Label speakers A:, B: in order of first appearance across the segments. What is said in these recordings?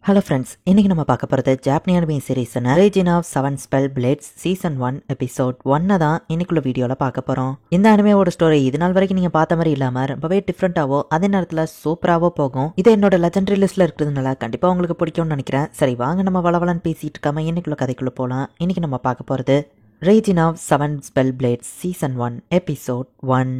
A: Hello friends, இன்னைக்கு நம்ம பார்க்க போகிறது ஜாப்பனீஸ் அனிமே சீரீஸான reign of 7 spell blades season 1 episode 1 தான் இன்னைக்குள்ள வீடியோவில் பார்க்க போகிறோம். இந்த அனிமேவோட ஸ்டோரி இது நாள் வரைக்கும் நீங்கள் பார்த்த மாதிரி இல்லாமல் ரொம்பவே டிஃப்ரெண்ட்டாவோ அதே நேரத்தில் சூப்பராகவோ போகும். இது என்னோட லெஜெண்டரி லிஸ்ட்டில் இருக்கிறதுனால கண்டிப்பாக உங்களுக்கு பிடிக்கும்னு நினைக்கிறேன். சரி வாங்க நம்ம வளவலன்னு பேசிட்டு இருக்காம இன்னைக்குள்ள கதைக்குள்ளே போகலாம். இன்னைக்கு நம்ம பார்க்க போகிறது reign of 7 spell blades season 1 episode 1.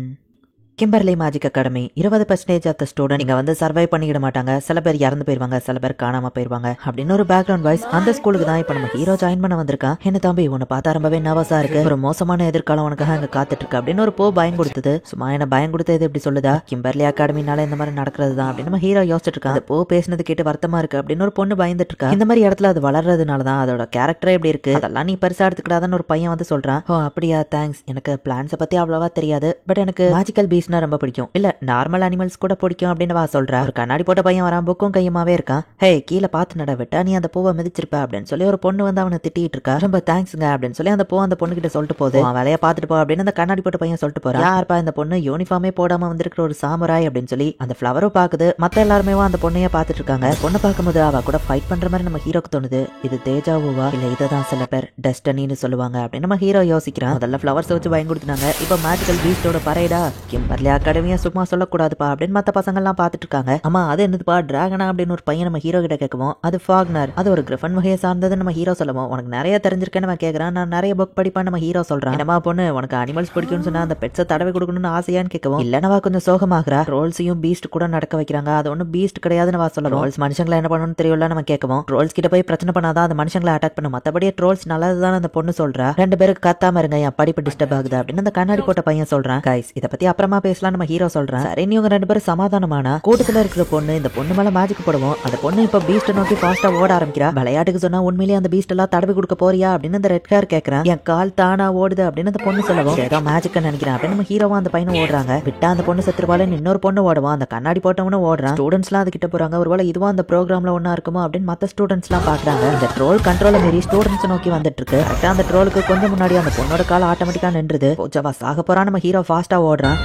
A: Kimberly magic academy 20% of the student இங்க வந்து சர்வை பண்ணிக்கிட மாட்டாங்க. சில பேர் இறந்து போயிருவாங்க, சில பேர் காணாம போயிருவாங்க அப்படின்னு ஒரு பேக்ரவுண்ட் வாய்ஸ் அந்த ஸ்கூலுக்கு தான் இப்ப நம்ம ஹீரோ ஜாயின் பண்ண வந்திருக்கான். என்ன தம்பி உன்னை பார்த்தா ரொம்பவே நர்வஸா இருக்கு, ஒரு மோசமான எதிர்காலம் உனக்காக அங்க காத்துட்டு இருக்கு அப்படின்னு ஒரு பயம் கொடுத்தது. சும்மா என்ன பயம் கொடுத்தது எப்படி சொல்லுதா, கிம்பர்லி அகாடமினால இந்த மாதிரி நடக்கிறது தான் அப்படின்னு நம்ம ஹீரோ யோசிச்சுட்டு இருக்கான். அது பேசினது கேட்டு வருத்தமா இருக்கு அப்படின்னு ஒரு பொண்ணு பயந்துட்டு இருக்கா. இந்த மாதிரி இடத்துல அது வளர்றதுனாலதான் அதோட கேரக்டரே எப்படி இருக்கு, அதெல்லாம் நீ பெருசா எடுத்துக்கிட்டாதான்னு ஒரு பையன் வந்து சொல்றான். ஓ அப்படியா, தேங்க்ஸ். எனக்கு பிளான்ஸை பத்தி அவ்வளவா தெரியாது, பட் எனக்கு மேஜிக்கல் பீஸ்னா ரொம்ப பிடிக்கும். நார்மல் அனிமல்ஸ் கூட பிடிக்கும் அப்படின்னு சொல்ற. ஒரு கண்ணாடி போட்ட பையன் வரான், புக்கும் கையுமாவே இருக்கான். ஹே கீழே பார்த்து நட விட்டா நீ அந்த பூவை மிதிச்சிருப்ப அப்படின்னு சொல்லி ஒரு பொண்ணு வந்து அவனை திட்டிட்டு இருக்கா. ரொம்ப தேங்க்ஸ்ங்க அப்படின்னு சொல்லி அந்த பூ அந்த பொண்ணு கிட்ட சொல்லிட்டு போகுது. வேலையை பார்த்துட்டு போ அப்படின்னு அந்த கண்ணாடி போட்ட பையன் சொல்லிட்டு போறான். யாருப்பா இந்த பொண்ணு, யூனிஃபார்மே போடாம வந்திருக்கிற ஒரு சாமுராய் அப்படின்னு சொல்லி அந்த ஃபிளவரும் பாக்குது. மத்த எல்லாருமே அந்த பொண்ணையே பார்த்துட்டு இருக்காங்க. பொண்ணை பார்க்கும்போது அவ கூட ஃபைட் பண்ற மாதிரி நம்ம ஹீரோக்கு தோணுது. இது தேஜாவூவா இல்ல இததான் சில பேர் டெஸ்டனின்னு சொல்லுவாங்க அப்படின்னு நம்ம ஹீரோ யோசிக்கிறான். அதெல்லாம் ஃபிளவர்ஸ் வச்சு பயம் கொடுத்துனாங்க. இப்ப மேஜிக்கல் பீஸ்டோட பரேடா கிம்பர்லி அகாடமியா சும்மா சொல்லக்கூடாதுப்பா அப்படின்னு மத்த பசங்க எல்லாம் பாத்துட்டு இருக்காங்க. ஆமா அது என்னதுப்பா டிராகனா அப்படின்னு ஒரு பையன் நம்ம ஹீரோ கிட்ட கேட்கவும், அது ஃபாக்னர், அது ஒரு கிரிஃபன் வகையை சார்ந்தது நம்ம ஹீரோ சொல்லவும், உனக்கு நிறைய தெரிஞ்சிருக்கேன்னு நம்ம கேட்கறான். நான் நிறைய புக் படிப்பேன் நம்ம ஹீரோ சொல்றான். என்னமா பொண்ணு உனக்கு அனிமல்ஸ் பிடிக்கும்னு சொன்னா அந்த பெட்ஸை தடவை கொடுக்கணும்னு ஆசையான்னு கேட்கவும், இல்லனவா கொஞ்சம் சோகமாகறா. ரோல்ஸையும் பீஸ்ட் கூட நடக்க வைக்கிறாங்க, அது ஒன்னும் பீஸ்ட் கிடையாதுன்னு சொல்லலாம். ரோல்ஸ் மனுஷங்களை என்ன பண்ணணும்னு தெரியல நம்ம கேட்கவும், ரோல்ஸ் கிட்ட போய் பிரச்சனை பண்ணாதான் அந்த மனுஷங்களை அட்டாக் பண்ணும், மத்தபடியே ட்ரோல்ஸ் நல்லதுதான் அந்த பொண்ணு சொல்றா. ரெண்டு பேருக்கு கத்தாம இருங்க, என் படிப்பு டிஸ்டர்ப் ஆகுது அப்படின்னு அந்த கண்ணாடி போட்ட பையன் சொல்றான். கைஸ் இதை பத்தி அப்புறமா பேசலாம் நம்ம ஹீரோ சொல்றான். சரி நீங்க ரெண்டு பேரும் சமாதானமான கூட்டத்துல இருக்கிற பொண்ணு இந்த பொண்ணு மேல மேஜிக் போடுவோம். அந்த பொண்ணு இப்ப பீஸ்ட் நோக்கி ஃபாஸ்டா ஓட ஆரம்பிக்கிறா. விளையாட்டுக்கு சொன்னா உண்மையிலேயே அந்த பீஸ்ட் எல்லாம் தடவி கொடுக்க போறியா அப்படின்னு அந்த ரெட் ஹேர் கேக்குறான். என் கால் தானா ஓடுது அப்படின்னு அந்த பொண்ணு சொல்லவும், ஏதோ மேஜிக் நினைக்கிறேன் அப்படின்னு நம்ம ஹீரோவா அந்த பையனை ஓடுறாங்க. விட்டா அந்த பொண்ணு செத்துருவாள், இன்னொரு பொண்ணு ஓடுவான். அந்த கண்ணாடி போட்டவனு ஓடுறான். ஸ்டூடெண்ட்ஸ் எல்லாம் அது கிட்ட போறாங்க. ஒருவேளை இதுவா அந்த ப்ரோக்ராம்ல ஒன்னா இருக்குமோ அப்படின்னு மத்த ஸ்டூடெண்ட்ஸ் எல்லாம் பாக்குறாங்க. இந்த ட்ரோல் கண்ட்ரோல மீறி ஸ்டூடெண்ட்ஸ் நோக்கி வந்துட்டு இருக்கு. கரெக்டா அந்த ட்ரோலுக்கு கொஞ்சம் முன்னாடி அந்த பொண்ணோட கால் ஆட்டோமேட்டிக்கா நின்றுது. போச்சவா சாக போறான். நம்ம ஹீரோ ஃபாஸ்டா ஓடுறான்.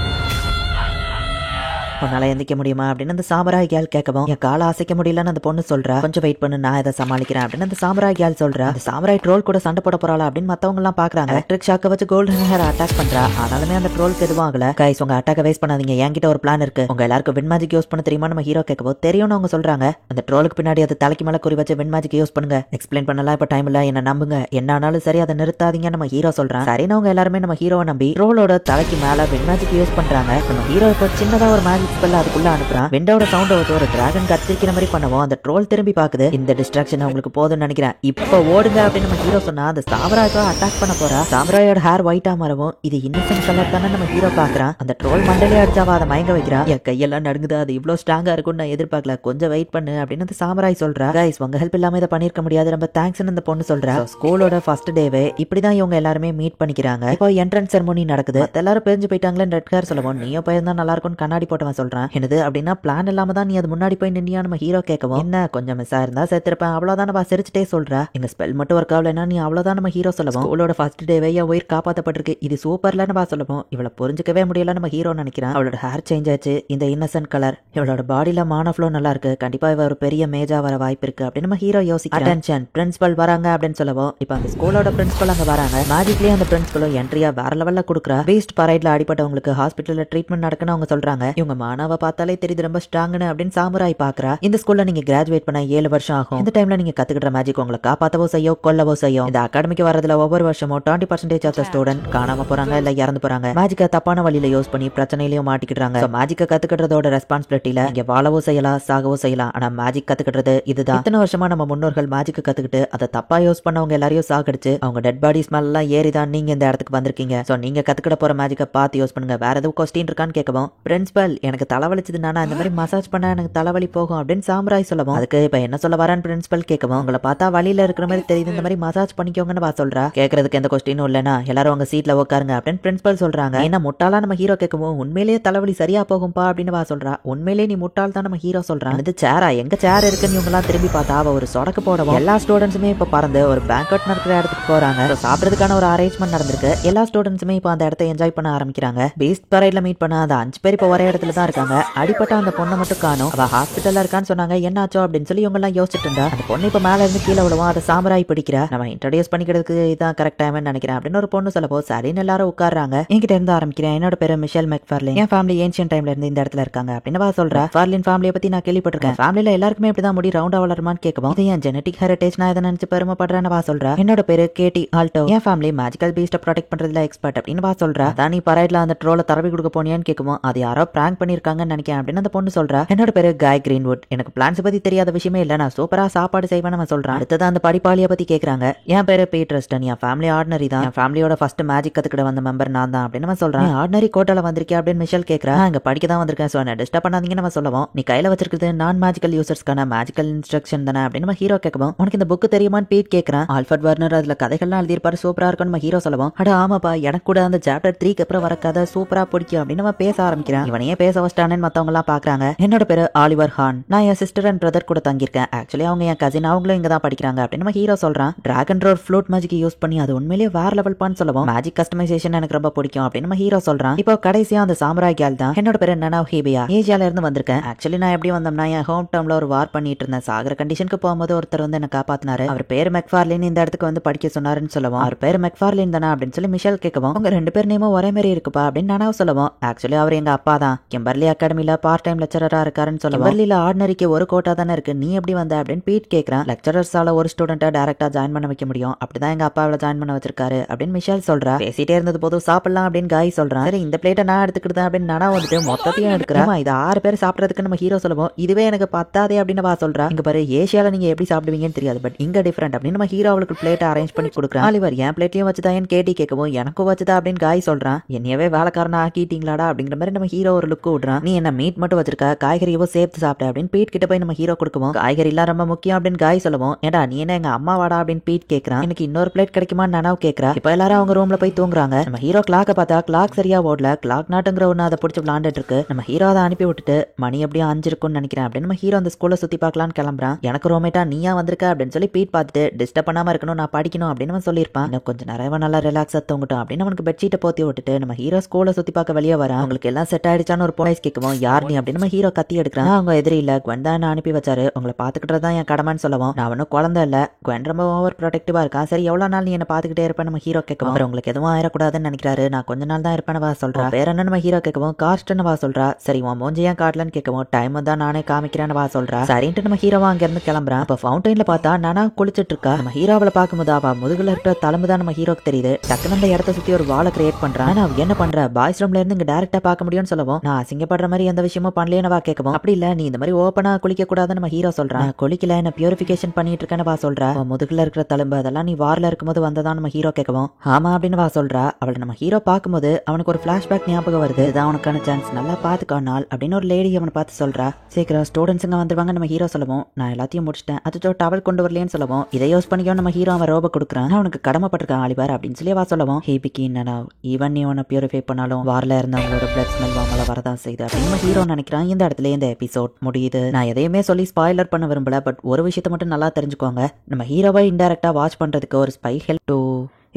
A: உன்னால எந்திக்க முடியுமா அப்படின்னு அந்த சாமராய் கேள் கேட்கவும், என் காலை அசைக்க முடியலன்னு அந்த பொண்ணு சொல்றா. கொஞ்சம் வெயிட் பண்ணு, நான் இதை சமாளிக்கிறேன் அப்படின்னு அந்த சாமராய் கேள் சொல்றா. அந்த சாமராய் ட்ரோல் கூட சண்டை போட போறாளா அப்படின்னு மத்தவங்க எல்லாம் பாக்குறாங்க. எலக்ட்ரிக் ஷாக்க வச்சு கோல்டன் ஹேர் அட்டாக் பண்றா. ஆனாலுமே அந்த ட்ரோலுக்கு எதுவும் ஆகல. கைஸ் உங்க அட்டாக்க வேஸ்ட் பண்ணாதீங்க, என்கிட்ட ஒரு பிளான் இருக்கு. உங்க எல்லாருக்கும் வின் மேஜிக் யூஸ் பண்ண தெரியுமா நம்ம ஹீரோ கேட்கவும், தெரியும்னு அவங்க சொல்றாங்க. அந்த ட்ரோலுக்கு பின்னாடி அது தலைக்கு மேல குறி வச்சு வின் மேஜிக் யூஸ் பண்ணுங்க. எக்ஸ்பிளைன் பண்ணலாம் இப்ப டைம் இல்ல, என்ன நம்புங்க, என்ன ஆனாலும் சரி அதை நிறுத்தாதீங்க நம்ம ஹீரோ சொல்றான். சரின்னு அவங்க எல்லாருமே நம்ம ஹீரோவை நம்பி ட்ரோலோட தலைக்கு மேல வின் மேஜிக் யூஸ் பண்றாங்க. நம்ம ஹீரோ இப்போ சின்னதா ஒரு மேஜிக் ஸ்பெல் அதுக்குள்ள அனுப்புறான். விண்டோட சவுண்ட் வந்து ஒரு டிராகன் கத்திரிக்கிற மாதிரி பண்ணவும் அந்த ட்ரோல் திரும்பி பாக்குது. இந்த டிஸ்ட்ராக்ஷன் உங்களுக்கு போதும்னு நினைக்கிறேன், இப்ப ஓடுங்க அப்படின்னு நம்ம ஹீரோ சொன்னா அந்த சாமராய்க்கா அட்டாக் பண்ண போறா. சாமராயோட ஹேர் ஒயிட்டா மாறவும் இது இன்னசென்ட் கலர் தானே நம்ம ஹீரோ பாக்குறான். அந்த ட்ரோல் மண்டலே அடிச்சாவா அதை மயங்க வைக்கிறா. என் கையெல்லாம் நடுங்குது, அது இவ்வளவு ஸ்ட்ராங்கா இருக்கும்னு நான் எதிர்பார்க்கல, கொஞ்சம் வெயிட் பண்ணு அப்படின்னு அந்த சாமராய் சொல்றா. கைஸ் உங்க ஹெல்ப் இல்லாம இதை பண்ணிருக்க முடியாது, ரொம்ப தேங்க்ஸ்னு அந்த பொண்ணு சொல்றா. ஸ்கூலோட ஃபர்ஸ்ட் டேவே இப்படிதான் இவங்க எல்லாருமே மீட் பண்ணிக்கிறாங்க. இப்போ என்ட்ரன்ஸ் செரமோனி நடக்குது. எல்லாரும் பிரிஞ்சு போயிட்டாங்களேன்னு ரெட் ஹேர் சொல்லவும், நீயும் போயிருந்தா நல்லா இருக்கும்னு கண்ணாடி போட்டவன் சொல்றான். என்னது அப்படின்னா பிளான் இல்லாம தான் நீ அது முன்னாடி போய் நின்னியா நம்ம ஹீரோ கேட்கவும், என்ன கொஞ்சம் மிஸ் ஆயிருந்தா சேர்த்திருப்பேன் அவ்வளவுதான் நம்ம சிரிச்சுட்டே சொல்றா. எங்க ஸ்பெல் மட்டும் ஒர்க் ஆகலன்னா நீ அவ்வளவுதான் நம்ம ஹீரோ சொல்லவும், ஸ்கூலோட ஃபர்ஸ்ட் டேவே என் உயிர் காப்பாற்றப்பட்டிருக்கு, இது சூப்பர்ல நம்ம சொல்லவும், இவளை புரிஞ்சுக்கவே முடியல நம்ம ஹீரோ நினைக்கிறான். அவளோட ஹேர் சேஞ்ச் ஆச்சு, இந்த இன்னசென்ட் கலர், இவளோட பாடியில மானஃப்ளோ நல்லா இருக்கு, கண்டிப்பா இவ ஒரு பெரிய மேஜா வர வாய்ப்பு இருக்கு அப்படின்னு நம்ம ஹீரோ யோசிக்கிறான். அட்டென்ஷன் பிரின்சிபல் வராங்க அப்படின்னு சொல்லவும், இப்ப அந்த ஸ்கூலோட பிரின்சிபல் அங்க வராங்க. மேஜிக்லயே அந்த பிரின்சிபலும் என்ட்ரியா வேற லெவல்ல கொடுக்குறா. பீஸ்ட் பரைட்ல அடிப்பட்டவங்களுக்கு ஹாஸ்பிட்டல்ல ட்ரீட்மெண்ட் நடக்குன்னு அவங்க சொல்றாங்க. இவங்க மானாவை பார்த்தாலே தெரியுது ரொம்ப ஸ்ட்ராங்னு அப்படின்னு சாமுராய் பாக்குறா. இந்த ஸ்கூல்ல நீங்க கிராஜுவேட் பண்ண 7 வருஷம் ஆகும். இந்த டைம்ல நீங்க கத்துக்கிற மேஜிக் உங்களை காப்பாத்தவோ செய்யோ கொல்லவோ செய்யும். இந்த அகாடமிக்கு வரதுல ஒவ்வொரு வருஷமும் 20% ஆஃப் த ஸ்டூடெண்ட் காணாம போறாங்க இல்ல இறந்து போறாங்க. மேஜிக்க தப்பான வழியில யூஸ் பண்ணி பிரச்சனையிலயும் மாட்டிக்கிடுறாங்க. மேஜிக்க கத்துக்கிறதோட ரெஸ்பான்சிபிலிட்டியில இங்க வாழவோ செய்யலாம் சாகவோ செய்யலாம். ஆனா மேஜிக் கத்துக்கிட்டது இதுதான். இத்தனை வருஷமா நம்ம முன்னோர்கள் மேஜிக் கத்துக்கிட்டு அதை தப்பா யூஸ் பண்ணவங்க எல்லாரையும் சாகடிச்சு அவங்க டெட் பாடிஸ் மேல எல்லாம் ஏறிதான் நீங்க இந்த இடத்துக்கு வந்திருக்கீங்க. சோ நீங்க கத்துக்கிட போற மேஜிக்க பார்த்து யூஸ் பண்ணுங்க. வேற எதுவும் கொஸ்டின் இருக்கான்னு கேட்கவும், பிரின்சிபல் எனக்கு தலைவலிச்சது, நானா இந்த மாதிரி மசாஜ் பண்ண எனக்கு தலைவலி போகும் அப்படின்னு சாமுராய் சொல்லவும், அதுக்கு இப்ப என்ன சொல்ல வரான்னு பிரின்சிபல் கேட்கவும், உங்களை பார்த்தா வழியில இருக்கிற மாதிரி தெரியுது, இந்த மாதிரி மசாஜ் பண்ணிக்கோங்கன்னு சொல்றா. கேட்கறதுக்கு எந்த கொஸ்டினும் இல்லைன்னா எல்லாரும் உங்க சீட்ல உட்காருங்க அப்படின்னு பிரின்சிபல் சொல்றாங்க. ஏன்னா முட்டாளா நம்ம ஹீரோ கேட்கவும், உண்மையிலேயே தலைவலி சரியா போகும்பா அப்படின்னு சொல்றா. உண்மையிலேயே நீ முட்டாள் தான் நம்ம ஹீரோ சொல்றான். இது சேரா எங்க சேர் இருக்குன்னு இவங்க எல்லாம் திரும்பி பார்த்தா அவ ஒரு சொடக்கு போடவும் எல்லா ஸ்டூடெண்ட்ஸுமே இப்ப பறந்து ஒரு பேங்க்வெட் நடக்கிற இடத்துக்கு போறாங்க. சாப்பிடறதுக்கான ஒரு அரேஞ்ச்மெண்ட் நடந்திருக்கு. எல்லா ஸ்டூடெண்ட்ஸுமே இப்ப அந்த இடத்தை என்ஜாய் பண்ண ஆரம்பிக்கிறாங்க. பீஸ்ட் பரைட்ல மீட் பண்ண அந்த 5 பேர் இப்ப ஒரே இடத்துல தான் இருக்காங்க. அடிப்பட்ட அந்த பொண்ணை மட்டும் காணும். அவ ஹாஸ்பிட்டல்ல இருக்கான்னு சொன்னாங்க. என்னாச்சோ அப்படின்னு சொல்லி இவங்க எல்லாம் யோசிச்சுட்டு இருந்தா அந்த பொண்ணு இப்ப மேல இருந்து கீழே விடுவோம். அதை சாமராய் பிடிக்கிறா. நம்ம இன்ட்ரோடியூஸ் பண்ணிக்கிறதுக்கு இதான் கரெக்ட் டைம் நினைக்கிறேன் அப்படின்னு ஒரு பொண்ணு சொல்லப்போ சரின்னு எல்லாரும் உட்கார்றாங்க. என்கிட்ட இருந்து ஆரம்பிக்கிறேன். என்னோட பேரு மிஷேல் மெக்ஃபார்லின். என் ஃபேமிலி ஏன்ஷியன் டைம்ல இருந்து இந்த இடத்துல இருக்காங்க அப்படின்னு சொல்றா. மெக்ஃபார்லின் ஃபேமிலியை பத்தி நான் கேள்விப்பட்டிருக்கேன். ஃபேமிலில எல்லாருக்குமே இப்படிதான் முடி ரவுண்டா வளருமான்னு கேட்கவும் இது என் ஜெனடிக் ஹெரிடேஜ் நான் இதை நினைச்சு பெருமைப்படுறேன்னு சொல்றா. என்னோட பேரு கேட்டி ஆல்டோ. என் ஃபேமிலி மேஜிக்கல் பீஸ்ட ப்ரொடெக்ட் பண்றதுல எக்ஸ்பர்ட் அப்படின்னு சொல்றா. தான் நீ பரைட்ல அந்த ட்ரோல தரவி கொடுக்க போனியான்னு கேட்கவும் அது யாரோ பிராங்க் பண்ணிருக்காங்கன்னு நினைக்கிறேன் அப்படின்னு அந்த பொண்ணு சொல்றா. என்னோட பேரு காய் கிரீன்வுட். எனக்கு பிளான்ஸ் பத்தி தெரியாத விஷயமே இல்ல. நான் சூப்பரா சாப்பாடு செய்வேன் நம்ம சொல்றான். அடுத்தது அந்த படிப்பாளிய பத்தி கேக்குறாங்க. என் பேரு பீட்ரஸ்டன். என் ஃபேமிலி ஆர்டினரி தான். என் ஃபேமிலியோட ஃபர்ஸ்ட் மேஜிக் கத்துக்கிட வந்த மெம்பர் நான் தான் அப்படின்னு சொல்றான். ஆர்டினரி கோட்டால வந்திருக்கேன் அப்படின்னு மிஷேல் கேக்குறா. இங்க படிக்க தான் வந்திருக்கேன். சோ டிஸ்டர்ப் பண்ணாதீங்கன்னு நம்ம சொல்லுவோம். நீ கையில வச்சிருக்கிறது நான் மேஜிக்கல் யூசர்ஸ்க்கான மேஜிக்கல் இன்ஸ்ட்ரக்ஷன் தானே அப்படின்னு நம்ம ஹீரோ கேட்கவும் உனக்கு இந்த புக் தெரியுமான்னு பீட் கேக்குறான். ஆல்ஃபர்ட் வர்னர் அதுல கதைகள்லாம் எழுதியிருப்பாரு. சூப்பரா இருக்கும் நம்ம ஹீரோ சொல்லுவோம். அட ஆமாப்பா எனக்கு கூட அந்த சாப்டர் 3க்கு அப்புறம் வர கதை சூப்பரா பிடிக்கும் அப்படின்னு நம்ம பேச ஆரம்பிக்கிறேன். இவனையே பேச வச்சிட்டானேன்னு மத்தவங்க எல்லாம் பாக்குறாங்க. என்னோட பேரு ஆலிவர் ஹான். நான் என் சிஸ்டர் அண்ட் பிரதர் கூட தங்கியிருக்கேன். ஆக்சுவலி அவங்க என் கசின். அவங்களும் இங்க தான் படிக்கிறாங்க அப்படின்னு நம்ம ஹீரோ சொல்றான். Dragon roar flute magic use பண்ணி அது உண்மையிலேயே வேற லெவல் பான்னு சொல்லுவோம். மேஜிக் கஸ்டமைசேஷன் எனக்கு ரொம்ப பிடிக்கும் அப்படின்னு நம்ம ஹீரோ சொல்றான். இப்போ கடைசியா அந்த சாமுராய் கேல் தான். என்னோட பேரு நனாவ் ஹீபியா. ஏசியால இருந்து வந்திருக்கேன். ஆக்சுவலி நான் எப்படி வந்தோம்னா என் ஹோம் டவுன்ல ஒரு வார் பண்ணிட்டு இருந்தேன். சாகர கண்டிஷனுக்கு போகும்போது ஒருத்தர் வந்து என்ன காப்பாத்தினாரு. அவர் பேரு மெக்ஃபார்லின். இந்த இடத்துக்கு வந்து படிக்க சொன்னாருன்னு சொல்லுவோம். அவர் பேரு மெக்ஃபார்லின் தானே அப்படின்னு சொல்லி மிஷேல் கேட்கவும் உங்க ரெண்டு பேர் நேமும் ஒரே மாதிரி இருக்குப்பா அப்படின்னு நனாவ் சொல்லுவோம். ஆக்சுவலி அவர் எங்க அப்பா தான். கிம்பர்லி அகாடமில பார்ட் டைம் லெக்சரரா இருக்காருன்னு சொல்லுவோம். கிம்பர்லில ஆர்டினரிக்கு ஒரு கோட்டா தானே இருக்கு. நீ எப்படி வந்த அப்படின்னு பீட் கேக்குறான். லெக்சரர்ஸால ஒரு ஸ்டூடெண்ட்டை டைரக்டா ஜாயின் பண்ண வைக்க முடியும். அப்படிதான் எங்க அப்பாவில ஜாயின் பண்ண வச்சிருக்காரு அப்படின்னு மிஷேல் சொல்றா. பேசிட்டே இருந்தது போதும் சாப்பிடலாம் அப்படின்னு காய் சொல்றான். சரி இந்த பிளேட்டை நான் எடுத்துக்கிட்டேன் அப்படின்னு நானா வந்துட்டு மொத்தத்தையும் எடுக்கிறேன். இது 6 பேர் சாப்பிடறதுக்கு நம்ம ஹீரோ சொல்லுவோம். இதுவே எனக்கு பத்தாதே அப்படின்னு சொல்றா. இங்க பாரு ஏசியால நீங்க எப்படி சாப்பிடுவீங்கன்னு தெரியாது. பட் இங்க டிஃபரெண்ட் அப்படின்னு நம்ம ஹீரோ அவளுக்கு பிளேட்டை அரேஞ்ச் பண்ணி கொடுக்குறான். ஆலிவர் என் பிளேட்லயும் வச்சுதான் கேட்டி கேட்கவும் எனக்கும் வச்சுதா அப்படின்னு காய் சொல்றான். என்னையவே வேலைக்காரனா ஆக்கிட்டீங்களாடா அப்படிங்கிற மாதிரி நம்ம ஹீரோ ஒரு லுக் விடுறான். நீ என்ன மீட் மட்டும் வச்சிருக்க காய்கறியவோ சேர்த்து சாப்பிட்ட அப்படின்னு பீட் கிட்ட போய் நம்ம ஹீரோ கொடுக்குவோம். காய்கறி எல்லாம் ரொம்ப முக்கியம் அப்படின்னு காய் சொல்லுவோம். ஏடா நீ என்ன எங்க அம்மா வாடா அப்படின்னு பீட் கேட்கறான். எனக்கு இன்னொரு பிளேட் கிடைக்குமான்னு நனாவ் கேட்கறா. இப்ப எல்லாரும் அவங்க ரூம்ல போய் தூங்குறாங்க. நம்ம ஹீரோ கிளாக்க பார்த்தா கிளாக் சரியா ஓடல. கிளாக் நாட்டுங்கிற ஒண்ணு அதை பிடிச்சி விளாண்டுட்டு இருக்கு. நம்ம ஹீரோ அதை அனுப்பி விட்டுட்டு மணி எப்படியும் 5 இருக்கும்னு நினைக்கிறேன் அப்படின்னு நம்ம ஹீரோ அந்த ஸ்கூல்ல சுத்தி பார்க்கலான்னு கிளம்புறான். எனக்கு ரூம்மேட்டா நீயா வந்திருக்க அப்படின்னு சொல்லி பீட் பார்த்துட்டு டிஸ்டர்ப் பண்ணாம இருக்கணும் நான் படிக்கணும் அப்படின்னு சொல்லியிருப்பான். இன்னும் கொஞ்சம் நிறைய நல்லா ரிலாக்ஸா தூங்கட்டும் அப்படின்னு அவனுக்கு பெட்ஷீட்டை போத்தி விட்டுட்டு நம்ம ஹீரோ ஸ்கூல்ல சுத்தி பார்க்க வெளியே வர அவங்களுக்கு எல்லாம் செட் ஆயிடுச்சான்னு ஒரு போலீஸ் கேட்கவும் யார் நீ அப்படின்னு நம்ம ஹீரோ கத்தி எடுக்கிறான். அவங்க எதிரி இல்ல குவென் தான் அனுப்பி வச்சாரு. உங்களை பாத்துக்கிட்டு தான் என் கடமைன்னு சொல்லுவோம். நான் ஒன்னும் குழந்தை இல்ல. குவென் ரொம்ப ஓவர் ப்ரொடெக்டிவா இருக்கா. சரி எவ்வளவு நாள் நீ என்ன பாத்துக்கிட்டே இருப்பேன் நம்ம ஹீரோ கேட்கவும் உங்களுக்கு எதுவும் ஆயிடக்கூடாதுன்னு நினைக்கிறாரு. நான் கொஞ்ச நாள் தான் இருப்பேன்னு சொல்றா. வேற என்ன நம்ம ஹீரோ கேட்கவும் காஸ்ட்னு சொல்றா. சரி உன் மூஞ்சி ஏன் காட்டலன்னு கேட்கவும் டைம் தான் நானே காமிக்கிறேன்னு சொல்றா. சரின்ட்டு நம்ம ஹீரோவா அங்க இருந்து கிளம்புறான். அப்ப ஃபவுண்டைன்ல பார்த்தா நானா குளிச்சிட்டு இருக்கா. நம்ம ஹீரோவில் பார்க்கும்போது அவ முதுகுல இருக்கிற தழும்பு தான் நம்ம ஹீரோக்கு தெரியுது. டக்குனு அந்த இடத்த சுத்தி ஒரு வாழை கிரியேட் பண்றான். ஆனா என்ன பண்ற பாய்ஸ் ரூம்ல இருந்து இங்க டைரக்டா பார்க்க முடியும்னு சொல்லுவோம். நான் அசிங்கப்படுற மாதிரி எந்த விஷயமும் பண்ணலேன்னு கேட்கவும் அப்படி இல்ல நீ இந்த மாதிரி ஓப்பனா குளிக்க கூடாதுன்னு நம்ம ஹீரோ சொல்றான். குளிக்கல என்ன பியூரிபிகேஷன் பண்ணிட்டு இருக்கேன்னு சொல்றா. முதுகுல இருக்கிற தழும்பு அதெல்லாம் நீ வார்ல இருக்கும்போது வந்ததான் நம்ம ஹீரோ கேட்கவும் ஆமா அப்படின்னு சொல்றா. அவளை நம்ம ஹீரோ பார்க்கும்போது அவனுக்கு ஒரு பிளாஷ்பேக் ஞாபகம் வருது. இதுதான் அவனுக்கான சான்ஸ் நல்லா பாத்துக்கோ நாள் அப்படின்னு ஒரு லேடி அவனை பார்த்து சொல்றா. சீக்கிரம் ஸ்டூடெண்ட்ஸ் வந்துருவாங்க நம்ம ஹீரோ சொல்லுவோம். நான் எல்லாத்தையும் முடிச்சிட்டேன். அது டவல் கொண்டு வரலன்னு சொல்லுவோம். இதை யூஸ் பண்ணிக்கோ நம்ம ஹீரோ அவன் ரோப கொடுக்குறான். அவனுக்கு கடமைப்பட்டிருக்கான் ஆலிவர் அப்படின்னு சொல்லி சொல்லுவோம். ஹேபிக்கு என்னன்னா ஈவன் நீ உன்னை பியூரிஃபை பண்ணாலும் வார்ல இருந்தவங்களோட பிளட் ஸ்மெல் வாங்கல வரதான் செய்யுது அப்படின்னு ஹீரோ நினைக்கிறான். இந்த இடத்துல இந்த எபிசோட் முடியுது. நான் எதையுமே சொல்லி ஸ்பாயிலர் பண்ண விரும்பல. பட் ஒரு விஷயத்தை மட்டும் நல்லா தெரிஞ்சுக்கோங்க. நம்ம ஹீரோவை இன்டைரக்டா வாட்ச் பண்றதுக்கு ஒரு ஸ்பை ஹெல்ப் டு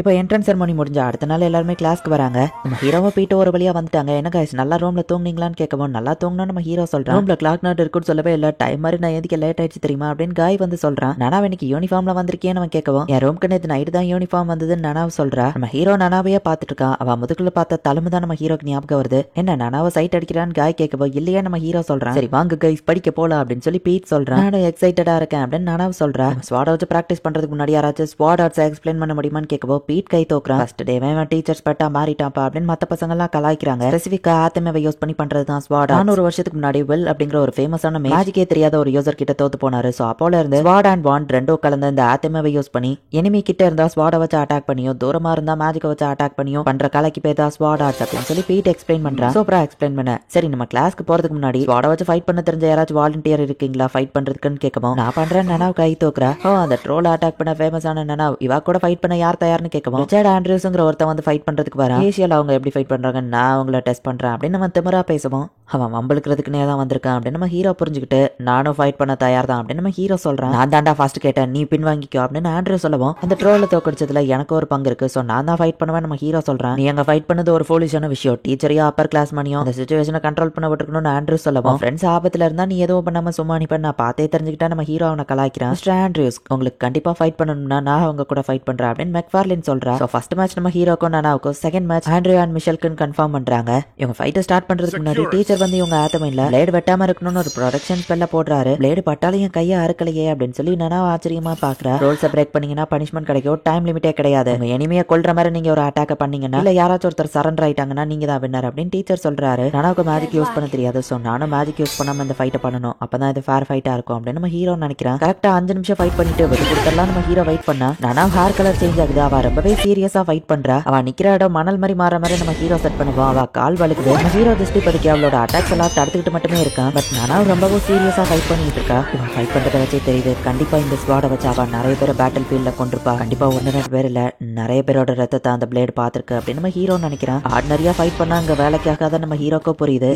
A: இப்போ என்ட்ரன்ஸ் செரமனி முடிஞ்ச அடுத்த நாள் எல்லாருமே கிளாஸ்க்கு வராங்க. நம்ம ஹீரோவை போயிட்டு ஒரு வழியா வந்துட்டாங்க. என்ன கைஸ் நல்லா ரூம்ல தூங்குனீங்களான்னு கேட்கவும் நல்லா தூங்கணும் நம்ம ஹீரோ சொல்றான். ரூம்ல கிளாக் நாட் இருக்குன்னு சொல்லவே இல்ல டைம் மாதிரி நான் எதுக்கு லேட் ஆயிடுச்சு தெரியுமா அப்படின்னு காய் சொல்றான். நானா இன்னைக்கு யூனிஃபார்ம்ல வந்திருக்கேன்னு அவன் கேட்கவும் என் ரூம்க்கு நேற்று நைட்டு தான் யூனிஃபார்ம் வந்ததுன்னு நனாவை சொல்றா. நம்ம ஹீரோ நனாவையே பார்த்துட்டு இருக்கான். அவன் முதுகுல பார்த்த தழும்பு தான் நம்ம ஹீரோக்கு ஞாபகம் வருது. என்ன நனாவை சைட் அடிக்கிறான்னு காய் கேட்கவும் இல்லையா நம்ம ஹீரோ சொல்றான். சரி வாங்க கைஸ் படிக்க போலாம் அப்படின்னு சொல்லி பீட் சொல்றான். நானும் எக்ஸைட்டடா இருக்கேன் அப்படின்னு நனாவை சொல்றா. ஸ்வாட் வச்சு பிராக்டிஸ் பண்றதுக்கு முன்னாடி யாராச்சும் ஸ்வாட் ஆர்ட்ஸ் எக்ஸ்பிளைன் பண்ண முடியுமான்னு கேட்கவும் பீட் கை தோக்குறான். ஃபர்ஸ்ட் டேவே டீச்சர்ஸ் பட்டா மாறிட்டான்ப்பா அப்படின்னு மத்த பசங்க எல்லாம் கலாய்க்கிறாங்க. ஸ்பெசிஃபிக்கா ஆத்தமேவை யூஸ் பண்ணி பண்றது தான் ஸ்வாட். 400 வருஷத்துக்கு முன்னாடி வெல் அப்படிங்கிற ஒரு ஃபேமஸான மேஜிக்கே தெரியாத ஒரு யூசர் கிட்ட தோத்து போனாரு. சோ அப்போல இருந்து ஸ்வாட் அண்ட் வாண்ட் ரெண்டும் கலந்து இந்த ஆத்தமேவை யூஸ் பண்ணி எனிமி கிட்ட இருந்தா ஸ்வாட வச்சு அட்டாக் பண்ணியும் தூரமா இருந்தா மேஜிக்கை வச்சு அட்டாக் பண்ணியும் பண்ற கலைக்கு பேர் தான் ஸ்வாட் ஆர்ட்ஸ் அப்படின்னு சொல்லி பீட் எக்ஸ்பிளைன் பண்றான். சூப்பரா எக்ஸ்பிளைன் பண்ண. சரி நம்ம கிளாஸ்க்கு போறதுக்கு முன்னாடி ஸ்வாட வச்சு ஃபைட் பண்ண தெரிஞ்ச யாராச்சும் வாலண்டியர் இருக்கீங்களா ஃபைட் பண்றதுக்குன்னு கேட்கவும் நான் பண்றேன் நனாவ் கை தோக்குறா. அந்த ட்ரோல் அட்டாக் பண்ண ஃபேமஸான நனாவ் இவா கூட ஃபைட் பண்ண யார் தயார்னு கேட்கவும் ரிச்சர்ட் ஆண்ட்ரூஸ்ங்கிற ஒருத்தன் வந்து ஃபைட் பண்றதுக்கு வரா. ஏசியால அவங்க எப்படி ஃபைட் பண்றாங்க, நான் அவங்கள டெஸ்ட் பண்றேன் அப்படின்னு நம்ம திமிரா பேசுவோம். அவன் வம்பளுக்கிறதுக்குனே தான் வந்திருக்கான் அப்படின்னு நம்ம ஹீரோ புரிஞ்சுக்கிட்டு நானும் ஃபைட் பண்ண தயார் தான் அப்படின்னு நம்ம ஹீரோ சொல்றான். நான் தாண்டா ஃபர்ஸ்ட் கேட்டேன், நீ பின் வாங்கிக்கோ அப்படின்னு ஆண்ட்ரூ சொல்லவும் அந்த ட்ரோல தோக்கடிச்சதுல எனக்கு ஒரு பங்கு இருக்கு, சோ நான் தான் ஃபைட் பண்ணுவேன் நம்ம ஹீரோ சொல்றான். நீ அங்க ஃபைட் பண்ணது ஒரு ஃபோலிஷான விஷயம், டீச்சரையும் அப்பர் கிளாஸ் மணியும் அந்த சிச்சுவேஷனை கண்ட்ரோல் பண்ண விட்டுருக்கணும்னு ஆண்ட்ரூ சொல்லவும் ஃப்ரெண்ட்ஸ் ஆபத்துல இருந்தா நீ எதுவும் பண்ணாம சும்மா நீ நான் பார்த்தே தெரிஞ்சுக்கிட்டா நம்ம ஹீரோ அவனை கலாய்க்கிறான். மிஸ்டர் ஆண்ட்ரூஸ் உங்களுக்கு கண்டிப்பா ஃபைட் பண்ணணும்னா நான் அவங்க கூட ஃபைட் பண்றேன் அப்படின்னு மெக்ஃபார்லின் சொல்றா. சோ ஃபர்ஸ்ட் மேட்ச் நம்ம ஹீரோக்கும் நானாவுக்கும், செகண்ட் மேட்ச் ஆண்ட்ரூ அண்ட் மிஷெல்க்கு கன்ஃபார்ம் பண்றாங்க. இவங்க ஃபைட்டை ஸ்டார்ட் பண்றதுக்கு முன்னாடி டீச்சர் வந்து இவங்க ஆத்தமையில பிளேடு வெட்டாம இருக்கணும்னு ஒரு ப்ரொடக்ஷன் ஸ்பெல்ல போடுறாரு. பிளேடு பட்டாலும் என் கையை அறுக்கலையே அப்படின்னு சொல்லி நானா ஆச்சரியமா பாக்குறேன். ரூல்ஸை பிரேக் பண்ணீங்கன்னா பனிஷ்மெண்ட் கிடைக்கும், டைம் லிமிட்டே கிடையாது. உங்க எனிமையை கொல்ற மாதிரி நீங்க ஒரு அட்டாக் பண்ணீங்கன்னா இல்ல யாராச்சும் ஒருத்தர் சரண்டர் ஆயிட்டாங்கன்னா நீங்க தான் வின்னர் அப்படின்னு டீச்சர் சொல்றாரு. நானாவுக்கு மேஜிக் யூஸ் பண்ண தெரியாது, சோ நானும் மேஜிக் யூஸ் பண்ணாம இந்த ஃபைட்டை பண்ணணும், அப்பதான் இது ஃபேர் ஃபைட்டா இருக்கும் அப்படின்னு நம்ம ஹீரோ நினைக்கிறேன். கரெக்டா 5 நிமிஷம் ஃபைட் பண்ணிட்டு வெடி கொடுத்தலாம் நம்ம ஹீரோ வெயிட் பண்ணா. நானா ஹேர் கலர் சேஞ்ச் ஆகுது, அவ ரொம்பவே சீரியஸா ஃபைட் பண்றா. அவ நிக்கிற இடம் மணல் மாதிரி மாற மாதிரி நம்ம ஹீரோ செட் பண்ணுவோம். அவ கால் வலிக்குது. நம்ம ஹீரோ திருஷ்டி பதிக்க அவளோட அட்டாக்ஸ் எல்லாம் தடுத்துக்கிட்டு மட்டுமே இருக்கான். பட் நானா ரொம்பவும் சீரியஸா ஃபைட் பண்ணிட்டு இருக்கா. இவன் ஃபைட் பண்றதை வச்சே தெரியுது கண்டிப்பா இந்த ஸ்வாட வச்சு அவ நிறைய பேர் பேட்டில் ஃபீல்ட்ல கொண்டிருப்பா. கண்டிப்பா 1-2 பேர் இல்ல நிறைய பேரோட ரத்தத்தை அந்த பிளேடு பாத்துருக்கு அப்படின்னு நம்ம ஹீரோ நினைக்கிறான். ஆர்டினரியா ஃபைட் பண்ணா அங்க வேலைக்காகாத நம்ம ஹீரோக்கு புரியுது.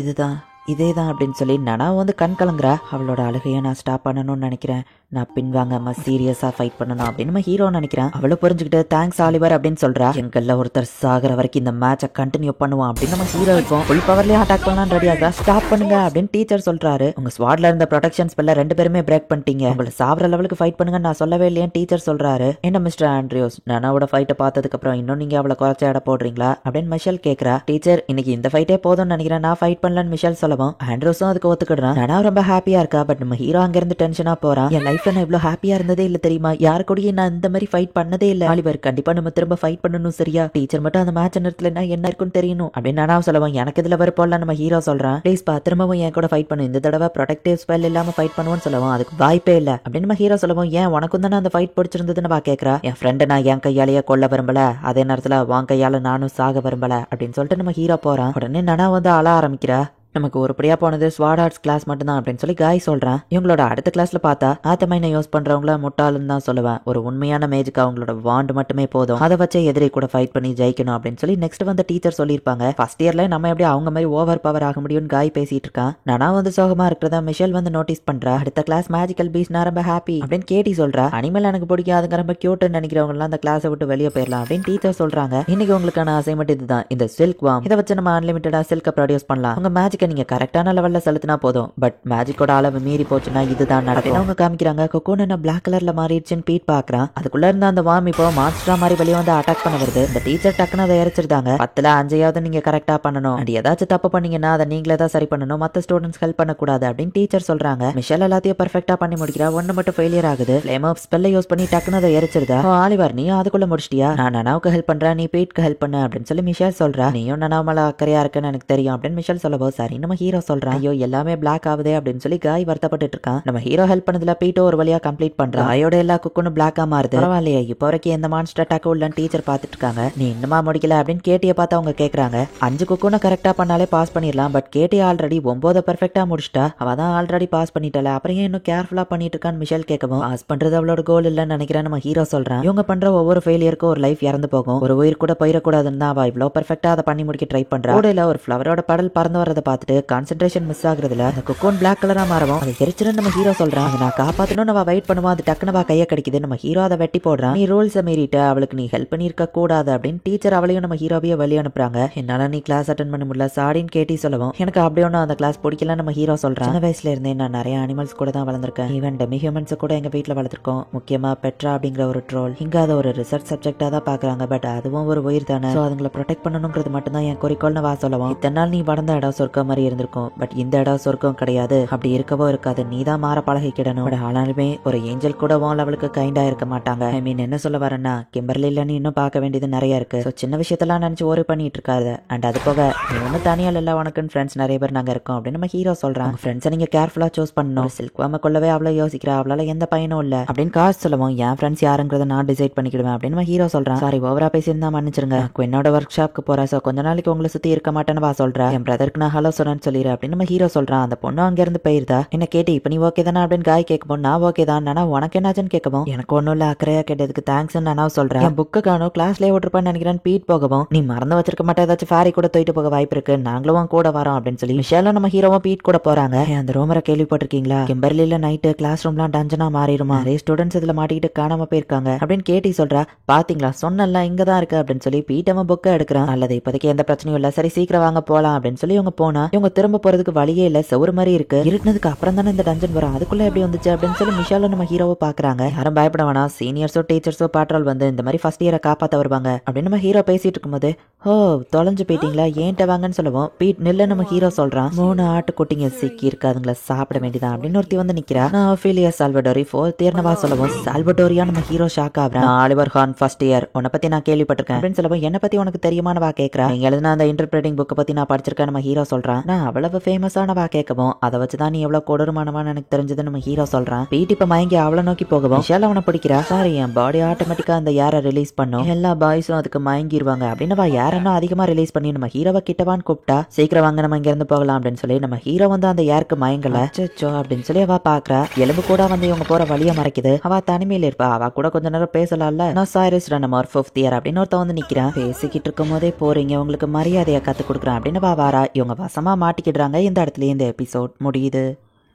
A: இதேதான் அப்படின்னு சொல்லி நானா வந்து கண் கலங்குறா. அவளோட அழுகையை நான் ஸ்டாப் பண்ணணும்னு நினைக்கிறேன், நான் பின்வாங்காம சீரியஸா ஃபைட் பண்ணணும் அப்படின்னு நம்ம ஹீரோ நினைக்கிறேன். அவளை புரிஞ்சுக்கிட்டு தேங்க்ஸ் ஆலிவர் அப்படின்னு சொல்றா. எங்கல்ல ஒருத்தர் சாகிற வரைக்கும் இந்த மேட்சை கண்டினியூ பண்ணுவான் அப்படின்னு நம்ம ஹீரோ இருக்கும். ஃபுல் பவர்லயே அட்டாக் பண்ணலாம் ரெடி ஆகா. ஸ்டாப் பண்ணுங்க அப்படின்னு டீச்சர் சொல்றாரு. உங்க ஸ்வாட்ல இருந்த ப்ரொடெக்ஷன் ஸ்பெல்ல 2 பேருமே பிரேக் பண்ணிட்டீங்க, உங்களை சாவர லெவலுக்கு ஃபைட் பண்ணுங்க நான் சொல்லவே இல்லையே டீச்சர் சொல்றாரு. என்ன மிஸ்டர் ஆண்ட்ரியூஸ், நானாவோட ஃபைட்டை பார்த்ததுக்கு அப்புறம் இன்னும் நீங்க அவளை குறைச்ச இட போடுறீங்களா அப்படின்னு மிஷல் கேக்குறா. டீச்சர் இன்னைக்கு இந்த ஃபைட்டே போதும்னு நினைக்கிறேன், நான் ஃபைட் பண்ணலன்னு மிஷல் சொல்லவும் ஆண்ட்ரூஸும் அதுக்கு ஒத்துக்கிடுறான். நானா ரொம்ப ஹாப்பியா இருக்கா. பட் நம்ம ஹீரோ அங்க இருந்து டென்ஷனா போறான். என் லைஃப்ல நான் இவ்வளவு ஹாப்பியா இருந்ததே இல்ல தெரியுமா, யாரு கூடயும் நான் இந்த மாதிரி ஃபைட் பண்ணதே இல்ல. ஆலிவர் கண்டிப்பா நம்ம திரும்ப ஃபைட் பண்ணணும் சரியா, டீச்சர் மட்டும் அந்த மேட்ச் நிறுத்தலைன்னா என்ன இருக்குன்னு தெரியணும் அப்படின்னு நானா சொல்லுவேன். எனக்கு இதுல வரப்போல நம்ம ஹீரோ சொல்றான். ப்ளீஸ் பா திரும்பவும் என் கூட ஃபைட் பண்ணு, இந்த தடவை ப்ரொடெக்டிவ் ஸ்பெல் இல்லாம ஃபைட் பண்ணுவோன்னு சொல்லுவோம். அதுக்கு வாய்ப்பே இல்ல அப்படின்னு நம்ம ஹீரோ சொல்லுவோம். ஏன் உனக்கும் தானே அந்த ஃபைட் பிடிச்சிருந்ததுன்னு வா கேக்குறா. என் ஃப்ரெண்டை நான் என் கையாலேயே கொல்ல விரும்பல, அதே நேரத்துல உன் கையால நானும் சாக விரும்பல அப்படின்னு சொல்லிட்டு நம்ம ஹீரோ போறான். உடனே நானா வந்து அழ ஆரம்பிக்கிறா. நமக்கு ஒருபடியா போனது ஸ்வாட் ஆர்ட்ஸ் கிளாஸ் மட்டும் தான் அப்படின்னு சொல்லி காய் சொல்றான். இவங்களோட அடுத்த கிளாஸ்ல பார்த்தா ஆத்தமைனை யூஸ் பண்றவங்கள முட்டாளுன்னு தான் சொல்லுவேன். ஒரு உண்மையான மேஜிக் அவங்களோட வாண்ட் மட்டுமே போதும், அதை வச்சு எதிரி கூட ஃபைட் பண்ணி ஜெயிக்கணும் அப்படின்னு சொல்லி நெக்ஸ்ட் வந்து டீச்சர் சொல்லியிருப்பாங்க. ஃபர்ஸ்ட் இயர்ல நம்ம எப்படி அவங்க மாதிரி ஓவர் பவர் ஆக முடியும்னு காய் பேசிட்டு இருக்கான். நானா வந்து சோகமா இருக்கிறதா மிஷேல் வந்து நோட்டீஸ் பண்றா. அடுத்த கிளாஸ் மேஜிக்கல் பீஸ் நான் ரொம்ப ஹாப்பி அப்படின்னு கேட்டி சொல்றா. அனிமல் எனக்கு பிடிக்காதுங்க, ரொம்ப கியூட்னு நினைக்கிறவங்க எல்லாம் அந்த கிளாஸை விட்டு வெளியே போயிடலாம் அப்படின்னு டீச்சர் சொல்றாங்க. இன்னைக்கு உங்களுக்கான அசைன்மெண்ட் இதுதான், இந்த சில்க் வார்ம் இதை வச்சு நம்ம அன்லிமிட்டடா சில்க ப்ரொடியூஸ் பண்ணலாம். உங்க மேஜிக்கை நீங்க கரெக்டான லெவல்ல செலுத்தினா போதும், பட் மேஜிக்கோட அளவு மீறி போச்சுன்னா இதுதான் நடக்கும். அவங்க காமிக்கிறாங்க. கொக்கோன் என்ன பிளாக் கலர்ல மாறிடுச்சுன்னு பீட் பாக்குறான். அதுக்குள்ள இருந்த அந்த வார்ம் இப்போ மான்ஸ்டரா மாதிரி வெளியே வந்து அட்டாக் பண்ண வருது. இந்த டீச்சர் டக்குன்னு அதை எரிச்சிருந்தாங்க. 10ல 5 நீங்க கரெக்டா பண்ணணும், அண்ட் ஏதாச்சும் தப்பு பண்ணீங்கன்னா அதை நீங்களே தான் சரி பண்ணணும், மத்த ஸ்டூடெண்ட்ஸ் ஹெல்ப் பண்ணக்கூடாது அப்படின்னு டீச்சர் சொல்றாங்க. மிஷல் எல்லாத்தையும் பெர்ஃபெக்ட்டா பண்ணி முடிக்கிறா, ஒன்னு மட்டும் ஃபெயிலியர் ஆகுது. ஃப்ளேம் ஆஃப் ஸ்பெல்ல யூஸ் பண்ணி டக்குன்னு அதை எரிச்சிருதா. ஆலிவர் நீ அதுக்குள்ள முடிச்சிட்டியா, நான் நனாவுக்கு ஹெல்ப் பண்றேன், நீ பீட்க்கு ஹெல்ப் பண்ணு அப்படின்னு சொல்லி மிஷல் சொல்றா. நீயும் நனாவ மேல அக்கறையா இருக்குன்னு எனக்கு தெரியும் அப்படின்னு மிஷல் சொல்லவோ சரி நம்ம ஹீரோ சொல்றான். ஐயோ எல்லாமே பிளாக் ஆகுதே அப்படின்னு சொல்லி காய் வருத்தப்பட்டு இருக்கான். நம்ம ஹீரோ ஹெல்ப் பண்ணதுல பீட்டோ ஒரு வழியா கம்ப்ளீட் பண்றான். காயோட எல்லா குக்குன்னு பிளாக்கா மாறுது. பரவாயில்லையே இப்போ வரைக்கும் எந்த மான்ஸ்டர் அட்டாக் உள்ளன்னு டீச்சர் பாத்துட்டு இருக்காங்க. நீ இன்னுமா முடிக்கல அப்படின்னு கேட்டிய பார்த்து அவங்க கேக்குறாங்க. 5 குக்குன்னு கரெக்டா பண்ணாலே பாஸ் பண்ணிடலாம், பட் கேட்டி ஆல்ரெடி 9 பெர்ஃபெக்ட்டா முடிச்சிட்டா, அவ தான் ஆல்ரெடி பாஸ் பண்ணிட்டல, அப்புறம் இன்னும் கேர்ஃபுல்லா பண்ணிட்டு இருக்கான்னு மிஷல் கேட்கவும் பாஸ் பண்றது அவளோட கோல் இல்லன்னு நினைக்கிறேன் நம்ம ஹீரோ சொல்றான். இவங்க பண்ற ஒவ்வொரு ஃபெயிலியருக்கும் ஒரு லைஃப் இறந்து போகும், ஒரு உயிர் கூட போயிடக்கூடாதுன்னு தான் அவ இவ்வளவு பெர்ஃபெக்ட்டா அதை பண்ணி முடிக்க ட்ரை பண்றா. கூடையில ஒரு ஃபிளவரோட படல் பறந்து வரதை பார்த்துட்டு கான்சென்ட்ரேஷன் மிஸ் ஆகுறதுல அந்த குக்கோன் பிளாக் கலரா மாறவும் அதை எரிச்சிருந்து நம்ம ஹீரோ சொல்றான். அதை நான் காப்பாத்தணும் நம்ம வெயிட் பண்ணுவோம், அது டக்குனவா கையை கிடைக்குது. நம்ம ஹீரோ அதை வெட்டி போடுறான். நீ ரூல்ஸை மீறிட்ட, அவளுக்கு நீ ஹெல்ப் பண்ணிருக்க கூடாது அப்படின்னு டீச்சர் அவளையும் நம்ம ஹீரோவையே வெளியே அனுப்புறாங்க. என்னால நீ கிளாஸ் அட்டன் பண்ண முடியல சாடின்னு கேட்டி சொல்லவும் எனக்கு அப்படி ஒன்னும் அந்த கிளாஸ் பிடிக்கல நம்ம ஹீரோ சொல்றான். சின்ன வயசுல இருந்தே நான் நிறைய அனிமல்ஸ் கூட தான் வளர்ந்துருக்கேன், ஈவன் டெமி ஹியூமன்ஸ் கூட எங்க வீட்டுல வளர்த்துருக்கோம், முக்கியமா பெட்ரா அப்படிங்கிற ஒரு ட்ரோல். இங்க அதை ஒரு ரிசர்ச் சப்ஜெக்டா தான் பாக்குறாங்க, பட் அதுவும் ஒரு உயிர் தானே, சோ அதுங்களை ப்ரொடெக்ட் பண்ணணுங்கிறது மட்டும் தான் என் குறிக்கோள்னு வா சொல்லவும். இத்தனை நாள் நீ வளர்ந்த இடம் சொர்க்கம் மாதிரி இருந்திருக்கும், பட் இந்த இடம் சொர்க்கம் கிடையாது, அப்படி இருக்கவோ இருக்காது, நீ தான் மாற பழகிக்கிடணும். ஆனாலுமே ஒரு ஏஞ்சல் கூட உன் லெவலுக்கு கைண்டா இருக்க மாட்டாங்க. ஐ மீன் என்ன சொல்ல வரேன்னா கிம்பர்லி இல்ல நீ இன்னும் பார்க்க வேண்டியது நிறைய இருக்கு, சோ சின்ன விஷயத்தெல்லாம் நினைச்சு ஓரி பண்ணிட்டு இருக்காது. அண்ட் அது போக நீ ஒன்னும் தனியால் இல்ல, உனக்குன்னு ஃப்ரெண்ட்ஸ் நிறைய பேர் நாங்க இருக்கோம் அப்படின்னு நம்ம ஹீரோ சொல்றாங்க. ஃப்ரெண்ட்ஸை நீங்க கேர்ஃபுல்லா சூஸ் பண்ணணும். சில்க் வாம கொள்ளவே அவ்வளவு யோசிக்கிறா, அவளால எந்த பயனும் இல்ல அப்படின்னு காசு சொல்லுவோம். என் ஃப்ரெண்ட்ஸ் யாருங்கிறத நான் டிசைட் பண்ணிக்கிடுவேன் அப்படின்னு நம்ம ஹீரோ சொல்றான். சாரி ஓவரா பேசியிருந்தா மன்னிச்சிருங்க, என்னோட ஒர்க் ஷாப்க்கு போறேன், சோ கொஞ்ச நாளைக்கு உங்களை சுத்தி இருக்க மாட்டேன்னு வா சொல்றேன். என் பிரதருக்கு நான் ஹலோ சொன்னு சொல்லிடு அப்படின்னு நம்ம ஹீரோ சொல்றான். அந்த பொண்ணு அங்க இருந்து போயிருதா என்ன கேட்டு இப்ப நீ ஓகே தானே அப்படின்னு காய் கேட்கும். நான் ஓகே தான் நானா உனக்கு என்னாச்சுன்னு கேட்கவும் எனக்கு ஒன்னும் இல்ல அக்கறையா கேட்டதுக்கு தேங்க்ஸ் நானா சொல்றேன். என் புக்கு காணும் கிளாஸ்லயே விட்டுருப்பான்னு நினைக்கிறேன் பீட் போகவும் நீ மறந்து வச்சிருக்க மாட்டே ஏதாச்சும் ஃபேரி கூட தூக்கிட்டு போக வாய்ப்பு இருக்கு நாங்களும் கூட வரோம் அப்படின்னு சொல்லி மிஷேலும் நம்ம ஹீரோவும் பீட் கூட போறாங்க. அந்த ரூமரை கேள்விப்பட்டிருக்கீங்களா கிம்பர்லில நைட்டு கிளாஸ் ரூம்லாம் டஞ்சனா மாறிடுமா நிறைய ஸ்டூடெண்ட்ஸ் இதுல மாட்டிக்கிட்டு காணாம போயிருக்காங்க அப்படின்னு கேட்டி சொல்றா. பாத்தீங்களா சொன்னல இங்கதான் இருக்கு அப்படின்னு சொல்லி பீட் அவன் புக்கை எடுக்கிறான். அல்லது இப்போதைக்கு எந்த பிரச்சனையும் இல்ல சரி சீக்கிரம் வாங்க போலாம் அப்படின்னு சொல்லி இவங்க போனா இவங்க திரும்ப போறதுக்கு வழியே இல்ல செவுரு மாதிரி இருக்கு இருட்டினதுக்கு அப்புறம் தானே இந்த டஞ்சன் வரும் அதுக்குள்ள எப்படி வந்துச்சு அப்படின்னு சொல்லி மிஷாலும் நம்ம ஹீரோவை பாக்குறாங்க. யாரும் பயப்பட வேணாம் சீனியர்ஸோ டீச்சர்ஸோ பேட்ரோல் வந்து இந்த மாதிரி ஃபர்ஸ்ட் இயரை காப்பாத்த வருவாங்க அப்படின்னு நம்ம ஹீரோ பேசிட்டு இருக்கும்போது ஓ தொலைஞ்சு போயிட்டீங்களா ஏன்ட்ட வாங்கன்னு சொல்லுவோம். பீட் நில்ல நம்ம ஹீரோ சொல்றான். 3 ஆட்டுக்குட்டிங்க சிக்கி இருக்காதுங்களா சாப்பிட வேண்டியதான் அப்படின்னு ஒருத்தி வந்து நிக்கிறா. நான் ஆஃபிலியா சால்வடோரி 4th இயர் வா சொல்லவும் சால்வடோரியா நம்ம ஹீரோ ஷாக் ஆகுறான். ஆலிவர் ஹார்ன் ஃபர்ஸ்ட் இயர் உன்னை பத்தி நான் கேள்விப்பட்டிருக்கேன் அப்படின்னு சொல்லவும் என்ன பத்தி உனக்கு தெரியுமானவா கேட்கறா. நீங்க எழுதின அந்த இன்டர்பிரேட்டிங் புக்கை பத்தி நான் படிச்சிருக்கேன் நம்ம ஹீரோ சொல்றான். நான் அவ்வளவு ஃபேமஸானவா கேட்கவும் அதை வச்சுதான் நீ எவ்வளவு கொடூரமானவான்னு எனக்கு தெரிஞ்சது நம்ம ஹீரோ சொல்றான். பீட் இப்ப மயங்கி அவளை நோக்கி போகவும் விஷால் அவனை பிடிக்கிறா. சாரி என் பாடி ஆட்டோமேட்டிக்கா அந்த ஏரை ரிலீஸ் பண்ணும் எல்லா பாய்ஸும் அதுக்கு மயங்கிடுவாங்க அப்படின்னு ஏரனும் அதிகமா ரிலீஸ் பண்ணி நம்ம ஹீரோவை கிட்டவான்னு கூப்பிட்டா சீக்கிரம் வாங்க நம்ம இங்க இருந்து போகலாம் அப்படின்னு சொல்லி நம்ம ஹீரோ வந்து அந்த ஏருக்கு மயங்கல அச்சோ அப்படின்னு சொல்லி அவ பாக்குறா. எலும்பு கூட வந்து இவங்க போற வழிய மறைக்குது. அவ தனிமையில இருப்பா அவ கூட கொஞ்ச நேரம் பேசலாம்ல. நான் சாரிஸ் ரன்னமர் 5th இயர் அப்படின்னு ஒருத்த வந்து நிக்கிறான். பேசிக்கிட்டு இருக்கும் போதே போறீங்க உங்களுக்கு மரியாதையை கத்து கொடுக்குறேன் அப்படின்னு வாரா. இவங்க வசமா மாட்டிக்கிடுறாங்க. இந்த இடத்துல இந்த எபிசோட் முடியுது.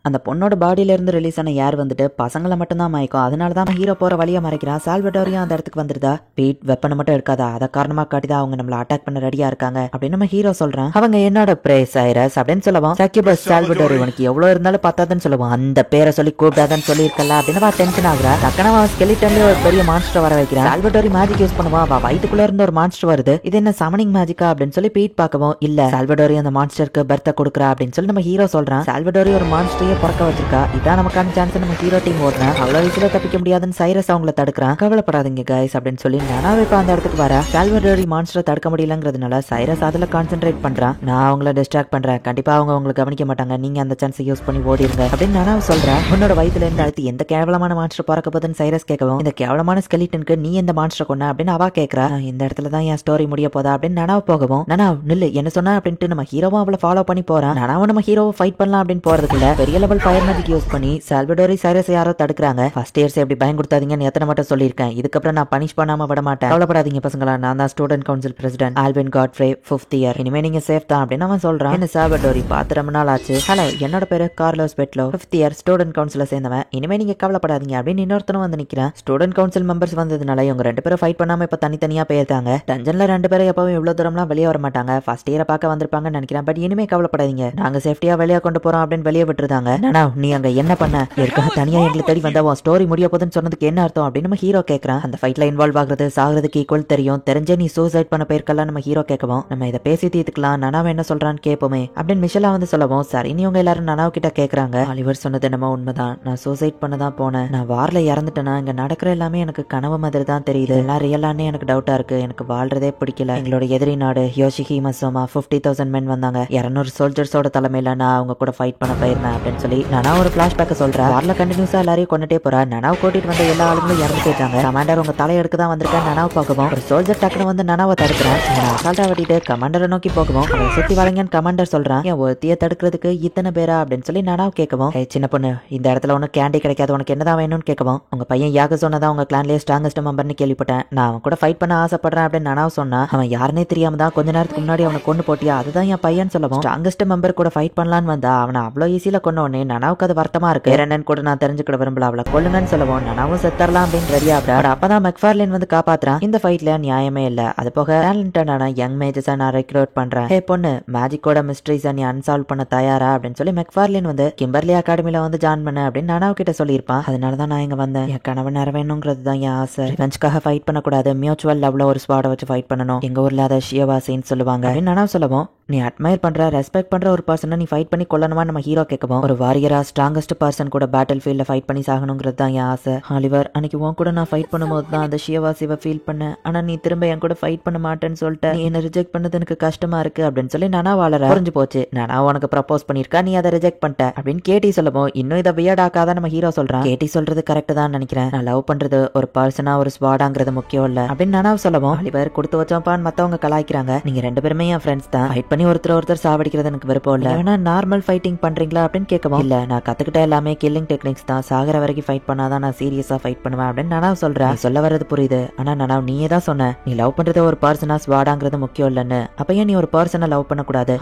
A: அந்த பொண்ணோட பாடியில இருந்து ரிலீஸ் ஆன ஏர் வந்துட்டு பசங்களை மட்டும் தான் மயக்கும். அதனாலதான் ஹீரோ போற வழியா மறைக்கிறான். சால்வடோரியும் அந்த இடத்துக்கு வந்துருதா. பீட் வெப்பனை மட்டும் எடுக்காதா அதை காரணமா காட்டிதான் அவங்க நம்மள அட்டாக் பண்ண ரெடியா இருக்காங்க அப்படின்னு நம்ம ஹீரோ சொல்றான். அவங்க என்னோட பிரே சைரஸ் அப்படின்னு சொல்லுவோம். சக்கியபஸ் சால்வடோரி உனக்கு எவ்வளவு இருந்தாலும் பத்தாதுன்னு சொல்லுவோம். அந்த பேரை சொல்லி கூப்பிடாதான்னு சொல்லி இருக்கல அப்படின்னு டென்ஷன் ஆகுறா. டக்குனு அவன் ஸ்கெலிட்டன்ல ஒரு பெரிய மான்ஸ்டர் வர வைக்கிறான். சால்வடோரி மேஜிக் யூஸ் பண்ணுவான். அவ வயிற்றுக்குள்ள இருந்து ஒரு மான்ஸ்டர் வருது. இது என்ன சமனிங் மேஜிக்கா அப்படின்னு சொல்லி பீட் பார்க்கவும் இல்ல சால்வடோரி அந்த மான்ஸ்டருக்கு பர்த்த கொடுக்குறா அப்படின்னு சொல்லி நம்ம ஹீரோ சொல்றான். சால்வடோரி ஒரு மான்ஸ்டர் பிறக்க வச்சிருக்கா. இதான் நமக்கான சான்ஸ். நம்ம ஹீரோ டீம் ஓடுறேன் அவ்வளவு விஷயம் தப்பிக்க முடியாதுன்னு சைரஸ் அவங்கள தடுக்கிறான். கவலைப்படாதீங்க கைஸ் அப்படின்னு சொல்லி நானாவே இப்ப அந்த இடத்துக்கு வர சால்வடோரி மான்ஸ்டரை தடுக்க முடியலங்கிறதுனால சைரஸ் அதுல கான்சென்ட்ரேட் பண்றான். நான் அவங்கள டிஸ்ட்ராக்ட் பண்றேன் கண்டிப்பா அவங்க உங்களுக்கு கவனிக்க மாட்டாங்க நீங்க அந்த சான்ஸை யூஸ் பண்ணி ஓடிடுங்க அப்படின்னு நானா சொல்றேன். உன்னோட வயிற்றுல இருந்து அடுத்து எந்த கேவலமான மான்ஸ்டர் பறக்க போதுன்னு சைரஸ் கேட்கவும் இந்த கேவலமான ஸ்கெலிட்டனுக்கு நீ எந்த மான்ஸ்டர் கொண்ட அப்படின்னு அவ கேட்கறா. இந்த இடத்துல தான் என் ஸ்டோரி முடிய போதா அப்படின்னு நானாவை போகவும் நானா நில்லு என்ன சொன்னா அப்படின்ட்டு நம்ம ஹீரோவும் அவளை ஃபாலோ பண்ணி போறான். நானாவும் நம்ம ஹீரோவை ஃபைட் பண்ணலாம் அப்படின்னு போறதுக்குள்ள பெரிய லெவல் ஃபயர் மேஜிக் யூஸ் பண்ணி சால்வடோரி சைரஸ் யாரோ தடுக்கிறாங்க. ஃபர்ஸ்ட் இயர்ஸ் எப்படி பயம் கொடுத்தாதீங்கன்னு எத்தனை மட்டும் சொல்லியிருக்கேன். இதுக்கப்புறம் நான் பனிஷ் பண்ணாம விட மாட்டேன். கவலைப்படாதீங்க பசங்களா நான் தான் student council president Alvin Godfrey 5th year இனிமே நீங்க சேஃப் தான் அப்படின்னு அவன் சொல்றான். என்ன சால்வடோரி பார்த்து ரொம்ப நாள் ஆச்சு. ஹலோ என்னோட பேரு கார்லோஸ் பெட்லோ 5th இயர் ஸ்டூடெண்ட் கவுன்சில சேர்ந்தவன். இனிமே நீங்க கவலைப்படாதீங்க அப்படின்னு இன்னொருத்தனும் வந்து நிக்கிறான். ஸ்டூடெண்ட் கவுன்சில் மெம்பர்ஸ் வந்ததுனால இவங்க 2 பேரும் ஃபைட் பண்ணாம இப்ப தனித்தனியா போயிருக்காங்க. டஞ்சன்ல 2 பேரும் எப்பவும் இவ்வளவு தூரம்லாம் வெளியே வர மாட்டாங்க. ஃபர்ஸ்ட் இயரை பார்க்க வந்திருப்பாங்கன்னு நினைக்கிறேன். பட் இனிமே கவலைப்படாதீங்க நாங்க சேஃப்டியா வெளியே கொண்டு போறோம் அப்படின்னு வெளியே விட்டுருந்தாங்க. நானா நீ அங்க என்ன பண்ண இருக்க தனியா எங்களை தேடி வந்தா ஸ்டோரி முடிய போதுன்னு சொன்னதுக்கு என்ன அர்த்தம் அப்படின்னு நம்ம ஹீரோ கேட்கறான். அந்த ஃபைட்ல இன்வால்வ் ஆகுறது சாகுறதுக்கு ஈக்குவல் தெரியும் தெரிஞ்சே நீ சூசைட் பண்ண போயிருக்கலாம் நம்ம ஹீரோ கேட்கவும் நம்ம இதை பேசி தீர்த்துக்கலாம் நனாவை என்ன சொல்றான்னு கேட்போமே அப்படின்னு மிஷலா வந்து சொல்லவும் சரி இவங்க எல்லாரும் நனாவ கிட்ட கேட்கறாங்க. ஆலிவர் சொன்னது என்னமோ உண்மைதான் நான் சூசைட் பண்ண தான் போனேன். நான் வார்ல இறந்துட்டேன்னா இங்க நடக்கிற எல்லாமே எனக்கு கனவு மாதிரி தான் தெரியுது. எல்லாம் ரியலானே எனக்கு டவுட்டா இருக்கு. எனக்கு வாழ்றதே பிடிக்கல. எங்களோட எதிரி நாடு யோஷிஹிமசோமா 50,000 men வந்தாங்க. 200 சோல்ஜர்ஸோட தலைமையில நான் அவங்க கூட ஃபைட் பண்ண போயிருந்தேன் அப்படின்னு சொல்லி நானா ஒரு பிளாஷ்பேக் சொல்றேன். வார்ல கண்டினியூஸா எல்லாரையும் கொண்டுட்டே போறா. நனாவை கூட்டிட்டு வந்த எல்லா ஆளுங்களும் இறந்து போயிட்டாங்க. கமாண்டர் உங்க தலையெடுக்க தான் வந்திருக்கேன் நனாவை பார்க்கவும் ஒரு சோல்ஜர் டக்குனு வந்து நனாவை தடுக்கிறேன். அசால்ட்டா வெட்டிட்டு கமாண்டரை நோக்கி போகவும் அவரை சுத்தி வளைங்கன்னு கமாண்டர் சொல்றான். என் ஒருத்தியை தடுக்கிறதுக்கு இத்தனை பேரா அப்படின்னு சொல்லி நனாவை கேட்கவும் சின்ன பொண்ணு இந்த இடத்துல ஒன்னும் கேண்டி கிடைக்காது உனக்கு என்னதான் வேணும்னு கேட்கவும் உங்க பையன் யாக சொன்னதான் உங்க கிளான்லயே ஸ்ட்ராங்கஸ்ட் மெம்பர்னு கேள்விப்பட்டேன். நான் அவன் கூட ஃபைட் பண்ண ஆசைப்படுறேன் அப்படின்னு நனாவை சொன்னா. அவன் யாருன்னே தெரியாம தான் கொஞ்ச நேரத்துக்கு முன்னாடி அவனை கொண்டு போட்டியா அதுதான் என் பையன் சொல்லவும் ஸ்ட்ராங்கஸ்ட் மெம்பர் கூட ஃபைட் பண்ணலான்னு வந்தா அவனை அவ்வளவு ஈஸியில கொண்ட உடனே நனாவுக்கு அது வருத்தமா இருக்கு. என்னன்னு கூட நான் தெரிஞ்சுக்கிட விரும்பல அவளை கொல்லுங்கன்னு சொல்லவும் நனாவும் செத்தரலாம் அப்படின்னு ரெடியா அப்பதான் மெக்ஃபார்லின் வந்து காப்பாத்துறான். இந்த ஃபைட்ல நியாயமே இல்ல. அது போக டேலண்டடான யங் மேஜஸா நான் ரெக்ரூட் பண்றேன். ஹே பொண்ணு மேஜிக்கோட மிஸ்ட்ரிஸை நீ அன்சால்வ் பண்ண தயாரா அப்படின்னு சொல்லி மெக்ஃபார்லின் வந்து கிம்பர்லி அகாடமில வந்து ஜாயின் பண்ண அப்படின்னு நனாவ் கிட்ட சொல்லியிருப்பான். அதனாலதான் நான் இங்க வந்தேன். என் கனவு நிறைவேணுங்கிறது தான் என் ஆசை. ரிவெஞ்ச்காக ஃபைட் பண்ணக்கூடாது. மியூச்சுவல் லவ்ல ஒரு ஸ்வாட வச்சு ஃபைட் பண்ணணும். எங்க ஊர்ல அதை ஷியவாசின்னு சொல்லுவாங்க அப்படின்னு நனாவ் சொல்லவும் நீ அட்மையர் பண்ற ரெஸ்பெக்ட் பண்ற ஒரு பர்சனை நீ ஃபைட் பண்ணி கொல்லணுமா நம்ம ஹீரோ கேட்கவும் ஒரு வாரியரா ஸ்ட்ராங்கஸ்ட் பர்சன் கூட பேட்டில் ஃபீல்ட்ல ஃபைட் பண்ணி சாகணுங்கிறது தான் என் ஆசை. ஆலிவர், அன்னைக்கு உன் கூட நான் ஃபைட் பண்ணும்போது தான் அந்த ஷியவாசிவை ஃபீல் பண்ணேன். ஆனா நீ திரும்ப என் கூட ஃபைட் பண்ண மாட்டேன்னு சொல்லிட்டு நீ என்ன ரிஜெக்ட் பண்ணது எனக்கு கஷ்டமா இருக்கு அப்படின்னு சொல்லி நானா வாழற புரிஞ்சு போச்சு. நானா உனக்கு ப்ரப்போஸ் பண்ணிருக்கா, நீ அதை ரிஜெக்ட் பண்ணிட்ட அப்படின்னு கேட்டி சொல்லவும் இன்னும் இதை வியர்டாக்காத நம்ம ஹீரோ சொல்றான். கேட்டி சொல்றது கரெக்ட் தான் நினைக்கிறேன். நான் லவ் பண்றது ஒரு பர்சனா ஒரு ஸ்வாடாங்கிறது முக்கியம் இல்ல அப்படின்னு நானா சொல்லவும் ஆலிவர் கொடுத்து வச்சோம்பான்னு மத்தவங்க கலாய்க்கிறாங்க. நீங்க ரெண்டு பேருமே என் ஃப்ரெண்ட்ஸ் தான். ஃபைட் பண்ணி ஒருத்தர் சாவடிக்கிறது எனக்கு விருப்பம் இல்ல. வேணா நார்மல் ஃபைட்டிங் பண்றீங்களா அப்படின்னு கேட்கவும் இல்ல, நான் கத்துக்கிட்ட எல்லாமே கில்லிங் டெக்னிக்ஸ் தான். சாகர வரைக்கும் ஃபைட் பண்ணாதான் நான் சீரியஸா ஃபைட் பண்ணுவேன் அப்படின்னு நானாவ் சொல்றேன். நீ சொல்ல வர்றது புரியுது, ஆனா நானாவ் நீயே தான் சொன்ன நீ லவ் பண்றது ஒரு பர்சனா ஸ்வாடாங்கிறது முக்கியம் இல்லன்னு. அப்ப ஏன் நீ ஒரு பர்சனை லவ் பண்ண கூடாது?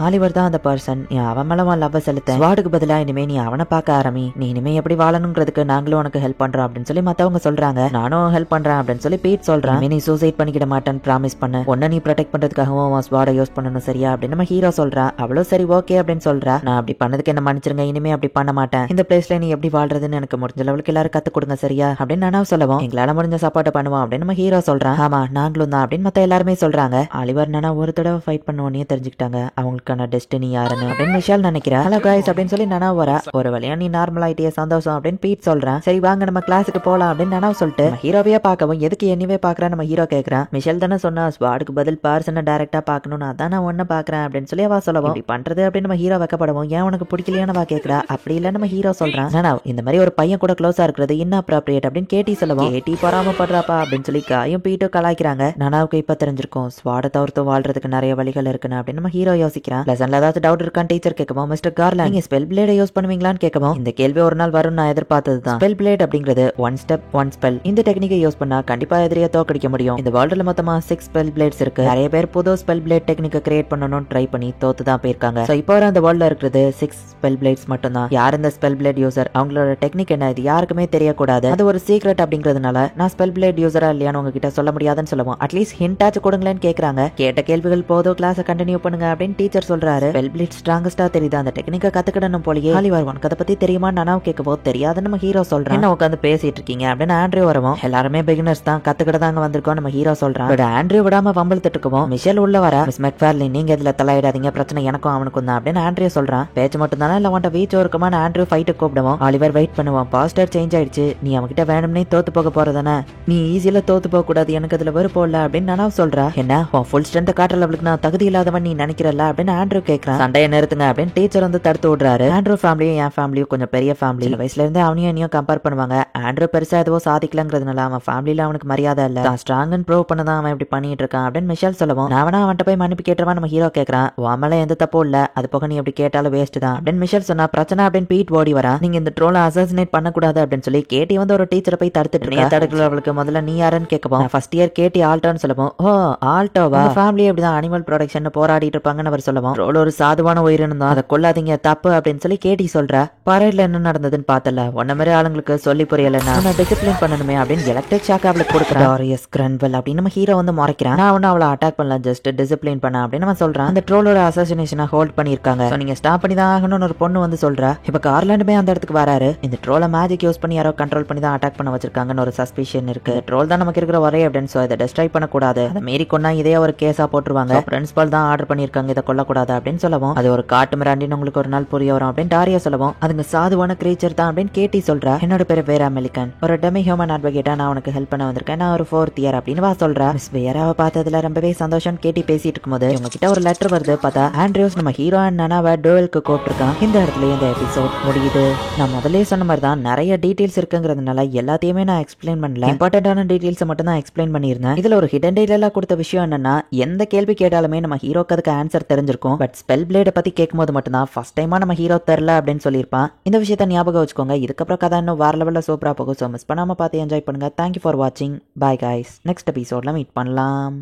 A: ஆலிவர் தான் அந்த பர்சன். நீ அவன் மேல உன் லவ் செலுத்த. ஸ்வாடுக்கு பதிலா இனிமே நீ அவனை பார்க்க ஆரம்பி. நீ இனிமே எப்படி வாழணுங்கிறதுக்கு நாங்களும் உனக்கு ஹெல்ப் பண்றோம் அப்படின்னு சொல்லி மத்தவங்க சொல்றாங்க. நானும் ஹெல்ப் பண்றேன் அப்படின்னு சொல்லி பீட் சொல்றான். நீ சூசைட் பண்ணிக்கிட மாட்டேன்னு ப்ராமிஸ் பண்ண. உன்னை நீ ப்ரொடெக்ட் பண்றதுக்காகவும் உன் ஸ்வாடை யூஸ் பண்ணணும் சரியா அப்படின்னு நம்ம ஹீரோ சொல்றா. அவ்வளவு சரி ஓகே அப்படின்னு சொல்றா. நான் அப்படி பண்ணதுக்கு என்ன மன்னிச்சிருங்க, இனிமே அப்படி பண்ண மாட்டேன். இந்த பிளேஸ்ல நீ எப்படி வாழ்றதுன்னு எனக்கு முடிஞ்ச லெவலுக்கு எல்லாரும் கத்து கொடுங்க சரியா அப்படின்னு நானா சொல்லவும் எங்களால முடிஞ்ச சப்போர்ட் பண்ணுவோம் அப்படின்னு நம்ம ஹீரோ சொல்றான். ஆமா நாங்களும் தான் அப்படின்னு மத்த எல்லாருமே சொல்றாங்க. ஆலிவர் நானா ஒரு தடவை ஃபைட் பண்ணுவோன்னே தெரிஞ்சுக்கிட்டாங்க அவங்களுக்கான டெஸ்டினி யாருன்னு அப்படின்னு விஷால் நினைக்கிறேன். ஹலோ கைஸ் அப்படின்னு சொல்லி நானா வரா. ஒரு வழியா நீ நார்மல் ஆயிட்டியே, சந்தோஷம் அப்படின்னு பீட் சொல்றான். சரி வாங்க நம்ம கிளாஸுக்கு போலாம் அப்படின்னு நானா சொல்லிட்டு ஹீரோவையே பார்க்கவும் எதுக்கு என்னவே பாக்குறேன் நம்ம ஹீரோ கேட்கறான். மிஷல் தானே சொன்னா ஸ்வாடுக்கு பதில் பர்சனை டைரக்டா பாக்கணும்னு, அதான் நான் ஒன்னு பாக்குறேன் அப்படின்னு சொல்லி அவ சொல்லவும் இப்படி பண்றது அப்படின்னு நம்ம ஹீரோ வைக்கப்படவும் ஏன் உனக்கு பிடிக்கலையானவா கேட்கறா. அப்படி இல்ல நம்ம ஹீரோ சொல்றான். நானா இந்த மாதிரி ஒரு பையன் கூட க்ளோஸா இருக்கிறது இன்அப்ராப்ரியேட் அப்படின்னு கேட்டி சொல்லவும் கேட்டி பொறாமப்படுறாப்பா அப்படின்னு சொல்லி காயும் பீட்டோ கலாய்க்கிறாங்க. நானாவுக்கு இப்ப தெரிஞ்சிருக்கும் ஸ்வாட தவிர்த்து வாழ்றதுக்கு நிறைய வழிகள் இருக்குன்னு அப்படின்னு நம்ம ஹீரோ யோசிக்கிறான். லெசன்ல ஏதாவது டவுட் இருக்கான்னு டீச்சர் கேட்கவும் மிஸ்டர் கார்லா நீங்க ஸ்பெல் பிளேட யூஸ் பண்ணுவீங்களான்னு கேட்கவும் இந்த கேள்வி ஒரு நாள் வரும் நான் எதிர்பார்த்ததுதான். ஸ்பெல் பிளேட் அப்படிங்கிறது ஒன் ஸ்டெப் ஒன் ஸ்பெல். இந்த டெக்னிக்கை யூஸ் பண்ணா கண்டிப்பா எதிரியா தோக்கடிக்க முடியும். இந்த வேர்ல்டுல மொத்தமா 6 ஸ்பெல் பிளேட்ஸ் இருக்கு. நிறைய பேர் புது ஸ்பெல் பிளேட் டெக்னிக்கை கிரியேட் பண்ணணும்னு ட்ரை பண்ணி தோத்து தான் போயிருக்காங்க. சோ இப்போ அந்த வேர்ல்ட்ல இருக்கிறது 6 ஸ்பெல் பிளேட்ஸ் மட்டும் தான். யார் இந்த ஸ்பெல் பிளேட் யூசர், அவங்களோட டெக்னிக் என்ன, இது யாருக்குமே தெரியக்கூடாது. அது ஒரு சீக்ரெட் அப்படிங்கிறதுனால நான் ஸ்பெல் பிளேட் யூசரா இல்லையான்னு உங்ககிட்ட சொல்ல முடியாதுன்னு சொல்லுவோம். அட்லீஸ்ட் ஹிண்டாச்சு கொடுங்களேன்னு கேக்குறாங்க. கேட்ட கேள்விகள் போதும், கிளாஸை கண்டினியூ பண்ணுங்க அப்படின்னு டீச்சர் சொல்றாரு. ஸ்பெல் பிளேட் ஸ்ட்ராங்கஸ்டா தெரியுது, அந்த டெக்னிக்கை கத்துக்கிடணும் போலயே. ஆலிவர் உனக்கு அதை பத்தி தெரியுமா நானாவும் கேட்கவோ தெரியாதுன்னு நம்ம ஹீரோ சொல்றான். என்ன உட்காந்து பேசிட்டு இருக்கீங்க அப்படின்னு ஆண்ட்ரியூ வரவும் எல்லாருமே பிகினர்ஸ் தான், கத்துக்கிட்டதாங்க வந்திருக்கோம் நம்ம ஹீரோ சொல்றான். பட் ஆண்ட்ரியூ விடாம வம்பிழுத்துட்டு இருக்கவும் மிஷேல் உள்ள வர மிஸ் மெக்ஃபேர்லி நீங்க இதுல தலையிடாதீங்க, பிரச்சனை எனக்கும் அவனுக்கும் தான் அப்படின்னு ஆண்ட்ரியூ சொல்றான். பேச்சு மட்டும் தானே இல்ல உன்ட்ட வீச்சு இருக்குமான ஆண்ட்ரியூ ஃபைட்டு கூப்பிடுவோம். ஆலிவர் வெயிட் பண்ணுவான். பாஸ்டர் சேஞ்ச் ஆயிடுச்சு, நீ அவன்கிட்ட வேணும்னே தோத்து போக போறதானே, நீ ஈஸியில தோத்து போக கூடாது, எனக்கு அதுல வெறுப்போ இல்ல அப்படின்னு நானா சொல்றா. என்ன உன் ஃபுல் ஸ்ட்ரென்த் காட்டுற லெவலுக்கு நான் தகுதி இல்லாதவன் நீ நினைக்கிறல்ல அப்படின்னு ஆண்ட்ரியூ கேட்கறான். சண்டையை நிறுத்துங்க அப்படின்னு டீச்சர் வந்து தடுத்து விடுறாரு. ஆண்ட்ரியூ ஃபேமிலியும் என் ஃபேமிலியும் கொஞ்சம் பெரிய ஃபேமிலி. வயசுல இருந்தே அவனையும் என்னையும் கம்பேர் பண்ணுவாங்க. ஆண்ட்ரியூ பெருசா எதுவும் சாதிக்கலங்கிறதுனால அவன் ஃபேமிலியில அவனுக்கு மரியாதை இல்ல, தான் ஸ்ட்ராங் அண்ட் ப்ரூவ் பண்ணதான் அவன் இப்படி பண்ணிட்டு இருக்கான் அப்படின்னு மிஷேல் சொல்லவும் நான் வேணா அவன்கிட்ட போய் மன்னிப்பு கேட்டுருவான் நம்ம ஹீரோ கேட்கறான். உன் மேல எந்த தப்பும் இல்ல, அது போக நீ எப்படி கேட்டாலும் வேஸ்ட் தான் அப்படின்னு மிஷேல் சொன்னா. பிரச்சனை அப்படின்னு பீட் ஓடி வரா. நீங்க இந்த ட்ரோலை அசாசினேட் பண்ணக்கூடாது அப்படின்னு சொல்லி கேட்டி வந்து ஒரு டீச்சரை போய் தடுத்துட்டு இருக்கா. தடுக்கிறவளுக்கு முதல்ல நீ யாருன்னு கேட்கவும் ஃபர்ஸ்ட் இயர் கேட்டி ஆல்டோன்னு சொல்லவும் ஓ ஆல்டோவா, ஃபேமிலி அப்படிதான் அனிமல் ப்ரொடக்ஷன் போராடிட்டு இருப்பாங்கன்னு அவர் சொல்லவும் ட்ரோல் ஒரு சாதுவான உயிரினம் தான், அதை கொல்லாதீங்க தப்பு அப்படின்னு சொல்லி கேட்டி சொல்றா. பரேட்ல என்ன நடந்ததுன்னு பார்த்தல, ஒன்ன மாதிரி ஆளுங்களுக்கு சொல்லி புரியலன்னா நான் டிசிப்ளின் பண்ணணுமே அப்படின்னு எலக்ட்ரிக் ஷாக் அவளுக்கு கொடுக்குறான். டாரியஸ் கிரன்வெல் அப்படின்னு நம்ம ஹீரோ வந்து முறைக்கிறான். நான் ஒன்னும் அவளை அட்டாக் பண்ணல, ஜஸ்ட் டிசிப்ளின் பண்ண அப்படின்னு நம்ம சொல்றான். அந்த ட்ரோலோட அசாசினேஷனை ஹோல்ட் பண்ணிருக்காங்க, நீங்க ஸ்டாப் பண்ணி தான் ஆகணும்னு ஒரு பொண்ணு வந்து சொல்றா. இப்ப கார்லாண்டுமே அந்த இடத்துக்கு வராரு. இந்த ட்ரோலை மேஜிக் யூஸ் பண்ணி யாரோ கண்ட்ரோல் பண்ணி தான் அட்டாக் பண்ண வச்சிருக்காங்கன்னு ஒரு சஸ்பிஷன் இருக்கு. ட்ரோல் தான் நமக்கு இருக்கிற ஒரே எவிடன்ஸ், இதை டெஸ்ட்ராய் பண்ணக்கூடாது, அதை மீறி கொண்டா இதே ஒரு கேஸா போட்டுருவாங்க. பிரின்சிபல் தான் ஆர்டர் பண்ணிருக்காங்க இதை கொல்லக்கூடாது அப்படின்னு சொல்லவும் அது ஒரு காட்டு மிராண்டின்னு உங்களுக்கு ஒரு நாள் புரிய வரும் அப்படின்னு டாரியா சொல்லவும் அதுங்க சாதுவான கிரீச்சர் தான் அப்படின்னு கேட்டி சொல்றா. என்னோட பேரு வேற அமெரிக்கன், ஒரு டெமி ஹியூமன் அட்வொகேட்டா நான் உனக்கு ஹெல்ப் பண்ண வந்திருக்கேன், நான் ஒரு 4th இயர் அப்படின்னு வா சொல்றா. மிஸ் வேராவை பார்த்ததுல ரொம்பவே சந்தோஷம் கேட்டி பேசிட்டு இருக்கும்போது இவங்க கிட்ட ஒரு லெட்டர் வருது. பார்த்தா ஆண்ட்ரியூஸ் நம்ம ஹீரோ அண்ட் நானாவை டுவெல்க்கு கூப்பிட்டுருக்கான். இந்த இடத்துல இந்த எபிசோட் முடியுது. நான் முதல்ல சொன்ன மாதிரி தான் நிறைய டீடைல்ஸ் இருக்குங்கிறதுனால எல்லாத்தையுமே நான் எக்ஸ்பிளைன் பண்ணல, இம்பார்ட்டன்டான டீடைல்ஸ் மட்டும் தான் எக்ஸ்பிளைன் பண்ணியிருந்தேன். இதுல ஒரு ஹிடன் டீடைலா கொடுத்த விஷயம் என்னன்னா, எந்த கேள்வி கேட்டாலுமே நம்ம ஹீரோக்கு அதுக்கு ஆன்சர் தெரிஞ்சிருக்கும். பட் ஸ்பெல் பிளேட பத்தி கேட்கும்போது மட்டும் தான் ஃபர்ஸ்ட் டைமா நம்ம ஹீரோ தெரியல அப்படின்னு சொல்லியிருப்பான். இந்த விஷயத்தை ஞாபகம் வச்சுக்கோங்க. இதுக்கப்புறம் கதை இன்னும் வேற லெவல்ல சூப்பரா போகும். ஸோ மிஸ் பண்ணாம பார்த்து என்ஜாய் பண்ணுங்க. தேங்க்யூ ஃபார் வாட்சிங். பை கைஸ், நெக்ஸ்ட் எபிசோட்ல மீட் பண்ணலாம்.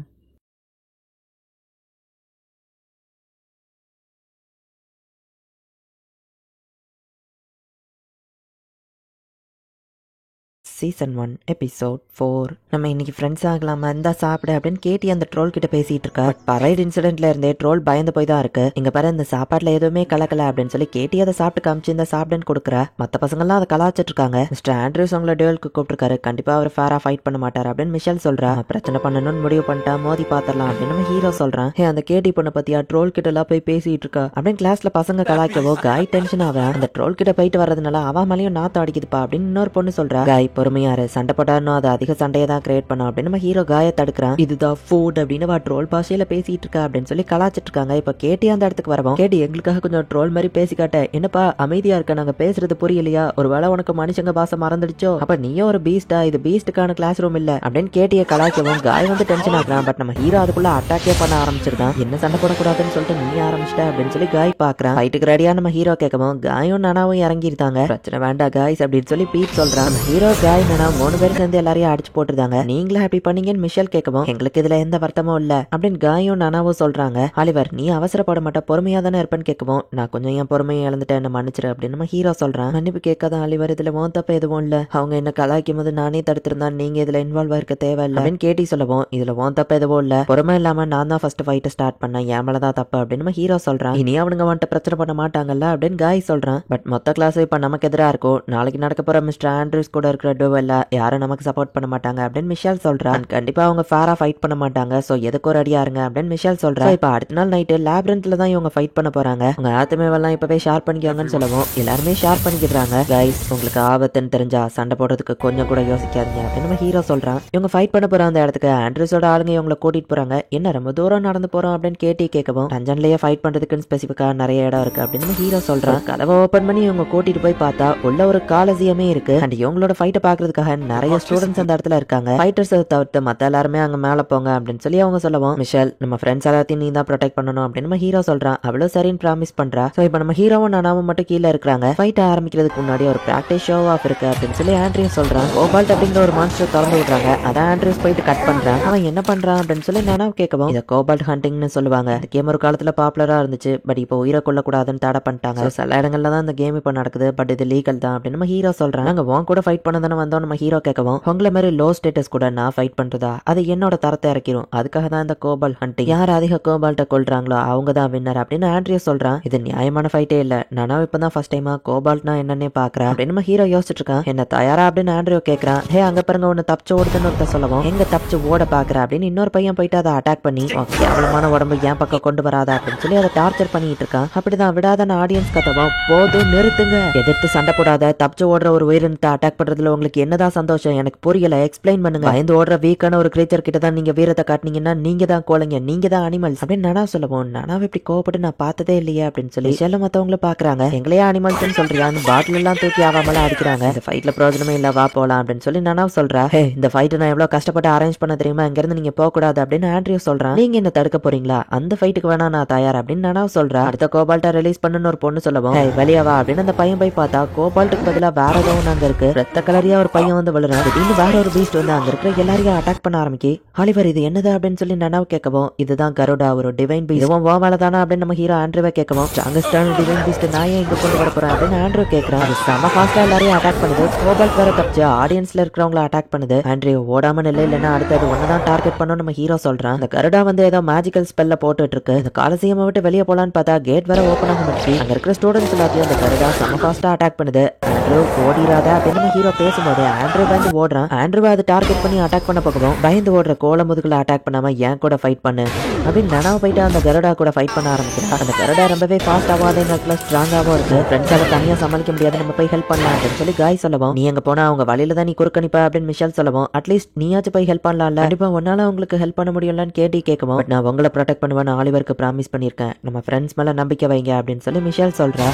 A: Season 1 episode 4. நம்ம இன்னைக்கு ஃப்ரெண்ட்ஸ் ஆகலாமா இருந்தா சாப்பிடு அப்படின்னு கேட்டி அந்த ட்ரோல் கிட்ட பேசிட்டு இருக்கா. பரைட் இன்சிடென்ட்ல இருந்தே ட்ரோல் பயந்து போய் தான் இருக்கு. இங்க பாரு இந்த சாப்பாடுல எதுவுமே கலக்கல அப்படின்னு சொல்லி கேட்டி அதை சாப்பிட்டு காமிச்சு இந்த சாப்பிடுன்னு கொடுக்குறா. மத்த பசங்க எல்லாம் அதை கலாச்சிட்டு இருக்காங்க. மிஸ்டர் ஆண்ட்ரூஸ் உங்களை டியூவலுக்கு கூப்பிட்டுருக்காரு, கண்டிப்பா அவர் ஃபேரா ஃபைட் பண்ண மாட்டாரு அப்படின்னு மிஷல் சொல்றா. பிரச்சனை பண்ணணும்னு முடிவு பண்ணிட்டா, மோதி பாத்திரலாம் அப்படின்னு நம்ம ஹீரோ சொல்றான். அந்த கேட்டி பொண்ணை பத்தியா ட்ரோல் கிட்ட எல்லாம் போய் பேசிட்டு இருக்கா அப்படின்னு கிளாஸ்ல பசங்க கலாய்க்கவோ காய் டென்ஷன் ஆவா. அந்த ட்ரோல் கிட்ட போயிட்டு வர்றதுனால அவ மேலேயும் நாத்தம் அடிக்குதுப்பா அப்படின்னு இன்னொரு பொண்ணு சொல்றா. காய் பொறுமையாரு, சண்டை போட்டாருன்னு அது அதிக சண்டையை தான் கிரியேட் பண்ணும் அப்படின்னு நம்ம ஹீரோ காயை தடுக்கிறான். இதுதான் ஃபுட் அப்படின்னு ட்ரோல் பாஷையில பேசிட்டு இருக்கா அப்படின்னு சொல்லி கலாச்சிட்டு இருக்காங்க. இப்ப கேட்டி அந்த இடத்துக்கு வரவும், கேட்டி எங்களுக்காக கொஞ்சம் ட்ரோல் மாதிரி பேசி காட்ட. என்னப்பா அமைதியா இருக்க, நாங்க பேசுறது புரியலையா? ஒருவேளை உனக்கு மனுஷங்க பாச மறந்துடுச்சோ? அப்ப நீயும் ஒரு பீஸ்டா? இது பீஸ்டுக்கான கிளாஸ் ரூம் இல்ல அப்படின்னு கேட்டிய கலாய்க்கவும் காய் வந்து டென்ஷன் ஆகுறான். பட் நம்ம ஹீரோ அதுக்குள்ள அட்டாக்கே பண்ண ஆரம்பிச்சிருக்கான். என்ன சண்டை போடக்கூடாதுன்னு சொல்லிட்டு நீ ஆரம்பிச்சிட்ட அப்படின்னு சொல்லி காய் பாக்குறான். ஃபைட்டுக்கு ரெடியா நம்ம ஹீரோ கேட்கவும் காயும் நனாவும் இறங்கிருந்தாங்க. பிரச்சனை வேண்டாம் காய்ஸ் அப்படின்னு சொல்லி பீட் சொல்றான். ஹீரோ காய் நனா 3 பேர் சேர்ந்து எல்லாரையும் அடிச்சு போட்டுருந்தாங்க. நீங்களே ஹாப்பி பண்ணீங்கன்னு மிஷல் கேட்கவும், எங்களுக்கு இதுல எந்த வருத்தமும் இல்ல அப்படின்னு காயும் நனாவும் சொல்றாங்க. ஆலிவர் நீ அவசரப்பட மாட்ட, பொறுமையா தானே இருப்பேன்னு கேட்கவும், நான் கொஞ்சம் என் பொறுமையை இழந்துட்டேன், என்ன மன்னிச்சிரு அப்படின்னு நம்ம ஹீரோ சொல்றான். மன்னிப்பு கேட்காத ஆலிவர், இதுல உன் தப்பு எதுவும் இல்ல. அவங்க என்ன கலாய்க்கும் போது நானே தடுத்திருந்தா நீங்க இதுல இன்வால்வ் ஆயிருக்க தேவையில்லை அப்படின்னு கேட்டி சொல்லவும், இதுல உன் தப்பு எதுவும் இல்ல, பொறுமை இல்லாம நான் தான் ஃபர்ஸ்ட் ஃபைட் ஸ்டார்ட் பண்ணேன், என் மேலதான் தப்பு அப்படின்னு நம்ம ஹீரோ சொல்றான். இனி அவனுங்க வந்துட்டு பிரச்சனை பண்ண மாட்டாங்கல்ல அப்படின்னு காய் சொல்றான். பட் மொத்த கிளாஸ் இப்ப நமக்கு எதிராக இருக்கும். நாளைக்கு நடக்க போற மிஸ்டர் ஆண்ட்ரூஸ் கூட இருக்கிற டுவெல்ல யாரும் நமக்கு சப்போர்ட் பண்ண மாட்டாங்க அப்படின்னு மிஷல் சொல்றான். கண்டிப்பா அவங்க ஃபேரா ஃபைட் பண்ண மாட்டாங்க, சோ எதுக்கு ஒரு அடியா இருங்க அப்படின்னு மிஷல் சொல்றான். இப்ப அடுத்த நாள் நைட்டு லேப்ரண்ட்ல தான் இவங்க ஃபைட் பண்ண போறாங்க. உங்க ஆத்மேவெல்லாம் இப்பவே ஷேர் பண்ணிக்கோங்கன்னு சொல்லவும் எல்லாருமே ஷேர் பண்ணிக்கிறாங்க. கைஸ் உங்களுக்கு ஆபத்துன்னு தெரிஞ்சா சண்டை போடுறதுக்கு கொஞ்சம் கூட யோசிக்காதீங்க அப்படின்னு நம்ம ஹீரோ சொல்றான். இவங்க ஃபைட் பண்ண போற அந்த இடத்துக்கு ஆண்ட்ரூஸோட ஆளுங்க இவங்களை கூட்டிட்டு போறாங்க. என்ன ரொம்ப தூரம் நடந்து போறோம் அப்படின்னு கேட்டி கேட்கவும், ரஞ்சன்லயே ஃபைட் பண்றதுக்குன்னு ஸ்பெசிஃபிக்கா நிறைய இடம் இருக்கு அப்படின்னு நம்ம ஹீரோ சொல்றான். கதவை ஓபன் பண்ணி இவங்க கூட்டிட்டு போய் பார்த்தா உள்ள ஒரு காலசியமே இருக்கு. அண்ட் இவங்களோட ஃபைட்டை பாக்குறதுக்காக நிறைய ஸ்டூடெண்ட்ஸ் அந்த இடத்துல இருக்காங்க. ஃபைட்டர்ஸ் தவிர்த்து மத்த எல்லாருமே அங்க மேல போங்க அப்படின்னு சொல்லி அவங்க சொல்லவும், மிஷல் நம்ம ஃப்ரெண்ட்ஸ் எல்லாத்தையும் நீ தான் ப்ரொடெக்ட் பண்ணணும் அப்படின்னு நம்ம ஹீரோ சொல்றான். அவ்வளவு சரின்னு ப்ராமிஸ் பண்றா. சோ இப்போ நம்ம ஹீரோவும் நானாவும் மட்டும் கீழே இருக்கிறாங்க. ஃபைட் ஆரம்பிக்கிறதுக்கு முன்னாடி ஒரு பிராக்டிஸ் ஷோ ஆஃப் இருக்கு அப்படின்னு சொல்லி ஆண்ட்ரியூஸ் சொல்றான். கோபால்ட் அப்படிங்கிற ஒரு மான்ஸ்டர் திறந்து விடுறாங்க. அதான் ஆண்ட்ரியூஸ் போயிட்டு கட் பண்றான். அவன் என்ன பண்றான் அப்படின்னு சொல்லி நானாவும் கேட்கவும், இதை கோபால்ட் ஹண்டிங்னு சொல்லுவாங்க. இந்த கேம் ஒரு காலத்துல பாப்புலரா இருந்துச்சு, பட் இப்போ உயிரை கொள்ள கூடாதுன்னு தடை பண்ணிட்டாங்க. சில இடங்கள்ல தான் இந்த கேம் இப்போ நடக்குது, பட் இது லீகல் தான் அப்படின்னு நம்ம ஹீரோ சொல்றான். நாங்க உன் கூட ஃபைட் பண்ண தானே வந்தோம் நம்ம ஹீரோ கேட்கவும், உங்களை மாதிரி லோ ஸ்டேட்டஸ் கூட நான் ஃபைட் பண்றதா? அது என்னோட தரத்தை இறக்கிரும், அதுக்காக தான் இந்த கோபால்ட் ஹண்டிங். யார் அதிக கோபால்ட்ட கொல்றாங்களோ அவங்க தான் வின்னர் அப்படின்னு ஆண்ட்ரியூஸ் சொல்றான். இது நியாயமான ஃபைட்டே இல்ல, நானும் இப்பதான் ஃபர்ஸ்ட் டைமா கோபால்ட்னா என்னன்னே பாக்குறேன் அப்படின்னு நம்ம ஹீரோ யோசிச்சுட்டு இருக்கான். என்ன தயாரா அப்படின்னு ஆண்ட்ரியூ கேட்கறான். ஹே அங்க பாருங்க ஒன்னு தப்பிச்சு ஓடுதுன்னு ஒருத்தர் சொல்லவும், எங்க தப்பிச்சு ஓட பாக்குற அப்படின்னு இன்னொரு பையன் போயிட்டு அதை அட்டாக் பண்ணி, கேவலமான உடம்பு என் பக்கம் கொண்டு வராதா அப்படின்னு சொல்லி அதை டார்ச்சர் பண்ணிட்டு இருக்கான். அப்படிதான் விடாத ஆடியன்ஸ் கத்தவும், போதும் நிறுத்துங்க, எதிர்த்து சண்டை போடாத, தப்பிச்சு ஓடுற ஒரு உயிரினத்தை அட்டாக் பண்றதுல உங்களுக்கு என்னதான் சந்தோஷம்? எனக்கு புரியல, எக்ஸ்பிளைன் பண்ணுங்க. பயந்து ஓடுற வீக்கான ஒரு கிரீச்சர் கிட்ட தான் நீங்க வீரத்தை காட்டினீங்கன்னா நீங்க தான் கோலைங்க, நீங்க தான் அனிமல்ஸ் அப்படின்னு நானா சொல்லவும், நானாவை இப்படி கோவப்பட்டு நான் பார்த்ததே இல்லையே அப்படின்னு சொல்லி செல்ல மத்தவங்கள பாக்குறாங்க. எங்களையே அனிமல்ஸ் சொல்றியான்னு பாட்டில் எல்லாம் தூக்கி ஆகாமலாம் அடிக்கிறாங்க. இந்த ஃபைட்ல பிரயோஜனமே இல்ல, வா போலாம் அப்படின்னு சொல்லி நானாவும் சொல்றா. ஹே இந்த ஃபைட் நான் எவ்வளவு கஷ்டப்பட்டு அரேஞ்ச் பண்ண தெரியுமா, இங்க இருந்து நீங்க போக கூடாது அப்படின்னு ஆண்ட்ரியூ சொல்றான். நீங்க என்ன தடுக்க போறீங்களா? அந்த ஃபைட்டுக்கு வேணா நான் தயார் அப்படின்னு நானாவும் சொல்றா. அடுத்த கோபால்ட்டை ரிலீஸ் பண்ணுன்னு ஒரு பொண்ணு சொல்லவும், வெளியே வா அப்படின்னு அந்த பையன் போய் பார்த்தா கோபால்ட்டுக்கு பதிலா வேற ஏதோ ஒன்று அங்க இருக்கு. ரத்த கலரியா ஒரு பையன் வந்து விழுறான். திடீர்னு வேற ஒரு பீஸ்ட் வந்து அங்க இருக்கிற எல்லாரையும் அட்டாக் பண்ண ஆரம்பிக்கி. ஆலிவர் இது என்னது அப்படின்னு சொல்லி நனாவ் கேட்கவும், இதுதான் கருடா, ஒரு டிவைன் பீஸ்ட். இதுவும் வா மேல தானா அப்படின்னு நம்ம ஹீரோ ஆண்ட்ரூவை கேட்கவும், ஸ்ட்ராங்கஸ்டான டிவைன் பீஸ்ட் நான் ஏன் இங்க கொண்டு வர போறேன் அப்படின்னு ஆண்ட்ரூ கேட்கறான். அது செம ஃபாஸ்டா எல்லாரையும் அட்டாக் பண்ணுது. கோபால்ட் வேற தப்பிச்சு ஆடியன்ஸ்ல இருக்கிறவங்களை அட்டாக் பண்ணுது. ஆண்ட்ரூ ஓடாம நிலை இல்லைன்னா அடுத்தது ஒன்னதான் டார்கெட் பண்ணும் நம்ம ஹீரோ சொல்றான். அந்த கருடா வந்து ஏதோ மேஜிக்கல் ஸ்பெல்ல போட்டுட்டு இருக்கு. இந்த காலசியம் விட்டு வெளியே போலான்னு பார்த்தா கேட் வேற ஓப்பன் ஆக முடிச்சு. அங்க இருக்கிற ஸ்டூடெண்ட்ஸ் எல்லாத்தையும் அந்த கருடா செம ஃபாஸ்டா அட்டாக் பண்ணுது. ஆண்ட்ரூ ஓடிராத அப்படின்னு ஹீரோ பேசும்போது ஆண்ட்ரூ பயந்து ஓடுறான். ஆண்ட்ரூவை அதை டார்கெட் பண்ணி அட்டாக் பண்ண போகவும், பயந்து ஓடுற கோல முதுகுல அட்டாக் பண்ணாம என் கூட ஃபைட் பண்ணு அப்படின்னு நனாவை போயிட்டு அந்த கருடா கூட ஃபைட் பண்ண ஆரம்பிக்கிறா. அந்த கருடா ரொம்பவே ஃபாஸ்டாவும் அதே நேரத்துல ஸ்ட்ராங்காவும் இருக்கு. ஃப்ரெண்ட்ஸால தனியா சமாளிக்க முடியாது, நம்ம போய் ஹெல்ப் பண்ணலாம் அப்படின்னு சொல்லி காய் சொல்லவும், நீ எங்க போனா அவங்க வழியில தான் நீ குறுக்கணிப்பா அப்படின்னு மிஷல் சொல்லவும், அட்லீஸ்ட் நீயாச்சும் போய் ஹெல்ப் பண்ணலாம்ல, கண்டிப்பா உன்னால உங்களுக்கு ஹெல்ப் பண்ண முடியலன்னு கேட்டி கேட்கவும், நான் உங்களை ப்ரொடெக்ட் பண்ணுவேன்னு ஆலிவருக்கு ப்ராமிஸ் பண்ணிருக்கேன், நம்ம ஃப்ரெண்ட்ஸ் மேல நம்பிக்கை வைங்க அப்படின்னு சொல்லி மிஷல் சொல்றா.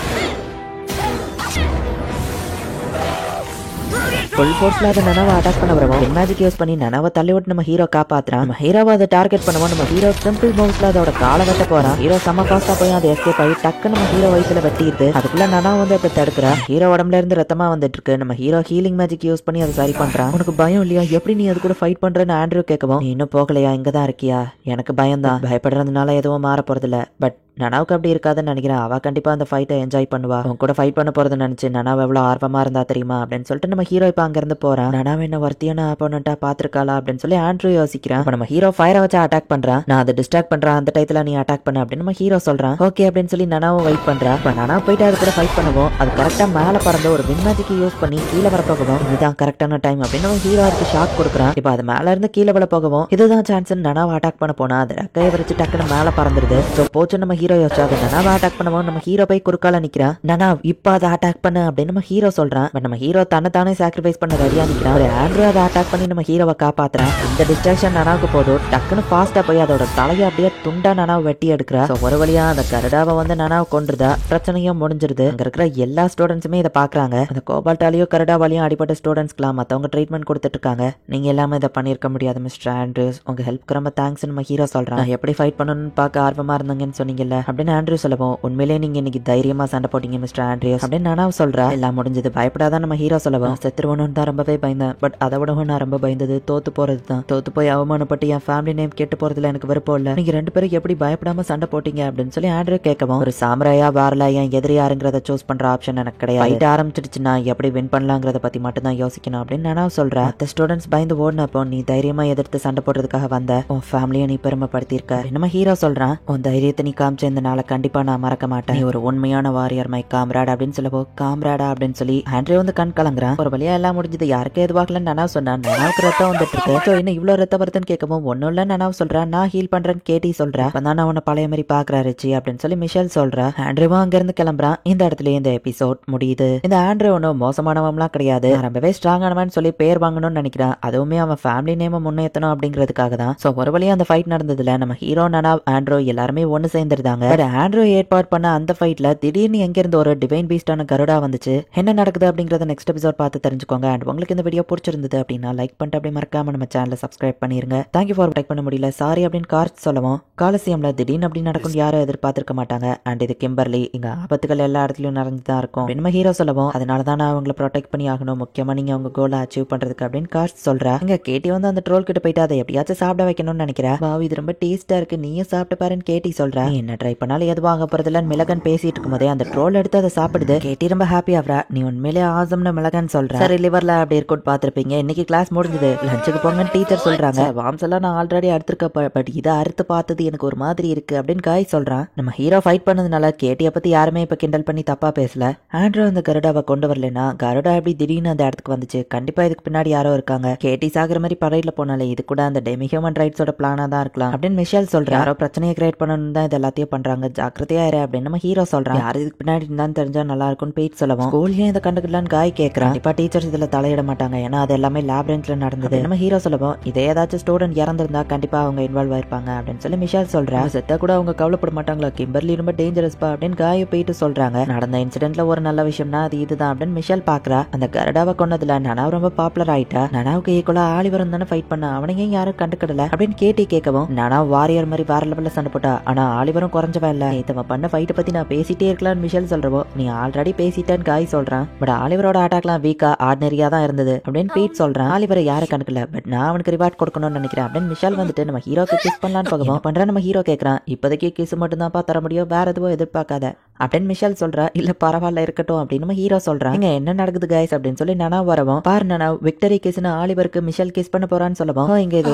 A: ஃபுல் ஃபோர்ஸ்ல அதை நனாவை அட்டாக் பண்ண வரவும், மேஜிக் யூஸ் பண்ணி நனாவை தள்ளி விட்டு நம்ம ஹீரோ காப்பாத்துறான். நம்ம ஹீரோவை அதை டார்கெட் பண்ணுவோம். நம்ம ஹீரோ சிம்பிள் மவுஸ்ல அதோட காலை வெட்ட போறான். ஹீரோ செம்ம ஃபாஸ்டா போய் அதை எஸ்கேப் ஆகி டக்கு நம்ம ஹீரோ வயிற்றுல வெட்டிடுது. அதுக்குள்ள நனா வந்து அதை தடுக்கிறா. ஹீரோ உடம்புல இருந்து ரத்தமா வந்துட்டு இருக்கு. நம்ம ஹீரோ ஹீலிங் மேஜிக் யூஸ் பண்ணி அதை சரி பண்றான். உனக்கு பயம் இல்லையா, எப்படி நீ அது கூட ஃபைட் பண்றேன்னு ஆண்ட்ரூ கேட்கவும், நீ இன்னும் போகலையா, இங்கதான் இருக்கியா? எனக்கு பயம் தான், பயப்படுறதுனால எதுவும் மாற போறது இல்ல, பட் நனாவுக்கு அப்படி இருக்காதுன்னு நினைக்கிறேன். அவ கண்டிப்பா அந்த ஃபைட்டை என்ஜாய் பண்ணுவா. அவன் கூட ஃபைட் பண்ண போறது நினைச்சு நனாவ எவ்வளவு ஆர்வமா இருந்தா தெரியுமா அப்படின்னு சொல்லிட்டு நம்ம ஹீரோ இப்ப அங்க இருந்து போறான். நனாவ என்ன வர்த்தியான அப்போனண்டா பாத்துருக்காளா அப்படின்னு சொல்லி ஆண்ட்ரூ யோசிக்கிறான். இப்ப நம்ம ஹீரோ ஃபயரை வச்சு அட்டாக் பண்றான். நான் அதை டிஸ்ட்ராக்ட் பண்றேன், அந்த டைத்துல நீ அட்டாக் பண்ண அப்படின்னு நம்ம ஹீரோ சொல்றான். ஓகே அப்படின்னு சொல்லி நனாவும் வெயிட் பண்றா. இப்ப நனா போயிட்டு அது கூட ஃபைட் பண்ணுவோம். அது கரெக்டா மேல பறந்து ஒரு வின் மேஜிக் யூஸ் பண்ணி கீழே வர போகவும் இதுதான் கரெக்டான டைம் அப்படின்னு நம்ம ஹீரோ அதுக்கு ஷாக் கொடுக்குறான். இப்ப அது மேல இருந்து கீழே விழ போகவும் இதுதான் சான்ஸ் நனாவை அட்டாக் பண்ண போனா அது ரெக்கையை வச்சு டக்குன்னு மேல பறந்துருது. சோ போச்சு நம்ம ஹீரோ யோசிச்சா அதை நனாவை அட்டாக் பண்ணுவோம். நம்ம ஹீரோ போய் குறுக்கால நிக்கிறான். நனா இப்ப அதை அட்டாக் பண்ணு அப்படின்னு நம்ம ஹீரோ சொல்றான். பட் நம்ம ஹீரோ தன்னை சாக்ரிஃபைஸ் பண்ண ரெடியா நிக்கிறான். ஒரு ஆண்ட்ரூ அதை அட்டாக் பண்ணி நம்ம ஹீரோவை காப்பாத்துறான். இந்த டிஸ்ட்ராக்ஷன் நனாவுக்கு போதும். டக்குன்னு ஃபாஸ்டா போய் அதோட தலையை அப்படியே துண்டா நனாவை வெட்டி எடுக்கிறா. ஒரு வழியா அந்த கரடாவை வந்து நனாவை கொண்டுருதா. பிரச்சனையும் முடிஞ்சிருது. அங்க இருக்கிற எல்லா ஸ்டூடெண்ட்ஸுமே இதை பாக்குறாங்க. அந்த கோபால்டாலையும் கரடாவாலையும் அடிப்பட்ட ஸ்டூடெண்ட்ஸ்க்குலாம் மத்தவங்க ட்ரீட்மெண்ட் கொடுத்துட்டு இருக்காங்க. நீங்க எல்லாமே இதை பண்ணிருக்க முடியாது மிஸ்டர் ஆண்ட்ரூஸ், உங்க ஹெல்ப்க்கு ரொம்ப தேங்க்ஸ் நம்ம ஹீரோ சொல்றான். எப்படி ஃபைட் பண்ணணும்னு பார்க்க ஆர்வமா இருந்தாங்கன்னு சொன்னீங்கல்ல அப்படின்னு ஆண்ட்ரூ சொல்லவும் உண்மையிலேயே நீங்க இன்னைக்கு தைரியமா சண்டை போட்டீங்க மிஸ்டர் ஆண்ட்ரூஸ் அப்படின்னு நானா சொல்றா. எல்லாம் முடிஞ்சது, பயப்படாதான் நம்ம ஹீரோ சொல்லவும் செத்துருவனும் தான் ரொம்பவே பயந்தேன். பட் அதை விடவும் நான் ரொம்ப பயந்தது தோத்து போறது தான். தோத்து போய் அவமானப்பட்டு என் ஃபேமிலி நேம் கேட்டு போறதுல எனக்கு விருப்பம் இல்ல. நீங்க ரெண்டு பேரும் எப்படி பயப்படாம சண்டை போட்டீங்க அப்படின்னு சொல்லி ஆண்ட்ரூ கேட்கவும் ஒரு சாமராயா வாரல என் எதிரியாருங்கிறத சூஸ் பண்ற ஆப்ஷன் எனக்கு கிடையாது. ஃபைட் ஆரம்பிச்சிடுச்சுன்னா எப்படி வின் பண்ணலாங்கிறத பத்தி மட்டும் தான் யோசிக்கணும் அப்படின்னு நானா சொல்றேன். மத்த ஸ்டூடெண்ட்ஸ் பயந்து ஓடினப்போ நீ தைரியமா எதிர்த்து சண்டை போடுறதுக்காக வந்த உன் ஃபேமிலியை நீ பெருமைப்படுத்திருக்க. நம்ம ஹீரோ சொல்றான். உன் தைரியத்தை நீ காமிச்ச இந்த நாளை கண்டிப்பா நான் மறக்க மாட்டேன். நீ ஒரு உண்மையான வாரியர் மை காம்ராட் அப்படின்னு சொல்லவோ காம்ராடா அப்படின்னு சொல்லி ஆண்ட்ரூ வந்து கண் கலங்குறான். ஒரு வழியா எல்லாம் முடிஞ்சது. யாருக்கு எதுவாகலன்னு நானா சொன்னேன். நானாவுக்கு ரத்தம் வந்துட்டு இருக்கு. இன்னும் இவ்வளவு ரத்தம் வருதுன்னு கேட்கவும் ஒன்னும் இல்ல நானாவும் சொல்றேன். நான் ஹீல் பண்றேன்னு கேட்டி சொல்றேன். அப்பதான் நான் உன்னை பழைய மாதிரி பாக்குறாரு அப்படின்னு சொல்லி மிஷேல் சொல்றா. ஆண்ட்ரூவும் அங்க இருந்து கிளம்புறான். இந்த இடத்துல இந்த எபிசோட் முடியுது. இந்த ஆண்ட்ரூ ஒன்னும் மோசமானவன்லாம் கிடையாது. ரொம்பவே ஸ்ட்ராங்கானவன் சொல்லி பேர் வாங்கணும்னு நினைக்கிறான். அதுவுமே அவன் ஃபேமிலி நேம முன்னேற்றணும் அப்படிங்கிறதுக்காக தான். சோ ஒரு வழியா அந்த ஃபைட் நடந்ததுல நம்ம ஹீரோ நனா ஆண்ட்ரூ எல்லாருமே ஒன்னு சேர்ந்துருந்தாங்க. பட் ஆண்ட்ரூ ஏற்பாடு பண்ண அந்த ஃபைட்ல திடீர்னு எங்க இருந்து ஒரு டிவைன் பீஸ்டான கருடா வந்துச்சு. என்ன நடக்குது அப்படிங்கறத நெக்ஸ்ட் எபிசோட் பார்த்து தெரிஞ்சுக்கோங்க. அண்ட் உங்களுக்கு இந்த வீடியோ பிடிச்சிருந்தது அப்படின்னா லைக் பண்ணிட்டு அப்படியே மறக்காம நம்ம சேனலை சப்ஸ்கிரைப் பண்ணிருங்க. தேங்க்யூ ஃபார் டைப் பண்ண முடியல சாரி அப்படின்னு கார்ஸ் சொல்லவும் காலசியம்ல திடீர்னு அப்படி நடக்கும் யாரும் எதிர்பார்த்திருக்க மாட்டாங்க. அண்ட் இது கிம்பர்லி, இங்க ஆபத்துகள் எல்லா இடத்துலயும் நடந்துதான் இருக்கும் நம்ம ஹீரோ சொல்லவும் அதனாலதான் நான் அவங்களை ப்ரொடெக்ட் பண்ணி ஆகணும். முக்கியமா நீங்க அவங்க கோலை அச்சீவ் பண்றதுக்கு அப்படின்னு கார்ஸ் சொல்றா. இங்க கேட்டி வந்து அந்த ட்ரோல் கிட்ட போயிட்டு அதை எப்படியாச்சும் சாப்பிட வைக்கணும்னு நினைக்கிறேன். வாவ் இது ரொம்ப டேஸ்டா இருக்கு, நீயும் சாப்பிட்டு பாருன்னு கேட்டி சொல்றா. நீ என்ன ட்ரை பண்ணாலும் எதுவும் ஆக போறதுல மிளகன் பேசிட்டு இருக்கும் போதே அந்த ட்ரோல் எடுத்து அதை சாப்பிடுது. கேட்டி ரொம்ப ஹாப்பி ஆகுறா. நீ உண்மையிலே ஆசம்னு மிளகன் சொல்ற. சரி லிவர்ல அப்படி இருக்குன்னு பாத்திருப்பீங்க. இன்னைக்கு கிளாஸ் முடிஞ்சது, லஞ்சுக்கு போங்கன்னு டீச்சர் சொல்றாங்க. வாம்ஸ் எல்லாம் நான் ஆல்ரெடி அடுத்திருக்க, பட் இதை அறுத்து பார்த்தது எனக்கு ஒரு மாதிரி இருக்கு அப்படின்னு காய் சொல்றான். நம்ம ஹீரோ ஃபைட் பண்ணதுனால கேட்டியை பத்தி யாருமே இப்ப கிண்டல் பண்ணி தப்பா பேசல. ஆண்ட்ரூ அந்த கருடாவை கொண்டு வரலனா கருடா எப்படி திடீர்னு அந்த இடத்துக்கு வந்துச்சு? கண்டிப்பா இதுக்கு பின்னாடி யாரோ இருக்காங்க. கேட்டி சாகுற மாதிரி பரைட்ல போனாலே இது கூட அந்த டெமி ஹியூமன் ரைட்ஸோட பிளானா தான் இருக்கலாம் அப்படின்னு மிஷேல் சொல்றா. யாரோ பிரச்சனையை கிரியேட் பண்ணணும் தான் இது எல்லாத்தையும் பண்றாங்க, ஜாக்கிரதையா இரு அப்படின்னு நம்ம ஹீரோ சொல்றான். யாரு இதுக்கு பின்னாடி இருந்தான்னு தெரிஞ்சா நல்லா இருக்கும்னு போயிட்டு சொல்லவும் ஸ்கூல் ஏன் இதை கண்டுக்கலான்னு காய் கேட்கறான். கண்டிப்பா டீச்சர்ஸ் இதுல தலையிட மாட்டாங்க, ஏன்னா அது எல்லாமே லேப்ரண்ட்ல நடந்தது. நம்ம ஹீரோ சொல்லவும் இதே ஏதாச்சும் ஸ்டூடெண்ட் இறந்திருந்தா கண்டிப்பா அவங்க இன்வால்வ் ஆயிருப்பாங்க அப்படின்னு சொல்லி மிஷேல் சொல்றா. செத்தா கூட அவங்க கவலைப்பட மாட்டாங்களா, கிம்பர்லி ரொம்ப டேஞ்சரஸ் பா அப்படின்னு காய போயிட்டு சொல்றாங்க. நடந்த இன்சிடென்ட்ல ஒரு நல்ல விஷயம்னா அது இதுதான் அப்படின்னு மிஷேல் பாக்குறா. அந்த கரடாவை கொண்டதுல நனாவ் ரொம்ப பாப்புலர் ஆயிட்டா. நனாவுக்கு ஈக்குவலா ஆலிவரும் தானே ஃபைட் பண்ணா, அவனையும் யாரும் கண்டுக்கடல அப்படின்னு கேட்டி கேட்கவும் நனாவ் வாரியர் மாதிரி வேற லெவல்ல சண்டை போட்டா. ஆனா ஆலிவரும் குறைஞ்சவா இல்ல. இத பண்ண ஃபைட் பத்தி நான் பேசிட்டே இருக்கலாம்னு மிஷேல் சொல்றவோ நீ ஆல்ரெடி பேசிட்டேன்னு காய் சொல்றான். பட் ஆலிவரோட அட்டாக்லாம் வீக்கா ஆர்டினரியா தான் இருந்தது அப்படின்னு பீட் சொல்றான். ஆலிவரை யாரும் கண்டுக்கல, பட் நான் அவனுக்கு ரிவார்ட் கொடுக்கணும்னு நினைக்கிறேன் அப்படின்னு மிஷேல் வந்துட்டு நம்ம ஹீரோக்கு கிஸ் பண்ணலான்னு போகவும் பண்ற நம்ம ஹீரோ கேட்கறான். இப்போதைக்கு கிஸ் மட்டும் தான் தர முடியும், வேற எதுவும் எதிர்பார்க்காத அப்படின்னு மிஷேல் சொல்றா. இல்ல பரவாயில்ல இருக்கட்டும் அப்படின்னு நம்ம ஹீரோ சொல்றான். இங்க என்ன நடக்குது கைஸ் அப்படின்னு சொல்லி நனாவ் வரவும் பாரு நனாவ் விக்டரி கிஸ்னு ஆலிவருக்கு மிஷேல் கிஸ் பண்ண போறான்னு சொல்லவும் இங்க இது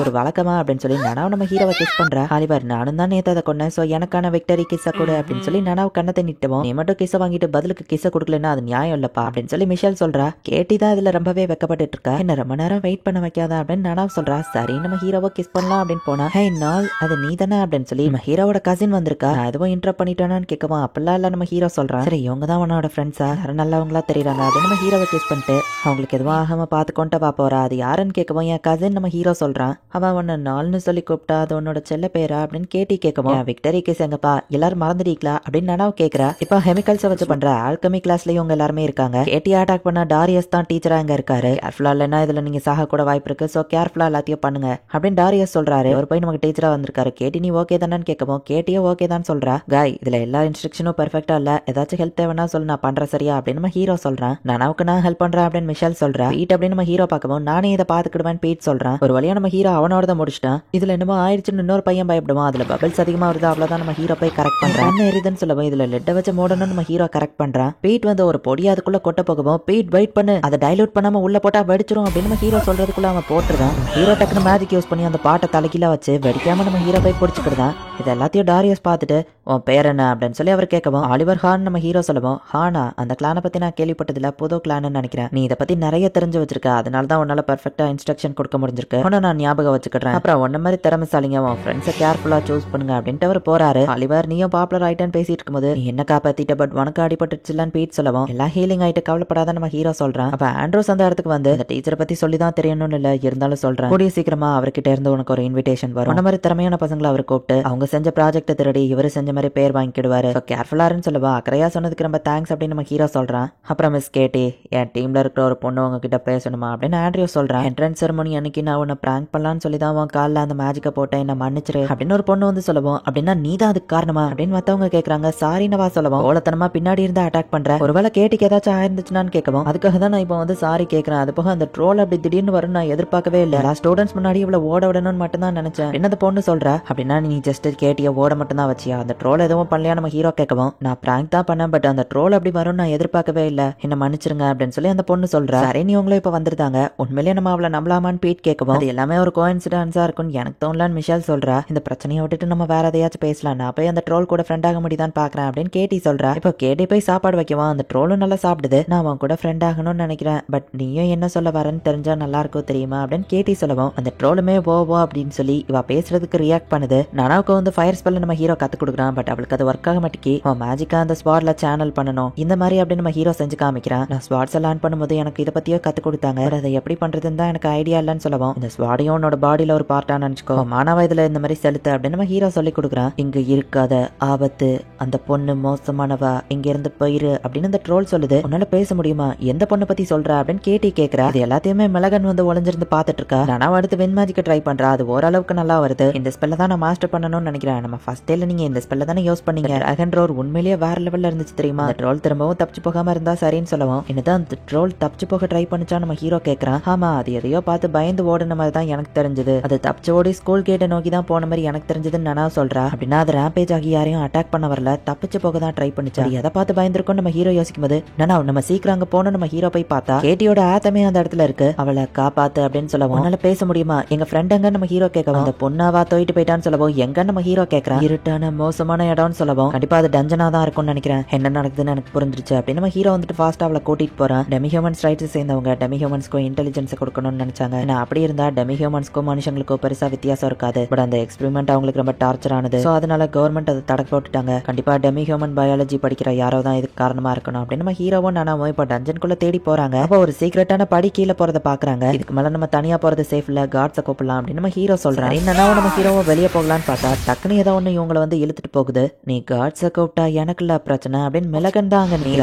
A: ஒரு வழக்கமா அப்படின்னு சொல்லி நனாவ் நம்ம ஹீரோவை கிஸ் பண்றா. ஆலிவர் நானும் தான் நேத்து அதை கொண்டேன், சோ எனக்கான விக்டரி கிஸ்ஸ கொடு அப்படின்னு சொல்லி நனாவ் கண்ணத்தை நிட்டவும் நீ மட்டும் கிஸ்ஸ வாங்கிட்டு பதிலுக்கு கிஸ்ஸ கொடுக்கலன்னா அது நியாயம் இல்லப்பா அப்படின்னு சொல்லி மிஷேல் சொல்றா. கேட்டி தான் இதுல ரொம்பவே வெக்கப்பட்டு இருக்கா. என்ன ரொம்ப நேரம் வெயிட் பண்ண வைக்காதா அப்படின்னு நனாவ் சொல்றா. சரி நம்ம ஹீரோவை கிஸ் பண்ணலாம் அப்படின்னு போனா ஹே நாள் அது நீ தானே அப்படின்னு சொல்லி நம்ம ஹீரோவோட கசின் வந்திருக்கா. நான் எதுவும் இன்ட்ரா பண்ணிட்டேனான்னு கேட்கவும் அப்பெல்லாம் இல்ல நம்ம ஹீரோ சொல்றான். சரி இவங்க தான் உன்னோட ஃப்ரெண்ட்ஸா, யாரும் நல்லவங்களா தெரியுறாங்க அப்படின்னு நம்ம ஹீரோவை கிஸ் பண்ணிட்டு அவங்களுக்கு எதுவும் ஆகாம பார்த்து கொண்டு வா போறா. அது யாருன்னு கேட்கவும் என் கசின் நம்ம ஹீரோ சொல்றான். அவன் உன்ன நாள்னு சொல்லி கூப்பிட்டா அது உன்னோட செல்ல பேரா அப்படின்னு கேட்டி கேட்கவும் விக்டரி கிஸ் எங்கப்பா எல்லாரும் மறந்துட்டீங்களா அப்படின்னு நனாவ் கேட்கறா. இப்ப கெமிக்கல்ஸை வச்சு பண்ற ஆல்கமி கிளாஸ்லயும் இவங்க எல்லாருமே இருக்காங்க. கேட்டி அட்டாக் பண்ண டாரியஸ் தான் டீச்சரா இங்க இருக்காரு. கேர்ஃபுல்லா இல்லைன்னா இதுல நீங்க சாக கூட வாய்ப்பு இருக்கு, சோ கேர்ஃபுல்லா எல்லாத்தையும் பண்ணுங்க அப்படின்னு டாரியஸ் சொல்றாரு. ஒரு போய் நமக்கு டீச்சரா வந்திருக்காரு. கேட்டி நீ ஓகே தானு கேட்கவும் கேட்டியோ ஓகே தான் சொல்றா. காய் இதுல எல்லா இன்ஸ்ட்ரக்ஷனும் பெர்ஃபெக்ட்டா இல்ல, ஏதாச்சும் ஹெல்ப் தேவைன்னா சொல்லு நான் பண்றேன் சரியா அப்படின்னு நம்ம ஹீரோ சொல்றான். நனாவுக்கு நான் ஹெல்ப் பண்றேன் அப்படின்னு மிஷேல் சொல்றா. பீட் அப்படின்னு நம்ம ஹீரோ பார்க்கவும் நானே இதை பாத்துக்கிடுவேன் பீட் சொல்றான். ஒரு வழியா நம்ம ஹீரோ அவனோட தான் முடிச்சிட்டான். இதுல என்னமோ ஆயிடுச்சுன்னு இன்னொரு பையன் பயப்படுவான், அதுல பபிள்ஸ் அதிகமா வருது அவ்வளவுதான் நம்ம ஹீரோ ஹீரோ போய் கரெக்ட் பண்றான். என்ன எரியுதுன்னு சொல்லவும் இதுல லெட்டை வச்சு மூடணும் நம்ம ஹீரோ கரெக்ட் பண்றான். பீட் வந்து ஒரு பொடி அதுக்குள்ள கொட்ட போகவும் பீட் வெயிட் பண்ணு, அதை டைலூட் பண்ணாம உள்ள போட்டா வெடிச்சிரும் அப்படின்னு நம்ம ஹீரோ சொல்றதுக்குள்ள அவன் போட்டுருதான். ஹீரோ டக்குனு மேஜிக் யூஸ் பண்ணி அந்த பாட்டை தலைக்கீழ வச்சு வெடிக்காம நம்ம ஹீரோ போய் பிடிச்சிக்கிடுதான். இது எல்லாத்தையும் டாரியஸ் பார்த்துட்டு உன் பேர் என்ன அப்படின்னு சொல்லி அவர் கேட்கவும் ஆலிவர் ஹான் நம்ம ஹீரோ சொல்லவும், ஹானா அந்த கிளானை பத்தி நான் கேள்விப்பட்டதுல புது கிளான்னு நினைக்கிறேன், நீ இதை பத்தி நிறைய தெரிஞ்சு வச்சிருக்க, அதனால தான் உன்னால பெர்ஃபெக்ட்டா இன்ஸ்ட்ரக்ஷன் கொடுக்க முடிஞ்சிருக்கு, நான் ஞாபகம் வச்சுக்கிறேன். அப்புறம் உன்ன மாதிரி திறமைசாலிங்க உன் ஃப்ரெண்ட்ஸை கேர்ஃபுல்லா சூஸ் பண்ணுங்க அப்படின்ட்டு அவர் போறாரு. ஆலிவர் நீயும் பாப்புலர் ஆயிட்டேன்னு பேசிட்டு இருக்கும்போது நீ என்ன காப்பாத்திட்ட, பட் உனக்கு அடிபட்டுச்சுலான்னு பீட் சொல்லவும் எல்லாம் ஹீலிங் ஆயிட்டு கவலைப்படாத நம்ம ஹீரோ சொல்றான். அப்ப ஆண்ட்ரோஸ் அந்த இடத்துக்கு வந்து இந்த டீச்சரை பத்தி சொல்லிதான் தெரியணும்னு இல்ல, இருந்தாலும் சொல்றேன் கூடிய சீக்கிரமா அவர்கிட்ட இருந்து உனக்கு ஒரு இன்விடேஷன் வரும். அந்த மாதிரி திறமையான பசங்களை அவர் கூப்பிட்டு அவங்க செஞ்ச ப்ராஜெக்ட் திருடி இவரு செஞ்ச மாதிரி பேர் வாங்கிடுவாரு, கேர்ஃபுல்லாருன்னு சொல்லுவா. அக்கறையா சொன்னதுக்கு ரொம்ப தேங்க்ஸ் அப்படின்னு நம்ம ஹீரோ சொல்றான். அப்புறம் மிஸ் கேட்டி என் டீம்ல இருக்கிற ஒரு பொண்ணு உங்ககிட்ட பேசணுமா அப்படின்னு ஆண்ட்ரியூ சொல்றான். என்ட்ரன்ஸ் செரமோனி அன்னைக்கு நான் உன்னை பிராங்க் பண்ணலான்னு சொல்லி தான் உன் காலில் அந்த மேஜிக்கை போட்டேன், என்ன மன்னிச்சிரு அப்படின்னு ஒரு பொண்ணு வந்து சொல்லுவோம். அப்படின்னா நீ தான் அதுக்கு காரணமா அப்படின்னு மத்தவங்க கேட்கறாங்க. சாரினவா சொல்லுவோம். ஓலத்தனமா பின்னாடி இருந்து அட்டாக் பண்ற, ஒருவேளை கேட்டிக்கு ஏதாச்சும் ஆயிருந்துச்சுன்னு கேட்கவும் அதுக்காக தான் நான் இப்போ வந்து சாரி கேட்கறேன். அது போக அந்த ட்ரோல் அப்படி திடீர்னு வரும் நான் எதிர்பார்க்கவே இல்லை, ஸ்டூடெண்ட்ஸ் முன்னாடி இவ்வளவு ஓட விடணும்னு மட்டும் தான் நினைச்சேன். என்ன பொண்ணு சொல்ற அப்படின்னா நீ ஜஸ்ட் கேட்டிய ஓட மட்டும் தான் வச்சியா, அந்த ட்ரோல் எதுவும் பண்ணலையா நம்ம ஹீரோ கேட்கவும் நான் பிராங்க் தான் பண்ணேன், பட் அந்த ட்ரோல் அப்படி வரும் நான் எதிர்பார்க்கவே இல்லை, என்ன மன்னிச்சிருங்க அப்படின்னு சொல்லி அந்த பொண்ணு சொல்றா. சரி நீ உங்களும் இப்ப வந்துருந்தாங்க, உண்மையிலேயே நம்ம அவளை நம்பலாமான்னு பீட் கேட்கவும் அது எல்லாமே ஒரு கோஇன்சிடென்ஸா இருக்கும்னு எனக்கு தோணலான்னு மிஷேல் சொல்றா. இந்த பிரச்சனையை விட்டுட்டு நம்ம வேற எதையாச்சும் பேசலாம், நான் போய் அந்த ட்ரோல் கூட ஃப்ரெண்ட் ஆக முடியுதான்னு பாக்குறேன் அப்படின்னு கேட்டி சொல்றா. இப்போ கேட்டி போய் சாப்பாடு வைக்கவும் அந்த ட்ரோலும் நல்லா சாப்பிடுது. நான் அவன் கூட ஃப்ரெண்ட் ஆகணும்னு நினைக்கிறேன், பட் நீயும் என்ன சொல்ல வரேன்னு தெரிஞ்சா நல்லா இருக்கும் தெரியுமா அப்படின்னு கேட்டி சொல்லவும் அந்த ட்ரோலுமே ஓ அப்படின்னு சொல்லி இவ பேசுறதுக்கு ரியாக்ட் பண்ணுது. நானாவுக்கு வந்து ஃபயர் ஸ்பெல்ல நம்ம ஹீரோ கத்து கொடுக்குறான், பட் அவளுக்கு அது ஒர்க் ஆக மாட்டேங்கி. அவன் மேஜிக்கா அந்த ஸ்பாட்ல சேனல் பண்ணணும் இந்த மாதிரி அப்படின்னு நம்ம ஹீரோ செஞ்சு காமிக்கிறான். நான் ஸ்வாட்ஸ் லேர்ன் பண்ணும்போது எனக்கு இதை பத்தியோ கத்து கொடுத்தாங்க, அதை எப்படி பண்றதுன்னு தான் எனக்கு ஐடியா இல்லைன்னு சொல்லவும் இந்த ஸ்வாடையும் உன்னோட பாடியில ஒரு பார்ட்டா நினைச்சுக்கோ, மானவ இதுல இந்த மாதிரி செலுத்து அப்படின்னு நம்ம ஹீரோ சொல்லி கொடுக்குறான். இங்க இருக்காத ஆபத்து, அந்த பொண்ணு மோசமானவா, இங்க இருந்து போயிரு அப்படின்னு இந்த ட்ரோல் சொல்லுது. உன்னால பேச முடியுமா, எந்த பொண்ணை பத்தி சொல்ற அப்படின்னு கேட்டி கேக்குறா. இது எல்லாத்தையுமே மிளகன் வந்து ஒளிஞ்சிருந்து பாத்துட்டு இருக்கா. நான் அடுத்து வின் மேஜிக் ட்ரை பண்றா, அது ஓரளவுக்கு நல்லா வருது. இந்த ஸ்பெல்ல தான் நான் மாஸ்டர் பண்ணணும்னு நினைக்கிறேன். நம்ம ஃபர்ஸ்ட் டேல நீங்க இந்த ஸ்பெல்ல தானே யூஸ் பண்ணீங்க, டிராகன் ரோர் உண்மையிலேயே வேற லெவல்ல இருந்துச்சு தெரியுமா, அந்த ட்ரோல் திரும்பவும் தப்பிச்சு போகாம இருந்தா சரின்னு சொல்லவும் என்னதான் அந்த ட்ரோல் தப்பிச்சு போக ட்ரை பண்ணிச்சா நம்ம ஹீரோ கேக்குறான். ஆமா அது எதையோ பார்த்து பயந்து ஓடுன மாதிரி தான் எனக்கு தெரிஞ்சது, அது தப்பிச்சு ஓடி ஸ்கூல் கேட்டை நோக்கி தான் போன மாதிரி எனக்கு தெரிஞ்சதுன்னு நானா சொல்றா. அப்படின்னா அது ரேம்பேஜ் ஆகி யாரையும் அட்டாக் பண்ண வரல, தப்பிச்சு போக தான் ட்ரை பண்ணிச்சா, எதை பார்த்து பயந்துருக்கும் நம்ம ஹீரோ யோசிக்கும் போது நானா நம்ம சீக்கிரம் அங்க போன நம்ம ஹீரோ போய் பார்த்தா கேட்டியோட ஆத்தமே அந்த இடத்துல இருக்கு, அவளை காப்பாத்து அப்படின்னு சொல்லவும் உன்னால பேச முடியுமா, எங்க ஃப்ரெண்ட் எங்க நம்ம ஹீரோ கேட்கவும் அந்த பொண்ணாவா தோயிட்டு போயிட்டான்னு சொல்லவும் எங்க நம்ம ஹீரோ கேட்கறான். இருட்டான மோசமான இடம்னு சொல்லவும் கண்டிப்பா அது டஞ்சனா தான் இருக்கும்னு நினைக்கிறேன், என்ன நடக்குதுன்னு எனக்கு புரிஞ்சிருச்சு அப்படின்னு நம்ம ஹீரோ வந்துட்டு ஃபாஸ்டா அவளை கூட்டிட்டு போறான். டெமி ஹியூமன்ஸ் ரைட்ஸ் சேர்ந்தவங்க டெமி ஹியூமன்ஸ்க்கும் இன்டெலிஜென்ஸ் கொடுக்கணும்னு நினைச்சாங்க. நான் அப்படி இருந்தா டெமி ஹியூமன்ஸ்க்கும் மனுஷங்களுக்கும் பெருசா வித்தியாசம் இருக்காது, பட் அந்த எக்ஸ்பெரிமெண்ட் அவங்களுக்கு ரொம்ப டார்ச்சர் ஆனது, சோ அதனால கவர்மெண்ட் அதை தடை போட்டுட்டாங்க. கண்டிப்பா டெமி ஹியூமன் பயாலஜி படிக்கிற யாரோ தான் இதுக்கு காரணமா இருக்கணும் அப்படின்னு நம்ம ஹீரோவும் நானாவும் இப்போ டஞ்சனுக்குள்ள தேடி போறாங்க. அப்போ ஒரு சீக்ரெட்டான படி கீழே போறத பாக்குறாங்க. இதுக்கு மேல நம்ம தனியா போறது சேஃப் இல்ல, காட்ஸை கூப்பிடலாம் அப்படின்னு நம்ம ஹீரோ சொல்றான். என்னன்னா நம்ம ஹீரோவை வெளியே போகலான்னு பார்த்தா டக்குனு ஏதோ ஒண்ணு இவங்களை வந்து இழுத்துட்டு போகுது. நீ காட்ஸை கூப்பிட்டா எனக்கு இல்ல பிரச்சனை அப்படின்னு மிளகன் தான் அங்க நீ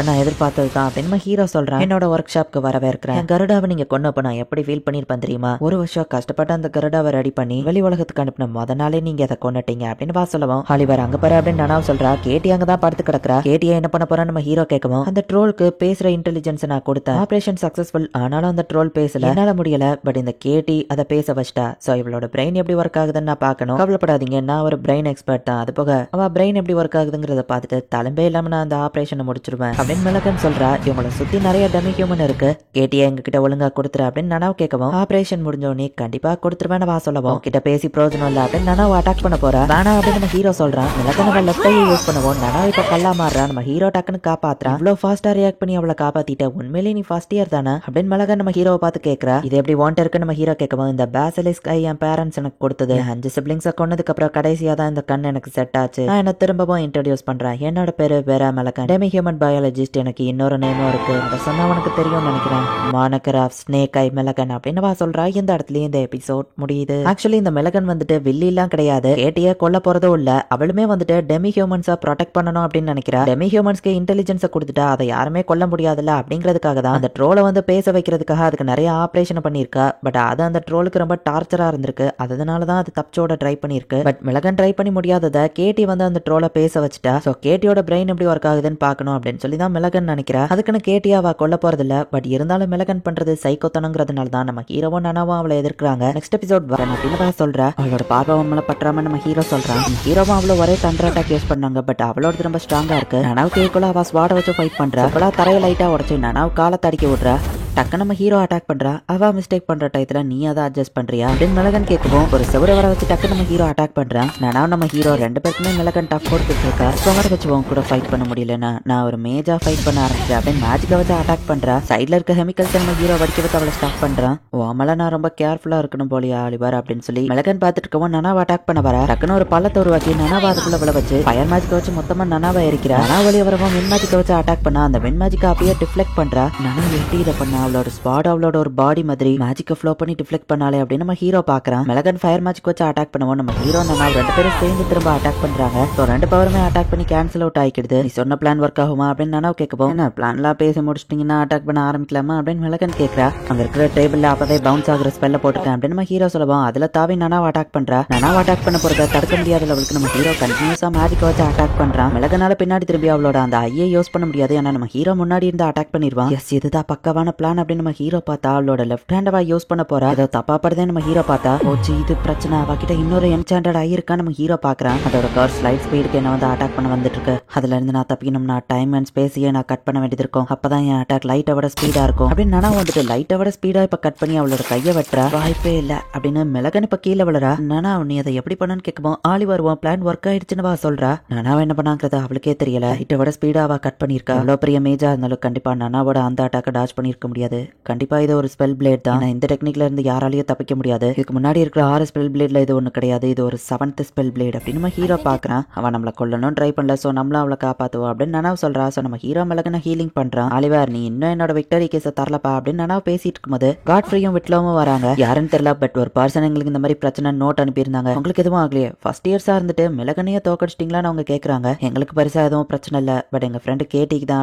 A: நான் எதிர்பார்த்தது தான் அப்படின்னு நம்ம ஹீரோ சொல்றான். என்னோட ஒர்க் ஷாப்க்கு வரவேற்கிறேன். கருடாவை நீங்க கொன்னப்ப நான் எப்படி ஃபீல் பண்ணிருப்பேன் தெரியுமா, ஒரு வருஷம் கஷ்டப்பட்டு அந்த கருடாவை ரெடி பண்ணி வெளி உலகத்துக்கு அனுப்பின முத நாளே நீங்க அதை கொண்டுட்டீங்க அப்படின்னு வா சொல்லவும் ஹாலிவர் அங்க பாரு அப்படின்னு நானாவும் சொல்றா. கேட்டி அங்கதான் படுத்து கிடக்குறா. கேட்டியை என்ன பண்ண போறான்னு நம்ம ஹீரோ கேட்கவும் அந்த ட்ரோலுக்கு பேசுற இன்டெலிஜென்ஸ் நான் கொடுத்தேன், ஆபரேஷன் சக்சஸ்ஃபுல், ஆனாலும் அந்த ட்ரோல் பேசல, என்னால முடியல, பட் இந்த கேட்டி அதை பேச வச்சிட்டா. சோ இவளோட பிரெயின் எப்படி ஒர்க் ஆகுதுன்னு நான் பார்க்கணும், கவலைப்படாதீங்க நான் ஒரு பிரெயின் எக்ஸ்பர்ட் தான், அது போக அவ பிரெயின் எப்படி ஒர்க் ஆகுதுங்கிறத பார்த்துட்டு தலைம்பே இல்லாம நான் அந்த ஆபரேஷனை முடிச்சிருவேன் அப்படின்னு மிளகன் சொல்றா. இவங்களை சுத்தி நிறைய டெமி ஹியூமன் இருக்கு, கேட்டியை எங்ககிட்ட ஒழுங்கா கொடுத்துரு அப்படின்னு நனாவ் கேட்கவும் ஆபரேஷன் முடிஞ்சோடனே கண்டிப்பா கொடுத்துருவேன் வா சொல்லவும் கிட்ட பேசி பிரோஜனம் இல்ல அப்படின்னு நனாவ் அட்டாக் பண்ண போறா. வேணா அப்படின்னு நம்ம ஹீரோ சொல்றான். மிளகனவ லெஃப்ட் கையை யூஸ் பண்ணுவோம், நனாவ் இப்ப கல்லா மாறுறா. நம்ம ஹீரோ டக்குன்னு காப்பாத்துறான். இவ்வளவு ஃபாஸ்டா ரியாக்ட் பண்ணி அவளை காப்பாத்திட்ட, உண்மையிலேயே நீ ஃபர்ஸ்ட் இயர் தானே அப்படின்னு மிளகன் நம்ம ஹீரோவை பார்த்து கேட்கறா. இது எப்படி வாண்ட் இருக்கு நம்ம ஹீரோ கேட்கவும் இந்த பேசிலிஸ்க் ஐ என் பேரண்ட்ஸ் எனக்கு கொடுத்தது, 5 சிப்ளிங்ஸை கொன்னதுக்கு அப்புறம் கடைசியா தான் இந்த கண் எனக்கு செட் ஆச்சு, நான் என்ன திரும்பவும் இன்ட்ரோடியூஸ் பண்றேன், என்னோட பேரு வேற மிளகன், டெமி ஹியூமன் பயாலஜிஸ்ட், எனக்கு இன்னொரு நேமும் இருக்கு, அதை சொன்னா உனக்கு தெரியும் நினைக்கிறேன், மானகராஃப் ஸ்னேக் ஐ மிளகன் அப்படின்னு வா சொல்றா. இந்த இடத்துலயே இந்த எபிசோட் முடியுது. ஆக்சுவலி இந்த மிளகன் வந்துட்டு வில்லி எல்லாம் கிடையாது, கேட்டிய கொல்ல போறதும் இல்ல, அவளுமே வந்துட்டு டெமி ஹியூமன்ஸை ப்ரொடெக்ட் பண்ணணும் அப்படின்னு நினைக்கிறா. டெமி ஹியூமன்ஸ்க்கு இன்டெலிஜென்ஸை கொடுத்துட்டா அதை யாருமே கொல்ல முடியாதுல்ல அப்படிங்கிறதுக்காக தான் அந்த ட்ரோலை வந்து பேச வைக்கிறதுக்காக அதுக்கு நிறைய ஆபரேஷன் பண்ணிருக்கா. பட் அது அந்த ட்ரோலுக்கு ரொம்ப டார்ச்சரா இருந்திருக்கு, அதனாலதான் அது தப்பிச்சோட ட்ரை பண்ணிருக்கு. பட் மிளகன் ட்ரை பண்ணி முடியாததை கேட்டி வந்து அந்த ட்ரோலை பேச வச்சுட்டா. சோ கேட்டியோட பிரெயின் எப்படி ஒர்க் ஆகுதுன்னு பார்க்கணும் அப்படின்னு சொல்லி தான் மிளகன் நினைக்கிறா. அதுக்குன்னு கேட்டியா அவ கொல்ல போறதில்ல, பட் இருந்தாலும் மிளகன் பண்றது சைக்கோத்தனங்கிறதுனால தான் நம்ம ஹீரோவும் நானாவும் அவளை எதிர்க்கிறாங்க. நெக்ஸ்ட் எபிசோட் வரேன் அப்படின்னு சொல்றா. அவளோட பார்வை மேல பற்றாம நம்ம ஹீரோ சொல்றான். ஹீரோ நனாவும் அவ்வளவு ஒரே தண்டர் அட்டாக் யூஸ் பண்ணாங்க. பட் அவளோட ரொம்ப ஸ்ட்ராங்கா இருக்கு. நனாவுக்கு ஈக்குவலா அவ ஸ்வாட வச்சு ஃபைட் பண்றா. அவளா தரைய லைட்டா உடச்சு நனாவு காலை தடிக்க விடுறா. டக்கு நம்ம ஹீரோ அட்டாக் பண்றா. அவ மிஸ்டேக் பண்ற டயத்துல நீ அதை அட்ஜஸ்ட் பண்றியா அப்படின்னு மிளகன் கேட்கவும் ஒரு செவரை வர வச்சு டக்கு நம்ம ஹீரோ அட்டாக் பண்றான். நனாவும் நம்ம ஹீரோ ரெண்டு பேருக்குமே மிளகன் டஃப் கொடுத்துட்டு இருக்கா. சுவர் வச்சு உன் கூட ஃபைட் பண்ண முடியலன்னா நான் ஒரு மேஜா ஃபைட் பண்ண ஆரம்பிச்சேன் அப்படின்னு மேஜிக்கை வச்சு அட்டாக் பண்றா. சைட்ல இருக்க கெமிக்கல்ஸ் நம்ம ஹீரோ வடிக்க வச்சு அவளை ஸ்டாப் பண்றான். ஓமல நான் ரொம்ப கேர்ஃபுல்லா இருக்கணும் போலியா ஆலிவர் அப்படின்னு சொல்லி மிளகன் பார்த்துட்டு இருக்கவும் நனாவை அட்டாக் பண்ண வர டக்குன்னு ஒரு பள்ளத்தை உருவாக்கி நனாவை அதுக்குள்ள விழ வச்சு ஃபயர் மேஜிக்கை வச்சு மொத்தமா நனாவை எரிக்கிறா. நனா வழி வரவும் மின் மேஜிக்கை வச்சு அட்டாக் பண்ணா. அந்த மின் மேஜிக்கை அப்படியே டிஃப்ளெக்ட் பண்றா. நனா எப்படி இதை பண்ணா அவளோட ஸ்பாட் அவளோட ஒரு பாடி மாதிரி மேஜிக்கை ஃப்ளோ பண்ணி டிஃப்ளெக்ட் பண்ணாலே அப்படின்னு நம்ம ஹீரோ பாக்குறான். மிளகன் ஃபயர் மேஜிக் வச்சு அட்டாக் பண்ணுவோம். நம்ம ஹீரோ நனா ரெண்டு பேரும் சேர்ந்து திரும்ப அட்டாக் பண்றாங்க. ரெண்டு பவருமே அட்டாக் பண்ணி கேன்சல் அவுட் ஆயிடுது. நீ சொன்ன பிளான் ஒர்க் ஆகுமா அப்படின்னு நனாவை கேட்கவும் என்ன பிளான்லாம் பேசி முடிச்சிட்டீங்கன்னா அட்டாக் பண்ண ஆரம்பிக்கலாமா அப்படின்னு மிளகன் கேட்கறா. அங்க இருக்கிற டேபிள்ல அப்பவே பவுன்ஸ் ஆகுற ஸ்பெல்ல போட்டுருக்கேன் அப்படின்னு நம்ம ஹீரோ சொல்லுவோம். அதுல தாவி நனாவை அட்டாக் பண்றா. நனாவை அட்டாக் பண்ண போறத தடுக்க முடியாத லெவலுக்கு நம்ம ஹீரோ கண்டினியூஸா மேஜிக் வச்சு அட்டாக் பண்றான். மிளகனால பின்னாடி திரும்பி அவளோட அந்த ஐயை யூஸ் பண்ண முடியாது. ஏன்னா நம்ம ஹீரோ முன்னாடி இருந்து அட்டாக் பண்ணிடுவான். எஸ் இதுதான் பக்கவான பிளான் அப்படின்னு நம்ம ஹீரோ பார்த்தா அவளோட லெஃப்ட் ஹேண்டவா யூஸ் பண்ண போறா. ஏதோ தப்பா படுதே நம்ம ஹீரோ பார்த்தா ஓச்சு இது பிரச்சனை. அவகிட்ட இன்னொரு என்சாண்டட் ஐ இருக்கா நம்ம ஹீரோ பாக்குறான். அதோட கார் ஸ்லைட் ஸ்பீடுக்கு என்ன வந்து அட்டாக் பண்ண வந்துட்டு இருக்கு. அதுல இருந்து நான் தப்பிக்கணும்னா டைம் அண்ட் ஸ்பேஸையே நான் கட் பண்ண வேண்டியது இருக்கும். அப்பதான் என் அட்டாக் லைட்டை விட ஸ்பீடா இருக்கும் அப்படின்னு நானா வந்துட்டு லைட்டை விட ஸ்பீடா இப்ப கட் பண்ணி அவளோட கையை வெட்டுறா. வாய்ப்பே இல்ல அப்படின்னு மிளகன் இப்ப கீழே விழுறா. நானா நீ அதை எப்படி பண்ணு கேட்கும். ஆளி வருவோம் பிளான் ஒர்க் ஆயிடுச்சுன்னு சொல்றா. நானாவ என்ன பண்ணாங்கிறது அவளுக்கே தெரியல. லைட்டை விட ஸ்பீடா அவ கட் பண்ணிருக்கா. அவ்வளவு பெரிய மேஜா இருந்தாலும் கண்டிப்பா நானாவோட அந்த அட்டாக்க டாச் பண்ணிருக்க முடியாது. கண்டிப்பா இது ஒரு ஸ்பெல் பிளேட் தான். இந்த டெக்னிக்ல இருந்து யாராலையும் தப்பிக்க முடியாது. இதுக்கு முன்னாடி இருக்கிற 6 ஸ்பெல் பிளேட்ல இது ஒண்ணு கிடையாது. இது ஒரு 7th ஸ்பெல் பிளேட் அப்படின்னு நம்ம ஹீரோ பாக்குறான். அவன் நம்மள கொல்லணும் ட்ரை பண்ணல. சோ நம்மளும் அவளை காப்பாத்துவோம் அப்படின்னு நனாவ் சொல்றா. சோ நம்ம ஹீரோ மிளகன ஹீலிங் பண்றான். ஆலிவர் நீ இன்னும் என்னோட விக்டரி கேஸ தரலப்பா அப்படின்னு நனாவ் பேசிட்டு இருக்கும்போது காட் ஃப்ரீயும் விட்லவும் வராங்க. யாருன்னு தெரியல. பட் ஒரு பர்சன் எங்களுக்கு இந்த மாதிரி பிரச்சனை நோட் அனுப்பியிருந்தாங்க. உங்களுக்கு எதுவும் ஆகலையே. ஃபர்ஸ்ட் இயர்ஸா இருந்துட்டு மிளகனையே தோக்கடிச்சிட்டீங்களான்னு அவங்க கேக்குறாங்க. எங்களுக்கு பெருசா எதுவும் பிரச்சனை இல்ல. பட் எங்க ஃப்ரெண்டு கேட்டிக்கு தான்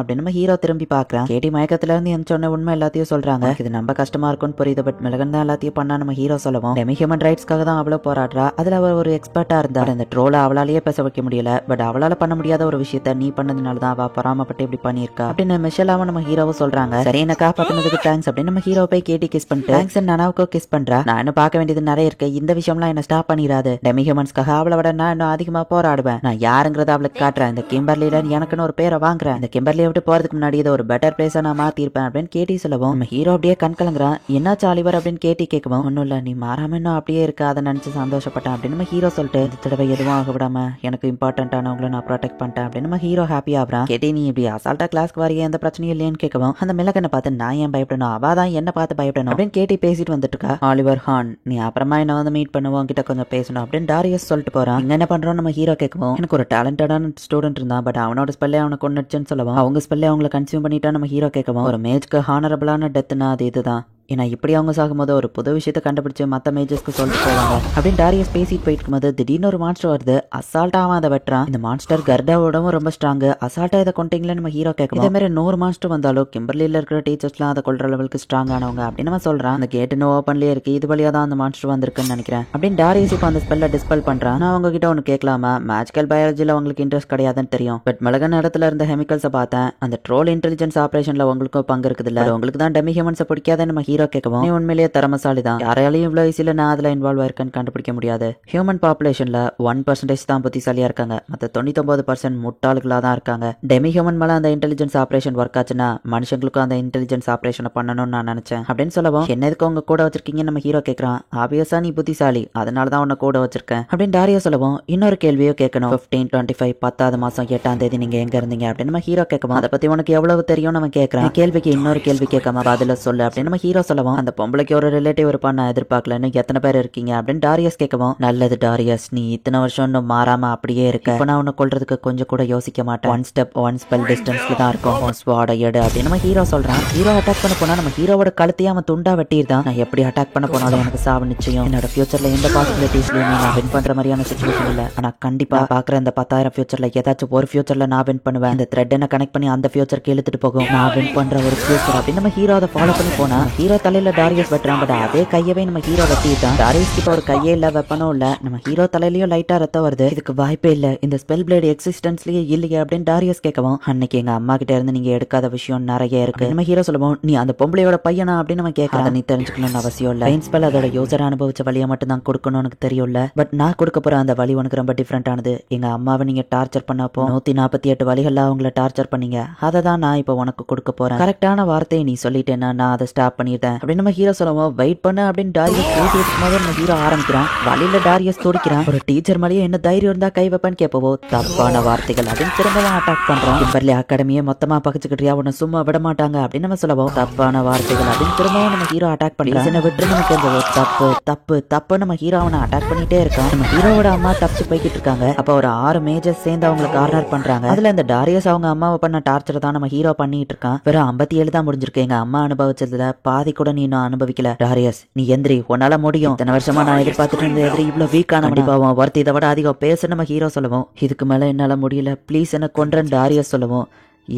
A: அப்படின்னு நம்ம ஹீரோ திரும்பி பாக்குறான். கேட்டி மயக்கத்துல இருந்து எந்த சொன்ன உண்மை எல்லாத்தையும் சொல்றாங்க. இது நம்ம கஷ்டமா இருக்கும்னு புரியுது. பட் மிளகன் தான் எல்லாத்தையும் பண்ணா நம்ம ஹீரோ சொல்லுவோம். டெமி ஹியூமன் ரைட்ஸ்க்காக தான் அவ்வளவு போராடுறா. அதுல அவர் ஒரு எக்ஸ்பர்ட்டா இருந்தார். இந்த ட்ரோல அவளாலேயே பேச வைக்க முடியல. பட் அவளால பண்ண முடியாத ஒரு விஷயத்த நீ பண்ணதுனாலதான் அவ பொறாமப்பட்டு இப்படி பண்ணிருக்கா அப்படின்னு மிஷலாவும் நம்ம ஹீரோவும் சொல்றாங்க. சரி என்ன காப்பாத்தினதுக்கு தேங்க்ஸ் அப்படின்னு நம்ம ஹீரோ போய் கேட்டி கிஸ் பண்ணிட்டு தேங்க்ஸ் நனாவுக்கு கிஸ் பண்றா. நான் இன்னும் பார்க்க வேண்டியது நிறைய இருக்கு. இந்த விஷயம்லாம் என்ன ஸ்டாப் பண்ணிடாது. டெமி ஹியூமன்ஸ்க்காக அவளை விட நான் இன்னும் அதிகமா போராடுவேன். நான் யாருங்கிறத அவளுக்கு காட்டுறேன். இந்த கிம்பர்லில எனக்குன்னு ஒரு பேரை வாங்குறேன். இந்த கிம்பர்லியை விட்டு போறதுக்கு முன்னாடி இதை ஒரு பெட்டர் பிளேஸா நான் மாத்திருப்பேன் அப்படின்னு கேட்டி சொல்லுவோம். நம்ம ஹீரோ அப்படியே கண் கலங்குறான். என்னாச்சு ஆலிவர் அப்படின்னு கேட்டி கேட்கவும் ஒன்னும் இல்ல நீ மாறாம இன்னும் அப்படியே இருக்க அதை நினைச்சு சந்தோஷப்பட்டேன் அப்படின்னு நம்ம ஹீரோ சொல்லிட்டு இந்த தடவை எதுவும் ஆக விடாம எனக்கு இம்பார்ட்டன்டானவங்களை நான் ப்ரொடெக்ட் பண்ணிட்டேன் அப்படின்னு நம்ம ஹீரோ ஹாப்பி ஆகுறான். கேட்டி நீ இப்படி அசால்ட்டா கிளாஸ்க்கு வரைய எந்த பிரச்சனையும் இல்லையன்னு கேட்கவும் அந்த மிளகனை பார்த்து நான் ஏன் பயப்படணும். அவ தான் என்ன பார்த்து பயப்படணும் அப்படின்னு கேட்டி பேசிட்டு வந்துட்டு இருக்கா. ஆலிவர் ஹான் நீ அப்புறமா என்ன வந்து மீட் பண்ணுவோம் கிட்ட கொஞ்சம் பேசணும் அப்படின்னு டாரியஸ் சொல்லிட்டு போறான். இங்க என்ன பண்றோம் நம்ம ஹீரோ கேட்கவும் எனக்கு ஒரு டேலண்டடான ஸ்டூடெண்ட் இருந்தான். பட் அவனோட ஸ்பெல்லே அவனை கொண்டுச்சுன்னு சொல்லுவான். அவங்க ஸ்பெல்லே அவங்களை கன்சியூம் பண்ணிட்டா நம்ம ஹீரோ கேட்கவும் ஒரு மேஜ்க்கு ஹானரபிளான டெத்னா அது இதுதான். ஏன்னா இப்படி அவங்க சாகும்போது ஒரு புது விஷயத்த கண்டுபிடிச்சு மற்ற மேஜர்ஸ்க்கு சொல்லிட்டு போவாங்க அப்படின்னு டாரியஸ் பேசிட்டு போயிட்டு இருக்கும்போது திடீர்னு ஒரு மான்ஸ்டர் வருது. அசால்ட்டா அவன் அதை வெட்டுறான். இந்த மான்ஸ்டர் கர்டாவோடவும் ரொம்ப ஸ்ட்ராங். அசால்ட்டா இதை கொண்டீங்களே நம்ம ஹீரோ கேட்கும். இதே மாதிரி 100 மான்ஸ்டர் வந்தாலும் கிம்பர்லியில இருக்கிற டீச்சர்ஸ்லாம் அதை கொள்ற லெவலுக்கு ஸ்ட்ராங் ஆனவங்க அப்படின்னு நம்ம சொல்றான். அந்த கேட் இன்னும் ஓப்பன்லயே இருக்கு. இது வழியா தான் அந்த மான்ஸ்டர் வந்திருக்குன்னு நினைக்கிறேன் அப்படின்னு டாரியஸ் இப்போ அந்த ஸ்பெல்ல டிஸ்பெல் பண்றான். நான் அவங்க கிட்ட ஒன்னு கேட்கலாமா. மேஜிக்கல் பயாலஜில உங்களுக்கு இன்ட்ரெஸ்ட் கிடையாதுன்னு தெரியும். பட் மிளகன் இடத்துல இருந்த கெமிக்கல்ஸை பார்த்தேன். அந்த ட்ரோல் இன்டெலிஜென்ஸ் ஆபரேஷன்ல உங்களுக்கும் பங்கு இருக்குது இல்ல. உங்களுக்கு தான் டெமி ஹியூமன்ஸை பிடிக்காத நம்ம ஹீரோ கேட்கவும் நீ உண்மையிலேயே திறமசாலி தான். யாராலையும் இவ்வளவு ஈஸியில நான் அதுல இன்வால்வ் ஆயிருக்கேன்னு கண்டுபிடிக்க முடியாது. ஹியூமன் பாப்புலேஷன்ல 1% தான் புத்திசாலியா இருக்காங்க. மத்த 99% முட்டாளுகளா தான் இருக்காங்க. டெமி ஹியூமன் மேல அந்த இன்டெலிஜென்ஸ் ஆபரேஷன் ஒர்க் ஆச்சுன்னா மனுஷங்களுக்கும் அந்த இன்டெலிஜென்ஸ் ஆபரேஷனை பண்ணணும்னு நான் நினைச்சேன் அப்படின்னு சொல்லவும் என்ன எதுக்கு உங்க கூட வச்சிருக்கீங்க நம்ம ஹீரோ கேட்கறான். ஆபியஸா நீ புத்திசாலி அதனாலதான் உன்னை கூட வச்சிருக்கேன் அப்படின்னு டாரியோ சொல்லவும் இன்னொரு கேள்வியோ கேட்கணும். 15/25 10வது மாசம் 8ஆம் தேதி நீங்க எங்க இருந்தீங்க அப்படின்னு நம்ம ஹீரோ கேட்கவும் அதை பத்தி உனக்கு எவ்வளவு தெரியும் நம்ம கேட்கறேன். கேள்விக்கு இன்னொரு கேள்வி கேட்காம பதில சொல்லு அப்படின்னு நம்ம ஹீரோ சொல்லவும் அந்த பொம்பளைக்கு ஒரு ரிலேட்டிவ் இருப்பான் நான் எதிர்பார்க்கலன்னு எத்தனை பேர் இருக்கீங்க அப்படின்னு டாரியஸ் கேட்கவும் நல்லது டாரியஸ் நீ இத்தனை வருஷம் இன்னும் மாறாம அப்படியே இருக்க. இப்ப நான் உன்னை கொள்றதுக்கு கொஞ்சம் கூட யோசிக்க மாட்டேன். 1 ஸ்டெப் 1 ஸ்பெல் டிஸ்டன்ஸ்ல தான் இருக்கும். ஸ்வாட எடு அப்படின்னு நம்ம ஹீரோ சொல்றான். ஹீரோ அட்டாக் பண்ண போனா நம்ம ஹீரோவோட கழுத்தையே அவன் துண்டா வெட்டியிருந்தான். நான் எப்படி அட்டாக் பண்ண போனாலும் எனக்கு சாவு நிச்சயம். என்னோட ஃபியூச்சர்ல எந்த பாசிபிலிட்டிஸ்லயும் நான் வின் பண்ற மாதிரியான சிச்சுவேஷன் இல்ல. ஆனா கண்டிப்பா பாக்குற இந்த 10,000 ஃபியூச்சர்ல ஏதாச்சும் ஒரு ஃபியூச்சர்ல நான் வின் பண்ணுவேன். இந்த த்ரெட் என்ன கனெக்ட் பண்ணி அந்த ஃபியூச்சருக்கு இழுத்துட்டு போகும். நான் வின் பண்ற ஒரு ஃபியூச்சர் அப்படின்னு நம்ம ஹீரோ அதை ஃபாலோ பண்ணி போனா ஹீரோ ஹீரோ தலையில டாரியஸ் வெட்டுறான். பட் அதே கையவே நம்ம ஹீரோ வெட்டிட்டான். டாரியஸ் கிட்ட ஒரு கையே இல்ல, வெப்பனும் இல்ல. நம்ம ஹீரோ தலையிலயும் லைட்டா ரத்தம் வருது. இதுக்கு வாய்ப்பே இல்ல, இந்த ஸ்பெல் பிளேட் எக்ஸிஸ்டன்ஸ்லயே இல்லையே அப்படின்னு டாரியஸ் கேட்கவும், அன்னைக்கு எங்க அம்மா கிட்ட இருந்து நீங்க எடுக்காத விஷயம் நிறைய இருக்கு. நம்ம ஹீரோ சொல்லுவோம், நீ அந்த பொம்பளையோட பையனா அப்படின்னு நம்ம கேட்க, நீ தெரிஞ்சுக்கணும்னு அவசியம் இல்ல. பெயின் ஸ்பெல் அதோட யூசர் அனுபவிச்ச வழியை மட்டும் தான் கொடுக்கணும்னு எனக்கு தெரியும்ல. பட் நான் கொடுக்க போற அந்த வழி உனக்கு ரொம்ப டிஃபரெண்ட் ஆனது. எங்க அம்மாவை நீங்க டார்ச்சர் பண்ணப்போ 148 வழிகள்ல அவங்கள டார்ச்சர் பண்ணீங்க. அதை தான் நான் இப்போ உனக்கு கொடுக்க போறேன். கரெக்டான வார்த்தையை நீ சொல்லிட்டேன்னா நான் அதை ஸ்டாப் பண்ணிட்டேன் அப்படின்னு நம்ம ஹீரோ சொல்லுவோம். வெயிட் பண்ண அப்படின்னு டாரியஸ் பேசி இருக்கும்போது நம்ம ஹீரோ ஆரம்பிக்கிறான். வழியில டாரியஸ் துடிக்கிறான். ஒரு டீச்சர் மேலேயே என்ன தைரியம் இருந்தா கை வைப்பேன்னு கேட்பவோ தப்பான வார்த்தைகள் அப்படின்னு திரும்பவும் அட்டாக் பண்றான். கிம்பர்லி அகாடமியை மொத்தமா பகிச்சுக்கிட்டியா, உன்னை சும்மா விட மாட்டாங்க அப்படின்னு நம்ம சொல்லுவோம். தப்பான வார்த்தைகள் அப்படின்னு திரும்பவும் நம்ம ஹீரோ அட்டாக் பண்றான். என்ன விட்டு நம்ம கேட்பவோ தப்பு தப்பு தப்பு நம்ம ஹீரோ அவனை அட்டாக் பண்ணிட்டே இருக்கான். நம்ம ஹீரோவோட அம்மா தப்பிச்சு போய்கிட்டு இருக்காங்க. அப்ப ஒரு 6 மேஜர்ஸ் சேர்ந்து அவங்களை கார்னர் பண்றாங்க. அதுல இந்த டாரியஸ் அவங்க அம்மாவை பண்ண டார்ச்சர் தான் நம்ம ஹீரோ பண்ணிட்டு இருக்கான். வெறும் 57 தான் முடிஞ்சிருக்கு. எங்க அம்மா அனுபவிச்சதுல பாதி கூட நீ இன்னும் அனுபவிக்கல. டாரியஸ் நீ எந்திரி, உன்னால முடியும். இத்தனை வருஷமா நான் எதிர்பார்த்துட்டு இருந்த எதிரி இவ்வளவு வீக்கான முடிப்பாவும் ஒருத்தி இதை விட அதிகம் பேச நம்ம ஹீரோ சொல்லுவோம். இதுக்கு மேல என்னால முடியல, பிளீஸ் என்ன கொன்றேன்னு டாரியஸ் சொல்லுவோம்.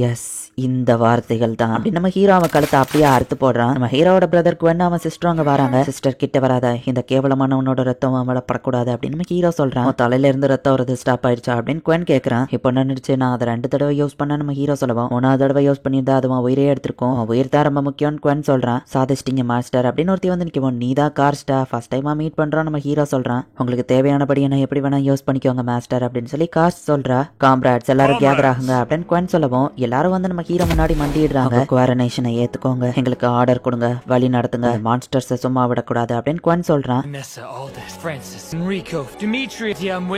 A: எஸ், இந்த வார்த்தைகள் தான் அப்படின்னு நம்ம ஹீரோ அவன் கழுத்தை அப்படியே அறுத்து போடுறான். நம்ம ஹீரோட பிரதருக்கு வேணா அவன் சிஸ்டர் அங்க வராங்க. சிஸ்டர் கிட்ட வராத, இந்த கேவலமானவனோட ரத்தம் அவளை படக்கூடாது அப்படின்னு நம்ம ஹீரோ சொல்றான். தலையில இருந்து ரத்தம் வருது, ஸ்டாப் ஆயிடுச்சா அப்படின்னு குவன் கேட்கறான். இப்போ நினைச்சு நான் அதை 2 தடவை யூஸ் பண்ண நம்ம ஹீரோ சொல்லுவோம். 1வது தடவை யூஸ் பண்ணியிருந்தா அது உயிரே எடுத்திருக்கும். உயிர் தான் ரொம்ப முக்கியம்னு குவன் சொல்றான். சாதிச்சிட்டிங்க மாஸ்டர் அப்படின்னு ஒருத்தி வந்து நிற்கும். நீ தான் கார்ஸ்டா, ஃபர்ஸ்ட் டைமா மீட் பண்றோம் நம்ம ஹீரோ சொல்றான். உங்களுக்கு தேவையானபடி என்ன எப்படி வேணா யூஸ் பண்ணிக்கோங்க மாஸ்டர் அப்படின்னு சொல்லி கார்ஸ் சொல்றா. காம்ராட்ஸ் எல்லாரும் கேதர் ஆகுங்க அப்படின்னு குவன் சொல்லுவோம். எல்லாரும் வந்து நம்ம ஹீரோ முன்னாடி மண்டிடுறாங்க. குவாரனைஷனை ஏத்துக்கோங்க, எங்களுக்கு ஆர்டர் கொடுங்க, வழி நடத்துங்க, மான்ஸ்டர்ஸ் சும்மா விடக்கூடாது அப்படின்னு குவன் சொல்றான்.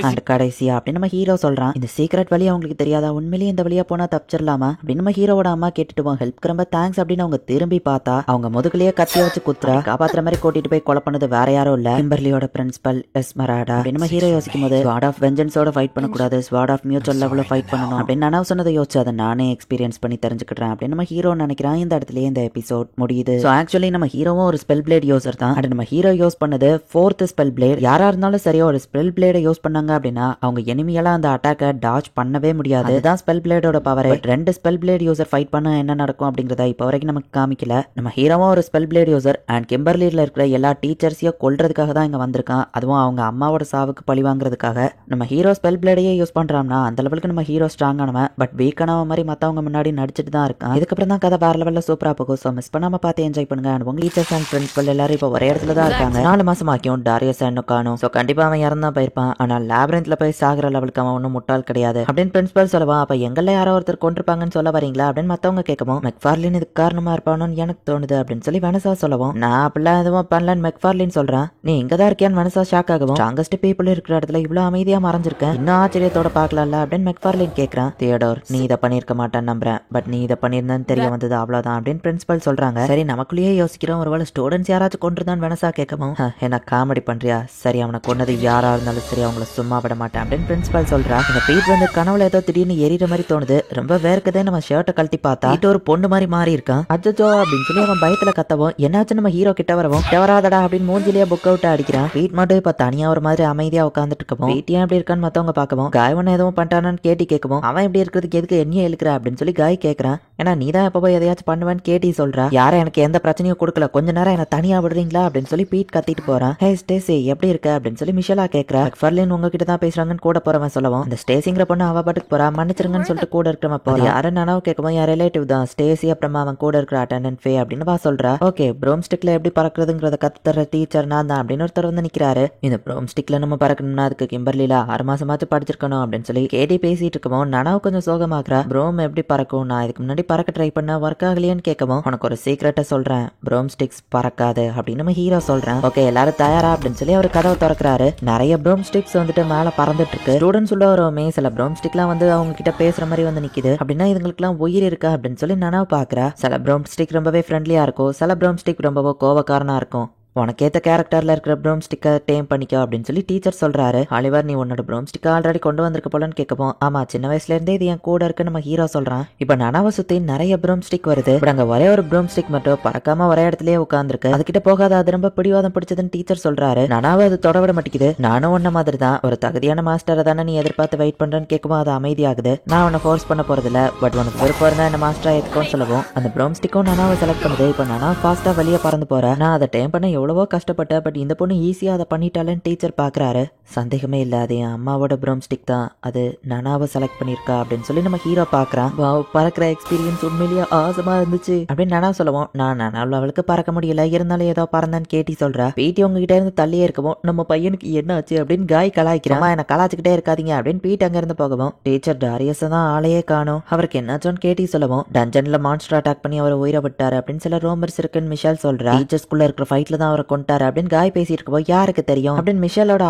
A: அண்ட் கடைசியா அப்படின்னு நம்ம ஹீரோ சொல்றான். இந்த சீக்ரெட் வழி அவங்களுக்கு தெரியாதா, உண்மையிலேயே இந்த வழியா போனா தப்பிச்சிடலாமா அப்படின்னு நம்ம ஹீரோவோட அம்மா கேட்டுட்டு ஹெல்ப் ரொம்ப தேங்க்ஸ் அப்படின்னு அவங்க திரும்பி பார்த்தா அவங்க முதுகுலயே கத்திய வச்சு குத்துறா. காப்பாத்துற மாதிரி கூட்டிட்டு போய் கொலை பண்ணது வேற யாரும் இல்ல, கிம்பர்லியோட பிரின்சிபல் எஸ்மராடா அப்படின்னு நம்ம ஹீரோ யோசிக்கும் போது ஸ்வார்ட் ஆஃப் வெஞ்சன்ஸோட ஃபைட் பண்ணக்கூடாது, ஸ்வார்ட் ஆஃப் மியூச்சுவல் லெவல்ல ஃபைட் பண்ணணும் அப்படின்னு நான் சொன்னதை யோசிச்சு அதை நானே எக்ஸ்பீரியன்ஸ் பண்ணி தெரிஞ்சுக்கிறேன் அப்படின்னு நம்ம ஹீரோ நினைக்கிறான். இந்த இடத்துலயே இந்த எபிசோட் முடியுது. சோ ஆக்சுவலி நம்ம ஹீரோவும் ஒரு ஸ்பெல் பிளேட் யூசர் தான். அண்ட் நம்ம ஹீரோ யூஸ் பண்ணது 4th ஸ்பெல் பிளேட். யாரா இருந்தாலும் சரியா ஒரு ஸ்பெல் பிளேட யூஸ் பண்ணாங்க அப்படின்னா அவங்க எனிமியெல்லாம் அந்த அட்டாக்கை டாச் பண்ணவே முடியாது. அதுதான் ஸ்பெல் பிளேடோட பவர். 2 ஸ்பெல் பிளேட் யூசர் ஃபைட் பண்ண என்ன நடக்கும் அப்படிங்கறத இப்போ வரைக்கும் நமக்கு காமிக்கல. நம்ம ஹீரோவும் ஒரு ஸ்பெல் பிளேட் யூசர் அண்ட் கிம்பர்லில இருக்கிற எல்லா டீச்சர்ஸையும் கொல்றதுக்காக தான் இங்க வந்திருக்கான். அதுவும் அவங்க அம்மாவோட சாவுக்கு பழி வாங்குறதுக்காக. நம்ம ஹீரோ ஸ்பெல் பிளேடையே யூஸ் பண்றான்னா அந்த லெவலுக்கு நம்ம ஹீரோ ஸ்ட்ராங்கானவன். பட் வீக்கானவன் மாதிரி மத்தவங்க முன்னாடி நடிச்சிட்டு தான் இருக்கான். இதுக்கப்புறம் தான் கதை வேற லெவல்ல சூப்பரா போகும். சோ மிஸ் பண்ணாம பார்த்து என்ஜாய் பண்ணுங்க. அண்ட் உங்க டீச்சர்ஸ் அண்ட் பிரின்சிபல் எல்லாரும் இப்போ ஒரே இடத்துல தான் இருக்காங்க. 4 மாசம் ஆக்கியும் டாரியஸ் இன்னும் காணும். சோ கண்டிப்பா அவன் இறந்தா போயிருப்பான். ஆனா லேப்ரின்த்ல போய் சாகுற லெவலுக்கு அவன் ஒன்னும் முட்டாள் கிடையாது அப்படின்னு பிரின்சிபல் சொல்லுவான். அப்ப எங்கெல்ல யாரோ ஒருத்தர் கொண்டிருப்பாங்கன்னு சொல்ல வரீங்களா அப்படின்னு மத்தவங்க கேட்கவும் மெக்ஃபார்லின் இதுக்கு காரணமா இருப்பானு எனக்கு தோணுது அப்படின்னு சொல்லி வெனசா சொல்லவும், நான் அப்படிலாம் எதுவும் பண்ணலன்னு மெக்ஃபார்லின் சொல்றான். நீ இங்கதான் இருக்கியான்னு வெனசா ஷாக் ஆகவும், ஸ்ட்ராங்கஸ்ட் பீப்புள் இருக்கிற இடத்துல இவ்வளவு அமைதியா மறைஞ்சிருக்கேன், இன்னும் ஆச்சரியத்தோட பாக்கலாம்ல அப்படின்னு மெக்ஃபார்லின் கேட்கறான். தியோடோர் நீ இதை பண்ணிருக்க மாட்டேன்னு நம்புறேன், பட் நீ இதை பண்ணிருந்தேன்னு தெரிய வந்தது அவ்வளவுதான் அப்படின்னு பிரின்சிபல் சொல்றாங்க. சரி நமக்குள்ளேயே யோசிக்கிறோம், ஒருவேளை ஸ்டூடெண்ட்ஸ் யாராச்சும் கொண்டுதான் வெனசா கேட்கவும், என்ன காமெடி பண்றியா, சரி அவனை கொண்டது யாரா இருந்தாலும் சரி அவங்கள சும்மா விட மாட்டேன் அப்படின்னு பிரின்சிபல் சொல்றா. இந்த பீட் வந்து கனவுல ஏதோ திடீர்னு எரியிற மாதிரி தோணுது, ரொம்ப வேர்க்கதே. நம்ம ஷர்ட்டை கழட்டி பார்த்தா இது ஒரு பொண்ணு மாதிரி மாறி இருக்கான். அச்சோ அப்படின்னு சொல்லி அவன் பயத்துல கத்தவும், என்னாச்சு நம்ம ஹீரோ கிட்ட வரவும், வராதடா அப்படின்னு மூஞ்சிலேயே புக் அவுட் அடிக்கிறான். பீட் மட்டும் இப்ப தனியா ஒரு மாதிரி அமைதியா உட்காந்துட்டு இருக்கவும், பீட் ஏன் எப்படி இருக்கான்னு மத்தவங்க பாக்கவும், காயவன் எதுவும் பண்ணிட்டானு கேட்டி கேட்கவும், அவன் எப்படி இருக்கிறதுக்கு எதுக்கு என்ன இழுக்கிற அப்படின்னு சொல்லி காய் கேட்கறான். ஏன்னா நீ தான் எப்ப போய் எதையாச்சும் பண்ணுவேன்னு கேட்டி சொல்றா. யாரும் எனக்கு எந்த பிரச்சனையும் கொடுக்கல, கொஞ்ச நேரம் என்ன தனியா விடுறீங்களா அப்படின்னு சொல்லி பீட் கத்திட்டு போறான். ஹே ஸ்டேசி எப்படி இருக்க அப்படின்னு சொல்லி மிஷலா கேட்கறா. ஃபர்லின் உங்ககிட்ட தான் பேசுறாங்கன்னு கூட போறவன் சொல்லவும், இந்த ஸ்டேசிங்கிற பொண்ணு அவ பாட்டுக்கு போறா, மன்னிச்சிருங்கன்னு சொல்லிட்டு கூட இருக்கிறவன் போறா. யாரும் நானும் கேட்கவும், என் ரிலேட்டிவ் தான் ஸ்டேசி, அப்புறமா அவன் கூட இருக்கிற அட்டெண்டன்ட் ஃபே அப்படின்னு வா சொல்றா. ஓகே ப்ரோம் ஸ்டிக்ல எப்படி பறக்குறதுங்கிறத கத்துற டீச்சர் நான் தான் அப்படின்னு ஒருத்தர் வந்து நிக்கிறாரு. இந்த ப்ரோம் ஸ்டிக்ல நம்ம பறக்கணும்னா அதுக்கு கிம்பர்லில 6 மாசமாச்சும் படிச்சிருக்கணும் அப்படின்னு சொல்லி கேடி பேசிட்டு இருக்கவும், நானாவும் கொஞ்சம் சோகமாக்குறா. ப்ரோம் எப்படி பறக்கும், நான் இதுக்கு முன்னாடி பறக்க ட்ரை பண்ண ஒர்க் ஆகலையேன்னு கேட்கவும், உனக்கு ஒரு சீக்ரெட்டை சொல்றேன், ப்ரோம் ஸ்டிக்ஸ் பறக்காது அப்படின்னு நம்ம ஹீரோ சொல்றேன். ஓகே எல்லாரும் தயாரா அப்படின்னு சொல்லி அவர் கதவை திறக்கிறாரு. நிறைய ப்ரோம் ஸ்டிக்ஸ் வந்துட்டு மேல பறந்துட்டு இருக்கு. ஸ்டூடெண்ட்ஸ் உள்ள ஒரு சில ப்ரோம் ஸ்டிக்லாம் வந்து அவங்க கிட்ட பேசுற மாதிரி வந்து நிக்குது. அப்படின்னா இதுங்களுக்குலாம் உயிர் இருக்கா அப்படின்னு சொல்லி நானாவும் பாக்குறா. சில ப்ரோம் ஸ்டிக் ரொம்பவே ஃப்ரெண்ட்லியா இருக்கும், சில ப்ரோம் ஸ்டிக் ரொம்பவே கோவக்காரனா இருக்கும். உனக்கேத்த கேரக்டர்ல இருக்கிற ப்ரூம் ஸ்டிக்கை டேம் பண்ணிக்கோ அப்படின்னு சொல்லி டீச்சர் சொல்றாரு. ஆலிவர் நீ உன்னோட ப்ரூம் ஸ்டிக் ஆல்ரெடி கொண்டு வந்திருக்க போலன்னு கேட்கவும் ஆமா சின்ன வயசுல இருந்தே இது என் கூட இருக்கு நம்ம ஹீரோ சொல்றான். இப்ப நனாவை சுத்தி நிறைய ப்ரூம் ஸ்டிக் வருது. இப்ப அங்க ஒரே ஒரு ப்ரூம் ஸ்டிக் மட்டும் பறக்காம ஒரே இடத்துலயே உட்கார்ந்துருக்கு. அதுகிட்ட போகாத அது ரொம்ப பிடிவாதம் பிடிச்சதுன்னு டீச்சர் சொல்றாரு. நனாவை அது தொட விட மாட்டேங்குது. நானும் உன்ன மாதிரி தான் ஒரு தகுதியான மாஸ்டரை தானே நீ எதிர்பார்த்து வெயிட் பண்றேன்னு கேட்கவும் அது அமைதியாகுது. நான் உன்னை ஃபோர்ஸ் பண்ண போறது இல்ல, பட் உனக்கு விருப்பம் இருந்தா என்ன மாஸ்டரா ஏத்துக்கோன்னு சொல்லவும் அந்த ப்ரூம் ஸ்டிக்கும் நனாவை செலக்ட் பண்ணுது. இப்ப நனா ஃபாஸ்டா வெளியே பறந்து போற. நான் அதை டேம் பண்ண எவ்வளவோ கஷ்டப்பட்டேன், பட் இந்த பொண்ணு ஈஸியா அதை பண்ணிட்டாலேன்னு டீச்சர் பாக்குறாரு. சந்தேகமே இல்ல அது என் அம்மாவோட ப்ரூம் ஸ்டிக் தான், அது நனாவை செலக்ட் பண்ணிருக்கா அப்படின்னு சொல்லி நம்ம ஹீரோ பாக்குறான். பறக்கிற எக்ஸ்பீரியன்ஸ் உண்மையிலேயே ஆசமா இருந்துச்சு அப்படின்னு நனா சொல்லுவோம். நான் அவளுக்கு பறக்க முடியல, இருந்தாலும் ஏதோ பறந்தான்னு கேட்டி சொல்றா. பீட்டி உங்ககிட்ட இருந்து தள்ளியே இருக்கவும் நம்ம பையனுக்கு என்ன ஆச்சு அப்படின்னு காய் கலாய்க்கிறான். என்ன கலாச்சிக்கிட்டே இருக்காதீங்க அப்படின்னு பீட் அங்க இருந்து போகவும் டீச்சர் டாரியஸ் தான் ஆளையே காணும், அவருக்கு என்னாச்சோன்னு கேட்டி சொல்லவும் டஞ்சன்ல மான்ஸ்டர் அட்டாக் பண்ணி அவரை உயிரை விட்டாரு அப்படின்னு சில ரூமர்ஸ் இருக்குன்னு மிஷேல் சொல்றா. டீச்சர்ஸ்குள்ள இருக்கிற ஃபைட்ல தான் அவரை கொண்டாரு அப்படின்னு காய் பேசிட்டு இருக்கோம். யாருக்கு தெரியும் அப்படின்னு மிஷேலோட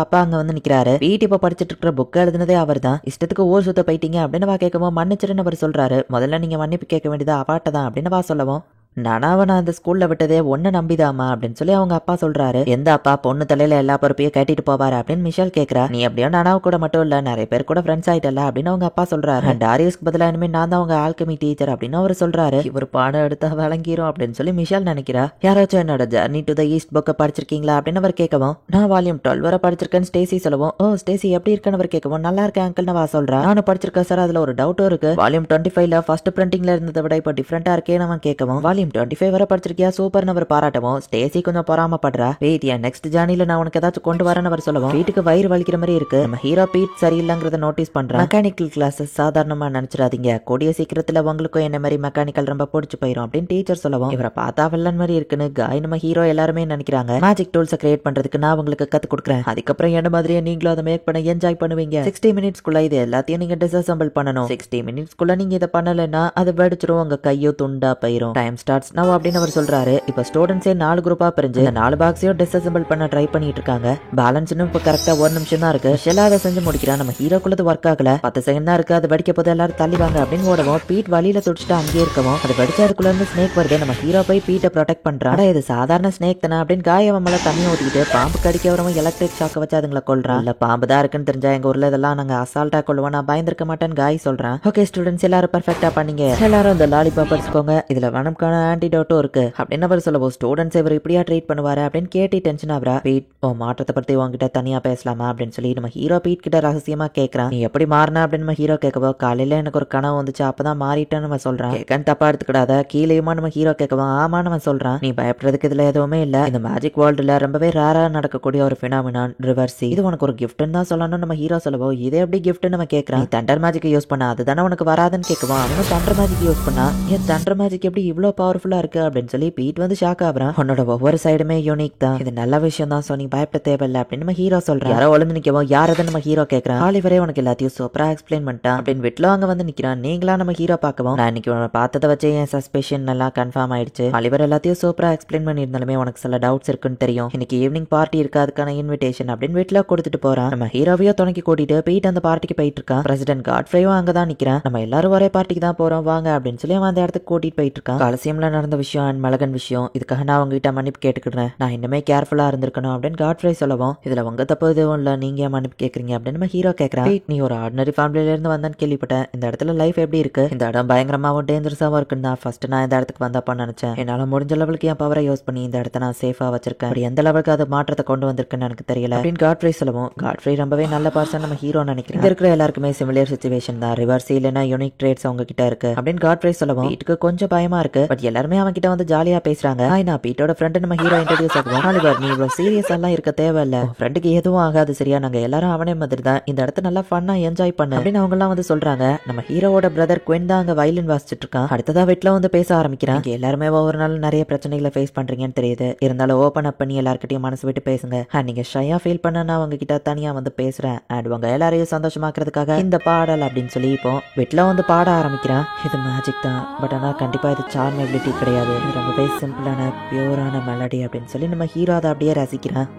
A: அப்பா அங்க வந்து நிக்கிறாரு. பீட் இப்ப படிச்சிட்டு இருக்கிற புக் எழுதுனதே அவர் தான். இஷ்டத்துக்கு ஊர் சுத்த போயிட்டீங்க அப்படின்னு கேட்கவும் மன்னிச்சிருன்னு அவர் சொல்றாரு. முதல்ல நீங்க மன்னிப்பு கேட்க வேண்டியது அப்பாட்ட தான் அப்படின்னு சொல்லவும் நனாவை நான் அந்த ஸ்கூல்ல விட்டதே ஒன்னு நம்பிதாமா அப்படின்னு சொல்லி அவங்க அப்பா சொல்றாரு. எந்த அப்பா பொண்ணு தலையில எல்லா பொறுப்பையும் கட்டிட்டு போவாரு அப்படின்னு மிஷேல் கேக்குறா. நீ அப்படியே நனாவு கூட மட்டும் இல்ல நிறைய பேர் கூட ஃப்ரெண்ட்ஸ் ஆயிட்டல அப்படின்னு அவங்க அப்பா சொல்றாரு. டாரியஸ்க்கு பதிலா இனிமே நான் தான் அவங்க ஆல்கமி டீச்சர் அப்படின்னு அவர் சொல்றாரு. இவர் பாடம் எடுத்தா விளங்கிரும் அப்படின்னு சொல்லி மிஷேல் நினைக்கிறா. யாராச்சும் என்னோட ஜர்னி டு த ஈஸ்ட் புக்கை படிச்சிருக்கீங்களா அப்படின்னு அவர் கேட்கவும் நான் வால்யூம் 12 வரை படிச்சிருக்கேன்னு ஸ்டேசி சொல்லவும் ஓ ஸ்டேசி எப்படி இருக்குன்னு அவர் கேட்கவும் நல்லா இருக்கேன் அங்கிள் வா சொல்றா. நானும் படிச்சிருக்கேன் சார், அதுல ஒரு டவுட்டும் இருக்கு. வால்யூம் 25ல ஃபர்ஸ்ட் பிரிண்டிங்ல இருந்ததை விட இப்ப டிஃபரெண்டா இருக்கே நம்ம கேட்கவும் வால்யூம் 25 வரை படிச்சிருக்கியா சூப்பர்னு அவர் பாராட்டவும் ஸ்டேசி கொஞ்சம் பொறாமப்படுறா. வெயிட் என் நெக்ஸ்ட் ஜர்னில நான் உனக்கு ஏதாச்சும் கொண்டு வரேன்னு அவர் சொல்லவும் வீட்டுக்கு வயிறு வலிக்கிற மாதிரி இருக்கு. நம்ம ஹீரோ பீட் சரியில்லைங்கிறத நோட்டீஸ் பண்றேன். மெக்கானிக்கல் கிளாஸஸ் சாதாரணமா நினைச்சிடாதீங்க, கூடிய சீக்கிரத்துல உங்களுக்கும் என்ன மாதிரி மெக்கானிக்கல் ரொம்ப பிடிச்சு போயிரும் அப்படின்னு டீச்சர் சொல்லவும் இவரை பார்த்தா வில்லன் மாதிரி இருக்குன்னு காய் நம்ம ஹீரோ எல்லாருமே நினைக்கிறாங்க. மேஜிக் டூல்ஸை கிரியேட் பண்றதுக்கு நான் உங்களுக்கு கத்து கொடுக்குறேன், அதுக்கப்புறம் என்ன மாதிரியே நீங்களும் அதை மேக் பண்ண என்ஜாய் பண்ணுவீங்க. 60 மினிட்ஸ்க்குள்ள இது எல்லாத்தையும் நீங்க டிஸ்அசெம்பிள் பண்ணணும். 60 மினிட்ஸ்க்குள்ள நீங்க இதை பண்ணலன்னா அது வெடிச்சிரும், உங்க கையோ துண்டா போயிரும். டைம் ஸ்டார்ட்ஸ் நவ் அப்படின்னு அவர் சொல்றாரு. இப்ப ஸ்டூடெண்ட்ஸே 4 குரூப்பா பிரிஞ்சு 4 பாக்ஸையும் டிஸ்அசெம்பிள் பண்ண ட்ரை பண்ணிட்டு இருக்காங்க. பேலன்ஸ் இன்னும் இப்ப கரெக்டா 1 நிமிஷம் தான் இருக்கு. ஷெல்லா அதை செஞ்சு முடிக்கிறான். நம்ம ஹீரோக்குள்ளது ஒர்க் ஆகல, 10 செகண்ட் தான் இருக்கு, அது வெடிக்க போது எல்லாரும் தள்ளிவாங்க அப்படின்னு ஓடவும் பீட் வழியில துடிச்சிட்டு அங்கேயே இருக்கவும் அது வெடிச்ச அதுக்குள்ள இருந்து ஸ்னேக் வருது. நம்ம ஹீரோ போய் பீட்டை ப்ரொடெக்ட் பண்றான். இது சாதாரண ஸ்னேக் தானே அப்படின்னு காயவன் மேல தண்ணி ஊத்திக்கிட்டு பாம்பு கடிக்க வரவும் எலக்ட்ரிக் ஷாக்க வச்சு அதுங்களை கொள்றான். இல்ல பாம்பு தான் இருக்குன்னு தெரிஞ்சா எங்க ஊர்ல இதெல்லாம் நாங்க அசால்ட்டா கொள்ளுவோம், நான் பயந்துருக்க மாட்டேன்னு காய் சொல்றான். ஓகே ஸ்டூடெண்ட்ஸ் எல்லாரும் பர்ஃபெக்டா பண்ணீங்க, எல்லாரும் இந்த லாலிபாப் அடிச்சுக்கோங்க, இதுல வனம்கான ஆன்டிடோட்டும் இருக்கு அப்படின்னு அவர் சொல்லவும் ஸ்டூடெண்ட்ஸ் இவர் இப்படியா ட்ரீட் பண்ணுவாரு அப்படின்னு கேட்டு டென்ஷன் ஆகுறா. பீட் ஓ மாற்றத்தை பத்தி உங்ககிட்ட தனியா பேசலாமா அப்படின்னு சொல்லி நம்ம ஹீரோ பீட் கிட்ட ரகசியமா கேட்கறான். நீ எப்படி மாறினா அப்படின்னு நம்ம ஹீரோ கேட்கவோ காலையில எனக்கு ஒரு கனவு வந்துச்சு அப்பதான் மாறிட்டேன்னு நம்ம சொல்றான். கேட்கன்னு தப்பா எடுத்துக்கிடாத கீழேயுமா நம்ம ஹீரோ கேட்கவும் ஆமா நம்ம சொல்றான். நீ பயப்படுறதுக்கு இதுல எதுவுமே இல்ல, இந்த மேஜிக் வேர்ல்டுல ரொம்பவே ரேரா நடக்கக்கூடிய ஒரு பினாமினான் ரிவர்சி, இது உனக்கு ஒரு கிஃப்ட்னு தான் சொல்லணும் நம்ம ஹீரோ சொல்லவோ இதே எப்படி கிஃப்ட் நம்ம கேட்கறான். நீ தண்டர் மேஜிக் யூஸ் பண்ண அதுதானே உனக்கு வராதுன்னு கேட்கவும் அவனும் தண்டர் மேஜிக் யூஸ் பண்ணா ஏன் தண்டர் மேஜிக் எப்படி இவ்வளவு பவர்ஃபுல்லா இருக்கு அப்படின்னு சொல்லி பீட் வந்து ஷாக் ஆகுறான். உன்னோட ஒவ்வொரு சைடுமே யூனிக் தான், இது நல்ல விஷயம் தான், சோ நீ பயப்பட தேவையில்லை அப்படின்னு நம்ம ஹீரோ சொல்றான். யாரோ ஒளிந்து நிக்கவும் யாரதை நம்ம ஹீரோ கேட்கறான். ஆலிவரே உனக்கு எல்லாத்தையும் சூப்பரா எக்ஸ்பிளைன் பண்ணிட்டான் அப்படின்னு விட்ல அங்க வந்து நிக்கிறான். நீங்களா நம்ம ஹீரோ பார்க்கவும் நான் இன்னைக்கு உன்னை பார்த்ததை வச்சே என் சஸ்பெஷன் நல்லா கன்ஃபார்ம் ஆயிடுச்சு. ஆலிவர் எல்லாத்தையும் சூப்பரா எக்ஸ்பிளைன் பண்ணியிருந்தாலுமே உனக்கு சில டவுட்ஸ் இருக்குன்னு தெரியும், இன்னைக்கு ஈவினிங் பார்ட்டி இருக்கு அதுக்கான இன்விடேஷன் அப்படின்னு வீட்டுல கொடுத்துட்டு போறான். நம்ம ஹீரோவையோ துணைக்கி கூட்டிட்டு போயிட்டு அந்த பார்ட்டிக்கு போயிட்டு இருக்கான். பிரசிடென்ட் காட்ஃப்ரேயும் அங்கதான் நிக்கிறான். நம்ம எல்லாரும் ஒரே பார்ட்டிக்கு தான் போறோம் வாங்க அப்படின்னு சொல்லி அவன் அந்த இடத்துக்கு கூட்டிட்டு போயிட்டு இருக்கான். கலசியம்ல நடந்த விஷயம் அண்ட் மலகன் விஷயம், இதுக்காக நான் உங்ககிட்ட மன்னிப்பு கேட்டுக்கிறேன், நான் இன்னுமே கேர்ஃபுல்லா இருந்திருக்கணும் அப்படின்னு காட்ஃப்ரே சொல்லவும் இதுல உங்க தப்பு எதுவும் இல்ல, நீங்க மன்னிப்பு கேக்குறீங்க அப்படின்னு நம்ம ஹீரோ கேட்கறான். நீ ஒரு ஆர்டினரி ஃபேமிலியில இருந்து வந்தான்னு கேள்விப்பட்டேன், இந்த இடத்துல லைஃப் எப்படி இருக்கு, இந்த இடம் பயங்கரமாவும் டேஞ்சரஸாவும் இருக்குன்னு தான் ஃபர்ஸ்ட் நான் இந்த இடத்துக்கு வந்தப்பன்னு நினைச்சேன். என்னால முடிஞ்ச லெவலுக்கு என் பவரை யூஸ் பண்ணி இந்த இடத்த நான் சேஃபா வச்சிருக்கேன், அப்படி எந்த லெவலுக்கு அது மாற்றத்தை கொண்டு வந்திருக்குன்னு எனக்கு தெரியல அப்படின்னு காட்ஃப்ரே சொல்லவும் காட்ஃப்ரே ரொம்பவே நல்ல பர்சன் நம்ம ஹீரோ நினைக்கிறேன். இங்க இருக்கிற எல்லாருக்குமே சிமிலர் சிச்சுவேஷன் தான், ரிவர்ஸ் இல்லைன்னா யூனிக் ட்ரேட்ஸ் அவங்க கிட்ட இருக்கு அப்படின்னு காட்ஃப்ரே சொல்லவும் வீட்டுக்கு கொஞ்சம் பயமா இருக்கு, பட் எல்லாருமே அவன் கிட்ட வந்து ஜாலியா பேசுறாங்க. நான் பீட்டோட ஃப்ரெண்ட் நம்ம ஹீரோ இன்ட்ரோடியூஸ் ஆகுவோம். ஆலிவர் நீ இவ்வளவு சீரியஸ் எல்லாம் இருக்க தேவையில்ல, ஃப்ரெண்டுக்கு எதுவும் ஆகாது சரியா, நாங்க எல்லாரும் அவனே மாதிரி தான், இந்த இடத்த நல்லா ஃபன்னா என்ஜாய் பண்ண அப்படின்னு அவங்க எல்லாம் வந்து சொல்றாங்க. நம்ம ஹீரோவோட பிரதர் குவென் தான் அங்க வயலின் வாசிச்சுட்டு இருக்கான். அடுத்ததா வீட்டுல வந்து பேச ஆரம்பிக்கிறான். எல்லாருமே ஒவ்வொரு நாள் நிறைய பிரச்சனைகளை ஃபேஸ் பண்றீங்கன்னு தெரியுது, இருந்தாலும் ஓபன் அப் பண்ணி எல்லார்கிட்டயும் மனசு விட்டு பேசுங்க, நீங்க ஷையா ஃபீல் பண்ண நான் உங்க கிட்ட தனியா வந்து பேசுறேன் அண்ட் உங்க எல்லாரையும் சந்தோஷமாக்குறதுக்காக இந்த பாடல் அப்படின்னு சொல்லி இப்போ வீட்டுல வந்து பாட ஆரம்பிக்கிறான். இது மேஜிக் தான், பட் ஆனா கண்டிப்பா இது சார்ம் எபிலிட்டி கிடையாது, இது ரொம்பவே சிம்பிளான பியூரான மெலடி அப்படின்னு சொல்லி நம்ம ஹீரோ அதை அப்படியே ரசிக்கிறான்.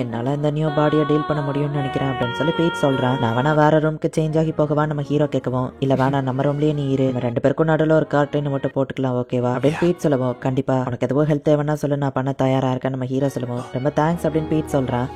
A: என்னால இந்த நியூ பாடியை டீல் பண்ண முடியும்னு நினைக்கிறேன் அப்படின்னு சொல்லி பீட் சொல்றான். நான் வேணா வேற ரூமுக்கு சேஞ்ச் ஆகி போகவா நம்ம ஹீரோ கேட்கவும், இல்ல வேணா நம்ம ரூம்லயே நீ இரு, நம்ம 2 பேருக்கும் நடுவில் ஒரு கார்ட்டைன் மட்டும் போட்டுக்கலாம் ஓகேவா அப்படின்னு பீட் சொல்லவும், கண்டிப்பா உனக்கு எதுவும் ஹெல்ப் தேவைன்னா சொல்லு, நான் பண்ண தயாரா இருக்கேன் நம்ம ஹீரோ சொல்லவும், ரொம்ப தேங்க்ஸ் அப்படின்னு பீட் சொல்றான்.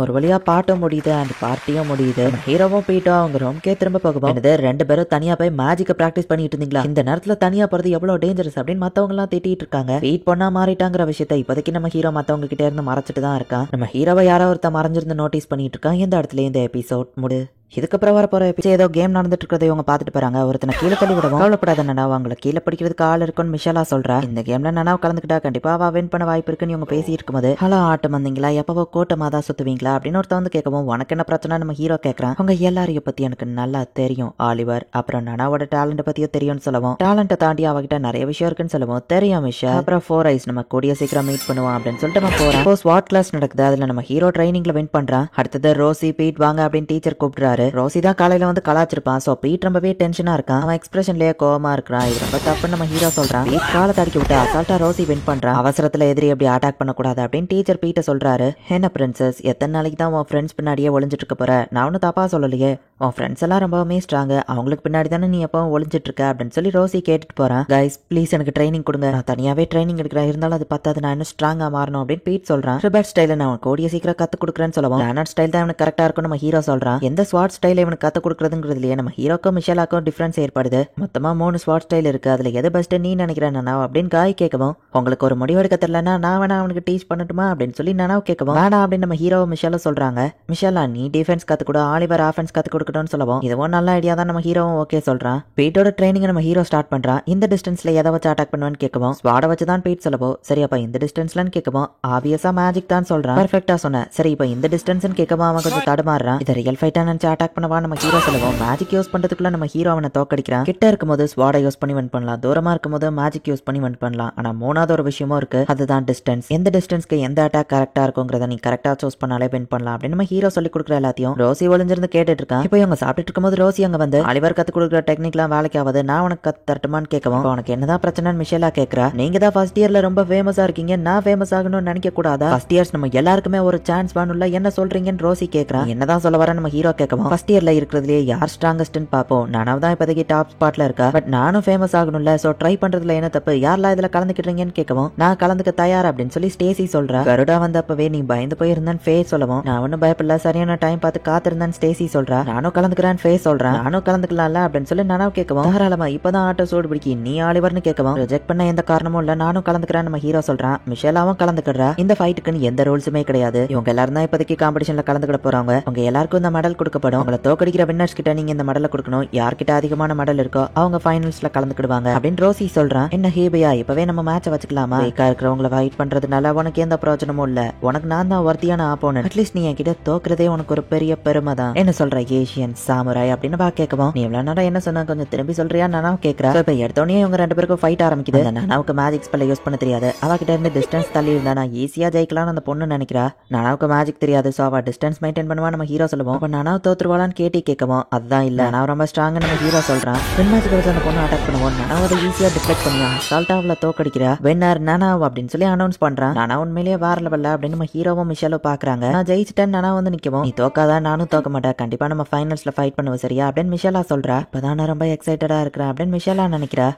A: ஒரு வழியா பாட்டும் முடியுது அண்ட் பார்ட்டியும் முடியுது. ஹீரோவும் பீட்டோ அவங்க ரூம்கே திரும்ப போகும். 2 பேரும் தனியா போய் மேஜிக்க பிராக்டிஸ் பண்ணிட்டு இருந்தீங்களா, இந்த நேரத்துல தனியா போறது எவ்வளவு டேஞ்சரஸ் அப்படின்னு மத்தவங்க எல்லாம் திட்டிட்டு இருக்காங்க. பீட் பொண்ணா மாறிட்டாங்கிற விஷயத்த இப்போதைக்கு நம்ம ஹீரோ மத்தவங்க கிட்ட இருந்து மறைச்சிட்டு தான் இருக்கான். நம்ம ஹீரோவை யாரோ ஒருத்த மறைஞ்சிருந்து நோட்டீஸ் பண்ணிட்டு இருக்கான். இந்த இடத்துல இந்த எபிசோட் முடி. இதுக்கப்புறம் வரப்போற எபிசோட் ஏதோ கேம் நடந்துட்டு இருக்கிறத இவங்க பாத்துட்டு போறாங்க. ஒருத்தனை கீழே தள்ளி விடவும், கவலைப்படாத நனாவ் அவங்களை கீழே படிக்கிறதுக்கு ஆள் இருக்குன்னு மிஷலா சொல்றா. இந்த கேம்ல நனாவ் கலந்துக்கிட்டா கண்டிப்பா அவ வின் பண்ண வாய்ப்பு இருக்குன்னு இவங்க பேசி இருக்கும்போது, ஹலோ ஆட்டம் வந்தீங்களா, எப்பவோ கூட்டமா தான் சுத்துவீங்களா அப்படின்னு ஒருத்த வந்து கேட்கவும், உனக்கு என்ன பிரச்சனை நம்ம ஹீரோ கேட்கறான். அவங்க எல்லாரையும் பத்தி எனக்கு நல்லா தெரியும் ஆலிவர், அப்புறம் நனாவோட டேலண்ட் பத்தியும் தெரியும்னு சொல்லவும், டேலண்ட்டை தாண்டி அவகிட்ட நிறைய விஷயம் இருக்குன்னு சொல்லவும், தெரியும் மிஷா, அப்புறம் 4 ஐஸ் நம்ம கூடிய சீக்கிரம் மீட் பண்ணுவோம் அப்படின்னு சொல்லிட்டு நம்ம போறோம். இப்போ ஸ்வாட் கிளாஸ் நடக்குது, அதுல நம்ம ஹீரோ ட்ரைனிங்ல வின் பண்றான். அடுத்தது ரோசி பீட் வாங்க அப்படின்னு டீச்சர் கூப்பிடுறாரு. ரோசி தான் காலையில வந்து கலாச்சிருப்பான். சோ பீட் ரொம்பவே டென்ஷனா இருக்கான். அவன் எக்ஸ்பிரஷன்லயே கோவமா இருக்கிறான். இது ரொம்ப தப்புன்னு நம்ம ஹீரோ சொல்றான். பீட் காலை தடுக்கி விட்டு அசால்ட்டா ரோசி வின் பண்றான். அவசரத்துல எதிரி அப்படி அட்டாக் பண்ணக்கூடாது அப்படின்னு டீச்சர் பீட்ட சொல்றாரு. என்ன பிரின்சஸ், எத்தனை நாளைக்கு தான் உன் ஃப்ரெண்ட்ஸ் பின்னாடியே ஒளிஞ்சிட்டு இருக்க போற, நான் ஒன்னும் தப்பா சொல்லலையே, உன் ஃப்ரெண்ட்ஸ் எல்லாம் ரொம்பவுமே ஸ்ட்ராங், அவங்களுக்கு பின்னாடி தானே நீ எப்பவும் ஒளிஞ்சிட்டு இருக்க அப்படின்னு சொல்லி ரோசி கேட்டுட்டு போறான். கைஸ் ப்ளீஸ் எனக்கு ட்ரைனிங் கொடுங்க, நான் தனியாவே ட்ரைனிங் எடுக்கிறேன், இருந்தாலும் அது பத்தாது, நான் இன்னும் ஸ்ட்ராங்கா மாறணும் அப்படின்னு பீட் சொல்றான். ரிபர்ட் ஸ்டைல நான் உனக்கு கூடிய சீக்கிரம் கத்து கொடுக்குறேன்னு சொல்லவும், லேனர்ட் ஸ்டைல் தான் அவனுக்கு கரெக்டா இருக்கும் நம்ம ஹீரோ சொல்றான். எந்த ஸ்வாட் ஸ்டைல இவனுக்கு கத்து கொடுக்குறதுங்கிறதுலயே நம்ம ஹீரோக்கும் மிஷலாக்கும் டிஃபரன்ஸ் ஏற்படுது. மொத்தமா 3 ஸ்வாட் ஸ்டைல் இருக்கு, அதுல எது பெஸ்ட் நீ நினைக்கிறேன் நனாவ் அப்படின்னு காய் கேட்கவும், உங்களுக்கு ஒரு முடிவு எடுக்க தெரியலன்னா நான் வேணா அவனுக்கு டீச் பண்ணட்டுமா அப்படின்னு சொல்லி நனாவ் கேட்கவும், வேணா அப்படின்னு நம்ம ஹீரோ மிஷாலும் சொல்றாங்க. மிஷாலா நீ டிஃபென்ஸ் கத்து கூட, ஆலிவர் ஆஃபென்ஸ் கத்து கொடுக்கணும்னு சொல்லவும், இதுவும் நல்ல ஐடியா தான் நம்ம ஹீரோவும் ஓகே சொல்றான். பீட்டோட ட்ரைனிங் நம்ம ஹீரோ ஸ்டார்ட் பண்றான். இந்த டிஸ்டன்ஸ்ல எதை வச்சு அட்டாக் பண்ணுவான்னு கேட்கவும், ஸ்வாட வச்சு தான் பீட் சொல்லவோ, சரி அப்ப இந்த டிஸ்டன்ஸ்லன்னு கேட்கவும், ஆப்வியஸா மேஜிக் தான் சொல்றான். பெர்ஃபெக்ட்டா சொன்ன. சரி இப்ப இந்த டிஸ்டன்ஸ்னு கேட்கவும் அவன் கொஞ்சம் தடுமாறுறான். இதை ரியல் ஃபைட்டா நினைச்சு அட்டாக் பண்ணவா நம்ம ஹீரோ சொல்லவும், மேஜிக் யூஸ் பண்றதுக்குள்ள நம்ம ஹீரோ அவனை தோக்கடிக்கிறான். கிட்ட இருக்கும்போது ஸ்வாட யூஸ் பண்ணி வின் பண்ணலாம், தூரமா இருக்கும்போது மேஜிக் யூஸ் பண்ணி வின் பண்ணலாம். ஆனா மூணாவது ஒரு விஷயமும் இருக்கு, அதுதான் டிஸ்டன்ஸ். எந்த டிஸ்டன்ஸ்க்கு எந்த அட்டாக் கரெக்டா இருக்குங்கிறத நீ கரெக்டா சூஸ் பண்ணாலே வின் பண்ணலாம் அப்படின்னு நம்ம ஹீரோ சொல்லி கொடுக்குற எல்லாத்தையும் ரோசி ஒளிஞ்சிருந்து கேட்டுட்டு இருக்கான். இப்போ இவங்க சாப்பிட்டு இருக்கும்போது ரோசி அங்க வந்து, ஆலிவர் கத்து கொடுக்குற டெக்னிக்லாம் வேலைக்கு ஆகுது, நான் உனக்கு கத்து தரட்டுமான்னு கேட்கவும், உனக்கு என்னதான் பிரச்சனைன்னு மிஷேலா கேட்கறா. நீங்க தான் ஃபர்ஸ்ட் இயர்ல ரொம்ப ஃபேமஸா இருக்கீங்க, நான் ஃபேமஸ் ஆகணும்னு நினைக்க கூடாதா, ஃபர்ஸ்ட் இயர்ஸ் நம்ம எல்லாருக்குமே ஒரு சான்ஸ் வேணும்ல, என்ன சொல்றீங்கன்னு ரோசி கேட்கறான். என்னதான் சொல்ல வர நம்ம ஹீரோ கேட்கவும், ஃபர்ஸ்ட் இயர்ல இருக்கிறதுலயே யார் ஸ்ட்ராங்கஸ்ட்னு பாப்போம், நானாவது தான் இப்போதைக்கு டாப் ஸ்பாட்ல இருக்கா, பட் நானும் ஃபேமஸ் ஆகணும்ல, சோ ட்ரை பண்றதுல என்ன தப்பு, யாரெல்லாம் இதுல கலந்துக்கிட்டீங்கன்னு கேட்கவும், நான் கலந்துக்க தயார் அப்படின்னு சொல்லி ஸ்டேசி சொல்றா. கருடா வந்தப்பவே நீ பயந்து போயிருந்தேன்னு ஃபே சொல்லவும், நான் ஒன்னும் பயப்படல, சரியான டைம் பார்த்து காத்திருந்தேன்னு ஸ்டேசி சொல்றா. நானும் கலந்துக்கிறேன்னு ஃபே சொல்றேன். நானும் கலந்துக்கலாம்ல அப்படின்னு சொல்லி நானும் கேட்கவும், தாராளமா இப்பதான் ஆட்டோ சூடு பிடிக்கி நீ ஆலிவர்னு கேட்கவும், ரிஜெக்ட் பண்ண எந்த காரணமும் இல்ல, நானும் கலந்துக்கிறேன் நம்ம ஹீரோ சொல்றான். மிஷேலாவும் கலந்துக்கிறா. இந்த ஃபைட்டுக்குன்னு எந்த ரூல்ஸுமே கிடையாது, இவங்க எல்லாரும் தான் இப்போதைக்கு காம்படிஷன்ல கலந்துக்கிட போறாங்க. அவங்க எல்லாருக்கும் இந்த மெடல் கொடுக்கப்படும். உங்களை தோக்கடிக்கிற வின்னர்ஸ் கிட்ட நீங்க இந்த மெடலை கொடுக்கணும், யார்கிட்ட அதிகமான மெடல் இருக்கோ அவங்க ஃபைனல்ஸ்ல கலந்துக்கிடுவாங்க அப்படின்னு ரோசி சொல்றான். என்ன ஹேபியா இப்பவே நம்ம மேட்ச வச்சுக்கலாமா, வீக்கா இருக்கிறவங்கள ஃபைட் பண்றதுனால உனக்கு எந்த பிரயோஜனமும் இல்ல, உனக்கு நான் தான் வர்த்தியான ஆப்போனன்ட், அட்லீஸ்ட் நீ என்கிட்ட தோக்குறதே உனக்கு ஒரு பெரிய பெருமை தான், என்ன சொல்ற ஏஷியன் சாமுராய் அப்படின்னு பா கேட்கவும், நீ இவ்வளவு நேரம் என்ன சொன்னா கொஞ்சம் திரும்பி சொல்றியா நானா கேட்கறா. இப்ப எடுத்தோடனே இவங்க 2 பேருக்கும் ஃபைட் ஆரம்பிக்குது. நானாவுக்கு மேஜிக் ஸ்பெல்ல யூஸ் பண்ண தெரியாது, அவகிட்ட இருந்து டிஸ்டன்ஸ் தள்ளி இருந்தா நான் ஈஸியா ஜெயிக்கலாம்னு அந்த பொண்ணு நினைக்கிறா. நானாவுக்கு மேஜிக் தெரியாது, சோ அவ டிஸ்டன்ஸ் மெயின்டைன் பண்ணுவா நம்ம ஹீரோ சொல்லுவோம். அப்ப நானாவ் தோத்துருவாளான்னு கேட்கவும், அதுதான் இல்ல நான் ரொம்ப ஸ்ட்ராங் நம்ம ஹீரோ சொல்றான். மேஜிக் வச்சு அந்த பொண்ணு அட்டாக் பண்ணுவோம், நானாவ் அதை ஈஸியா டிஃபெக்ட் பண்ணுவான், சால்ட்டா அவளை தோக்கடிக்கிறா. வின்னர் நானாவ் அப்படின்னு சொல்லி அனௌன்ஸ் பண்றான். நானா உண்மையிலேயே வேற லெவல்ல அப்படின்னு நம்ம ஹீரோவும் மிஷலும் பாக்குறாங்க. நான் ஜெயிச்சிட்டேன், நானா வந்து நிக்கவும், நீ தோக்காதா நானும் தோக்க மாட்டேன், கண்டிப்பா நம்ம ஃபைனல்ஸ்ல ஃபைட் பண்ணுவோம் சரியா அப்படின்னு மிஷலா சொல்றா. இப்பதான் நான் ரொம்ப எக்ஸைட்டடா இருக்கிறேன் அப்படின்னு மிஷலா நினைக்கிறா.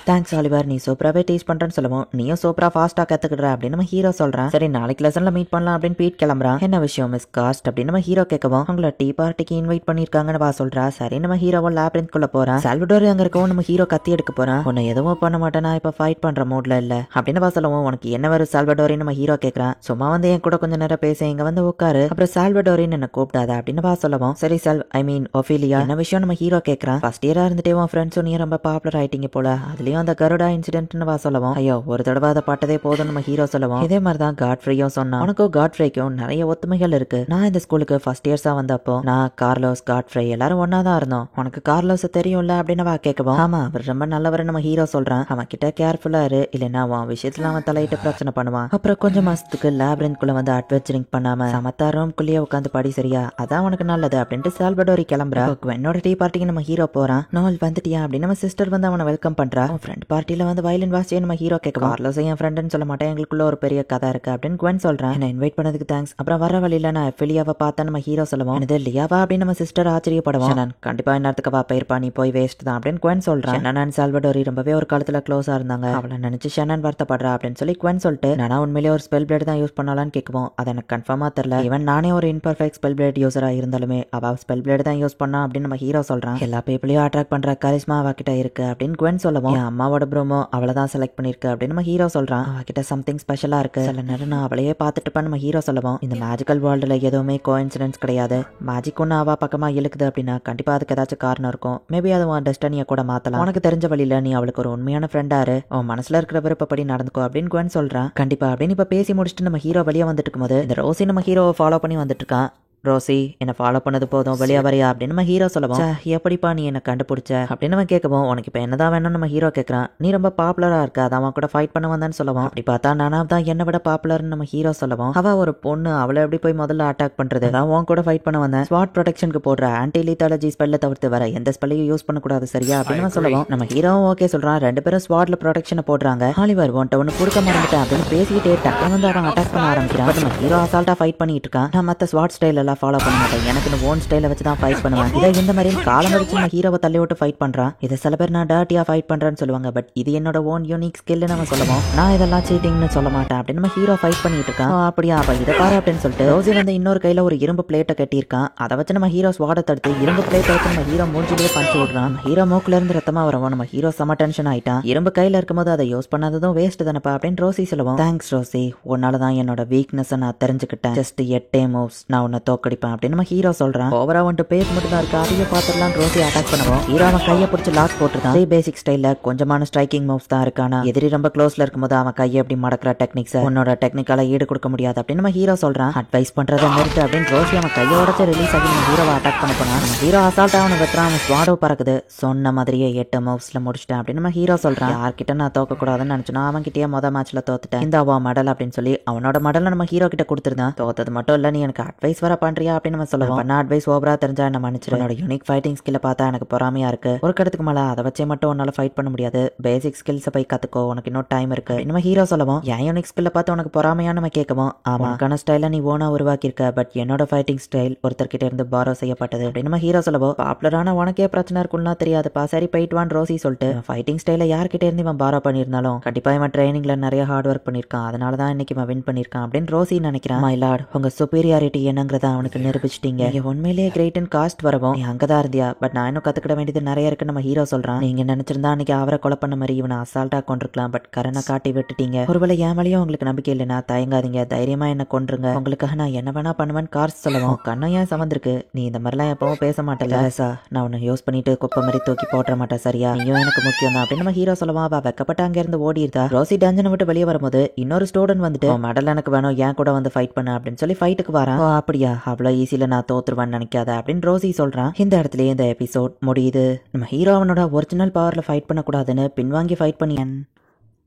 A: தேங்க்ஸ் ஆலிவர், நீ சூப்பராவே டீச் பண்றேன்னு சொல்லுவோம், நீயும் சூப்பரா ஃபாஸ்டா கத்துக்கிற அப்படின்னு நம்ம ஹீரோ சொல்றான். சரி நாளைக்கு லெசன்ல மீட் பண்ணலாம் அப்படின்னு பீட் கிளம்புறான். என்ன விஷயம் மிஸ் காஸ்ட் அப்படின்னு நம்ம ஹீரோ கேட்கவும், அவங்கள டீ பார்ட்டிக்கு இன்வைட் பண்ணிருக்காங்கன்னு வா சொல்றா. சரி நம்ம ஹீரோவும் லேப்ரின்த்குள்ள போறான். சால்வடோர் அங்க இருக்கவும் நம்ம ஹீரோ கத்தி எடுக்க போறான். உன்னை எதுவும் பண்ண மாட்டேனா, இப்ப ஃபைட் பண்ற மூட்ல இல்ல அப்படின்னு வா சொல்லவும், உனக்கு என்ன வரும் சால்வடோரின்னு நம்ம ஹீரோ கேட்கறான். சும்மா வந்து என் கூட கொஞ்ச நேரம் பேச இங்க வந்து உட்காரு, அப்புறம் சால்வடோரின்னு என்ன கூப்பிடாத அப்படின்னு வா சொல்லவும், சரி ஐ மீன் ஒஃபீலியா என்ன விஷயம் நம்ம ஹீரோ கேட்கறான். ஃபர்ஸ்ட் இயரா இருந்துட்டே உன் ஃப்ரெண்ட்ஸும் நீ ரொம்ப பாப்புலர் ஆயிட்டீங்க போல, அதுலயும் அந்த கருடா இன்சிடென்ட்னு வா சொல்லவும், ஐயோ ஒரு தடவை அதை பட்டதே போதும் நம்ம ஹீரோ சொல்லவும், இதே மாதிரிதான் காட்ஃப்ரீயும் சொன்னான். உனக்கும் காட்ஃப்ரீக்கும் நிறைய ஒத்துமைகள் இருக்கு. நான் இந்த ஸ்கூலுக்கு ஃபர்ஸ்ட் இயர்ஸா வந்தப்போ நான் கார்லோஸ் காட்ஃப்ரே எல்லாரும் ஒன்னா தான் இருந்தோம். உனக்கு கார்லோஸ் தெரியும்ல அப்படின்னு அவ கேட்கவும், ஆமா அவர் ரொம்ப நல்லவர் நம்ம ஹீரோ சொல்றான். அவன் கிட்ட கேர்ஃபுல்லா இரு, இல்லைன்னா அவன் விஷயத்துல அவன் தலையிட்டு பிரச்சனை பண்ணுவான். அப்புறம் கொஞ்சம் மாசத்துக்கு லேப்ரின்குள்ள வந்து அட்வென்ச்சரிங் பண்ணாம சமத்தா ரூம்குள்ளேயே உட்காந்து படி சரியா, அதான் உனக்கு நல்லது அப்படின்ட்டு சால்வடோரி கிளம்புறா. என்னோட டீ பார்ட்டிக்கு நம்ம ஹீரோ போறான். நோல் வந்துட்டியா அப்படின்னு நம்ம சிஸ்டர் வந்து அவனை வெல்கம் பண்றா. ஃப்ரெண்ட் பார்ட்டில வந்து வயலின் வாசிச்சு நம்ம ஹீரோ கேட்க, கார்லோஸ் என் ஃப்ரெண்டுன்னு சொல்ல மாட்டேன், எங்களுக்குள்ள ஒரு பெரிய கதை இருக்கு அப்படின்னு குவென் சொல்றான். என்ன இன்வைட் பண்ணதுக்கு தேங்க்ஸ். அப்புறம் வர வழியில நான் எஃபிலியாவை பார்த்தா நம்ம ஹீரோ சொல்லுவோம், இது லியாவா அப்படின்னு நம்ம சிஸ்டர் ஆச்சரியப்படுவோம். நான் கண்டிப்பா இன்னத்துக்கு வா போயிருப்பா, நீ போய் வேஸ்ட் தான் அப்படின்னு குவென் சொல்றான். ஷனன் சால்வடோரி ரொம்பவே ஒரு காலத்துல க்ளோஸா இருந்தாங்க, அவளை நினைச்சு ஷனன் வருத்தப்படுறா அப்படின்னு சொல்லி குவென் சொல்லிட்டு, நானா உண்மையிலேயே ஒரு ஸ்பெல் பிளேட் தான் யூஸ் பண்ணலாம்னு கேட்குவோம். அது எனக்கு கன்ஃபார்மா தெரியல, ஈவன் நானே ஒரு இன்பர்ஃபெக்ட் ஸ்பெல் பிளேட் யூஸரா இருந்தாலுமே அவ ஸ்பெல் பிளேட் தான் யூஸ் பண்ணா அப்படின்னு நம்ம ஹீரோ சொல்றான். எல்லா பீப்புளையும் அட்ராக்ட் பண்ற கரிஸ்மா அவகிட்ட இருக்கு அப்படின்னு குவென் சொல்லவும், என் அம்மாவோட ப்ரோமோ அவளை தான் செலக்ட் பண்ணிருக்கு அப்படின்னு நம்ம ஹீரோ சொல்றான். அவகிட்ட சம்திங் ஸ்பெஷலா இருக்கு, சில நேரம் நான் அவளையே பார்த்துட்டு பண்ண நம்ம ஹீரோ சொல்லவும், இந்த மேஜிக்கல் வேர்ல்டுல எதுவுமே கோஇன்சிடென்ஸ் கிடையாது, மேஜிக் ஒன்று அவ பக்கமா இழுக்குது அப்படின்னா கண்டிப்பா அதுக்கு ஏதாச்சும் காரணம் இருக்கும். மேபி அது உன் டெஸ்டனியை கூட மாத்தலாம். உனக்கு தெரிஞ்ச வழியில நீ அவளுக்கு ஒரு உண்மையான ஃப்ரெண்டா இரு, உன் மனசுல இருக்கிற விருப்பப்படி நடந்துக்கோ அப்படின்னு குவென் சொல்றான். கண்டிப்பா அப்படின்னு இப்ப பேசி முடிச்சுட்டு நம்ம ஹீரோ வெளியே வந்துட்டு இருக்கும்போது இந்த ரோசி நம்ம ஹீரோவை ஃபாலோ பண்ணி வந்துட்டு இருக்கான். ரோசி என்ன ஃபாலோ பண்ணது போதும், வெளியே வரையா அப்படின்னு நம்ம ஹீரோ சொல்லுவோம். எப்படிப்பா நீ என்ன கண்டுபிடிச்ச அப்படின்னு நம்ம கேட்கவும், உனக்கு இப்போ என்னதான் வேணும்னு நம்ம ஹீரோ கேட்கறான். நீ ரொம்ப பாப்புலரா இருக்க, அதான் அவன் கூட ஃபைட் பண்ண வந்தான்னு சொல்லுவோம். அப்படி பார்த்தா நானா தான் என்னை விட பாப்புலர்னு நம்ம ஹீரோ சொல்லுவோம். அவ ஒரு பொண்ணு, அவளை எப்படி போய் முதல்ல அட்டாக் பண்றது, அதான் உன் கூட ஃபைட் பண்ண வந்தேன். ஸ்வாட் ப்ரொடெக்ஷனுக்கு போடுற ஆன்டி லீத்தாலஜி ஸ்பெல்ல தவிர்த்து வர எந்த ஸ்பெல்லையும் யூஸ் பண்ணக்கூடாது சரியா அப்படின்னு சொல்லுவோம். நம்ம ஹீரோவும் ஓகே சொல்றான். ரெண்டு பேரும் ஸ்வாட்ல ப்ரொடெக்ஷனை போடுறாங்க. ஹாலிவர் உன்ட்ட ஒன்று கொடுக்க மறந்துட்டேன் அப்படின்னு பேசிக்கிட்டே டக்குனு வந்து அவன் அட்டாக் பண்ண ஆரம்பிக்கிறான். நம்ம ஹீரோ அசால்ட்டா ஃபைட் பண்ணிட்டு இருக்கான். நான் மற்ற ஸ்வாட் ஸ்டைல் எல்லாம் ஃபாலோ பண்ண மாட்டேன், எனக்கு ஓன் ஸ்டைல வச்சு தான் ஃபைட் பண்ணுவேன். இதை இந்த மாதிரி காலம் வச்சு நம்ம ஹீரோவை தள்ளி விட்டு ஃபைட் பண்றான். இதை சில பேர் நான் டர்ட்டியா ஃபைட் பண்றேன்னு சொல்லுவாங்க, பட் இது என்னோட ஓன் யூனிக் ஸ்கில் நம்ம சொல்லுவோம். நான் இதெல்லாம் சீட்டிங்னு சொல்ல மாட்டேன் அப்படின்னு நம்ம ஹீரோ ஃபைட் பண்ணிட்டு இருக்கான். அப்படியா அப்ப இதை பாரு அப்படின்னு சொல்லிட்டு ரோசி வந்து இன்னொரு கையில ஒரு இரும்பு பிளேட்டை கட்டியிருக்கான். அதை வச்சு நம்ம ஹீரோ ஸ்வாட தடுத்து இரும்பு பிளேட்டை வச்சு நம்ம ஹீரோ மூஞ்சிலேயே பஞ்சு விடுறான். ஹீரோ மூக்குல இருந்து ரத்தமா வரவும் நம்ம ஹீரோ செம டென்ஷன் ஆயிட்டான். இரும்பு கையில இருக்கும்போது அதை யூஸ் பண்ணாததும் வேஸ்ட் தானப்பா அப்படின்னு ரோசி சொல்லுவோம். தேங்க்ஸ் ரோசி, உன்னாலதான் என்னோட வீக்னஸ் நான் தெரிஞ்சுக்கிட்டேன். ஜஸ்ட் 8 மூவ்ஸ் நான் உன்னை தோக்கடிப்பேன் அப்படின்னு நம்ம ஹீரோ சொல்றான். ஓவரா வந்துட்டு பேஸ் மட்டும் தான் இருக்கு, அதையே பார்த்துடலாம் ரோசி அட்டாக் பண்ணுவோம். ஹீரோ அவன் கையை பிடிச்சி லாக் போட்டுருக்கான். அதே பேசிக் ஸ்டைல்ல கொஞ்சமான ஸ்ட்ரைக்கிங் மூவ்ஸ் தான் இருக்கானா, எதிரி ரொம்ப க்ளோஸ்ல இருக்கும்போது அவன் கையை எப்படி மடக்கிற டெக்னிக்ஸ் உன்னோட டெக்னிக்கால ஈடு கொடுக்க முடியாது அப்படின்னு நம்ம ஹீரோ சொல்றான். அட்வைஸ் பண்றதை நிறுத்து அப்படின்னு ரோசி அவன் கையை உடச்சு ரிலீஸ் ஆகி நம்ம ஹீரோவை அட்டாக் பண்ண போனா நம்ம ஹீரோ அசால்ட்டா அவனை வெட்டுறான். அவன் ஸ்வாடோ பறக்குது. சொன்ன மாதிரியே 8 மூவ்ஸ்ல முடிச்சிட்டேன் அப்படின்னு நம்ம ஹீரோ சொல்றான். யார்கிட்ட நான் தோக்க கூடாதுன்னு நினைச்சோன்னா அவன் கிட்டே மேட்ச்ல தோத்துட்டேன், இந்த அவன் மெடல் அப்படின்னு சொல்லி அவனோட மெடலை நம்ம ஹீரோ கிட்ட கொடுத்துருந்தான். தோத்தது மட்டும் இல்ல, நீ எனக்கு அட்வைஸ் வர பண்றியா அப்படின்னு நம்ம சொல்லுவோம். பண்ண அட்வைஸ் ஓவரா தெரிஞ்சா என்ன மன்னிச்சிரு, என்னோட யூனிக் ஃபைட்டிங் ஸ்கில்ல பார்த்தா எனக்கு பொறாமையா இருக்கு. ஒரு கடத்துக்கு மேல அதை வச்சே மட்டும் உன்னால ஃபைட் பண்ண முடியாது, பேசிக் ஸ்கில்ஸ் போய் கத்துக்கோ, உனக்கு இன்னும் டைம் இருக்கு நம்ம ஹீரோ சொல்லுவோம். என் யூனிக் ஸ்கில்ல பார்த்து உனக்கு பொறாமையா நம்ம கேட்கவும், ஆமா உனக்கான ஸ்டைல நீ ஓனா உருவாக்கி இருக்க, பட் என்னோட ஃபைட்டிங் ஸ்டைல் ஒருத்தர்கிட்ட இருந்து பாரோ செய்யப்பட்டது அப்படின்னு நம்ம ஹீரோ சொல்லுவோம். பாப்புலரான உனக்கே பிரச்சனை இருக்குன்னா தெரியாதுப்பா, சரி போயிட்டு வான் ரோசி சொல்லிட்டு ஃபைட்டிங் ஸ்டைல யார்கிட்ட இருந்து இவன் பாரோ பண்ணியிருந்தாலும் கண்டிப்பா இவன் ட்ரைனிங்ல நிறைய ஹார்ட் ஒர்க் பண்ணிருக்கான், அதனாலதான் இன்னைக்கு இவன் வின் பண்ணிருக்கான் அப்படின்னு ரோசி நினைக்கிறான். மை லார்ட், உங்க சுப்பீரியாரிட்டி என்னங்கிறத அவனுக்கு நிரூபிச்சிட்டீங்க, நீங்க உண்மையிலேயே கிரேட் அண்ட் காஸ்ட் வரவும் நீ அங்கதான் இருந்தியா, பட் நான் இன்னும் கத்துக்கிட வேண்டியது நிறைய இருக்கு நம்ம ஹீரோ சொல்றான். நீங்க நினைச்சிருந்தா அன்னைக்கு அவரை கொலை பண்ண மாதிரி இவனை அசால்ட்டா கொண்டிருக்கலாம், பட் கரனை காட்டி விட்டுட்டீங்க. ஒருவேளை என் மேலேயும் உங்களுக்கு நம்பிக்கை இல்லைன்னா தயங்காதீங்க, தைரியமா என்ன கொன்றுங்க, உங்களுக்காக நான் என்ன வேணா பண்ணுவேன்னு கார்ஸ் சொல்லுவோம். கண்ணும் ஏன் சமந்திருக்கு, நீ இந்த மாதிரிலாம் எப்பவும் பேச மாட்டேல சார், நான் உன்னை யூஸ் பண்ணிட்டு குப்பை மாதிரி தூக்கி போட்டுற மாட்டேன் சரியா, நீயும் எனக்கு முக்கியம் தான் அப்படின்னு நம்ம ஹீரோ சொல்லுவான். அவ வெக்கப்பட்ட அங்க இருந்து ஓடிடுதா. ரோசி டஞ்சனை விட்டு வெளியே வரும்போது இன்னொரு ஸ்டூடெண்ட் வந்துட்டு மெடல் எனக்கு வேணும், ஏன் கூட வந்து ஃபைட் பண்ண அப்படின்னு சொல்லி ஃபைட்டுக்கு வரான். அப்படியா, அவ்வளவு ஈஸியில நான் தோத்துருவான்னு நினைக்காத அப்படின்னு ரோசி சொல்றான். இந்த இடத்துல இந்த எபிசோட் முடியுது. நம்ம ஹீரோ அவனோட ஒரிஜினல் பவர்ல ஃபைட் பண்ணக்கூடாதுன்னு பின்வாங்கி ஃபைட் பண்ணி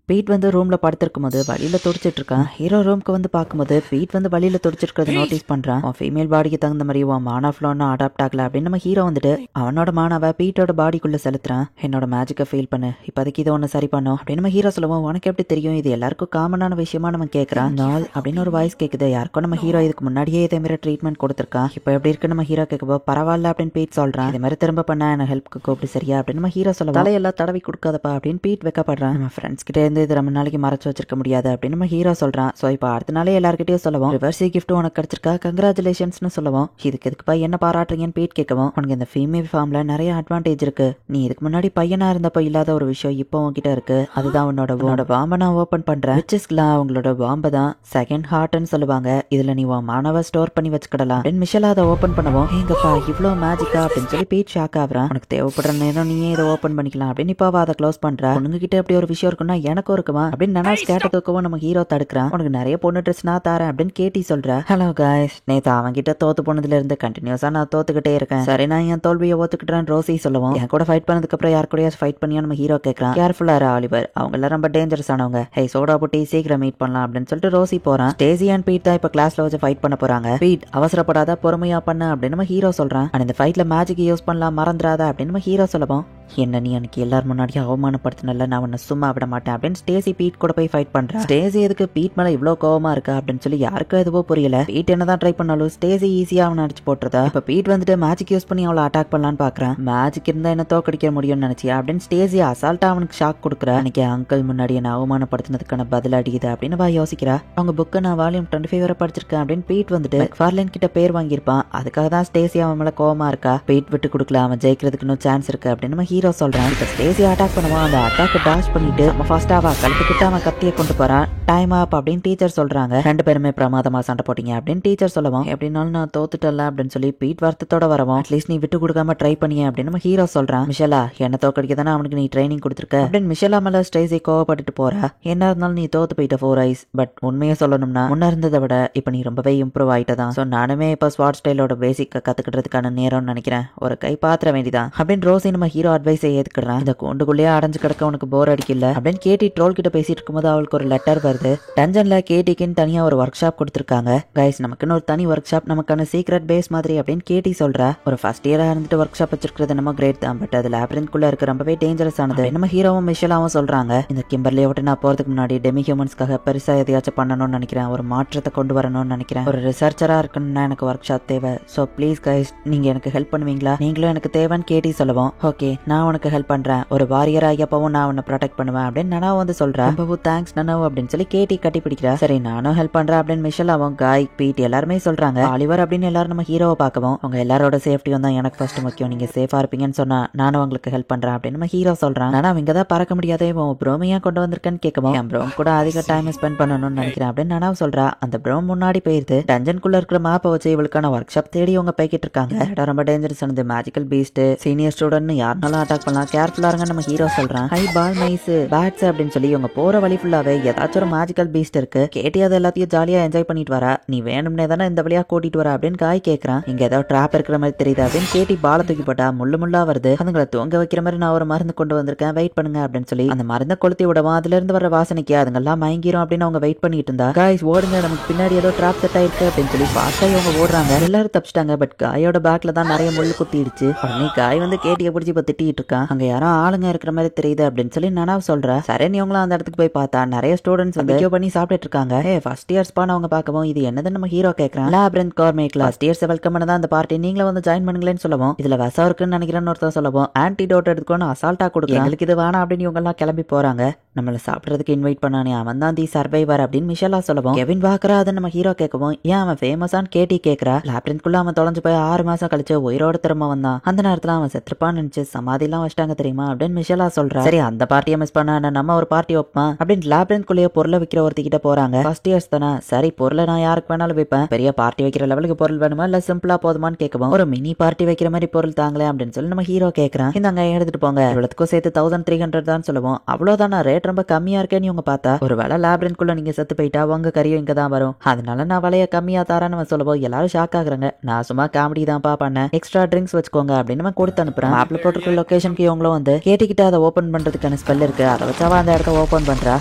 A: பீட் வந்து ரூம்ல படுத்திருக்கும் போது வழியில துடிச்சிட்டு இருக்கான். ஹீரோ ரூம்க்கு வந்து பார்க்கும்போது பீட் வந்து வழியில துடிச்சிருக்கிறத நோட்டீஸ் பண்றான். ஃபீமேல் பாடிக்கு தகுந்த மாதிரி மானா ஃப்ளோன்னு அடாப்ட் ஆகல அப்படின்னு நம்ம ஹீரோ வந்துட்டு அவனோட மானாவை பீட்டோட பாடிக்குள்ள செலுத்துறான். என்னோட மேஜிக்கை ஃபீல் பண்ணு, இப்போதைக்கு இதை ஒன்று சரி பண்ணும் அப்படின்னு நம்ம ஹீரோ சொல்லுவோம். உனக்கு எப்படி தெரியும், இது எல்லாருக்கும் காமனான விஷயமா நம்ம கேட்கறான். நாள் அப்படின்னு ஒரு வாய்ஸ் கேட்குது. யாருக்கும் நம்ம ஹீரோ இதுக்கு முன்னாடியே இதே மாதிரி ட்ரீட்மெண்ட் கொடுத்துருக்கான், இப்போ எப்படி இருக்கு நம்ம ஹீரோ கேட்கப்போ பரவாயில்ல அப்படின்னு பீட் சொல்றான். இதே மாதிரி திரும்ப பண்ண என்ன ஹெல்ப்க்கு கூப்பிட்டு சரியா அப்படின்னு நம்ம ஹீரோ சொல்லுவோம். தலையெல்லாம் தடவி கொடுக்காதப்பா அப்படின்னு பீட் வைக்கப்படுறான். நம்ம ஃப்ரெண்ட்ஸ் கிட்டே இருந்து இது ரொம்ப நாளைக்கு மறைச்சு வச்சிருக்க முடியாது அப்படின்னு நம்ம ஹீரோ சொல்றான். சோ இப்போ அடுத்த நாளே எல்லார்கிட்டயும் சொல்லுவோம், ரிவர்சி கிஃப்ட் உனக்கு கிடைச்சிருக்கா, கங்க்ராச்சுலேஷன்ஸ்னு சொல்லுவோம். இதுக்கு எதுக்குப்பா என்ன பாராட்டுறீங்கன்னு பீட் கேட்கவும், உனக்கு இந்த ஃபீமேல் ஃபார்ம்ல நிறைய அட்வான்டேஜ் இருக்கு, நீ இதுக்கு முன்னாடி பையனா இருந்தப்போ இல்லாத ஒரு விஷயம் இப்போ உன்கிட்ட இருக்கு, அதுதான் உன்னோட பாம்பை நான் ஓபன் பண்றேன். விச்சஸ்லாம் அவங்களோட பாம்பை தான் செகண்ட் ஹார்ட்னு சொல்லுவாங்க, இதுல நீ உன் மானவ ஸ்டோர் பண்ணி வச்சுக்கிடலாம் அப்படின்னு மிஷலா அதை ஓபன் பண்ணுவோம். எங்கப்பா இவ்வளவு மேஜிக்கா அப்படின்னு சொல்லி பீட் ஷாக் ஆகுறான். உனக்கு தேவைப்படுற நேரம் நீயே இதை ஓபன் பண்ணிக்கலாம் அப்படின்னு இப்போ அதை க்ளோஸ் பண்ற. உங்ககிட்ட அப்படி ஒரு விஷயம் இருக்குன்னா எனக்கு எனக்கும் இருக்குமா அப்படின்னு நனா ஸ்கேட்ட தூக்கவும் நம்ம ஹீரோ தடுக்கிறான். உனக்கு நிறைய பொண்ணு ட்ரெஸ் நான் தரேன் அப்படின்னு கேட்டி சொல்ற. ஹலோ காய்ஸ், நேத்து அவன்கிட்ட தோத்து போனதுல இருந்து கண்டினியூஸா நான் தோத்துக்கிட்டே இருக்கேன். சரி நான் என் தோல்வியை ஒத்துக்கிட்டேன் ரோசி சொல்லுவோம். என் கூட ஃபைட் பண்ணதுக்கு அப்புறம் யார் கூட ஃபைட் பண்ணியா நம்ம ஹீரோ கேட்கறான். கேர்ஃபுல்லா இரு ஆலிவர், அவங்க எல்லாம் ரொம்ப டேஞ்சரஸ் ஆனவங்க. ஹே சோடா புட்டி சீக்கிரம் மீட் பண்ணலாம் அப்படின்னு சொல்லிட்டு ரோசி போறான். ஸ்டேசி அண்ட் பீட் தான் இப்ப கிளாஸ்ல வச்சு ஃபைட் பண்ண போறாங்க. பீட் அவசரப்படாத பொறுமையா பண்ண அப்படின்னு நம்ம ஹீரோ சொல்றான். அண்ட் இந்த ஃபைட்ல மேஜிக் யூஸ் பண்ணலாம் மறந்துடாத அப்படின்னு நம்ம ஹீரோ சொல்லுவோம். என்ன நீ எனக்கு எல்லாரும் முன்னாடியும் அவமானப்படுத்தினல, நான் உன்னை சும்மா விட மாட்டேன் அப்படின்னு ஸ்டேசி பீட் கூட போய் ஃபைட் பண்றா. ஸ்டேசி எதுக்கு பீட் மேல இவ்வளவு கோவமா இருக்கா அப்படின்னு சொல்லி யாருக்கும் எதுவோ புரியல. பீட் என்னதான் ட்ரை பண்ணாலும் ஸ்டேசி ஈஸியா அவனை அடிச்சு போட்டுறதா. இப்ப பீட் வந்துட்டு மேஜிக் யூஸ் பண்ணி அவளை அட்டாக் பண்ணலான்னு பாக்குறான். மேஜிக் இருந்தா என்ன தோக்கடிக்க முடியும்னு நினைச்சியா அப்படின்னு ஸ்டேசி அசால்ட்டா அவனுக்கு ஷாக் கொடுக்குறா. அன்னைக்கு அங்கிள் முன்னாடி என்ன அவமானப்படுத்தினதுக்கான பதில் அடிக்குது அப்படின்னு வா யோசிக்கிறா. அவங்க புக்கை நான் வால்யூம் 25 வரை படிச்சிருக்கேன் அப்படின்னு பீட் வந்துட்டு ஃபார்லைன் கிட்ட பேர் வாங்கியிருப்பான். அதுக்காக தான் ஸ்டேசி அவன் மேல கோவமா இருக்கா. பீட் விட்டு கொடுக்கல, அவன் ஜெயிக்கிறதுக்கு இன்னும் சான்ஸ் இருக்கு அப்படின்னு நம்ம ஹீரோ சொல்றான். இப்ப ஸ்டேசி அட்டாக் பண்ணுவான். அந்த அட்டாக் டாஷ் பண்ணிட்டு நம்ம ஃபாஸ்டாவா கழுத்துக்கிட்ட அவன் கத்தியை கொண்டு போறான். டைம் அப் அப்படின்னு டீச்சர் சொல்றாங்க. ரெண்டு பேருமே பிரமாதமா சண்டை போட்டீங்க அப்படின்னு டீச்சர் சொல்லுவோம். எப்படின்னாலும் நான் தோத்துட்டல அப்படின்னு சொல்லி பீட் வருத்தத்தோட வரவும். அட்லீஸ்ட் நீ விட்டு கொடுக்காம ட்ரை பண்ணிய அப்படின்னு நம்ம ஹீரோ சொல்றான். மிஷலா என்ன தோக்கடிக்க தானே அவனுக்கு நீ ட்ரைனிங் கொடுத்துருக்க அப்படின்னு மிஷலா மேல ஸ்டேசி கோவப்பட்டுட்டு போறா. என்ன இருந்தாலும் நீ தோத்து போயிட்ட 4 ஐஸ். பட் உண்மையை சொல்லணும்னா முன்ன இருந்ததை விட இப்ப நீ ரொம்பவே இம்ப்ரூவ் ஆயிட்டதான். சோ நானுமே இப்ப ஸ்வாட் ஸ்டைலோட பேசிக்க கத்துக்கிட்டதுக்கான நேரம்னு நினைக்கிறேன். ஒரு கை பாத்திர வேண்டிதான் அப்படின்னு ரோசி நம்ம ஹீரோ அட்வைஸை ஏத்துக்கிறான். இந்த கூண்டுக்குள்ளேயே அடைஞ்சு கிடக்க உனக்கு போர் அடிக்கல அப்படின்னு கேட்டி ட்ரோல் கிட்ட பேசிட்டு இருக்கும்போது அவளுக்கு ஒரு லெட்டர் வருது. டஞ்சன்ல கேட்டிக்குன்னு தனியா ஒரு ஒர்க் ஷாப் கொடுத்துருக்காங்க. கைஸ் நமக்குன்னு ஒரு தனி ஒர்க் ஷாப், நமக்கான சீக்ரெட் பேஸ் மாதிரி அப்படின்னு கேட்டி சொல்றா. ஒரு ஃபர்ஸ்ட் இயரா இருந்துட்டு ஒர்க் ஷாப் வச்சிருக்கிறது நம்ம கிரேட் தான். பட் அது லேப்ரின்குள்ள இருக்க ரொம்பவே டேஞ்சரஸ் ஆனது நம்ம ஹீரோவும் மிஷலாவும் சொல்றாங்க. இந்த கிம்பர்லியை விட்டு நான் போறதுக்கு முன்னாடி டெமி ஹியூமன்ஸ்க்காக பெருசா எதையாச்சும் பண்ணணும்னு நினைக்கிறேன். ஒரு மாற்றத்தை கொண்டு வரணும்னு நினைக்கிறேன். ஒரு ரிசர்ச்சரா இருக்கணும்னா எனக்கு ஒர்க் ஷாப் தேவை. சோ ப்ளீஸ் கைஸ் நீங்க எனக்கு ஹெல்ப் பண்ணுவீங்களா? நீங்களும் எனக்கு தேவைன்னு கேட்டி சொல்லுவோம். ஓகே நான் உனக்கு ஹெல்ப் பண்றேன். ஒரு வாரியரா எப்பவும் நான் உன்னை ப்ரொடெக்ட் பண்ணுவேன் அப்படின்னு நனாவும் வந்து சொல்றேன். ரொம்ப தேங்க்ஸ் நனாவு அப்படின்னு சொல்லி கேட்டி கட்டி பிடிக்கிறா. சரி நானும் ஹெல்ப் பண்றேன் அப்படின்னு மிஷலாவும் காய் பீட் எல்லாருமே சொல்றாங்க. ஆலிவர் அப்படின்னு எல்லாரும் நம்ம ஹீரோவை பார்க்கவும். அவங்க எல்லாரோட சேஃப்டியும் தான் எனக்கு ஃபர்ஸ்ட் முக்கியம். நீங்க சேஃபா இருப்பீங்கன்னு சொன்னா நானும் உங்களுக்கு ஹெல்ப் பண்றேன் அப்படின்னு நம்ம ஹீரோ சொல்றான். ஆனா இங்க தான் பறக்க முடியாதே, ப்ரோமையா கொண்டு வந்திருக்கேன்னு கேட்கவும் என் ப்ரோம் கூட அதிக டைம் ஸ்பெண்ட் பண்ணணும்னு நினைக்கிறேன் அப்படின்னு நனாவு சொல்றா. அந்த ப்ரோம் முன்னாடி போயிருது. டஞ்சன்குள்ள இருக்கிற மேப்பை வச்சு இவளுக்கான ஒர்க் ஷாப் தேடி அவங்க போய்கிட்டு இருக்காங்க. இடம் ரொம்ப டேஞ்சரஸ் ஆனது. மேஜிக்கல் பீஸ்ட் சீனியர் ஸ்டூடெண்ட் யாருனாலும் அட்டாக் பண்ணலாம், கேர்ஃபுல்லா இருங்க நம்ம ஹீரோ சொல்றான். ஹை பால் மைஸ் பேட்ஸ் அப்படின்னு சொல்லி இவங்க போற வழி ஃபுல்லாவே ஏதாச்சும் ஒரு மேஜிக்கல் பீஸ்ட் இருக்கு. கேட்டி அதை எல்லாத்தையும் ஜாலியா என்ஜாய் பண்ணிட்டு வரா. நீ வேணும்னே தானே இந்த வழியா கூட்டிட்டு வர அப்படின்னு காய் கேட்கறான். இங்க ஏதோ ட்ராப் இருக்கிற மாதிரி தெரியுது அப்படின்னு கேட்டி பால தூக்கி போட்டா முள்ளா வருது. அதுங்களை தூங்க வைக்கிற மாதிரி நான் ஒரு மருந்து கொண்டு வந்திருக்கேன், வெயிட் பண்ணுங்க அப்படின்னு சொல்லி அந்த மருந்தை கொளுத்தி விடவும் அதுல இருந்து வர வாசனைக்கு அதுங்கெல்லாம் மயங்கிரும் அப்படின்னு அவங்க வெயிட் பண்ணிட்டு இருந்தா. காய்ஸ் ஓடுங்க, நமக்கு பின்னாடி ஏதோ ட்ராப் செட் ஆயிருக்கு அப்படின்னு சொல்லி ஃபாஸ்டா இவங்க ஓடுறாங்க. எல்லாரும் தப்பிச்சிட்டாங்க. பட் காயோட பேக்ல தான் நிறைய முள்ளு குத்திடுச்சு. உடனே காய் வந்து கேட்டியை பிடிச்சி இப்ப திட்டிட்டு இருக்கான். அங்க யாரோ ஆளுங்க இருக்கிற மாதிரி தெரியுது அப்படின்னு சொல்லி நனாவ் சொல்ற. சரேன்னு இவங்களும் அந்த இடத்துக்கு போய் பார்த்தா நிறைய ஸ்டூடெண்ட்ஸ் வந்து பண்ணி சாப்பிட்டு இருக்காங்க. ஃபர்ஸ்ட் இயர்ஸ் அவங்க பார்க்கவும் இது என்னது நம்ம ஹீரோ கேட்கறான். Labyrinth கார்மே class first years welcome பண்ணதான் அந்த பார்ட்டி, நீங்களும் வந்து ஜாயின் பண்ணுங்களேன்னு சொல்லவும் இதுல விஷம் இருக்குன்னு நினைக்கிறேன்னு ஒருத்தர் சொல்லவும் ஆன்டிடோட் எடுத்துக்கணும் அசால்ட்டா கொடுக்கும். எங்களுக்கு இது வேணாம் அப்படின்னு இவங்க எல்லாம் கிளம்பி போறாங்க. நம்மள சாப்பிடறதுக்கு இன்வைட் பண்ணானே அவன் தான் தி சர்வைவர் அப்படின்னு மிஷலா சொல்லவும் கெவின் பாக்குறா. அதை நம்ம ஹீரோ கேட்கவும் ஏன் அவன் ஃபேமஸான்னு கேட்டி கேட்கறா. லேப்ரின்த்குள்ள அவன் தொலைஞ்சு போய் 6 மாசம் கழிச்சு உயிரோட திரும்ப வந்தான். அந்த நேரத்துல அவன் செத்துருப்பான்னு நினைச்சு சமாதி எல்லாம் வச்சிட்டாங்க தெரியுமா அப்படின்னு மிஷலா சொல்றா. சரி அந்த பார்ட்டியை மிஸ் பண்ண நம்ம ஒரு பார்ட்டி வைப்போம் அப்படின்னு லேப்ரின்த்குள்ளேயே பொருளை விற்கிற ஒருத்திக்கிட்ட போறாங்க. ஃபர்ஸ்ட் இயர்ஸ் தானே, சரி பொருளை நான் யாருக்கு வேணாலும் வைப்பேன். பெரிய பார்ட்டி வைக்கிற லெவலுக்கு பொருள் வேணுமா இல்ல சிம்பிளா போதுமான்னு கேட்கவும் ஒரு மினி பார்ட்டி வைக்கிற மாதிரி பொருள் தாங்களே அப்படின்னு சொல்லி நம்ம ஹீரோ கேட்கறான். இந்தாங்க எடுத்துட்டு போங்க, இவ்வளவுக்கும் சேர்த்து 1300 தான் சொல்லுவோம். அவ்வளவுதானா, ரேட் ரொம்ப கம்மியா இருக்கேன்னு இவங்க பார்த்தா ஒரு வேலை லேப்ரின்த்குள்ள நீங்க செத்து போயிட்டா உங்க கறியும் இங்க தான் வரும், அதனால நான் விலைய கம்மியா தாரான்னு சொல்லுவோம். எல்லாரும் ஷாக் ஆகுறாங்க. நான் சும்மா காமெடி தான்ப்பா பண்ணேன், எக்ஸ்ட்ரா ட்ரிங்க்ஸ் வச்சுக்கோங்க அப்படின்னு நம்ம கொடுத்து அனுப்புறேன். மேப்ல போட்டிருக்க லொகேஷனுக்கு இவங்களும் வந்து கேட்டிக்கிட்ட அதை ஓபன் பண்றதுக்கான ஸ்பெல் இருக்கு, அதை வச்சாவா அந்த இடத்த ஓபன் பண்றா.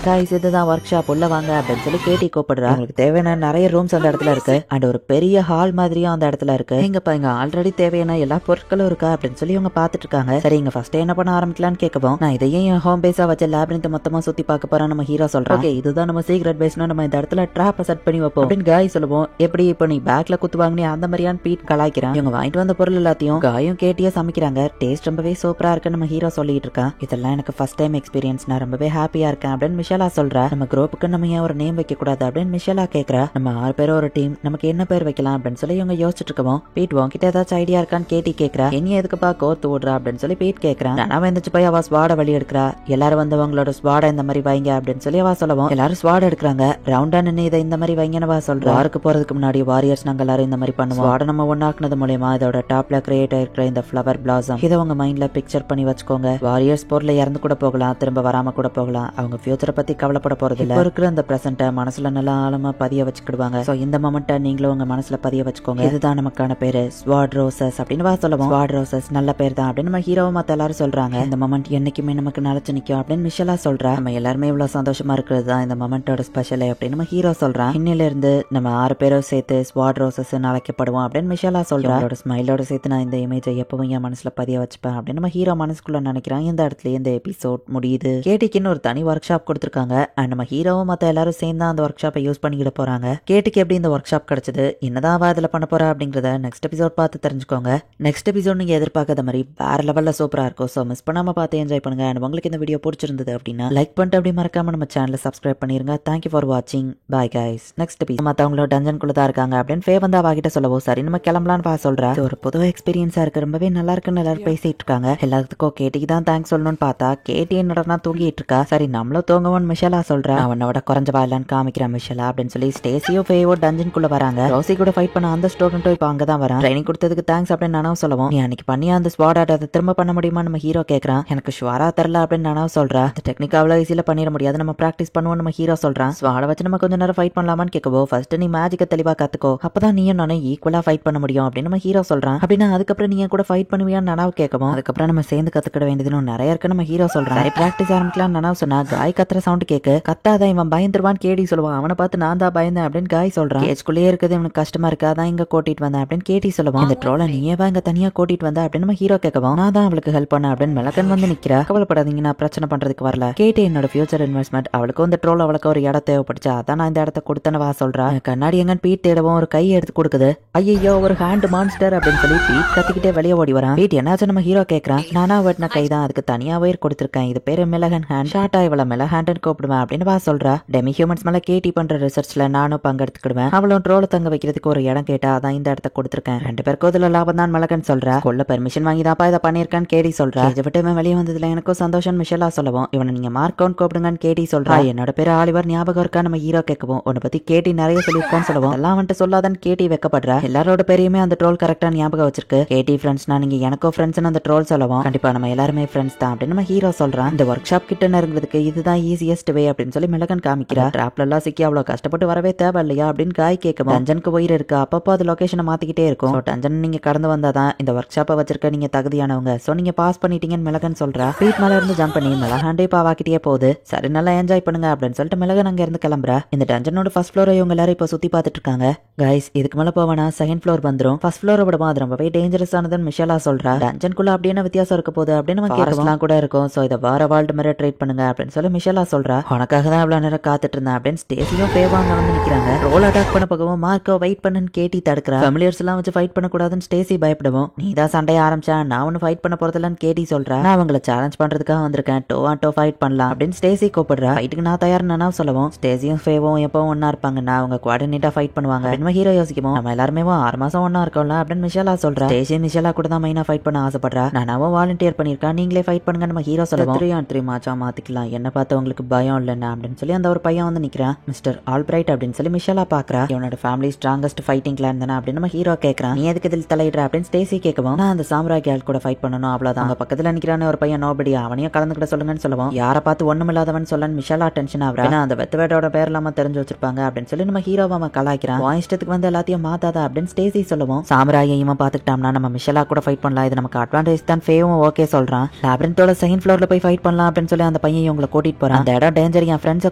A: கைஸ் இதுதான் ஒர்க் ஷாப், உள்ள வாங்க அப்படின்னு சொல்லி கேட்டி கூப்பிடுறா. உங்களுக்கு தேவையான நிறைய ரூம்ஸ் அந்த இடத்துல இருக்கு அண்ட் ஒரு பெரிய ஹால் மாதிரியும் அந்த இடத்துல இருக்கு. இங்கப்பா இங்க ஆல்ரெடி தேவையான எல்லா பொருட்களும் இருக்கா அப்படின்னு சொல்லி இவங்க பாத்துட்டு இருக்காங்க. சரி இங்க ஃபர்ஸ்ட் என்ன பண்ண ஆரம்பிக்கலாம்னு கேட்கவும் நான் இதையும் என் ஹோம் பேஸா வச்சு லேப்ரின்த் மொத்தமா சுத்தி பார்க்க போறேன் நம்ம ஹீரோ சொல்றான். ஓகே இதுதான் நம்ம சீக்ரெட் பேஸ்னா நம்ம இந்த இடத்துல ட்ராப் செட் பண்ணி வைப்போம் அப்படின்னு காய் சொல்லுவோம். எப்படி இப்ப நீ பேக்ல குத்துவாங்கன்னு அந்த மாதிரியான பீட் கலாய்க்கிறான். இவங்க வாங்கிட்டு வந்த பொருள் எல்லாத்தையும் காயும் கேட்டியே சமைக்கிறாங்க. டேஸ்ட் ரொம்பவே சூப்பரா இருக்குன்னு நம்ம ஹீரோ சொல்லிட்டு இருக்கான். இதெல்லாம் எனக்கு ஃபர்ஸ்ட் டைம் எக்ஸ்பீரியன்ஸ், நான் ரொம்பவே ஹாப்பியா இருக்கேன் அப்படின்னு மிஷலா சொல்றா. நம்ம குரூப்புக்கு நம்ம ஏன் ஒரு நேம் வைக்க கூடாது அப்படின்னு மிஷலா கேக்குறா. நம்ம 6 பேரும் ஒரு டீம், நமக்கு என்ன பேர் வைக்கலாம் அப்படின்னு சொல்லி இவங்க யோசிச்சுட்டு இருக்கோம். பீட் உன்கிட்ட ஏதாச்சும் ஐடியா இருக்கான்னு கேட்டி கேக்குறா. என்ன எதுக்குப்பா கோத்து விடுறா அப்படின்னு சொல்லி பீட் கேக்குறான். நான் வந்துச்சு போய் அவ ஸ்வாட வழி எடுக்கிறா. எல்லாரும் வந்து அவங்களோட ஸ்வாட ஸ்வாட இந்த மாதிரி வைங்க அப்படின்னு சொல்லி அவ சொல்லவும் எல்லாரும் ஸ்வாட் எடுக்கிறாங்க. ரவுண்டா நின்று இதை இந்த மாதிரி வைங்கன்னு அவ சொல்றா. வாருக்கு போறதுக்கு முன்னாடி வாரியர்ஸ் நாங்க எல்லாரும் இந்த மாதிரி பண்ணுவோம். ஸ்வாட நம்ம ஒன்னாக்குனது மூலமா இதோட டாப்ல கிரியேட் ஆயிருக்கிற இந்த ஃபிளவர் பிளாசம் இதை உங்க மைண்ட்ல பிக்சர் பண்ணி வச்சுக்கோங்க. வாரியர்ஸ் போர்ல இறந்து கூட போகலாம், திரும்ப வராம கூட போகலாம். அவங்க ஃபியூச்சரை பத்தி கவலைப்பட போறது இல்ல. இருக்கிற அந்த பிரசன்ட மனசுல நல்லா ஆழமா பதிய வச்சுக்கிடுவாங்க. சோ இந்த மொமெண்ட்டை நீங்களும் உங்க மனசுல பதிய வச்சுக்கோங்க. இதுதான் நமக்கான பேரு ஸ்வாட் ரோசஸ் அப்படின்னு வா சொல்லுவோம். ஸ்வாட் ரோசஸ் நல்ல பேர் தான் அப்படின்னு நம்ம ஹீரோவை மத்த எல்லாரும் சொல்றாங்க. இந்த மொமெண்ட் என்னைக்குமே நமக்கு நிலைச்சு நிக்கும் அப்படின்னு மிஷலா சொல்றா. நம்ம எல்லாருமே இவ்வளவு சந்தோஷமா இருக்கிறது தான் இந்த மொமெண்டோட ஸ்பெஷல் அப்படின்னு நம்ம ஹீரோ சொல்றான். இன்னில இருந்து நம்ம 6 பேரும் சேர்த்து ஸ்வாட் ரோசஸ் அழைக்கப்படுவோம் அப்படின்னு மிஷலா சொல்றா. ஸ்மைலோட சேர்த்து நான் இந்த இமேஜை எப்பவும் என் மனசுல பதிய வச்சுப்பேன் அப்படின்னு நம்ம ஹீரோ மனசுக்குள்ள நினைக்கிறான். இந்த இடத்துல இந்த எபிசோட் முடியுது. கேட்டிக்குன்னு ஒரு தனி ஒர்க் ஷாப் கொடுத்துருக்காங்க. அண்ட் நம்ம ஹீரோவும் மத்த எல்லாரும் சேர்ந்து அந்த ஒர்க் ஷாப்பை யூஸ் பண்ணிக்கிட போறாங்க. கேட்டிக்கு எப்படி இந்த ஒர்க் ஷாப் கிடைச்சது, என்னதான் அவ அதுல பண்ண போறா அப்படிங்கறத நெக்ஸ்ட் எபிசோட் பார்த்து தெரிஞ்சுக்கோங்க. நெக்ஸ்ட் எபிசோட் நீங்க எதிர்பார்க்காத மாதிரி வேற லெவல்ல சூப்பரா இருக்கும். சோ மிஸ் பண்ணாம பார்த்து என்ஜாய் பண்ணுங்க. அண்ட் உங்களுக்கு இந்த வீடியோ பிடிச்சிருந்தது அப்படின்னா லைக் பண்ணிட்டு அப்படி மறக்காம நம்ம சேனலை சப்ஸ்கிரைப் பண்ணிருங்க. தேங்க்யூ ஃபார் வாட்சிங். Bye guys. நெக்ஸ்ட் எபிசோட் மத்தவங்களோட டஞ்சன்குள்ள தான் இருக்காங்க அப்படின்னு ஃபே வந்து அவகிட்ட சொல்லவோ சரி நம்ம கிளம்பலான்னு பா சொல்றா. ஒரு புது எக்ஸ்பீரியன்ஸா இருக்கு, ரொம்பவே நல்லா இருக்குன்னு எல்லாரும் பேசிட்டு இருக்காங்க. எல்லாத்துக்கும் கேட்டிக்கு தான் தேங்க்ஸ் சொல்லணும்னு பார்த்தா கேட்டி என்னடா தூங்கிட்டு இருக்கா. சரி நம்மளும் தூங்குவோன்னு மிஷலா சொல்றா. அவனோட குறைஞ்சவா இல்லன்னு காமிக்கிறான் மிஷலா அப்படின்னு சொல்லி ஸ்டேசியோ ஃபேவோ டஞ்சனுக்குள்ள வராங்க. ரோசி கூட ஃபைட் பண்ண அந்த ஸ்டூடெண்ட்டும் இப்போ அங்கதான் வரான். ட்ரைனிங் கொடுத்ததுக்கு தேங்க்ஸ் அப்படின்னு நானும் சொல்லவும் நீ அன்னைக்கு பண்ணி அந்த ஸ்வாட் ஆட் அதை திரும்ப பண்ண முடியுமா நம்ம ஹீரோ கேட்கறான். எனக்கு ஷுவரா தெரியல அப்படின்னு நானும் சொல்றா. அந்த டெக்னிக் அவ்வளவு ஈஸியில பண்ணிட முடியாது, நம்ம பிராக்டிஸ் பண்ணுவோம் நம்ம ஹீரோ சொல்றான். ஸ்வாட வச்சு நம்ம கொஞ்ச நேரம் ஃபைட் பண்ணலாமான்னு கேட்கவோ ஃபர்ஸ்ட் நீ மேஜிக்க தெளிவா கத்துக்கோ, அப்பதான் நீயும் நானும் ஈக்குவலா ஃபைட் பண்ண முடியும் அப்படின்னு நம்ம ஹீரோ சொல்றான். அப்படின்னா அதுக்கப்புறம் நீ கூட ஃபைட் பண்ணுவியான்னு நனாவை கேட்கவும் அதுக்கப்புறம் நம்ம சேர்ந்து கத்துக்கிட வேண்டியதுன்னு நிறைய இருக்கு நம்ம ஹீரோ சொல்றான். பிராக்டிஸ் ஆரம்பிக்கலாம் நனாவ் சொன்னா காய் கத்துற சவுண்ட் கேக்கு கத்தாதான் இவன் பயந்துருவான்னு கேடி சொல்லுவான். அவனை பார்த்து நான் தான் பயந்தேன் அப்படின்னு காய் சொல்றான். கேஜ்குள்ளேயே இருக்குது இவனுக்கு கஷ்டமா இருக்கா, அதான் இங்க கூட்டிட்டு வந்தேன் அப்படின்னு கேட்டி சொல்லுவான். இந்த ட்ரோலை நீயேவா இங்க தனியா கூட்டிட்டு வந்த அப்படின்னு நம்ம ஹீரோ கேட்கவும் நான் தான் அவளுக்கு ஹெல்ப் பண்ண அப்படின்னு மெலகன் வந்து நிக்கிறா. கவலைப்படாதீங்க நான் பிரச்சனை பண்றதுக்கு வரல. கேட்டி என்னோட ஃபியூச்சர் இன்வெஸ்ட்மெண்ட், அவளுக்கு இந்த ட்ரோல் அவளுக்கு ஒரு இடம் தேவைப்படுச்சு, அதான் நான் இந்த இடத்த கொடுத்தேன்னு வா சொல்றா. கண்ணாடி எங்கன்னு பீட் தேடவும் ஒரு கை எடுத்து கொடுக்குது. ஐயோ ஒரு ஹேண்ட் மான்ஸ்டர் அப்படின்னு சொல்லி பீட் கத்திக்கிட்டே வெளியே ஓடி வரான். பீட் என்னாச்சு நம்ம ஹீரோ கேட்கறான். நானா வெட்டின கை தான், அதுக்கு தனியா வயிறு கொடுத்திருக்கேன், இது பேரு மெலகன் ஹேண்ட், ஷார்ட்டா இவள மெலஹேண்ட்னு கூப்பிடுவேன் அப்படின்னு வா சொல்றா. டெமி ஹியூமன்ஸ் மேல கேட்டி பண்ற ரிசர்ச்ல நானும் பங்கெடுத்துக்கிடுவேன், அவளும் ட்ரோல தங்க வைக்கிறதுக்கு ஒரு இடம் கேட்டா அதான் இந்த இடத்த கொடுத்திருக்கேன், 2 பேருக்கும் இதுல லாபம் தான் மெலகன் சொல்றா. கொல்ல பெர்மிஷன் வாங்கி தான்ப்பா இதை பண்ணிருக்கான்னு கேடி சொல்றா. இதை விட்டு இவன் வெளியே வந்ததுல எனக்கும் சந்தோஷம் மிஷலா சொல்லவும் இவனை நீங்க மார்க்கவுன் கூப்பிடுங்கன்னு கேட்டி சொல்றா. என்னோட பேரு ஆலிவர் ஞாபகம் இருக்கா நம்ம ஹீரோ கேட்கவும் உன்னை பத்தி கேட்டி நிறைய சொல்லியிருக்கான்னு சொல்லுவோம். எல்லாம் வந்துட்டு சொல்லாதான் கேட்டி வைக்கப்படுறா. எல்லாரோட பேரையுமே அந்த ட்ரோல் கரெக்டா ஞாபகம் வச்சிருக்கு. கேட்டி ஃப்ரெண்ட்ஸ் நான் நீங்க எனக்கும் ஃப்ரெண்ட்ஸ் அந்த ட்ரோல் சொல்லவும் கண்டிப்பா நம்ம எல்லாருமே ஃப்ரெண்ட்ஸ் தான் அப்படின்னு நம்ம ஹீரோ சொல்றான். இந்த ஒர்க் ஷாப் கிட்ட நெருங்கிறதுக்கு இதுதான் ஈஸியஸ்ட் வே அப்படின்னு சொல்லி மெலகன் காமிக்கிறா. டிராப்ல எல்லாம் சிக்கி அவ்வளவு கஷ்டப்பட்டு வரவே தேவை இல்லையா அப்படின்னு காய் கேட்கும். டஞ்சனுக்கு உயிர் இருக்கு, அப்பப்போ அது லொகேஷனை மாத்திக்கிட்டே இருக்கும். டஞ்சன் நீங்க கடந்து வந்தாதான் இந்த ஒர்க் ஷாப்பை வச்சிருக்க நீங்க தகுதியானவங்க, சோ நீங்க பாஸ் பண்ணிட்டீங்கன்னு மெலகன் சொல்றா. வீட் மேல இருந்து ஜம்ப் பண்ணி மெலஹாண்டே பாவாக்கிட்டே போகுது. சரி நல்லா என்ஜாய் பண்ணுங்க அப்படின்னு சொல்லிட்டு மெலகன் அங்க இருந்து கிளம்புறா. இந்த டஞ்சனோட ஃபர்ஸ்ட் ஃப்ளோரை இவங்க எல்லாரும் இப்ப சுத்தி பார்த்துட்டு இருக்காங்க. கைஸ் இதுக்கு மேல போவனா செகண்ட் ஃப்ளோர் வந்துரும், ஃபர்ஸ்ட் ஃப்ளோரை விட மாதிரி ரொம்பவே டேஞ்சரஸ் ஆனதுன்னு மிஷலா சொல்றா. டஞ்சனுக்குள்ள அப்படியே வித்தியாசம் இருக்க போகுது அப்படின்னு நம்ம கேட்கலாம் கூட இருக்கும். சோ இதை வேற வேர்ல்டு மாதிரி ட்ரீட் பண்ணுங்க அப்படின்னு சொல்லி மிஷலா சொல்றா. உனக்காக தான் இவ்வளவு நேரம் காத்துட்டு இருந்தேன் அப்படின்னு ஸ்டேசியும் ஃபேவாங்க வந்து நிக்கிறாங்க. ரோல் அட்டாக் பண்ண போகவும் மார்க்கோ வெயிட் பண்ணுன்னு கேட்டி தடுக்கிறா. ஃபெமிலியர்ஸ் எல்லாம் வச்சு ஃபைட் பண்ண கூடாதுன்னு ஸ்டேசி பயப்படுவோம். நீ தான் சண்டைய ஆரம்பிச்சா நான் ஒன்னு ஃபைட் பண்ண போறதில்லன்னு கேட்டி சொல்றா. நான் அவங்களை சேலஞ்ச் பண்றதுக்காக வந்திருக்கேன், 2-on-2 ஃபைட் பண்ணலாம் அப்படின்னு ஸ்டேசி கூப்பிடுறா. ஃபைட்டுக்கு நான் தயார்னு சொல்லவும் ஸ்டேசியும் ஃபேவும் எப்பவும் ஒன்னா இருப்பாங்கன்னா அவங்க குவாடினேட்டா ஃபைட் பண்ணுவாங்க அப்படின்னு ஹீரோ யோசிக்கும். நம்ம எல்லாருமே 6 மாசம் ஒன்னா இருக்கோம்ல அப்படின்னு மிஷலா சொல்றா. ஸ்டேசி மிஷலா கூட தான் மெயினா ஃபைட் பண்ண ஆசைப்படுறா. நானும் வாலண்டியர் பண்ணிருக்கேன், நீங்களே ஃபைட் பண்ணுங்க நம்ம ஹீரோ சொல்லுவோம். 3-on-3 மேட்சா மாத்திக்கலாம், என்ன பார்த்து உங்களுக்கு பயம் இல்லைன்னா அப்படின்னு சொல்லி அந்த ஒரு பையன் வந்து நிக்கிறான். மிஸ்டர் ஆல்பிரைட் அப்படின்னு சொல்லி மிஷலா பாக்குறா. இவனோட ஃபேமிலி ஸ்ட்ராங்கஸ்ட் ஃபைட்டிங் கிளான் தானே அப்படின்னு நம்ம ஹீரோ கேட்கறான். நீ எதுக்கு இதில் தலையிடுற அப்படின்னு ஸ்டேசி கேட்கவும் நான் அந்த சாம்ராய் கேல் கூட ஃபைட் பண்ணணும் அவ்வளவுதான். அவங்க பக்கத்துல நிக்கிறான ஒரு பையன் நோபடி, அவனையும் கலந்துக்கிட்ட சொல்லுங்கன்னு சொல்லுவோம். யாரை பார்த்து ஒண்ணுமில்லாதவன் சொல்லன்னு மிஷலா டென்ஷன் ஆகுறா. அந்த வெத்தவேட்டோட பேர் இல்லாம தெரிஞ்சு வச்சிருப்பாங்க அப்படின்னு சொல்லி நம்ம ஹீரோவை அவன் கலாய்க்கிறான். இஷ்டத்துக்கு வந்து எல்லாத்தையும் மாத்தாத அப்படின்னு ஸ்டேசி சொல்லுவோம். சாம்ராயை இவன் பாத்துக்கிட்டோம்னா நம்ம மிஷலா கூட ஃபைட் பண்ணலாம், இது நமக்கு அட்வான்டேஜ் தான் ஃபேவும் ஓகே சொல்றான். லாபிரிந்தோட செகண்ட் ஃப்ளோர்ல போய் ஃபைட் பண்ணலாம் அப்படின்னு சொல்லி அந்த பையன் இவங்களை கூட்டிட்டு போறான். அந்த இடம் டேஞ்சர், என் ஃப்ரெண்ட்ஸை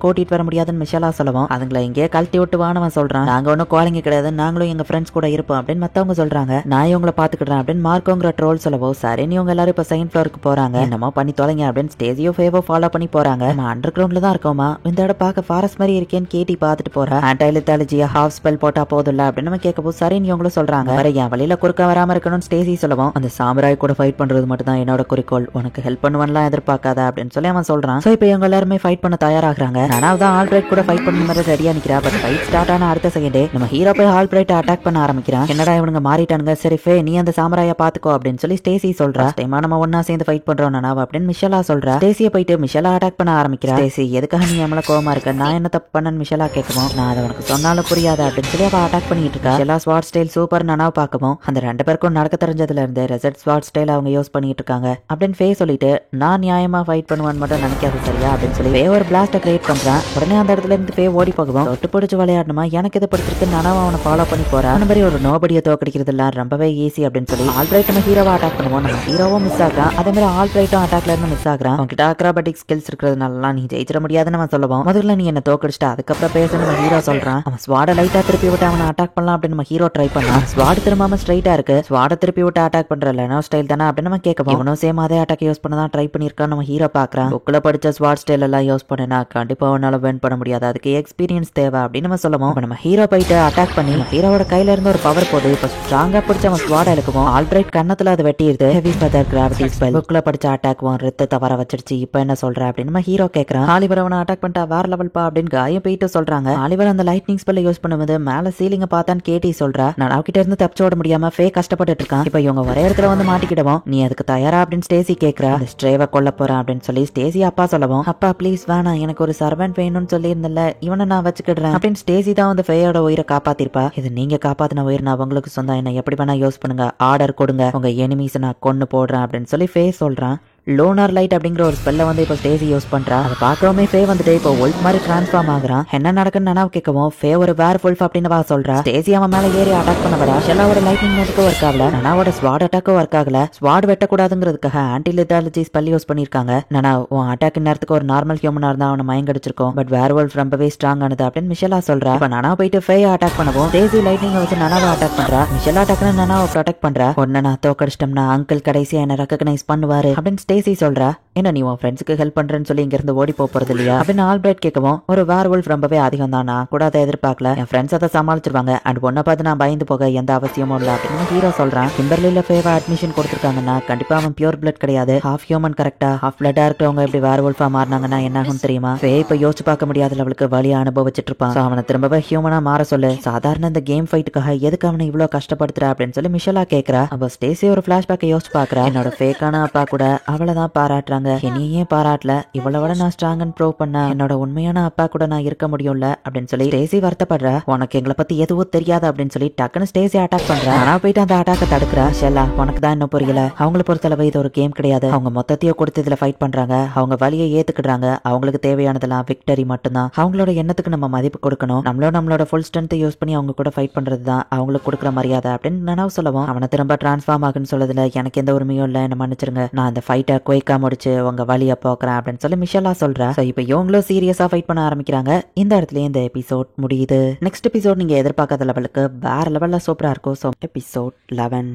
A: கூட்டிட்டு வர முடியாதுன்னு மிஷலா சொல்லுவோம். அதுங்களை இங்கே கழட்டி விட்டுவானவன் சொல்றான். நாங்க ஒன்னும் குவாலிங்க கிடையாது, நாங்களும் எங்க ஃப்ரெண்ட்ஸ் கூட இருப்போம் அப்படின்னு மத்தவங்க சொல்றாங்க. நான் இவங்களை பாத்துக்கிட்டேன் அப்படின்னு மார்க்கோங்கிற ட்ரோல் சொல்லவும் சரின்னு இவங்க எல்லாரும் இப்ப செகண்ட் ஃப்ளோருக்கு போறாங்க. என்னமோ பண்ணி தொலைங்க அப்படின்னு ஸ்டேஜியோ ஃபேவோ ஃபாலோ பண்ணி போறாங்க. நம்ம அண்டர் கிரவுண்ட்ல தான் இருக்கோமா, இந்த இடம் பார்க்க ஃபாரஸ்ட் மாதிரி இருக்கேன்னு கேட்டி பாத்துட்டு போறா. ஆன்டைலித்தாலஜியா ஹாஃப் ஸ்பெல் போட்டா போதும்ல அப்படின்னு நம்ம கேட்கவும் சரின்னு இவங்களும் சொல்றாங்க. வேற என் வழியில குறுக்க வராம இருக்கணும்னு ஸ்டேசி சொல்லுவோம். அந்த சாம்ராய் கூட ஃபைட் பண்றது மட்டும் தான் என்னோட குறிக்கோள், உனக்கு ஹெல்ப் பண்ணுவான்லாம் எதிர்பார்க்காத அப்படின்னு சொல்லி அவன் சொல்றான். சோ இப்போ இவங்க எல்லாருமே ஃபைட் பண்ண தயாராகிறாங்க. நானாவது ஆல்பிரைட் கூட ஃபைட் பண்ண மாதிரி ரெடியா நிக்கிறா. பட் ஃபைட் ஸ்டார்ட் ஆன அடுத்த செகண்டே நம்ம ஹீரோ போய் ஆல்பிரைட் அட்டாக் பண்ண ஆரம்பிக்கிறான். என்னடா இவனுங்க மாறிட்டானுங்க, சரி ஃபே நீ அந்த சாம்ராயை பாத்துக்கோ அப்படின்னு சொல்லி ஸ்டேசி சொல்றா. டைமா நம்ம ஒன்னா சேர்ந்து ஃபைட் பண்றோம் நானாவ அப்படின்னு மிஷலா சொல்றா. ஸ்டேசியை போயிட்டு மிஷலா அட்டாக் பண்ண ஆரம்பிக்கிறா. ஸ்டேசி எதுக்காக நீ எம்மள கோவமா இருக்க, நான் என்ன தப்பு பண்ணேன்னு மிஷலா கேட்கவும், நான் அதை உனக்கு சொன்னாலும் புரியாத அப்படின்னு சொல்லி அவ அட்டாக் பண்ணிட்டு இருக்கா. மிஷலா ஸ்வாட் ஸ்டைல் சூப்பர் நனாவை பார்க்கவும் அந்த 2 பேருக்கும் நடக்க தெரிஞ்சதுல இருந்து ரெசர்ட் ஸ்வாட் ஸ்டைல் அவங்க யூஸ் பண்ணிட்டு இருக்காங்க அப்படின்னு ஃபே சொல்லிட்டு, நான் நியாயமா ஃபைட் பண்ணுவான்னு மட்டும் நினைக்காது சரியா அப்படின்னு சொல்லி ஃபே ஒரு பிளாஸ்ட கிரியேட் பண்றான். உடனே அந்த இடத்துல இருந்து ஃபே ஓடி போகவும், தொட்டு பிடிச்சு விளையாடணுமா, எனக்கு இது பிடிச்சிருக்கு, நனாவை அவனை ஃபாலோ பண்ணி போறான். அந்த மாதிரி ஒரு நோபடியை தோக்கடிக்கிறது எல்லாம் ரொம்பவே ஈஸி அப்படின்னு சொல்லி ஆல்ரைட் நம்ம ஹீரோவை அட்டாக் பண்ணுவோம். நம்ம ஹீரோவும் மிஸ் ஆகிறான், அதே மாதிரி ஆல்ரைட்டும் அட்டாக்ல இருந்து மிஸ் ஆகிறான். அவங்ககிட்ட அக்ராபட்டிக் ஸ்கில்ஸ் இருக்கிறதுனால நீ ஜெயிச்சிட முடியாதுன்னு நம்ம சொல்லுவோம். முதல்ல நீ என்ன தோக்கடிச்சிட்ட, அதுக்கப்புறம் பேச நம்ம ஹீரோ சொல்றான். அவன் ஸ்வாட லைட்டா திருப்பி விட்டு அவனை அட்டாக் பண்ணலாம் அப்படின்னு நம்ம ஹீரோ ட்ரை பண்ணான். ஸ்வாட் திரும்பாம ஸ்ட்ரைட்டா இருக்கு, ஸ்வாட திருப்பி விட்டு அட்டாக் பண்ற லெனோ ஸ்டைல் தானே அப்படின்னு நம்ம கேட்கவும், இவனும் சேம் அதே அட்டாக் யூஸ் பண்ண தான் ட்ரை பண்ணிருக்கான். நம்ம ஹீரோ பாக்குறான். புக்ல படிச்ச ஸ்வாட் ஸ்டைல் எல்லாம் யூஸ் பண்ணா கண்டிப்பா அவனால வின் பண்ண முடியாது, அதுக்கு எக்ஸ்பீரியன்ஸ் தேவை அப்படின்னு நம்ம சொல்லுவோம். நம்ம ஹீரோ போயிட்டு அட்டாக் பண்ணி ஹீரோவோட கையில இருந்து ஒரு பவர் போது இப்ப ஸ்ட்ராங்கா பிடிச்ச அவன் ஸ்வாட இழுக்குவோம். ஆல்ரைட் கண்ணத்துல அது வெட்டிடுது. ஹெவி ஃபெதர் கிராவிட்டி ஸ்பெல் புக்ல படிச்ச அட்டாக் ரத்தத்தை வர வச்சிருச்சு, இப்ப என்ன சொல்ற அப்படின்னு நம்ம ஹீரோ கேக்குறான். ஆலிவர் அவனை அட்டாக் பண்ணிட்டா வேற லெவல் பா அப்படின்னு காயம் போயிட்டு சொல்றாங்க. ஆலிவர் அந்த லைட்னிங் ஸ்பெல்ல யூஸ் பண்ணும்போது மேல சீலிங்க பார்த்தான்னு கேட்டி சொல்றா. நான் அவகிட்ட இருந்து தப்பிச்சு ஓட முடியாம ஃபே கஷ்டப்பட்டு இருக்கான். இப்ப இவங்க ஒரே இடத்துல வந்து மாட்டிக்கிடுவோம், நீ அதுக்கு தயாரா அப்படின்னு ஸ்டேசி கேக்குறா. ஸ்ட்ரேவை கொல்ல போறான் அப்படின்னு சொல்லி ஸ்டேசி அப்பா சொல்லவும், அப்பா ப்ளீஸ் வேணாம், எனக்கு ஒரு சர்வெண்ட் வேணும்னு சொல்லி இருந்தல, இவனை நான் வச்சுக்கிடுறேன் அப்படின்னு ஸ்டேசி தான் வந்து ஃபேயோட உயிரை காப்பாத்திருப்பா. இது நீங்க காப்பாத்தின உயிர், நான் உங்களுக்கு சொந்தம், என்ன எப்படி வேணா யூஸ் பண்ணுங்க, ஆர்டர் கொடுங்க, உங்க எனிமீஸ் நான் கொன்னு போடுறேன் அப்படின்னு சொல்லி ஃபே சொல்றான். லோனார் லைட் அப்படிங்கிற ஒரு ஸ்பெல்ல வந்து இப்போ ஸ்டேசி யூஸ் பண்றா. அதை பார்க்கவுமே ஃபே வந்துட்டு இப்போ ஒல்ஃப் மாதிரி டிரான்ஸ்ஃபார்ம் ஆகுறான். என்ன நடக்குன்னு நனாவ் கேட்கவும், ஃபே ஒரு வேர் வுல்ஃப் அப்படின்னு சொல்றா. ஸ்டேசி அவன் மேல ஏறி அட்டாக் பண்ண வரா. ஷெல்லாவோட லைட்னிங் மோடுக்கும் ஒர்க் ஆகல, நனாவோட ஸ்வாட் அட்டாக்கும் ஒர்க் ஆகல. ஸ்வாட் வெட்டக்கூடாதுங்கிறதுக்காக ஆன்டி லித்தாலஜி ஸ்பெல் யூஸ் பண்ணிருக்காங்க. நனா உன் அட்டாக் நேரத்துக்கு ஒரு நார்மல் ஹியூமனா இருந்தா அவனை மயங்க அடிச்சிருக்கும், பட் வேர் வுல்ஃப் ரொம்பவே ஸ்ட்ராங் ஆனது அப்படின்னு மிஷலா சொல்றா. இப்ப நனா போயிட்டு ஃபே அட்டாக் பண்ணவும் ஸ்டேசி லைட்னிங் வச்சு நனாவை அட்டாக் பண்றா. மிஷலா டக்குன்னு நனாவை ப்ரொடெக்ட் பண்றா. ஒன்னு நான் தோக்கடிச்சிட்டோம்னா அங்கிள் கடைசியா என்ன ரெகக்னைஸ் பண்ணுவாரு அப்படின்னு ஸ்டேசி சொல்றா. என்ன நீ உன் ஃப்ரெண்ட்ஸ்க்கு ஹெல்ப் பண்றேன்னு சொல்லி இங்க இருந்து ஓடி போறது இல்லையா அப்படின்னு ஆல்பிரைட் கேட்கவும், ஒரு வேர்வல்ஃப் ரொம்பவே அதிகம் தான், நான் கூட அதை எதிர்பார்க்கல, என் ஃப்ரெண்ட்ஸ் அதை சமாளிச்சிருவாங்க, அண்ட் ஒன்ன பார்த்து நான் பயந்து போக எந்த அவசியமும் இல்லை அப்படின்னு ஹீரோ சொல்றான். கிம்பர்லில ஃபேவா அட்மிஷன் கொடுத்துருக்காங்கன்னா கண்டிப்பா அவன் பியூர் பிளட் கிடையாது, ஹாஃப் ஹியூமன் கரெக்டா, ஹாஃப் பிளட்டா இருக்கிறவங்க எப்படி வேர்வல்ஃபா மாறினாங்கன்னா என்ன ஆகும் தெரியுமா? ஃபே இப்ப யோசிச்சு பார்க்க முடியாத லெவலுக்கு வலியா அனுபவிச்சுட்டு இருப்பான். அவனை திரும்பவே ஹியூமனா மாற சொல்லு, சாதாரண இந்த கேம் ஃபைட்டுக்காக எதுக்கு அவனை இவ்வளவு கஷ்டப்படுத்துற அப்படின்னு சொல்லி மிஷலா கேட்கறா. அப்ப ஸ்டேசி ஒரு பிளாஷ்பேக்கை யோசிச்சு பாக்குறா. என்னோட ஃபேக்கான அப்பா கூட அவளைதான் பாராட்டுறாங்க, என்னையே பாராட்டல, இவ்வளவு நான் ஸ்ட்ராங் அண்ட் ப்ரூவ் பண்ண என்னோட உண்மையான அப்பா கூட நான் இருக்க முடியும்ல அப்படின்னு சொல்லி ஸ்டேசி வருத்தப்படுற. உனக்கு எங்களை பத்தி எதுவும் தெரியாது அப்படின்னு சொல்லி டக்குன்னு ஸ்டேசி அட்டாக் பண்றா. ஆனா போயிட்டு அந்த அட்டாக்க தடுக்கிறா. ஷெல்லா உனக்கு தான் இன்னும் புரியல, அவங்களை பொறுத்தளவு இது ஒரு கேம் கிடையாது, அவங்க மொத்தத்தையும் கொடுத்து இதுல ஃபைட் பண்றாங்க, அவங்க வலியை ஏத்துக்கிடுறாங்க, அவங்களுக்கு தேவையானதெல்லாம் விக்டரி மட்டும்தான், அவங்களோட எண்ணத்துக்கு நம்ம மதிப்பு கொடுக்கணும், நம்மளோட ஃபுல் ஸ்ட்ரென்த் யூஸ் பண்ணி அவங்க கூட ஃபைட் பண்றது தான் அவங்களுக்கு கொடுக்குற மரியாதை அப்படின்னு நனாவ் சொல்லவும், அவனை திரும்ப டிரான்ஸ்ஃபார்ம் ஆகுன்னு சொல்லதுல எனக்கு எந்த உரிமையும் இல்லை, என்ன மன்னிச்சிருங்க, நான் அந்த ஃபைட்டை குயிக்கா முடிச்சு உங்க வலியை போக்குறேன் அப்படின்னு சொல்லி மிஷலா சொல்றா. இப்போ இவங்களும் சீரியஸா ஃபைட் பண்ண ஆரம்பிக்கிறாங்க. இந்த இடத்துல இந்த எபிசோட் முடியுது. நெக்ஸ்ட் எபிசோட் நீங்க எதிர்பார்க்காத லெவலுக்கு வேற லெவல்ல சூப்பரா இருக்கும். ஸோ எபிசோட் 11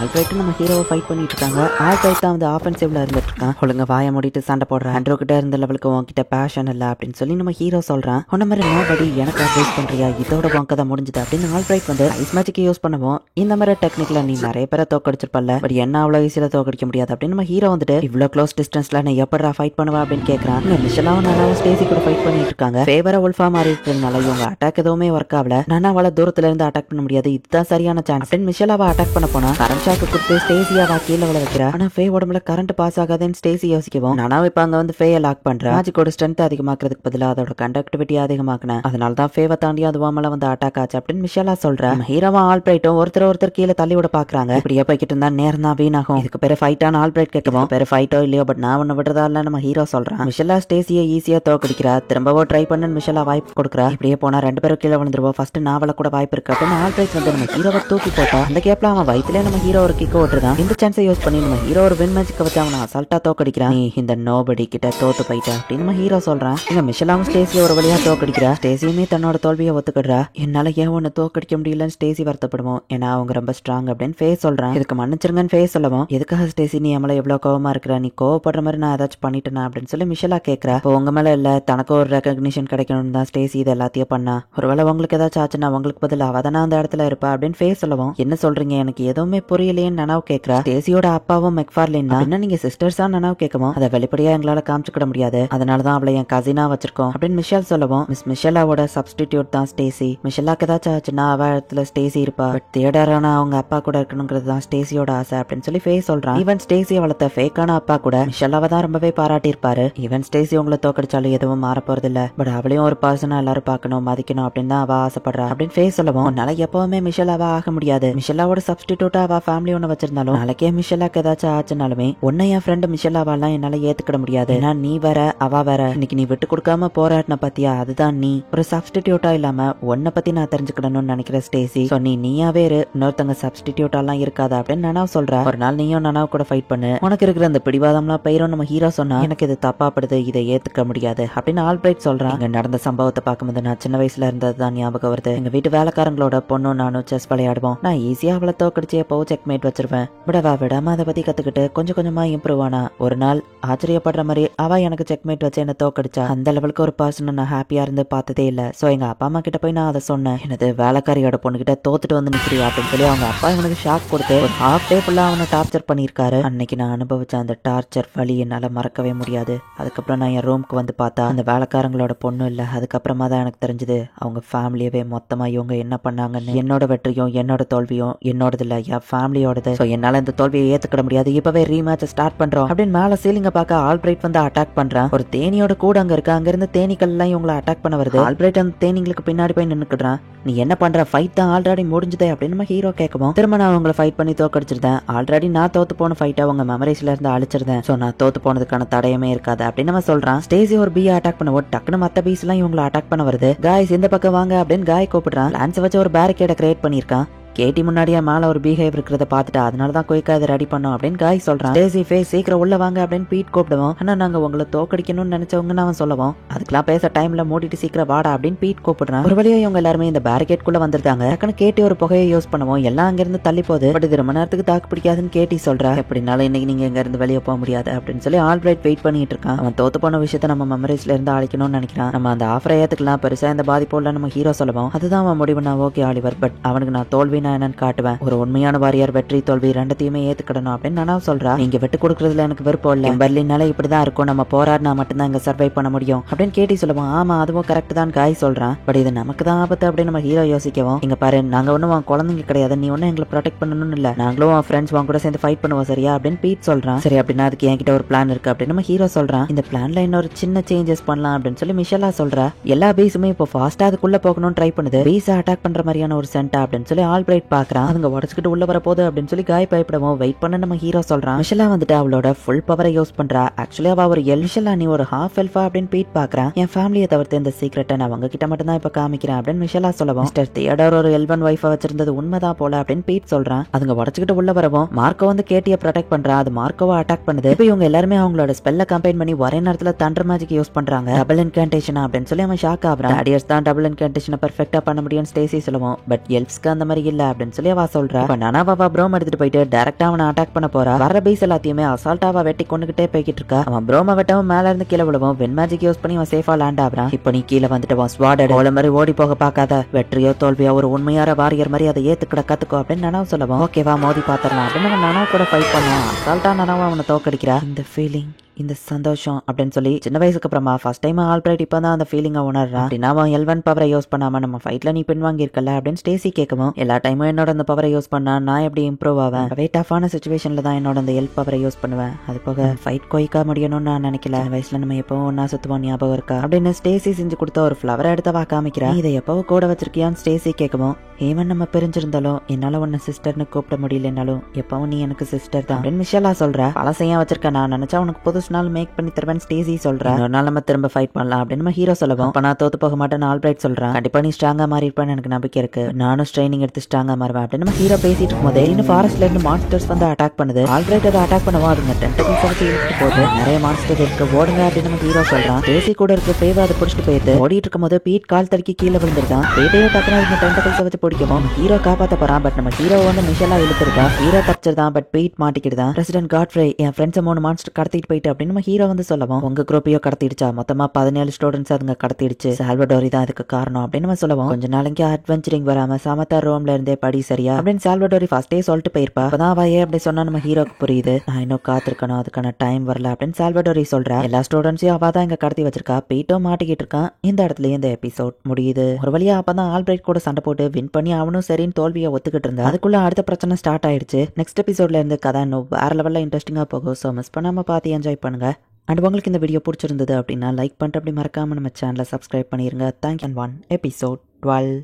A: ஆல்ரைட் நம்ம ஹீரோவை ஃபைட் பண்ணிட்டு இருக்காங்க. ஆல்ரைட் தான் வந்து ஆஃபென்சிவ்ல இருந்துட்டு இருக்கான். ஒழுங்க வாய மூடிட்டு சண்டை போடுற, ஆண்ட்ரோ கிட்ட இருந்த லெவலுக்கு உன்கிட்ட பேஷன் இல்ல அப்படின்னு சொல்லி நம்ம ஹீரோ சொல்றான். உன்ன மாதிரி நோபடி எனக்கு அட்வைஸ் பண்றியா, இதோட உங்கதான் முடிஞ்சது அப்படின்னு ஆல்ரைட் வந்து ஐஸ் மேஜிக் யூஸ் பண்ணுவோம். இந்த மாதிரி டெக்னிக்ல நீ நிறைய பேரை தோக்கடிச்சிருப்பல்ல, பட் என்ன அவ்வளவு ஈஸியில தோக்கடிக்க முடியாது அப்படின்னு நம்ம ஹீரோ வந்துட்டு, இவ்வளவு க்ளோஸ் டிஸ்டன்ஸ்ல நீ எப்படா ஃபைட் பண்ணுவா அப்படின்னு கேட்கறான். மிஷலாவும் நனாவும் ஸ்டேசி கூட ஃபைட் பண்ணிட்டு இருக்காங்க. ஃபேவரா உல்ஃபா மாறி இருக்கிறதுனால இவங்க அட்டாக் எதுவுமே ஒர்க் ஆகல. நனாவால தூரத்துல இருந்து அட்டாக் பண்ண முடியாது, இதுதான் சரியான சான்ஸ் அப்படின்னு மிஷலாவை அட்டாக் பண்ண போனா கரண்ட் ஷாக்கு கொடுத்து ஸ்டேசியாவா கீழே விழ வைக்கிறா. ஆனா ஃபே உடம்புல கரண்ட் பாஸ் ஆகாதுன்னு ஸ்டேசி யோசிக்கவும், நனாவை இப்ப அங்க வந்து ஃபேயை லாக் பண்றா. மேஜிக்கோட ஸ்ட்ரென்த் அதிகமாக்குறதுக்கு பதிலாக அதோட கண்டக்டிவிட்டி அதிகமாக்குனேன், அதனாலதான் ஃபேவை தாண்டி அதுவா மேல வந்து அட்டாக் ஆச்சு அப்படின்னு மிஷலா சொல்றா. ஹீரோவா ஆல்பிரைட்டும் ஒருத்தர் கீழே தள்ளி விட பாக்குறாங்க. இப்படியே போய்கிட்டு இருந்தா நேரம் தான் வீணாகும், இதுக்கு பேரு ஃபைட்டான ஆல்பிரைட் கேட்கவும், பேரு ஃபைட்டோ இல்லையோ பட் நான் ஒன்னு விடுறதா இல்ல நம்ம ஹீரோ சொல்றான். மிஷலா ஸ்டேசியை ஈஸியா தோக்கடிக்கிறா. திரும்பவோ ட்ரை பண்ணு மிஷலா வாய்ப்பு கொடுக்குறா. இப்படியே போனா 2 பேரும் கீழே விழுந்துருவோம், ஃபர்ஸ்ட் நாவல கூட வாய்ப்பு இருக்கு அப்படின்னு ஆல்ரைட் வந்து நம்ம ஹீரோவை தூக்கி போட்டா. அந்த கேப்ல அவன் வயிற்றுல நம்ம ஹீரோ ஒரு கிக்க ஓட்டுறான். இந்த சான்ஸை யூஸ் பண்ணி நம்ம ஹீரோ ஒரு வின் மேஜிக்க வச்சு அவனை அசால்ட்டா தோக்கடிக்கிறான். நீ இந்த நோபடி கிட்ட தோத்து போயிட்ட அப்படின்னு நம்ம ஹீரோ சொல்றான். இங்க மிஷலாவும் ஸ்டேசியை ஒரு வழியா தோக்கடிக்கிறா. ஸ்டேசியுமே தன்னோட தோல்வியை ஒத்துக்கிடுறா. என்னால ஏன் ஒன்னு தோக்கடிக்க முடியலன்னு ஸ்டேசி வருத்தப்படுவோம், ஏன்னா அவங்க ரொம்ப ஸ்ட்ராங் அப்படின்னு ஃபேஸ் சொல்றான். இதுக்கு மன்னிச்சிருங்கன்னு ஃபேஸ் சொல்லவும், எதுக்காக ஸ்டேசி நீ நம்மள எவ்வளவு கோவமா இருக்கிற, நீ கோவப்படுற மாதிரி நான் ஏதாச்சும் பண்ணிட்டேனா அப்படின்னு சொல்லி மிஷலா கேட்கறா. இப்போ உங்க மேல இல்ல, தனக்கு ஒரு ரெகக்னிஷன் கிடைக்கணும்னு தான் ஸ்டேசி இது எல்லாத்தையும் பண்ணா, ஒருவேளை உங்களுக்கு ஏதாச்சும் ஆச்சுன்னா உங்களுக்கு பதில் அவதான அந்த இடத்துல இருப்பா அப்படின்னு ஃபேஸ் சொல்லவும், என்ன சொல்றீங்க எனக்கு எதுவுமே புரியலையேன்னு நனாவ் கேட்கறா. ஸ்டேசியோட அப்பாவும் மெக்ஃபார்லின் என்ன நீங்க சிஸ்டர்ஸா நனாவ் கேட்கவும், அதை வெளிப்படையா எங்களால காமிச்சுக்கிட முடியாது, அதனாலதான் அவளை என் கசினா வச்சிருக்கோம் அப்படின்னு மிஷல் சொல்லவும், மிஸ் மிஷலாவோட சப்ஸ்டிடியூட் தான் ஸ்டேசி, மிஷலாக்கு ஏதாச்சும் ஆச்சுன்னா அவ இடத்துல ஸ்டேசி இருப்பா, பட் தியேட்டரான அவங்க அப்பா கூட இருக்கணுங்கிறது தான் ஸ்டேசியோட ஆசை அப்படின்னு சொல்லி ஃபேஸ் சொல்றான். ஈவன் ஸ்டேசி வளர்த்த ஃபேக்கான அப்பா கூட மிஷெல்லாவை தான் ரொம்பவே பாராட்டியிருப்பாரு. ஈவன் ஸ்டேசி உங்களை தோக்கடிச்சாலும் எதுவும் மாற போறது இல்ல, பட் அவளையும் ஒரு பர்சனா எல்லாரும் பார்க்கணும் மதிக்கணும் அப்படின்னு தான் அவ ஆசைப்படுறா அப்படின்னு ஃபேஸ் சொல்லவும், உன்னால எப்பவுமே மிஷெல்லாவா ஆக முடியாது. மிஷெல்லாவோட சப்ஸ்டிடியூட்டா அவ ஃபேமிலி ஒண்ணு வச்சிருந்தாலும் நாளைக்கே மிஷெல்லாக்கு ஏதாச்சும் ஆச்சுனாலுமே உன்னை என் ஃப்ரெண்ட் மிஷெல்லாவெல்லாம் என்னால ஏத்துக்கிட முடியாது. ஏன்னா நீ வேற அவ வேற. இன்னைக்கு நீ விட்டு கொடுக்காம போராட்டின பாத்தியா, அதுதான் நீ. ஒரு சப்ஸ்டிடியூட்டா இல்லாம உன்னை பத்தி நான் தெரிஞ்சுக்கணும்னு நினைக்கிற ஸ்டேசி. சோ நீயாவே இரு, இன்னொருத்தங்க சப்ஸ்டிடியூட்டா எல்லாம் இருக்காத அப்படின்னு நனாவ் சொல்ற. ஒரு நாள் நீயும் நனாவ் கூட ஃபைட் பண்ணு, உனக்கு இருக்கிற அந்த பிடிவாதம்லாம் பயிரும் நம்ம ஹீரோ சொன்னா எனக்கு இது தப்பாப்படுது, இதை ஏத்துக்க முடியாது அப்படின்னு ஆல்பிரைட் சொல்றான். இங்க நடந்த சம்பவத்தை பார்க்கும்போது நான் சின்ன வயசுல இருந்ததுதான் ஞாபகம் வருது. எங்க வீட்டு வேலைக்காரங்களோட பொண்ணும் நானும் செஸ் விளையாடுவோம். நான் ஈஸியா அவளை தோக்கடிச்சு எப்பவும் செக்மேட் வச்சிருவேன். பட் அவ விடாம அதை பத்தி கத்துக்கிட்டு கொஞ்சம் கொஞ்சமா இம்ப்ரூவ் ஆனா. ஒரு நாள் ஆச்சரியப்படுற மாதிரி அவ எனக்கு செக்மேட் வச்சு என்ன தோக்கடிச்சா. அந்த லெவலுக்கு ஒரு பர்சன் நான் ஹாப்பியா இருந்து பார்த்ததே இல்ல. சோ எங்க அப்பா அம்மா கிட்ட போய் நான் அதை சொன்னேன். எனது வேலைக்காரியோட பொண்ணு கிட்ட தோத்துட்டு வந்து நிக்கிறியா அப்படின்னு சொல்லி அவங்க அப்பா இவனுக்கு ஷாக் கொடுத்து ஒரு ஹாஃப் டே ஃபுல்லா அவனை டார்ச்சர் பண்ணிருக்காரு. அன்னைக்கு நான் அனுபவிச்ச அந்த டார்ச்சர் வலி என்னால மறக்கவே முடியாது. அதுக்கப்புறம் நான் என் ரூமுக்கு வந்து பார்த்தா அந்த வேலைக்காரங்களோட பொண்ணு இல்ல. அதுக்கப்புறமா தான் எனக்கு தெரிஞ்சது அவங்க ஃபேமிலியவே மொத்தமா இவங்க என்ன பண்ணாங்கன்னு. என்னோட வெற்றியும் என்னோட தோல்வியும் என்னோடது இல்ல, என் ஃபேமிலியோடது. சோ என்னால இந்த தோல்வியை ஏத்துக்கிட முடியாது. இப்பவே ரீமேட்ச் ஸ்டார்ட் பண்றோம் அப்படின்னு மேல சீலிங்க பார்க்க ஆல்பிரைட் வந்து அட்டாக் பண்றான். ஒரு தேனியோட கூட அங்க இருக்கு. அங்க இருந்து தேனீக்கள் எல்லாம் இவங்களை அட்டாக் பண்ண வருது. ஆல்பிரைட் அந்த தேனீங்களுக்கு பின்னாடி போய் நின்னுக்குறான். நீ என்ன பண்ற, ஃபைட் தான் ஆல்ரெடி முடிஞ்சதே அப்படின்னு நம்ம ஹீரோ கேட்கவும், திரும்ப நான் அவங்களை ஃபைட் பண்ணி தோக்கடிச்சிருந்தேன். ஆல்ரெடி நான் தோத்து போன ஃபைட்டை அவங்க மெமரிஸ்ல இருந்து அழிச்சிருந்தேன். சோ நான் தோத்து போனதுக்கான தடையமே இருக்காது அப்படின்னு நம்ம சொல்றான். ஸ்டேசி ஒரு பீயை அட்டாக் பண்ணவோ டக்குனு மத்த பீஸ் எல்லாம் இவங்களை அட்டாக் பண்ண வருது. காய்ஸ் இந்த பக்கம் வாங்க அப்படின்னு காய் கூப்பிடுறான். லான்ஸ் வச்சு ஒரு பேரிகேட கிரியேட் பண்ணிருக்கான். கேட்டி முன்னாடியே மேல ஒரு பிஹேவ் இருக்கிறத பாத்துட்டு அதனாலதான் குயிக்கா இதை ரெடி பண்ணோம் அப்படின்னு காய் சொல்றான். ஸ்டேசி ஃபேஸ் சீக்கிரம் உள்ள வாங்க அப்படின்னு பீட் கூப்பிடுவோம். ஆனா நாங்க உங்களை தோக்கடிக்கணும்னு நினைச்சவங்கன்னு அவன் சொல்லவும், அதுக்கெல்லாம் பேச டைம்ல மூடிட்டு சீக்கிரம் வாடா அப்படின்னு பீட் கூப்பிடுறான். ஒரு வழியா இவங்க எல்லாருமே இந்த பேரிகேட் குள்ள வந்துருந்தாங்க. டக்குனு கேட்டி ஒரு புகையை யூஸ் பண்ணுவோம். எல்லாம் அங்க இருந்து தள்ளி போகுது. பட் இது ரொம்ப நேரத்துக்கு தாக்கு பிடிக்காதுன்னு கேட்டி சொல்றா. எப்படினாலும் இன்னைக்கு நீங்க இங்க இருந்து வெளியே போக முடியாது அப்படின்னு சொல்லி ஆல்பிரைட் வெயிட் பண்ணிட்டு இருக்கான். அவன் தோத்து போன விஷயத்த நம்ம மெமரிஸ்ல இருந்து அழிக்கணும்னு நினைக்கிறான். நம்ம அந்த ஆஃபரை ஏத்துக்கலாம், பெருசா இந்த பாதிப்பு நம்ம ஹீரோ சொல்லவும், அதுதான் அவன் முடிவு. நான் ஓகே ஆலிவர், பட் அவனுக்கு நான் தோல்வி நான் என்னன்னு காட்டுவேன். ஒரு உண்மையான வாரியர் வெற்றி தோல்வி ரெண்டுத்தையுமே ஏத்துக்கிடணும் அப்படின்னு நான் சொல்றா. நீங்க விட்டு கொடுக்கறதுல எனக்கு விருப்பம் இல்ல, பெர்லினால இப்படிதான் இருக்கும், நம்ம போராடினா மட்டும்தான் இங்க சர்வை பண்ண முடியும் அப்படின்னு கேட்டி சொல்லுவோம். ஆமா அதுவும் கரெக்ட் தான் காய் சொல்றான். பட் இது நமக்கு தான் ஆபத்து அப்படின்னு நம்ம ஹீரோ யோசிக்கவும், இங்க பாரு நாங்க ஒண்ணும் உன் குழந்தைங்க கிடையாது, நீ ஒன்னும் எங்களை ப்ரொடெக்ட் பண்ணணும்னு இல்ல, நாங்களும் உன் ஃப்ரெண்ட்ஸ் உன் கூட சேர்ந்து ஃபைட் பண்ணுவோம் சரியா அப்படின்னு பீட் சொல்றான். சரி அப்படின்னா அதுக்கு என்கிட்ட ஒரு பிளான் இருக்கு அப்படின்னு நம்ம ஹீரோ சொல்றான். இந்த பிளான்ல இன்னொரு சின்ன சேஞ்சஸ் பண்ணலாம் அப்படின்னு சொல்லி மிஷெல்லா சொல்றா. எல்லா பீஸுமே இப்போ ஃபாஸ்டா அதுக்குள்ள போகணும்னு ட்ரை பண்ணுது. பீஸை அட்டாக் பண்ற மாதிரியான ஒரு சென்டா அப்படின்னு சொல்லி ஆல்பிரைட் பாக்குறான். அதுங்க உடச்சுக்கிட்டு உள்ள வர போகுது அப்படின்னு சொல்லி காய் பயப்படவும் வெயிட் பண்ண நம்ம ஹீரோ சொல்றான். மிஷெல்லா வந்துட்டு அவளோட ஃபுல் பவரை யூஸ் பண்றா. ஆக்சுவலி அவ ஒரு மிஷெல்லா நீ ஒரு ஹாஃப் எல்ஃபா அப்படின்னு பீட் பாக்குறான். என் ஃபேமிலியை தவிர்த்து இந்த சீக்ரெட்டை நான் அவங்க கிட்ட மட்டும் தான் இப்ப காமிக்கிறேன் அப்படின்னு மிஷெல்லா சொல்லவும், மிஸ்டர் தியோடோர் ஒரு எல்வன் வைஃபா வச்சிருந்தது உண்மைதான் போல அப்படின்னு பீட் சொல்றான். அதுங்க உடச்சுக்கிட்டு உள்ள வரவும் மார்க்கோ வந்து கேட்டிய ப்ரொடெக்ட் பண்றா. அது மார்க்கோவை அட்டாக் பண்ணுது. இப்போ இவங்க எல்லாருமே அவங்களோட ஸ்பெல்ல கம்பைன் பண்ணி ஒரே நேரத்துல தண்டர் மேஜிக் யூஸ் பண்றாங்க. டபுள் இன்கேன்டேஷன் அப்படின்னு சொல்லி அவன் ஷாக் ஆகுறான். அடியர்ஸ் தான் டபுள் இன்கேன்டேஷனை பெர்ஃபெக்ட்டா பண்ண முடியும்னு ஸ்டேசி சொல்லுவோம். பட் எல்ஃப்ஸ்க்கு அந்த மாதிரி இல்ல அப்படின்னு சொல்லி அவ சொல்றா. நனாவா ப்ரோம் எடுத்துட்டு போயிட்டு டைரக்டா அவனை அட்டாக் பண்ண போறா. வர பீஸ் எல்லாத்தையுமே அசால்ட்டாவா வெட்டி கொண்டுகிட்டே போய்கிட்டு இருக்கா. அவன் ப்ரோம வெட்டவும் மேல இருந்து கீழே விழுவும். வென் மேஜிக் யூஸ் பண்ணி அவன் சேஃபா லேண்ட் ஆகுறான். இப்போ நீ கீழே வந்துட்டு ஸ்வாட் அவ்வளவு மாதிரி ஓடி போக பார்க்காத, வெற்றியோ தோல்வியோ ஒரு உண்மையான வாரியர் மாதிரி அதை ஏத்துக்கிட கத்துக்கோ அப்படின்னு நனாவ் சொல்லுவோம். ஓகேவா மோதி பாத்திரலாம் அப்படின்னு நனாவ் கூட ஃபைட் பண்ணுவான். அசால்ட்டா நனாவ் அவனை தோக்கடிக்கிறா. இந்த ஃபீலிங் இந்த சந்தோஷம் அப்படின்னு சொல்லி சின்ன வயசுக்கு அப்புறமா ஃபர்ஸ்ட் டைம் ஆல்பிரைட் இப்பதான் அந்த ஃபீலிங்கை உணர்றான். அப்படின்னா அவன் எல்வன் பவரை யூஸ் பண்ணாம நம்ம ஃபைட்ல நீ பின்வாங்கி இருக்கல அப்படின்னு ஸ்டேசி கேட்கவும், எல்லா டைமும் என்னோட அந்த பவரை யூஸ் பண்ணா நான் எப்படி இம்ப்ரூவ் ஆவேன், டஃபான சுச்சுவேஷன்ல தான் என்னோட அந்த எல் பவரை யூஸ் பண்ணுவேன். அது போக ஃபைட் குயிக்கா முடியணும்னு நான் நினைக்கல. வயசுல நம்ம எப்பவும் ஒன்னா சுத்துவோம் ஞாபகம் இருக்கா அப்படின்னு ஸ்டேசி செஞ்சு கொடுத்த ஒரு ஃபிளவரை எடுத்தவா காமிக்கிறா. இதை எப்பவும் கூட வச்சிருக்கியான்னு ஸ்டேசி கேட்கவும், ஈவன் நம்ம பிரிஞ்சிருந்தாலும் என்னால உன்ன சிஸ்டர்னு கூப்பிட முடியலனாலும் எப்பவும் நீ எனக்கு சிஸ்டர் தான் அப்படின்னு மிஷெல்லா சொல்றா. பழசையா வச்சிருக்க, நான் நினைச்சா உனக்கு புதுசு நாள் மேக் பண்ணி தருவேன் ஸ்டேசி சொல்றா. ஒரு நாள் நம்ம திரும்ப ஃபைட் பண்ணலாம் அப்படின்னு நம்ம ஹீரோ சொல்லுவோம். அப்ப நான் தோத்து போக மாட்டேன்னு ஆல்பிரைட் சொல்றான். கண்டிப்பா நீ ஸ்ட்ராங்கா மாறி இருப்பேன்னு எனக்கு நம்பிக்கை இருக்கு, நானும் ட்ரைனிங் எடுத்து ஸ்ட்ராங்கா மாறுவேன் அப்படின்னு நம்ம ஹீரோ பேசிட்டு இருக்கும்போது இன்னும் ஃபாரஸ்ட்ல இருந்து மான்ஸ்டர்ஸ் வந்து அட்டாக் பண்ணுது. ஆல்பிரைட் அதை அட்டாக் பண்ணவா அதுங்க டென்டகிள்ஸ் வச்சு இழுத்துட்டு போகுது. நிறைய மான்ஸ்டர் இருக்கு, ஓடுங்க அப்படின்னு நம்ம ஹீரோ சொல்றான். ஸ்டேசி கூட இருக்க ஃபேவ் அதை பிடிச்சிட்டு போயிடுது. ஓடிட்டு இருக்கும் போது பீட் கால் தடுக்கி கீழே விழுந்துருக்கான். பேட்டையோ டக்குனு அதுங்க டென்டகிள்ஸ் வச்சு பிடிக்கவும் ஹீரோ காப்பாத்த போறான். பட் நம்ம ஹீரோ வந்து மிஷெல்லா இழுத்துருக்கா. ஹீரோ தப்பிச்சிருதான், பட் பீட் மாட்டிக்கிடுதான். பிரசிடென்ட் காட்ஃப்ரே என் ஃப்ரெண்ட்ஸ் 3 மான்ஸ்டர் கடத்திட்டு போயிட்டு அப்படின்னு நம்ம ஹீரோ வந்து சொல்லவும், உங்க குரூப்பையோ கடத்திடுச்சா, மொத்தமா 17 ஸ்டூடெண்ட்ஸ் அதுங்க கடத்திடுச்சு, சால்வடோரி தான் அதுக்கு காரணம் அப்படின்னு நம்ம சொல்லவும், கொஞ்ச நாளைக்கு அட்வென்ச்சரிங் வராம சமத்தா ரோம்ல இருந்தே படி சரியா அப்படின்னு சால்வடோரி ஃபர்ஸ்டே சொல்லிட்டு போயிருப்பா. அப்பதான் அவ ஏன் அப்படி சொன்னா நம்ம ஹீரோக்கு புரியுது. நான் இன்னும் காத்திருக்கணும், அதுக்கான டைம் வரல அப்படின்னு சால்வடோரி சொல்றா. எல்லா ஸ்டூடெண்ட்ஸையும் அவ தான் இங்க கடத்தி வச்சிருக்கா. பீட்டோ மாட்டிக்கிட்டு இருக்கான். இந்த இடத்துல இந்த எபிசோட் முடியுது. ஒரு வழியா அப்பதான் ஆல்பிரைட் கூட சண்டை போட்டு வின் பண்ணி அவனும் சரின்னு தோல்வியை ஒத்துக்கிட்டு இருந்தா. அதுக்குள்ள அடுத்த பிரச்சனை ஸ்டார்ட் ஆயிடுச்சு. நெக்ஸ்ட் எபிசோட்ல இருந்து கதை இன்னும் வேற லெவல்ல இன்ட்ரெஸ்டிங்கா போகும். சோ மிஸ் பண்ணாம பார்த்து என்ஜாய் பண்ணுங்க. அண்ட் உங்களுக்கு இந்த வீடியோ பிடிச்சிருந்தது அப்படின்னா லைக் பண்ணிட்டு அப்படி மறக்காம நம்ம சேனலை சப்ஸ்கிரைப் பண்ணிருங்க. Thanks and 1 episode 12.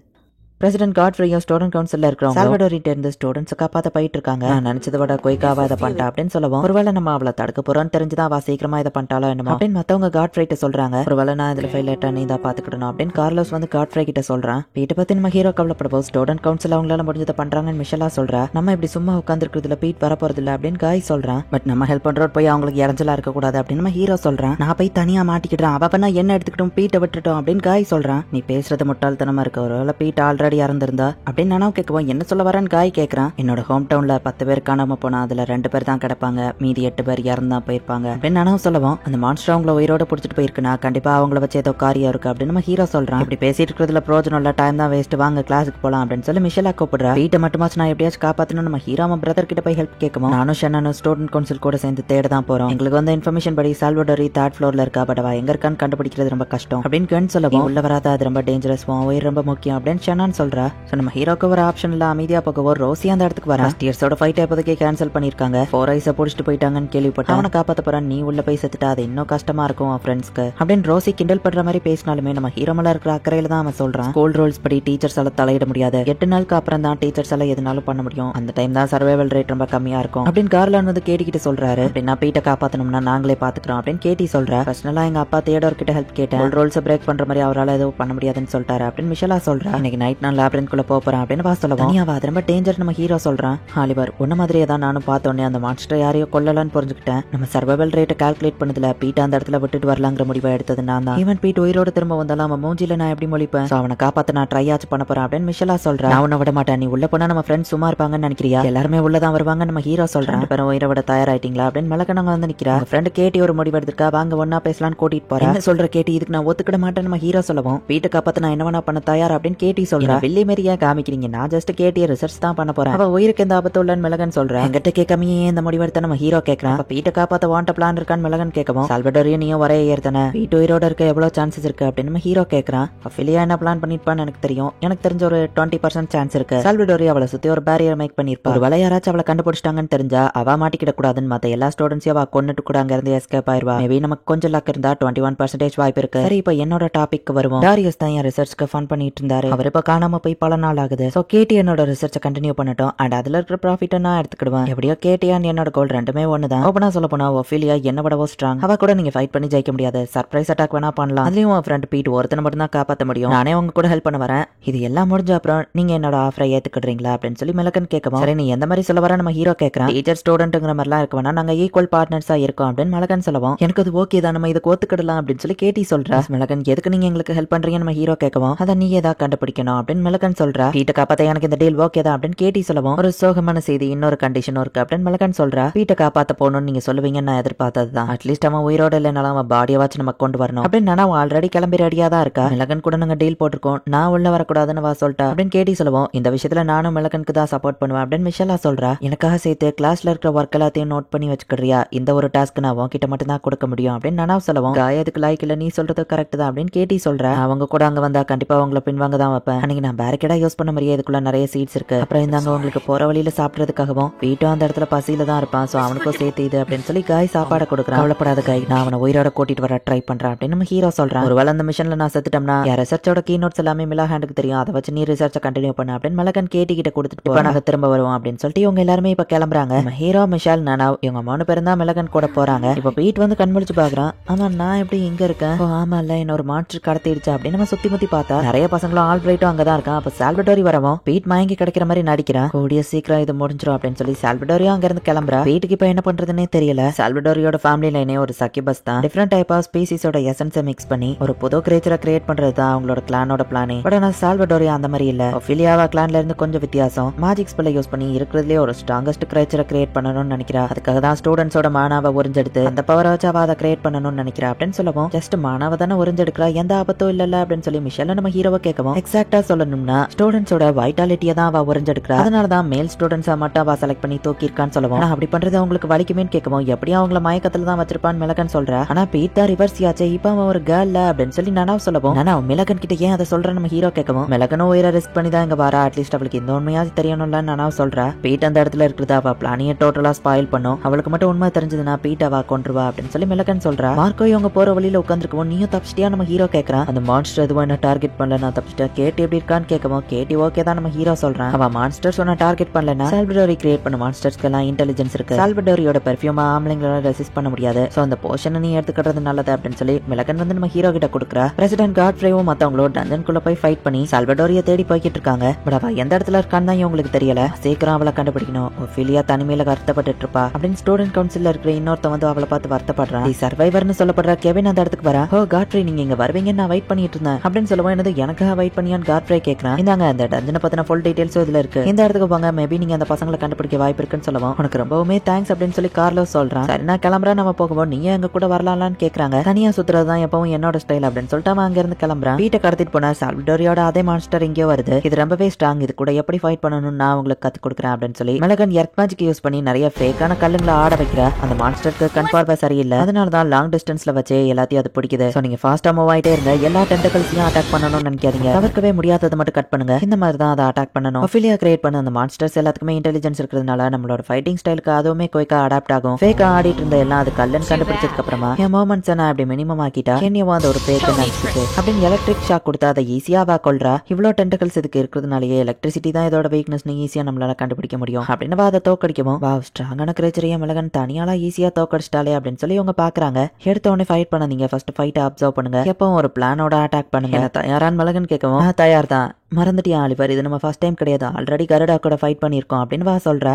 A: பிரசிடென்ட் காட்ஃப்ரீயும் ஸ்டூடெண்ட் கவுன்சில்ல இருக்கிறவங்க சால்வடோரிட்ட இருந்து ஸ்டூடெண்ட்ஸ் காப்பாத்த போயிட்டு இருக்காங்க. நான் நினைச்சதை விட குயிக்காவா இதை பண்ணிட்டா அப்படின்னு சொல்லவும், ஒருவேளை நம்ம அவளை தடுக்க போறோம்னு தெரிஞ்சுதான் அவ சீக்கிரமா இதை பண்ணிட்டாலோ என்னமோ அப்படின்னு மத்தவங்க காட்ஃப்ரைட்ட சொல்றாங்க. ஒருவேளை நான் இதுல ஃபெயில் ஆயிட்டா நீ தான் பாத்துக்கிடணும் அப்படின்னு கார்லோஸ் வந்து காட்ஃப்ரை கிட்ட சொல்றான். வீட்டை பத்தி நம்ம ஹீரோ கவலைப்படவும் ஸ்டூடெண்ட் கவுன்சில் அவங்களால முடிஞ்சதை பண்றாங்கன்னு மிஷலா சொல்றா. நம்ம இப்படி சும்மா உட்காந்துருக்கிறதுல பீட் வர போறது இல்ல அப்படின்னு காய் சொல்றான். பட் நம்ம ஹெல்ப் பண்றோம் போய் அவங்களுக்கு இறஞ்சலா இருக்க கூடாது அப்படின்னு நம்ம ஹீரோ சொல்றான். நான் போய் தனியா மாட்டிக்கிட்டேன், அவ பண்ணா என்ன எடுத்துக்கிட்டோம் பீட்டை விட்டுட்டோம் அப்படின்னு காய் சொல்றான். நீ பேசுறது முட்டாள்தனமா இருக்க, ஒருவேளை பீட் ஆல்ரெடி இறந்திருந்தா அப்படின்னு நானும் கேட்குவோம். என்ன சொல்ல வரேன்னு காய் கேட்கறான். என்னோட ஹோம் டவுன்ல 10 பேர் காணாம போனா அதுல 2 பேர் தான் கிடப்பாங்க, மீதி 8 பேர் இறந்தா போயிருப்பாங்க அப்படின்னு நானும் சொல்லவும், அந்த மான்ஸ்டர் அவங்கள உயிரோட புடிச்சிட்டு போயிருக்குன்னா கண்டிப்பா அவங்கள வச்சு ஏதோ காரியம் இருக்கு அப்படின்னு நம்ம ஹீரோ சொல்றான். இப்படி பேசிட்டு இருக்கிறதுல பிரோஜனம் இல்ல, டைம் தான் வேஸ்ட், வாங்க கிளாஸுக்கு போலாம் அப்படின்னு சொல்லி மிஷலா கூப்பிடுறா. வீட்டை மட்டுமாச்சு நான் எப்படியாச்சும் காப்பாத்தணும் நம்ம ஹீரோ அவன் பிரதர் கிட்ட போய் ஹெல்ப் கேட்கும். நானும் ஷென்னானும் ஸ்டூடெண்ட் கவுன்சில் கூட சேர்ந்து தேட தான் போறோம். எங்களுக்கு வந்து இன்ஃபர்மேஷன் படி சால்வடோரி 3rd ஃப்ளோர்ல இருக்கா, பட் அவ எங்க இருக்கான்னு கண்டுபிடிக்கிறது ரொம்ப கஷ்டம் அப்படின்னு கன் சொல்லவும், உள்ள வராத அது ரொம்ப டேஞ்சரஸ், உயிர் ரொம்ப முக்கியம் அப்படின்னு ஷென்னான் சொல்றா. சோ நம்ம ஹீரோக்கு ஒரு ஆப்ஷன் அமைதியா போகவோ ரோசி அந்த இடத்துக்கு வரா. ஸ்டியர்ஸோட ஃபைட் இப்போதைக்கு கேன்சல் பண்ணிருக்காங்க. 4 ஐஸை புடிச்சிட்டு போயிட்டாங்கன்னு கேள்விப்பட்டேன். அவனை காப்பாத்த போறான், நீ உள்ள போய் செத்துட்டா அது இன்னும் கஷ்டமா இருக்கும் அவன் ஃப்ரெண்ட்ஸ்க்கு அப்படின்னு ரோசி கிண்டல் பண்ற மாதிரி பேசினாலுமே நம்ம ஹீரோ மேல இருக்கிற அக்கறையில தான் அவன் சொல்றான். ஸ்கூல் ரூல்ஸ் படி டீச்சர்ஸ் எல்லாம் தலையிட முடியாது, 8 நாளுக்கு அப்புறம் தான் டீச்சர்ஸ் எல்லாம் எதுனாலும் பண்ண முடியும், அந்த டைம் தான் சர்வைவல் ரேட் ரொம்ப கம்மியா இருக்கும் அப்படின்னு கார்லான் வந்து கேட்டிக்கிட்டு சொல்றாரு. அப்படின்னா பீட்டை காப்பாத்தணும்னா நாங்களே பாத்துக்கிறோம் அப்படின்னு கேட்டி சொல்றா. பர்சனலா எங்க அப்பா தியேடோர் கிட்ட ஹெல்ப் கேட்டேன், ரூல்ஸ் பிரேக் பண்ற மாதிரி அவரால் எதுவும் பண்ண முடியாதுன்னு சொல்லிட்டாரு அப்படின்னு மிஷலா சொல்றா. இன்னைக்கு நைட் நான் லேப்ரின்குள்ள போறேன் அப்படின்னு வா சொல்லவும், அது ரொம்ப டேஞ்சர் நம்ம ஹீரோ சொல்றான். ஆலிவர் உன்ன மாதிரியே தான் நானும் பார்த்தோன்னே அந்த மான்ஸ்டர் யாரையோ கொல்லலான்னு புரிஞ்சுக்கிட்டேன். நம்ம சர்வைவல் ரேட்டை கால்குலேட் பண்ணதுல பீட் அந்த இடத்துல விட்டுட்டு வரலாங்கிற முடிவை எடுத்தது நான் தான். ஈவன் பீட் உயிரோட திரும்ப வந்தாலும் அவன் மூஞ்சில நான் எப்படி மொழிப்பேன், அவனை காப்பாத்த நான் ட்ரை ஆச்சு பண்ண போறேன் அப்படின்னு மிஷலா சொல்றான். நான் உன்னை விட மாட்டேன், நீ உள்ள போனா நம்ம ஃப்ரெண்ட்ஸ் சும்மா இருப்பாங்கன்னு நினைக்கிறியா, எல்லாருமே உள்ளதான் வருவாங்க நம்ம ஹீரோ சொல்றான். பேரும் உயிரை விட தயாராயிட்டீங்களா அப்படின்னு மலக்கணங்க வந்து நிக்கிறா. ஃப்ரெண்ட் கேட்டி ஒரு முடிவு எடுத்திருக்கா, வாங்க ஒன்னா பேசலான்னு கூட்டிட்டு போறேன். என்ன சொல்ற கேட்டி, இதுக்கு நான் ஒத்துக்கிட மாட்டேன் நம்ம ஹீரோ சொல்லவும், வீட்டை காப்பாத்த நான் என்ன வேணா பண்ண தயார் அப்படின்னு கேட்டி சொல்றா. வெள்ளி மாரியா காமிக்கிறீங்க, நான் ஜஸ்ட் கேட்டிய ரிசர்ச் தான் பண்ண போறேன், அவ உயிருக்கு எந்த ஆபத்து இல்லன்னு மிளகன் சொல்றேன். என்கிட்ட கேட்காமையே இந்த முடிவெடுத்த நம்ம ஹீரோ கேட்கறான். பீட்டை காப்பாத்த வாண்ட பிளான் இருக்கான்னு மிளகன் கேட்கவும், சால்வடோரியும் நீயும் ஒரே ஏறுதானே, பீட் உயிரோட இருக்க எவ்வளவு சான்சஸ் இருக்கு அப்படின்னு நம்ம ஹீரோ கேட்கறான். அஃபிலியா என்ன பிளான் பண்ணிருப்பான்னு எனக்கு தெரியும், எனக்கு தெரிஞ்ச ஒரு 20% சான்ஸ் இருக்கு. சால்வடோரி அவளை சுத்தி ஒரு பேரியர் மேக் பண்ணிருப்பா, ஒரு யாராச்சும் அவளை கண்டுபிடிச்சிட்டாங்கன்னு தெரிஞ்சா அவ மாட்டிக்கிட கூடாதுன்னு மத்த எல்லா ஸ்டூடெண்ட்ஸையும் அவ கொன்னுட்டு கூட அங்க இருந்து எஸ்கேப் ஆயிருவா. மேபி நமக்கு கொஞ்சம் லக் இருந்தா 21% வாய்ப்பு இருக்கு. சரி இப்ப என்னோட டாபிக் வருவோம். டாரியஸ் தான் என் ரிசர்ச்க்கு ஃபன் பண்ணிட்டு இருந்தாரு, அவர் இப்ப காணாம போய் பல நாள் ஆகுது. சோ கேட்டி என்னோட ரிசர்ச்சை கண்டினியூ பண்ணட்டும் அண்ட் அதுல இருக்கிற ப்ராஃபிட்டை நான் எடுத்துக்கிடுவேன். எப்படியோ கேட்டியான் என்னோட கோல் ரெண்டுமே ஒண்ணுதான். ஓப்பனா சொல்ல போனா ஒஃபிலியா என்ன விடவோ ஸ்ட்ராங், அவ கூட நீங்க ஃபைட் பண்ணி ஜெயிக்க முடியாது, சர்ப்ரைஸ் அட்டாக் வேணா பண்ணலாம், அதுலயும் உன் ஃப்ரெண்ட் பீட் ஒருத்தனை மட்டும் தான் காப்பாற்ற முடியும், நானே உங்க கூட ஹெல்ப் பண்ண வரேன், இது எல்லாம் முடிஞ்ச அப்புறம் நீங்க என்னோட ஆஃபரை ஏத்துக்கிடுறீங்களா அப்படின்னு சொல்லி மிளகன் கேட்கவும், சரி நீ எந்த மாதிரி சொல்ல வர நம்ம ஹீரோ கேட்கறான். டீச்சர் ஸ்டூடெண்ட்ங்கிற மாதிரிலாம் இருக்க வேணா, நாங்க ஈக்குவல் பார்ட்னர்ஸா இருக்கோம் அப்படின்னு மிளகன் சொல்லவும், எனக்கு அது ஓகே தான், நம்ம இதுக்கு ஒத்துக்கிடலாம் அப்படின்னு சொல்லி கேட்டி சொல்றா. மிளகன் எதுக்கு நீங்க எங்களுக்கு ஹெல்ப் பண்றீங்க நம்ம ஹீரோ கேட்கவும், அதை நீ ஏதா கண்டுபிடிக்கணும் அப்படின்னு மிளகன் சொல்றா. பீட்டை காப்பாத்த எனக்கு இந்த டீல் ஓகே தான் அப்படின்னு கேட்டி சொல்லவும், ஒரு சோகமான செய்தி இன்னொரு கண்டிஷனும் இருக்கு அப்படின்னு மிளகன் சொல்றா. வீட்டை காப்பாத்த போகணும்னு நீங்க சொல்லுவீங்கன்னு நான் எதிர்பார்த்ததுதான், அட்லீஸ்ட் அவன் உயிரோட இல்லைனாலும் அவன் பாடியை வச்சு நம்ம கொண்டு வரணும் அப்படின்னு நான் ஆல்ரெடி கிளம்பி ரெடியா தான் இருக்கா. மிளகன் கூட நாங்க டீல் போட்டிருக்கோம், நான் உள்ள வரக்கூடாதுன்னு வா சொல்லிட்டா அப்படின்னு கேட்டி சொல்லுவோம். இந்த விஷயத்துல நானும் மிளகனுக்கு தான் சப்போர்ட் பண்ணுவேன் அப்படின்னு மிஷலா சொல்றா. எனக்காக சேர்த்து கிளாஸ்ல இருக்கிற ஒர்க் எல்லாத்தையும் நோட் பண்ணி வச்சுக்கிறியா, இந்த ஒரு டாஸ்க் நான் உன்கிட்ட மட்டும் தான் கொடுக்க முடியும் அப்படின்னு நானும் சொல்லுவோம். காயத்துக்கு லாய்க்கு இல்ல, நீ சொல்றது கரெக்ட் தான் அப்படின்னு கேட்டி சொல்றா. அவங்க கூட அங்க வந்தா கண்டிப்பா அவங்களை பின்வாங்க தான் வைப்பேன், அன்னைக்கு நான் பேரிகேடா யூஸ் பண்ண மாதிரியே இதுக்குள்ள நிறைய சீட்ஸ் இருக்கு, அப்புறம் இந்தாங்க உங்களுக்கு போற வழியில சாப்பிடுறதுக்காகவும், வீட்டும் அந்த இடத்துல பசியில தான் இருப்பான், சோ அவனுக்கும் சேர்த்து இது அப்படின்னு சொல்லி காய் சாப்பாடு கொடுக்குறான். கவலைப்படாத காய், நான் அவனை உயிரோட கூட்டிட்டு வர ட்ரை பண்றேன் அப்படின்னு நம்ம ஹீரோ சொல்றான். ஒருவேளை அந்த மிஷன்ல நான் செத்துட்டோம்னா என் ரிசர்ச்சோட கீ நோட்ஸ் எல்லாமே மிலா ஹேண்டுக்கு தெரியும், அதை வச்சு நீ ரிசர்ச்சை கண்டினியூ பண்ண அப்படின்னு மிளகன் கேட்டி கிட்ட கொடுத்துட்டு இப்போ நாங்க திரும்ப வருவோம் அப்படின்னு சொல்லிட்டு இவங்க எல்லாருமே இப்ப கிளம்புறாங்க. நம்ம ஹீரோ மிஷால் நானாவ் இவங்க 3 பேரும் தான் மிளகன் கூட போறாங்க. இப்ப பீட் வந்து கண்முழிச்சு பாக்குறான். ஆமா நான் எப்படி இங்க இருக்கேன், ஆமா இல்ல இன்னொரு மாஸ்டர் கடத்திடுச்சு அப்படின்னு நம்ம சுத்தி முத்தி பார்த்தா நிறைய பசங்களும் ஆல்ரைட்டும் அங்கதான் இருக்கான். அப்ப சால்வடோரி வரவும் பீட் மயங்கி கிடைக்கிற மாதிரி நடிக்கிறான். கூடிய சீக்கிரம் இது முடிஞ்சிடும் அப்படின்னு சொல்லி சால்வடோரியும் அங்க இருந்து கிளம்புறா. பீட்டுக்கு இப்ப என்ன பண்றதுன்னே தெரியல. சால்வடோரியோட ஃபேமிலி லைனே ஒரு சக்கிபஸ் தான், டிஃபரெண்ட் டைப் ஆஃப் ஸ்பீசிஸோட எசன்ஸை மிக்ஸ் பண்ணி ஒரு புது கிரியேச்சரை கிரியேட் பண்றது தான் அவங்களோட கிளானோட பிளானே. பட் ஆனா சால்வடோரியா அந்த மாதிரி இல்ல, ஒஃபிலியாவா கிளான்ல இருந்து கொஞ்சம் வித்தியாசம், மேஜிக் ஸ்பெல்லை யூஸ் பண்ணி இருக்கிறதுலே ஒரு ஸ்ட்ராங்கஸ்ட் கிரியேச்சரை கிரியேட் பண்ணணும்னு நினைக்கிறா. அதுக்காக தான் ஸ்டூடெண்ட்ஸோட மானாவை உறிஞ்செடுத்து அந்த பவரை வச்சு அவ அதை கிரியேட் பண்ணணும்னு நினைக்கிறா அப்படின்னு சொல்லவும், ஜஸ்ட் மானாவை தானே உறிஞ்செடுக்கிறா, எந்த ஆபத்தும் இல்ல அப்படின்னு சொல்லி மிஷல் நம்ம ஹீரோவை கேட்கவும், எக்ஸாக்டா சொல்லணும் சொல்லணும்னா ஸ்டூடெண்ட்ஸோட வைட்டாலிட்டியை தான் அவ உறிஞ்செடுக்கிறா. அதனாலதான் மேல் ஸ்டூடெண்ட்ஸா மட்டும் அவ செலக்ட் பண்ணி தூக்கிருக்கான்னு சொல்லுவோம். ஆனா அப்படி பண்றது அவங்களுக்கு வலிக்குமேன்னு கேட்கவும் எப்படியும் அவங்கள மயக்கத்துல தான் வச்சிருப்பான்னு மிளகன் சொல்றா. ஆனா பீட் தான் ரிவர்ஸ் ஆச்சு, இப்ப அவன் ஒரு கேர்ள் அப்படின்னு சொல்லி நனாவ் சொல்லவும் நனாவ் மிளகன் கிட்ட ஏன் அதை சொல்ற நம்ம ஹீரோ கேட்கவும் மிளகனும் உயிரை ரிஸ்க் பண்ணி தான் இங்க வரா, அட்லீஸ்ட் அவளுக்கு இந்த உண்மையாவது தெரியணும்ல நனாவ் சொல்றா. பீட் அந்த இடத்துல இருக்கிறது அவ பிளானியை டோட்டலா ஸ்பாயில் பண்ணும், அவளுக்கு மட்டும் உண்மை தெரிஞ்சதுன்னா பீட் அவ கொன்றுவா அப்படின்னு சொல்லி மிளகன் சொல்றா. மார்க்கோ இவங்க போற வழியில உட்காந்துருக்கவும் நீயும் தப்பிச்சிட்டியா நம்ம ஹீரோ கேட்கறான். அந்த மான்ஸ்டர் எதுவும் என்ன டார்கெட் பண்ணல, நான் தப்பிச்சிட்டேன். கேட்டி எப்படி இருக்கான்னு கேட்கவும் கேட்டி ஓகே தான் நம்ம ஹீரோ சொல்றான். அவ மான்ஸ்டர்ஸ் ஒன்ன டார்கெட் பண்ணலன்னா சால்வடோரி கிரியேட் பண்ண மான்ஸ்டர்ஸ்க்கு எல்லாம் இன்டெலிஜென்ஸ் இருக்கு, சால்வடோரியோட பெர்ஃபியூம் ஆம்பளைங்களோட ரெசிஸ்ட் பண்ண முடியாது, சோ அந்த போர்ஷனை நீ எடுத்துக்கிறது நல்லது அப்படின்னு சொல்லி மிளகன் வந்து நம்ம ஹீரோ கிட்ட கொடுக்குறா. பிரசிடென்ட் காட்ஃப்ரேவும் மத்தவங்களோ டஞ்சன்குள்ள போய் ஃபைட் பண்ணி சால்வடோரிய தேடி போய்கிட்டு இருக்காங்க. பட் அவ எந்த இடத்துல இருக்கான்னு தான் இவங்களுக்கு தெரியல. சீக்கிரம் அவளை கண்டுபிடிக்கணும், ஒஃபிலியா தனிமையில வருத்தப்பட்டு இருப்பா அப்படின்னு ஸ்டூடெண்ட் கவுன்சில்ல இருக்கிற இன்னொருத்த வந்து அவளை பார்த்து வருத்தப்படுறான். சர்வைவர்னு சொல்லப்படுற கெவின் அந்த இடத்துக்கு வரா. ஓ காட்ஃப்ரே நீங்க இங்க வருவீங்கன்னு நான் வெயிட் பண்ணிட்டு இருந்தேன் அப்படின்னு சொல்லுவோம். என்னது எனக்காக வெயிட் பண்ணியான்னு காட்ஃப்ரே கேட்கறான். இந்தாங்க அந்த டஞ்சனை பத்தின ஃபுல் டீடைல்ஸ் இதுல இருக்கு, இந்த இடத்துக்கு போங்க, மேபி நீங்க அந்த பசங்களை கண்டுபிடிக்க வாய்ப்பு இருக்குன்னு சொல்லுவோம். உனக்கு ரொம்பவுமே தேங்க்ஸ் அப்படின்னு சொல்லி கார்லோஸ் சொல்றான். சரி நான் கிளம்புறேன், நம்ம போகும்போது நீங்க எங்க கூட வரலாம்னு கேக்குறாங்க. தனியா சுத்துறது தான் எப்பவும் என்னோட ஸ்டைல் அப்படின்னு சொல்லிட்டு அவன் அங்க இருந்து கிளம்புறான். வீட்டை கடத்திட்டு போன சால்வடோரியோட அதே மான்ஸ்டர் இங்கே வருது, இது ரொம்பவே ஸ்ட்ராங், இது கூட எப்படி ஃபைட் பண்ணணும்னு நான் உங்களுக்கு கத்து கொடுக்குறேன் அப்படின்னு சொல்லி மிளகன் எர்த் மேஜிக் யூஸ் பண்ணி நிறைய ஃபேக்கான கல்லுங்களை ஆட வைக்கிற. அந்த மான்ஸ்டருக்கு கன்ஃபார்மா சரியில்லை, அதனாலதான் லாங் டிஸ்டன்ஸ்ல வச்சு எல்லாத்தையும் அது பிடிக்குது. சோ நீங்க ஃபாஸ்டா மூவ் ஆயிட்டே இருங்க, எல்லா டென்டக்கல்ஸையும் அட்டாக் பண்ணணும்னு நினைக்காதீங்க, தவிர்க்கவே முடியாததை மட்டும் கட் பண்ணுங்க, இந்த மாதிரி தான் அதை அட்டாக் பண்ணணும். ஒஃபிலியா கிரியேட் பண்ண அந்த மான்ஸ்டர்ஸ் எல்லாத்துக்குமே இன்டெலிஜென்ஸ் இருக்கிறதுனால நம்மளோட ஃபைட்டிங் ஸ்டைலுக்கு அதுவுமே குயிக்கா அடாப்ட் ஆகும். ஃபேக்கா ஆடிட்டு இருந்த எல்லாம் அது கல்லன் கண்டுபிடிச்சதுக்கு அப்புறமா என் மூமெண்ட்ஸ் நான் அப்படி மினிமம் ஆக்கிட்டா என்னையும் அந்த ஒரு ஃபேக் நினைச்சிட்டு அப்படின்னு எலக்ட்ரிக் ஷாக் கொடுத்தா அதை ஈஸியாவா கொள்றா. இவ்வளவு டென்டக்கல்ஸ் இதுக்கு இருக்கிறதுனாலயே எலக்ட்ரிசிட்டி தான் இதோட வீக்னஸ் ஈஸியா நம்மளால கண்டுபிடிக்க முடியும் அப்படின்னு அதை தோக்கடிக்கவும் வா ஸ்ட்ராங்கான கிரேச்சரைய மிளகன் தனியால ஈஸியா தோக்கடிச்சிட்டாலே அப்படின்னு சொல்லி இவங்க பாக்குறாங்க. எடுத்த உடனே ஃபைட் பண்ணாதீங்க, ஃபர்ஸ்ட் ஃபைட்டை அப்சர்வ் பண்ணுங்க, எப்பவும் ஒரு பிளானோட அட்டாக் பண்ணுங்க. தயாரான் மிளகன் கேட்கவும் தயார் தான், மறந்துட்டியா ஆலிவர், இது நம்ம ஃபர்ஸ்ட் டைம் கிடையாது, ஆல்ரெடி கருடா கூட ஃபைட் பண்ணிருக்கோம் அப்படின்னு வா சொல்றா.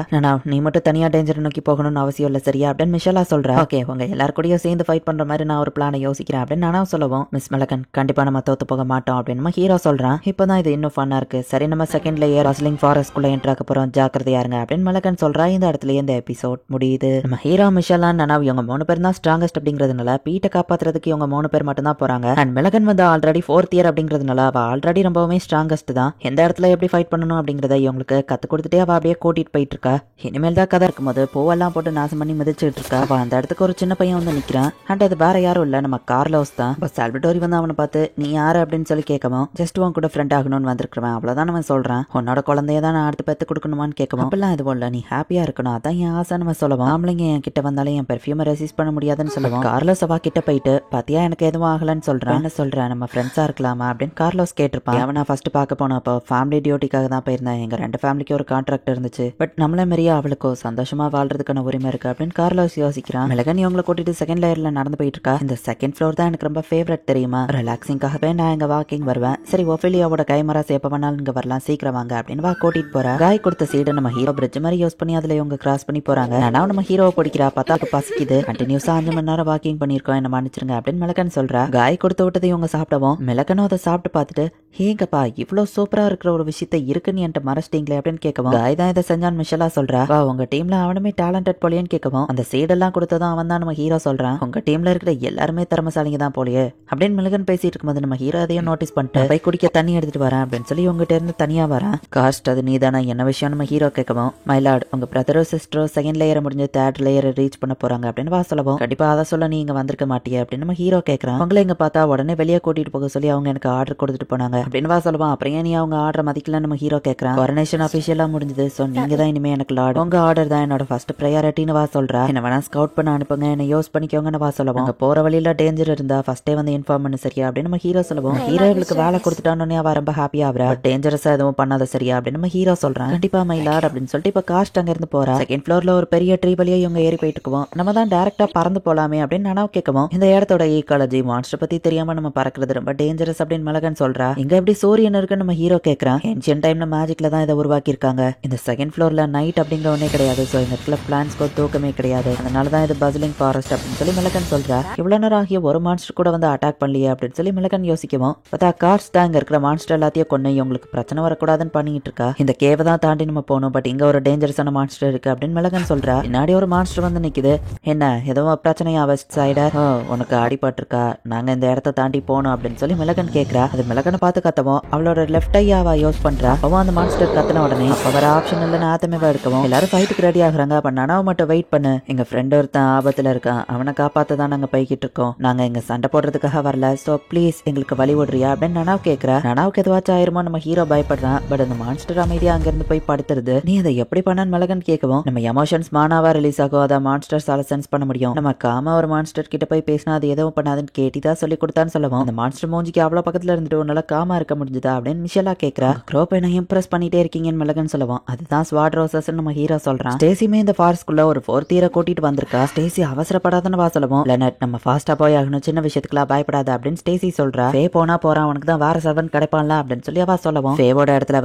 A: நீ மட்டும் தனியா டேஞ்சர் நோக்கி போகணும்னு அவசியம் இல்ல சரியா அப்படின்னு மிஷலா சொல்றா. ஓகே உங்க எல்லாரும் கூடயும் சேர்ந்து ஃபைட் பண்ற மாதிரி நான் ஒரு பிளானை யோசிக்கிறேன் அப்படின்னு நானும் சொல்லவும் மிஸ் மிளகன் கண்டிப்பா நம்ம தோத்து போக மாட்டோம் அப்படின்னு நம்ம ஹீரோ சொல்றான். இப்பதான் இது இன்னும் ஃபன்னா இருக்கு, சரி நம்ம செகண்ட் லேயர் ரஸ்லிங் ஃபாரஸ்ட் குள்ள என்ட்ரு ஆக போறோம், ஜாக்கிரதையா இருங்க அப்படின்னு மிளகன் சொல்றா. இந்த இடத்துல இந்த எபிசோட் முடியுது. நம்ம ஹீரோ மிஷலா நனாவ் இவங்க 3 பேர் தான் ஸ்ட்ராங்கஸ்ட் அப்படிங்கிறதுனால பீட்டை காப்பாத்துறதுக்கு இவங்க 3 பேர் மட்டும் தான் போறாங்க. அண்ட் மிளகன் வந்து ஆல்ரெடி 4th இயர் அப்படிங்கிறதுனால அவ ஆல்ரெடி ரொம்பவுமே ஸ்ட்ராங்கஸ்ட் தான். எந்த இடத்துல எப்படி ஃபைட் பண்ணணும் அப்படிங்கறத இவங்களுக்கு கத்து கொடுத்துட்டே அவ அப்படியே கூட்டிட்டு போயிட்டு இருக்கா. இனிமேல் தான் கதை இருக்கும்போது பூவெல்லாம் போட்டு நாசம் பண்ணி மிதிச்சுட்டு இருக்கா. அவ அந்த இடத்துக்கு ஒரு சின்ன பையன் வந்து நிக்கிறான். அண்ட் அது வேற யாரும் இல்ல நம்ம கார்லோஸ் தான். சால்வடோரி வந்து அவனை பார்த்து நீ யாரு அப்படின்னு சொல்லி கேட்கவும் ஜஸ்ட் உன் கூட ஃப்ரெண்ட் ஆகணும்னு வந்திருக்கிறவன் அவ்வளவுதான் அவன் சொல்றான். உன்னோட குழந்தைய தான் நான் அடுத்து பெத்து கொடுக்கணுமான்னு கேட்கவும் அப்பெல்லாம் எதுவும் இல்ல, நீ ஹாப்பியா இருக்கணும் அதான் என் ஆசை நம்ம சொல்லுவோம். ஆம்பளைங்க என் கிட்ட வந்தாலும் என் பெர்ஃபியூமை ரெசிஸ்ட் பண்ண முடியாதுன்னு சொல்லுவோம். கார்லோஸ் அவ கிட்ட போயிட்டு பாத்தியா எனக்கு எதுவும் ஆகலன்னு சொல்றான். என்ன சொல்றேன் நம்ம ஃப்ரெண்ட்ஸா இருக்கலாமா அப்படின்னு கார்லோஸ் கேட்டிருப்பான். அவன் நான் ஃபர்ஸ்ட் பார்க்க போனப்போ ஃபேமிலி டியூட்டிக்காக தான் போயிருந்தேன், எங்க 2 ஃபேமிலிக்கு ஒரு கான்ட்ராக்ட் இருந்துச்சு, பட் நம்மள மாதிரியா அவளுக்கோ சந்தோஷமா வாழ்றதுக்கான உரிமை இருக்கு அப்படின்னு கார்லோஸ் யோசிக்கிறான். மிளகன் இவங்களை கூட்டிட்டு செகண்ட் லேயர்ல நடந்து போயிட்டு இருக்கா. இந்த செகண்ட் ஃப்ளோர் தான் எனக்கு ரொம்ப ஃபேவரட் தெரியுமா, ரிலாக்ஸிங்காகவே நான் இங்க வாக்கிங் வருவேன், சரி ஒஃபிலியாவோட கைமரா சேப்ப வேணாலும் இங்க வரலாம், சீக்கிரம் வாங்க அப்படின்னு வா கூட்டிட்டு போறா. காய் கொடுத்த சீடை நம்ம ஹீரோ பிரிட்ஜ் மாதிரி யூஸ் பண்ணி அதுல இவங்க கிராஸ் பண்ணி போறாங்க. நான் நம்ம ஹீரோவை பிடிக்கிறா, பத்தாக்கு பசிக்குது, கண்டினியூஸா 5 மணி நேரம் வாக்கிங் பண்ணிருக்கோம், என்ன மன்னிச்சிருங்க அப்படின்னு மிளகன் சொல்றா. காய் கொடுத்து விட்டதை இவங்க சாப்பிடவும் மிளகனும் அதை சாப்பிட்டு பார்த்துட்டு ஏங்கப்பா இவ்வளவு சூப்பரா இருக்கிற ஒரு விஷயத்த இருக்குன்னு என்கிட்ட மறைச்சிட்டீங்களே அப்படின்னு கேட்கவும் காய் தான் இதை செஞ்சான் மிஷலா சொல்றா. வா உங்க டீம்ல அவனுமே டேலண்டட் போலியன்னு கேட்கவும் அந்த சீடெல்லாம் கொடுத்ததும் அவன் தான் நம்ம ஹீரோ சொல்றான். உங்க டீம்ல இருக்கிற எல்லாருமே திறமசாலிங்க தான் போலியே அப்படின்னு மிளகன் பேசிட்டு இருக்கும்போது நம்ம ஹீரோ அதையும் நோட்டீஸ் பண்ணிட்டு போய் குடிக்க தண்ணி எடுத்துட்டு வரேன் அப்படின்னு சொல்லி உங்ககிட்ட இருந்து தனியா வரேன். காஸ்ட் அது நீதானா என்ன விஷயம் நம்ம ஹீரோ கேட்கவும் மைலாட் உங்க பிரதரோ சிஸ்டரோ செகண்ட் லேயரை முடிஞ்சு 3rd லேயரை ரீச் பண்ண போறாங்க அப்படின்னு வா சொல்லவும் கண்டிப்பா அதை சொல்ல நீ இங்க வந்திருக்க மாட்டியே அப்படின்னு நம்ம ஹீரோ கேட்கறான். உங்களை இங்க பார்த்தா உடனே வெளியே கூட்டிட்டு போக சொல்லி அவங்க எனக்கு ஆர்டர் கொடுத்துட்டு போனாங்க அப்படின்னு வா சொல்லுவான். அப்புறம் ஏன் நீ அவங்க ஆர்டர் மதிக்கல நம்ம ஹீரோ கேட்கறான். கொரோனேஷன் அபிஷியலா முடிஞ்சது, சோ நீங்க தான் இனிமே எனக்கு லார்ட், உங்க ஆர்டர் தான் என்னோட ஃபர்ஸ்ட் ப்ரையாரிட்டின்னு வா சொல்றா. என்ன வேணா ஸ்கவுட் பண்ண அனுப்புங்க, என்ன யூஸ் பண்ணிக்கோங்கன்னு வா சொல்லுவோம். அங்க போற வழியில டேஞ்சர் இருந்தா ஃபர்ஸ்டே வந்து இன்ஃபார்ம் பண்ணு சரியா அப்படின்னு நம்ம ஹீரோ சொல்லுவோம். ஹீரோகளுக்கு வேலை கொடுத்துட்டானே அவ ரொம்ப ஹாப்பியா ஆகுறா, டேஞ்சரஸா எதுவும் பண்ணாத சரியா அப்படின்னு நம்ம ஹீரோ சொல்றான். கண்டிப்பா மை லார்ட் அப்படின்னு சொல்லிட்டு இப்ப காஸ்ட் அங்க இருந்து போறா. செகண்ட் ஃப்ளோர்ல ஒரு பெரிய ட்ரீ வழியா இவங்க ஏறி போயிட்டு இருக்கோம். நம்ம தான் டைரக்டா பறந்து போலாமே அப்படின்னு நானா கேட்கவும் இந்த இடத்தோட ஈக்காலஜி மான்ஸ்டர் பத்தி தெரியாம நம்ம பறக்கிறது ரொம்ப டேஞ்சரஸ் அப்படின்னு மிளகன் சொல்றா. இங்க எப்படி சூரியன் இருக்குன்னு நம்ம ஹீரோ கேட்கறான். ஏன்ஷியன்ட் டைம்ல மேஜிக்ல தான் இதை உருவாக்கி இருக்காங்க. இந்த செகண்ட் ஃப்ளோர்ல நைட் அப்படிங்கிற ஒன்னே கிடையாது, சோ இந்த இடத்துல பிளான்ஸ்க்கோ தூக்கமே கிடையாது, அதனாலதான் இது பஸ்லிங் ஃபாரஸ்ட் அப்படின்னு சொல்லி மிளகன் சொல்றா. இவ்வளவு நேரம் ஆகிய ஒரு மான்ஸ்டர் கூட வந்து அட்டாக் பண்ணலையே அப்படின்னு சொல்லி மிளகன் யோசிக்கவும் பார்த்தா கார்ஸ் தான் இங்க இருக்கிற மான்ஸ்டர் எல்லாத்தையும் கொண்டு உங்களுக்கு பிரச்சனை வரக்கூடாதுன்னு பண்ணிட்டு இருக்கா. இந்த கேவை தான் தாண்டி நம்ம போகணும், பட் இங்க ஒரு டேஞ்சரஸான மான்ஸ்டர் இருக்கு அப்படின்னு மிளகன் சொல்றா. பின்னாடி ஒரு மான்ஸ்டர் வந்து நிக்குது. என்ன ஏதோ பிரச்சனையா வெஸ்ட் சைடர், உனக்கு அடிபட்டிருக்கா, நாங்க இந்த இடத்த தாண்டி போகணும் அப்படின்னு சொல்லி மிளகன் கேட்கறா. அது மிளகனை பார்த்து பார்த்து கத்தவும் அவளோட லெஃப்ட் ஐயாவா யூஸ் பண்றா. அவன் அந்த மான்ஸ்டர் கத்தின உடனே அப்ப வர ஆப்ஷன் இல்ல ஆத்தமேவா எடுக்கவும் எல்லாரும் ஃபைட்டுக்கு ரெடி ஆகுறாங்க. அப்ப நனாவை மட்டும் வெயிட் பண்ணு, எங்க ஃப்ரெண்ட் ஒருத்தன் ஆபத்துல இருக்கான், அவனை காப்பாத்த தான் நாங்க போய்கிட்டு இருக்கோம், நாங்க இங்க சண்டை போடுறதுக்காக வரல, சோ ப்ளீஸ் எங்களுக்கு வழி விடுறியா அப்படின்னு நனாவ் கேக்குறா. நனாவுக்கு எதுவாச்சும் ஆயிருமோ நம்ம ஹீரோ பயப்படுறான். பட் அந்த மான்ஸ்டர் அமைதியா அங்கிருந்து போய் படுத்துருது. நீ அதை எப்படி பண்ணான்னு மெலகன் கேட்கவும் நம்ம எமோஷன்ஸ் மானாவா ரிலீஸ் ஆகும், அதை மான்ஸ்டர்ஸால சென்ஸ் பண்ண முடியும், நம்ம காம ஒரு மான்ஸ்டர் கிட்ட போய் பேசினா அது எதுவும் பண்ணாதுன்னு கேட்டிதான் சொல்லி கொடுத்தான்னு சொல்லவும் அந்த மான்ஸ்டர் மூஞ்சிக்கு அவ்வளவு பக்கத்துல இருந்துட்டு உன்னால காமா இருக்க முடிஞ்சுதா அப்படின்னு மிஷலா கேக்குறா. க்ரோப் என்ன இம்ப்ரெஸ் பண்ணிட்டே இருக்கீங்கன்னு மெலகன் சொல்லவும் அதுதான் ஸ்வாட் ரோசஸ் நம்ம ஹீரோ சொல்றான். ஸ்டேசியுமே இந்த ஃபாரஸ்ட்குள்ள ஒரு 4th இயரை கூட்டிட்டு வந்திருக்கா. ஸ்டேசி அவசரப்படாதன்னு வா சொல்லவும் லெனட் நம்ம ஃபாஸ்டா போய் ஆகணும், சின்ன விஷயத்துக்குலாம் பயப்படாத அப்படின்னு ஸ்டேசி சொல்றா. ஃபே போனா போறான், உனக்கு தான் வேற சர்வன்ட் கிடைப்பான்ல அப்படின்னு சொல்லி அவ சொல்லவும் ஃபேவோட இடத்துல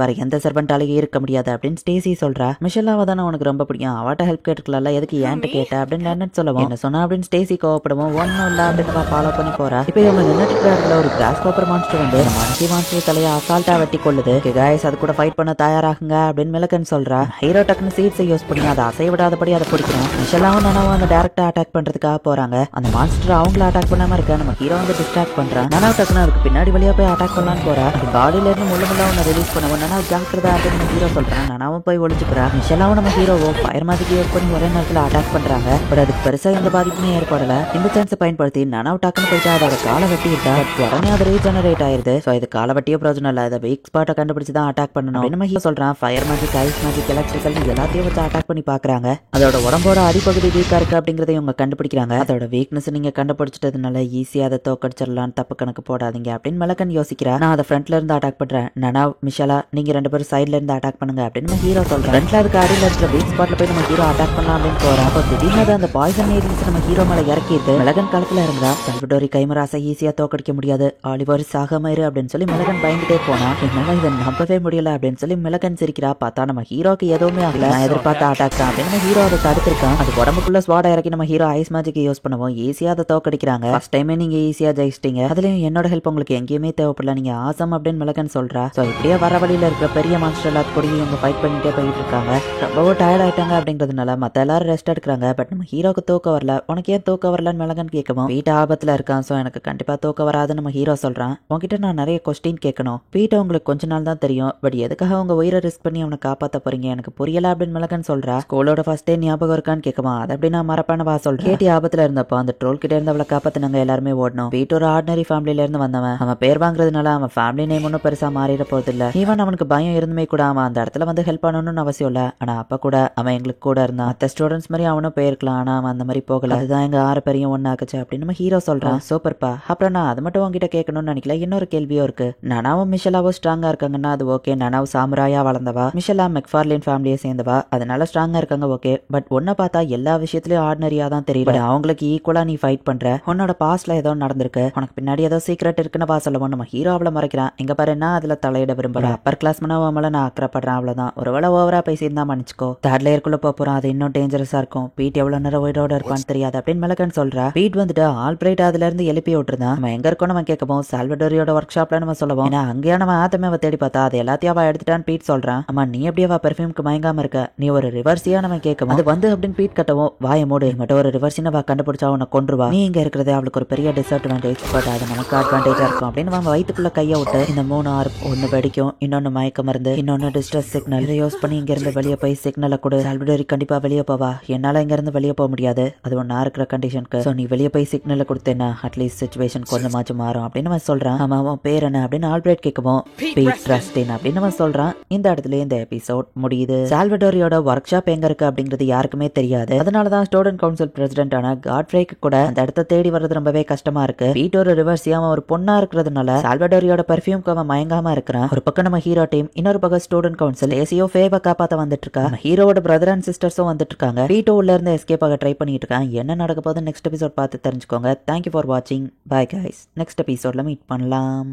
A: வேற எந்த சர்வன்டாலையும் இருக்க முடியாது அப்படின்னு ஸ்டேசி சொல்றா. மிஷலாவை தானே உனக்கு ரொம்ப பிடிக்கும், அவட்ட ஹெல்ப் கேட்டுக்கல, எதுக்கு ஏன்ட்டு கேட்ட அப்படின்னு லெனட் சொல்லவும் என்ன சொன்னா அப்படின்னு ஸ்டேசி கோவப்படவும் ஒன்னும் இல்ல அப்படின்னு ஃபாலோ பண்ணி போறா. இப்போ இவங்க நின்னுட்டு இருக்கிற ஒரு கிராஸ் கோப்பர் மான்ஸ்டர் வந்து மனுஷி மான்ஸ்டர் தலையை அசால்ட்டா வெட்டி கொள்ளுது. கைஸ் அது கூட ஃபைட் பண்ண தயாராகுங்க அப்படின்னு மிலகன் சொல்றா. ஹீரோ டக்குன்னு சீட்ஸை யூஸ் பண்ணி அதை அசைய விடாதபடி அதை பிடிக்கிறோம். மிஷலாவும் நனாவும் அந்த டேரக்டா அட்டாக் பண்றதுக்காக போறாங்க. அந்த மான்ஸ்டர் அவங்கள அட்டாக் பண்ணாம இருக்க நம்ம ஹீரோ வந்து டிஸ்ட்ராக்ட் பண்றான். நனா டக்குன்னு அதுக்கு பின்னாடி வழியா போய் அட்டாக் பண்ணலான்னு போறா. அது பாடியில இருந்து முள்ள ஒன்னு ரிலீஸ் பண்ணவும் நனா ஜாக்கிரதா அப்படின்னு நம்ம ஹீரோ சொல்றான். நனாவும் போய் ஒழிச்சுக்கிறா. மிஷலாவும் நம்ம ஹீரோவும் ஃபயர் மாதிரி யூஸ் பண்ணி ஒரே நேரத்தில் அட்டாக் பண்றாங்க. பட் அதுக்கு பெருசா எந்த பாதிப்புமே ஏற்படல. இந்த சான்ஸை பயன்படுத்தி நனாவை டக்குன்னு போயிட்டு அதோட காலை வெட்டிட்டா. உடனே அது ரீஜெனரேட் ஆயிருது. சோ இது காலை வெட்டியோ பிரயோஜனம் இல்ல, அதை வீக் ஸ்பாட்டை கண்டுபிடிச்சு தான் அட்டாக் பண்ணணும். நம்ம ஹீரோ சொல்றான். Fire magic, ice magic, electrical எல்லாத்தையும் வச்சு அட்டாக் பண்ணி பாக்குறாங்க. அதோட உடம்போட அடிப்பகுதி வீக்கா இருக்கு அப்படிங்கறத இவங்க கண்டுபிடிக்கிறாங்க. அதோட வீக்னஸ் நீங்க கண்டுபிடிச்சிட்டதுனால ஈஸியா அதை தோக்கடிச்சிடலாம், தப்பு கணக்கு போடாதீங்க அப்படின்னு மெலகன் யோசிக்கிறா. நான் அதை ஃப்ரண்ட்ல இருந்து அட்டாக் பண்றேன், நனா மிஷலா நீங்க 2 பேரும் சைட்ல இருந்து அட்டாக் பண்ணுங்க அப்படின்னு நம்ம ஹீரோ சொல்றேன். ஃப்ரண்ட்ல அதுக்கு அடியில இருக்கிற வீக் ஸ்பாட்ல போய் நம்ம ஹீரோ அட்டாக் பண்ணலாம் அப்படின்னு போறோம். அப்போ திடீர்னு அந்த பாய்சன் ஏரிஸ் நம்ம ஹீரோ மேல இறக்கிட்டு மெலகன் காலத்துல இருந்தா சால்வடோரி கைமராசை ஈஸியா தோக்கடிக்க முடியாது, ஆலிவர் சாகமாயிரு அப்படின்னு சொல்லி மெலகன் பயந்துட்டே போனா. என்னால இதை நம்பவே முடியல அப்படின்னு சொல்லி மெலகன் சிரிக்கிறா. பார்த்தா நம்ம ஹீரோக்கு எதுவுமே ஆகல, நான் எதிர்பார்த்த அட்டாக் தான் அப்படின்னு நம்ம ஹீரோ அதை தடுத்திருக்கான். அது உடம்புக்குள்ள ஸ்வாட இறக்கி நம்ம ஹீரோ ஐஸ் மேஜிக் யூஸ் பண்ணுவோம், ஈஸியா அதை தோக்கடிக்கிறாங்க. ஃபர்ஸ்ட் டைமே நீங்க ஈஸியா ஜெயிச்சிட்டீங்க, அதுலயும் என்னோட ஹெல்ப் உங்களுக்கு எங்கேயுமே தேவைப்படல, நீங்க ஆசம் அப்படின்னு மெலகன் சொல்றா. சோ இப்படியே வர வழியில இருக்கிற பெரிய மான்ஸ்டர் எல்லாத்துக்கூடயும் இவங்க ஃபைட் பண்ணிட்டே போயிட்டு இருக்காங்க. ரொம்பவும் டயர்ட் ஆயிட்டாங்க அப்படிங்கிறதுனால மத்த எல்லாரும் ரெஸ்ட் எடுக்கிறாங்க. பட் நம்ம ஹீரோக்கு தூக்கம் வரல. உனக்கு ஏன் தூக்கம் வரலன்னு மெலகன் கேட்கவும் பீட் ஆபத்துல இருக்கான், சோ எனக்கு கண்டிப்பா தூக்கம் வராதுன்னு நம்ம ஹீரோ சொல்றான். உங்ககிட்ட நான் நிறைய கொஸ்டின் கேட்கணும், பீட்டை உங்களுக்கு கொஞ்ச நாள் தான் தெரியும், பட் எதுக்காக உங்க உயிரை ரிஸ்க் பண்ணி அவனை காப்பாத்த போறீங்க எனக்கு புரியல அப்படின்னு மெலகன் சொல்றா. ஸ்கூலோட ஃபர்ஸ்ட் டே ஞாபகம் இருக்கான்னு கேட்கமா, அதை அப்படி நான் மறப்பான வா சொல்றேன். கேட்டி ஆபத்துல இருந்தப்போ அந்த ட்ரோல் கிட்ட இருந்து அவளை காப்பாத்தினாங்க, எல்லாருமே ஓடணும். பீட் ஒரு ஆர்டினரி ஃபேமிலில இருந்து வந்தவன், அவன் பேர் வாங்குறதுனால அவன் ஃபேமிலி நேம் ஒன்னும் பெருசா மாறிட போறது இல்ல. ஈவன் அவனுக்கு பயம் இருந்துமே கூட அவன் அந்த இடத்துல வந்து ஹெல்ப் பண்ணணும்னு அவசியம் இல்ல. ஆனா அப்ப கூட அவன் எங்களுக்கு கூட இருந்தான், மற்ற ஸ்டூடெண்ட்ஸ் மாதிரி அவனும் போயிருக்கலாம், ஆனா அவன் அந்த மாதிரி போகல, அதுதான் எங்க 6 பேரையும் ஒன்னாக்குச்சு அப்படின்னு நம்ம ஹீரோ சொல்றான். சூப்பர்ப்பா. அப்புறம் நான் அது மட்டும் உங்ககிட்ட கேட்கணும்னு நினைக்கல, இன்னொரு கேள்வியும் இருக்கு. நனாவும் மிஷலாவும் ஸ்ட்ராங்கா இருக்காங்கன்னா அது ஓகே, நனாவும் சாமுராயா வளர்ந்தவா, மிஷலா மெக்ஃபார்லின் ஃபேமிலியை சேர்ந்தவா, அதனால ஸ்ட்ராங்கா இருக்காங்க ஓகே. பட் ஒன்ன பார்த்தா எல்லா விஷயத்திலயும் ஆர்டினரியா தான் தெரியும், அவங்களுக்கு ஈக்குவலா நீ ஃபைட் பண்ற, உன்னோட பாஸ்ட்ல ஏதோ நடந்திருக்கு, உனக்கு பின்னாடி ஏதோ சீக்ரெட் இருக்குன்னு வா சொல்லவும் நம்ம ஹீரோ அவளை மறைக்கிறான். இங்க பாரு நான் அதுல தலையிட விரும்புறேன், அப்பர் கிளாஸ் மனவாமல நான் அக்கறப்படுறேன், அவ்வளவுதான், ஒருவேளை ஓவரா பேசியிருந்தா மன்னிச்சுக்கோ, தேர்ட் லேயருக்குள்ள போறோம், அது இன்னும் டேஞ்சரஸா இருக்கும், பீட் எவ்வளவு நேரம் உயிரோட இருப்பான்னு தெரியாது அப்படின்னு மெலகன் சொல்றா. பீட் வந்துட்டு ஆல்பிரைட் அதுல இருந்து எழுப்பி விட்டுருந்தான். நம்ம எங்க இருக்கோம் நம்ம கேட்கவும் சால்வடோரியோட ஒர்க் ஷாப்ல நம்ம சொல்லவும், ஏன்னா அங்கேயா நம்ம ஆத்தமே அவ தேடி பார்த்தா அது எல்லாத்தையும் அவ எடுத்துட்டான்னு பீட் சொல்றான். அம்மா நீ எப்படியா அவ பெர்ஃபியூம்க்கு மயங்காம இருக்க, நீ ஒரு ரிவர்ஸியா நம்ம கேட்கவும் அது வந்து அப்படின்னு பீட் கட்டவும் வாய மூடு, மட்டும் ஒரு ரிவர்ஸின் அவ கண்டுபிடிச்சா உன்னை கொன்றுவா, நீ இங்க இருக்கிறது அவளுக்கு ஒரு பெரிய டிஸ்அட்வான்டேஜ், பட் அது நமக்கு அட்வான்டேஜா இருக்கும் அப்படின்னு அவன் வயிற்றுக்குள்ள கையை விட்டு இந்த 3 ஆர்ப், ஒன்னு வெடிக்கும், இன்னொன்னு மயக்க மருந்து, இன்னொன்னு டிஸ்ட்ரஸ் சிக்னல், இதை யூஸ் பண்ணி இங்க இருந்து வெளியே போய் சிக்னலை கொடு, சால்வடோரி கண்டிப்பா வெளியே போவா, என்னால இங்க இருந்து வெளியே போக முடியாது, அது ஒன்னா இருக்கிற கண்டிஷனுக்கு, சோ நீ வெளியே போய் சிக்னலை கொடுத்தேன்னா அட்லீஸ்ட் சிச்சுவேஷன் கொஞ்சமாச்சும் மாறும் அப்படின்னு அவன் சொல்றான். ஆமா அவன் பேர் என்ன அப்படின்னு ஆல்பிரைட் கேட்கவும் பீட் பிரஸ்டின் அப்படின்னு அவன் சொல்றான். இந்த இடத்துல இந்த எபிசோட் முடியுது. சால்வடோரியோட ஒர்க் ஷாப் எங்க இருக்கு அப்படிங்கிறது யாருக்குமே தெரியாது, அதனாலதான் ஸ்டூடெண்ட் கவுன்சில் பிரசிடென்ட் ஆன காட்ஃப்ரேக்கு கூட அந்த இடத்த தேடி வர்றது ரொம்பவே கஷ்டமா இருக்கு. பீட் ஒரு ரிவர்ஸியா அவன் ஒரு பொண்ணா இருக்கிறதுனால சால்வடோரியோட பெர்ஃபியூம்க்கு அவன் மயங்காம இருக்கிறான். ஒரு பக்கம் நம்ம ஹீரோ டீம், இன்னொரு பக்கம் ஸ்டூடெண்ட் கவுன்சில் ஏசியோ ஃபேவ காப்பாத்த வந்துட்டு இருக்கா. ஹீரோட பிரதர் அண்ட் சிஸ்டர்ஸும் வந்துட்டு இருக்காங்க. பீட்டோ உள்ள இருந்து எஸ்கேப் ஆக ட்ரை பண்ணிட்டு இருக்கான். என்ன நடக்க போகுது நெக்ஸ்ட் எபிசோட் பார்த்து தெரிஞ்சுக்கோங்க. தேங்க்யூ ஃபார் வாட்சிங். Bye guys. நெக்ஸ்ட் எபிசோட்ல மீட் பண்ணலாம்.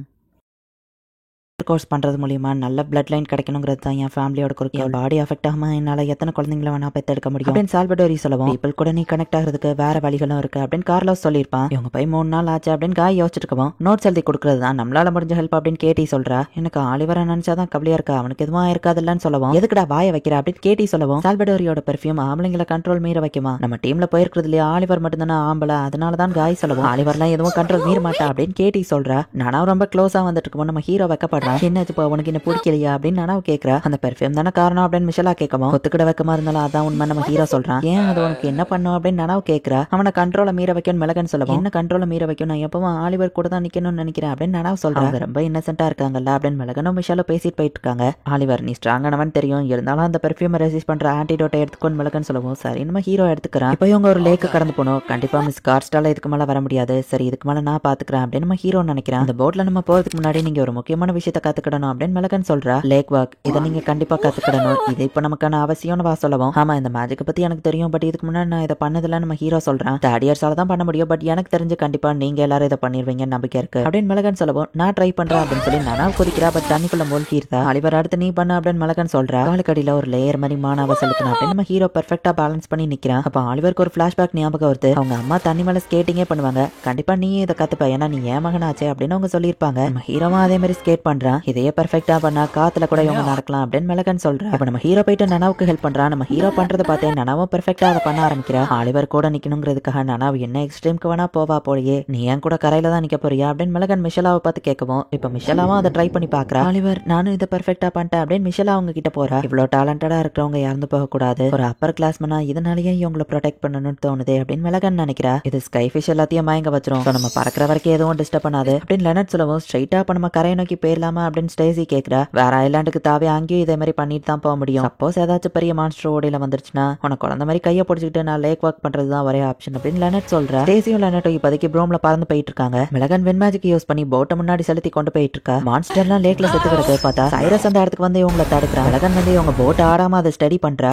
A: கோர்ஸ் பண்றது மூலியமா நல்ல பிளட் லைன் கிடைக்கணுங்கிறது தான் என் ஃபேமிலியோட குறிக்கோள். பாடி அஃபெக்ட் ஆகாம என்னால எத்தனை குழந்தைங்களை வேணா பெத்தெடுக்க முடியும் அப்படின்னு சால்வடோரி சொல்லவும், பீப்பிள் கூட நீ கனெக்ட் ஆகிறதுக்கு வேற வழிகளும் இருக்கு அப்படின்னு கார்லோஸ் சொல்லியிருப்பான். இவங்க போய் 3 நாள் ஆச்சு அப்படின்னு காய் யோசிச்சுட்டு இருக்கவும், நோட்ஸ் எழுதி கொடுக்கறது தான் நம்மளால முடிஞ்ச ஹெல்ப் அப்படின்னு கேட்டி சொல்றா. எனக்கு ஆலிவரை நினைச்சாதான் கவலையா இருக்கா, அவனுக்கு எதுவும் இருக்காதுல்லன்னு சொல்லவும், எதுக்குடா வாய வைக்கிற அப்படின்னு கேட்டி சொல்லவும், சால்வடோரியோட பெர்ஃபியூம் ஆம்பளைங்களை கண்ட்ரோல் மீற வைக்குமா, நம்ம டீம்ல போயிருக்கிறது இல்லையா ஆலிவர் மட்டும் தானே ஆம்பளை, அதனாலதான் காய் சொல்லவும், ஆலிவர்லாம் எதுவும் கண்ட்ரோல் மீற மாட்டா அப்படின்னு கேட்டி சொல்றா. நானும் ரொம்ப க்ளோஸா வந்துட்டு இருக்கோம், நம்ம ஹீரோ வைக்கப்படுறான், என்னாச்சு இப்போ உனக்கு என்ன பிடிக்கலையா அப்படின்னு நானும் கேட்கறா. அந்த பெர்ஃபியூம் தானே காரணம் அப்படின்னு மிஷலா கேட்கவும், ஒத்துக்கிட வைக்கமா இருந்தாலும் அதான் உண்மை நம்ம ஹீரோ சொல்றான். ஏன் அது உனக்கு என்ன பண்ணும் அப்படின்னு நானும் கேட்கறா. அவனை கண்ட்ரோல மீற வைக்கணும் மிளகன் சொல்லவும், என்ன கண்ட்ரோல மீற வைக்கும், நான் எப்பவும் ஆலிவர் கூட தான் நிக்கணும்னு நினைக்கிறேன் அப்படின்னு நானும் சொல்றேன். ரொம்ப இன்னசென்ட்டா இருக்காங்கல்ல அப்படின்னு மிளகனும் மிஷலும் பேசிட்டு போயிட்டு இருக்காங்க. ஆலிவர் நீ ஸ்ட்ராங்கானவன் தெரியும், இருந்தாலும் அந்த பெர்ஃபியூம் ரெசிஸ்ட் பண்ற ஆன்டிடோட்டை எடுத்துக்கோன்னு மிளகன் சொல்லவும், சரி நம்ம ஹீரோ எடுத்துக்கிறான். இப்போ இவங்க ஒரு லேக்கு கடந்து போனோம், கண்டிப்பா மிஸ் கார்ஸ்டால இதுக்கு மேல வர முடியாது, சரி இதுக்கு மேல நான் பாத்துக்கிறேன் அப்படின்னு நம்ம ஹீரோ நினைக்கிறேன். அந்த போட்ல நம்ம போறதுக்கு முன்னாடி நீங்க ஒரு முக்கியமான விஷயத்தை கத்துக்கிடணும் அப்படின்னு மிளகன் சொல்றா. லேக் வாக், இதை நீங்க கண்டிப்பா கத்துக்கிடணும், இது இப்ப நமக்கான அவசியம்னு வா சொல்லவும், ஆமா இந்த மேஜிக் பத்தி எனக்கு தெரியும், பட் இதுக்கு முன்னாடி நான் இதை பண்ணதில்ல நம்ம ஹீரோ சொல்றான். தேர்ட் இயர்ஸால தான் பண்ண முடியும், பட் எனக்கு தெரிஞ்சு கண்டிப்பா நீங்க எல்லாரும் இதை பண்ணிருவீங்கன்னு நம்பிக்கை இருக்கு அப்படின்னு மிளகன் சொல்லவும், நான் ட்ரை பண்றேன் அப்படின்னு சொல்லி நானா குதிக்கிறா. பட் தண்ணிக்குள்ள மூழ்கிருந்தா. ஆலிவர் அடுத்து நீ பண்ண அப்படின்னு மிளகன் சொல்றா. காலுக்கடியில ஒரு லேயர் மாதிரி மானாவை செலுத்தினா அப்படின்னு நம்ம ஹீரோ பெர்ஃபெக்ட்டா பேலன்ஸ் பண்ணி நிக்கிறான். அப்ப ஆலிவருக்கு ஒரு பிளாஷ்பேக் ஞாபகம் வருது. அவங்க அம்மா தண்ணி மேல ஸ்கேட்டிங்கே பண்ணுவாங்க, கண்டிப்பா நீ இதை கத்துப்ப, ஏன்னா நீ ஏன் மகனாச்சே அப்படின்னு அவங்க சொல்லியிருப்பாங்க. நம்ம ஹீரோவும் அதே மாதிரி ஸ்கேட் பண்றான். இதையே பெர்ஃபெக்ட்டா பண்ணா காத்துல கூட இவங்க நடக்கலாம் அப்படின்னு மிளகன் சொல்றா. அப்ப நம்ம ஹீரோ போயிட்டு நனாவுக்கு ஹெல்ப் பண்றான். நம்ம ஹீரோ பண்றதை பார்த்தே நனாவும் பெர்ஃபெக்ட்டா அதை பண்ண ஆரம்பிக்கிறா. ஆலிவர் கூட நிக்கணுங்கிறதுக்காக நனாவு என்ன எக்ஸ்ட்ரீம்க்கு வேணா போவா போலயே, நீ ஏன் கூட கரையில தான் நிக்க போறியா அப்படின்னு மிளகன் மிஷலாவை பார்த்து கேட்கவும், இப்ப மிஷலாவும் அதை ட்ரை பண்ணி பாக்குறா. ஆலிவர் நானும் இதை பெர்ஃபெக்ட்டா பண்ணிட்டேன் அப்படின்னு மிஷலா அவங்க கிட்ட போறா. இவ்வளவு டேலண்டடா இருக்கிறவங்க இறந்து போக கூடாது, ஒரு அப்பர் கிளாஸ் மனா இதனாலேயே இவங்களை ப்ரொடெக்ட் பண்ணணும்னு தோணுது அப்படின்னு மிளகன் நினைக்கிறா. இது ஸ்கை ஃபிஷ் எல்லாத்தையும் மயங்க வச்சிரும், நம்ம பறக்கிற வரைக்கும் எதுவும் டிஸ்டர்ப் பண்ணாது அப்படின்னு லெனட் சொல்லவும், ஸ்ட்ரைட்டா இப்ப நம்ம கரையை நோக்கி போயிடலாமா அப்படின்னு ஸ்டேசி கேட்கிறா. வேற ஐலாண்டுக்கு தாவே அங்கேயும் இதே மாதிரி பண்ணிட்டு தான் போக முடியும், சப்போஸ் ஏதாச்சும் பெரிய மான்ஸ்டர் ஓடியில வந்துருச்சுன்னா உனக்கு குழந்தை மாதிரி கையை பிடிச்சிக்கிட்டு நான் லேக் வாக் பண்றதுதான் ஒரே ஆப்ஷன் அப்படின்னு லெனட் சொல்றா. ஸ்டேசியும் லெனட்டும் இப்போதைக்கு ப்ரோம்ல பறந்து போயிட்டு இருக்காங்க. மிளகன் வென் மேஜிக் யூஸ் பண்ணி போட்டை முன்னாடி செலுத்தி கொண்டு போயிட்டு இருக்கா. மான்ஸ்டர்லாம் லேக்ல செத்து கிடக்கு பார்த்தா சைரஸ் அந்த இடத்துக்கு வந்து இவங்களை தடுக்கிறா. மிளகன் வந்து இவங்க போட் ஆடாம அதை ஸ்டடி பண்றா.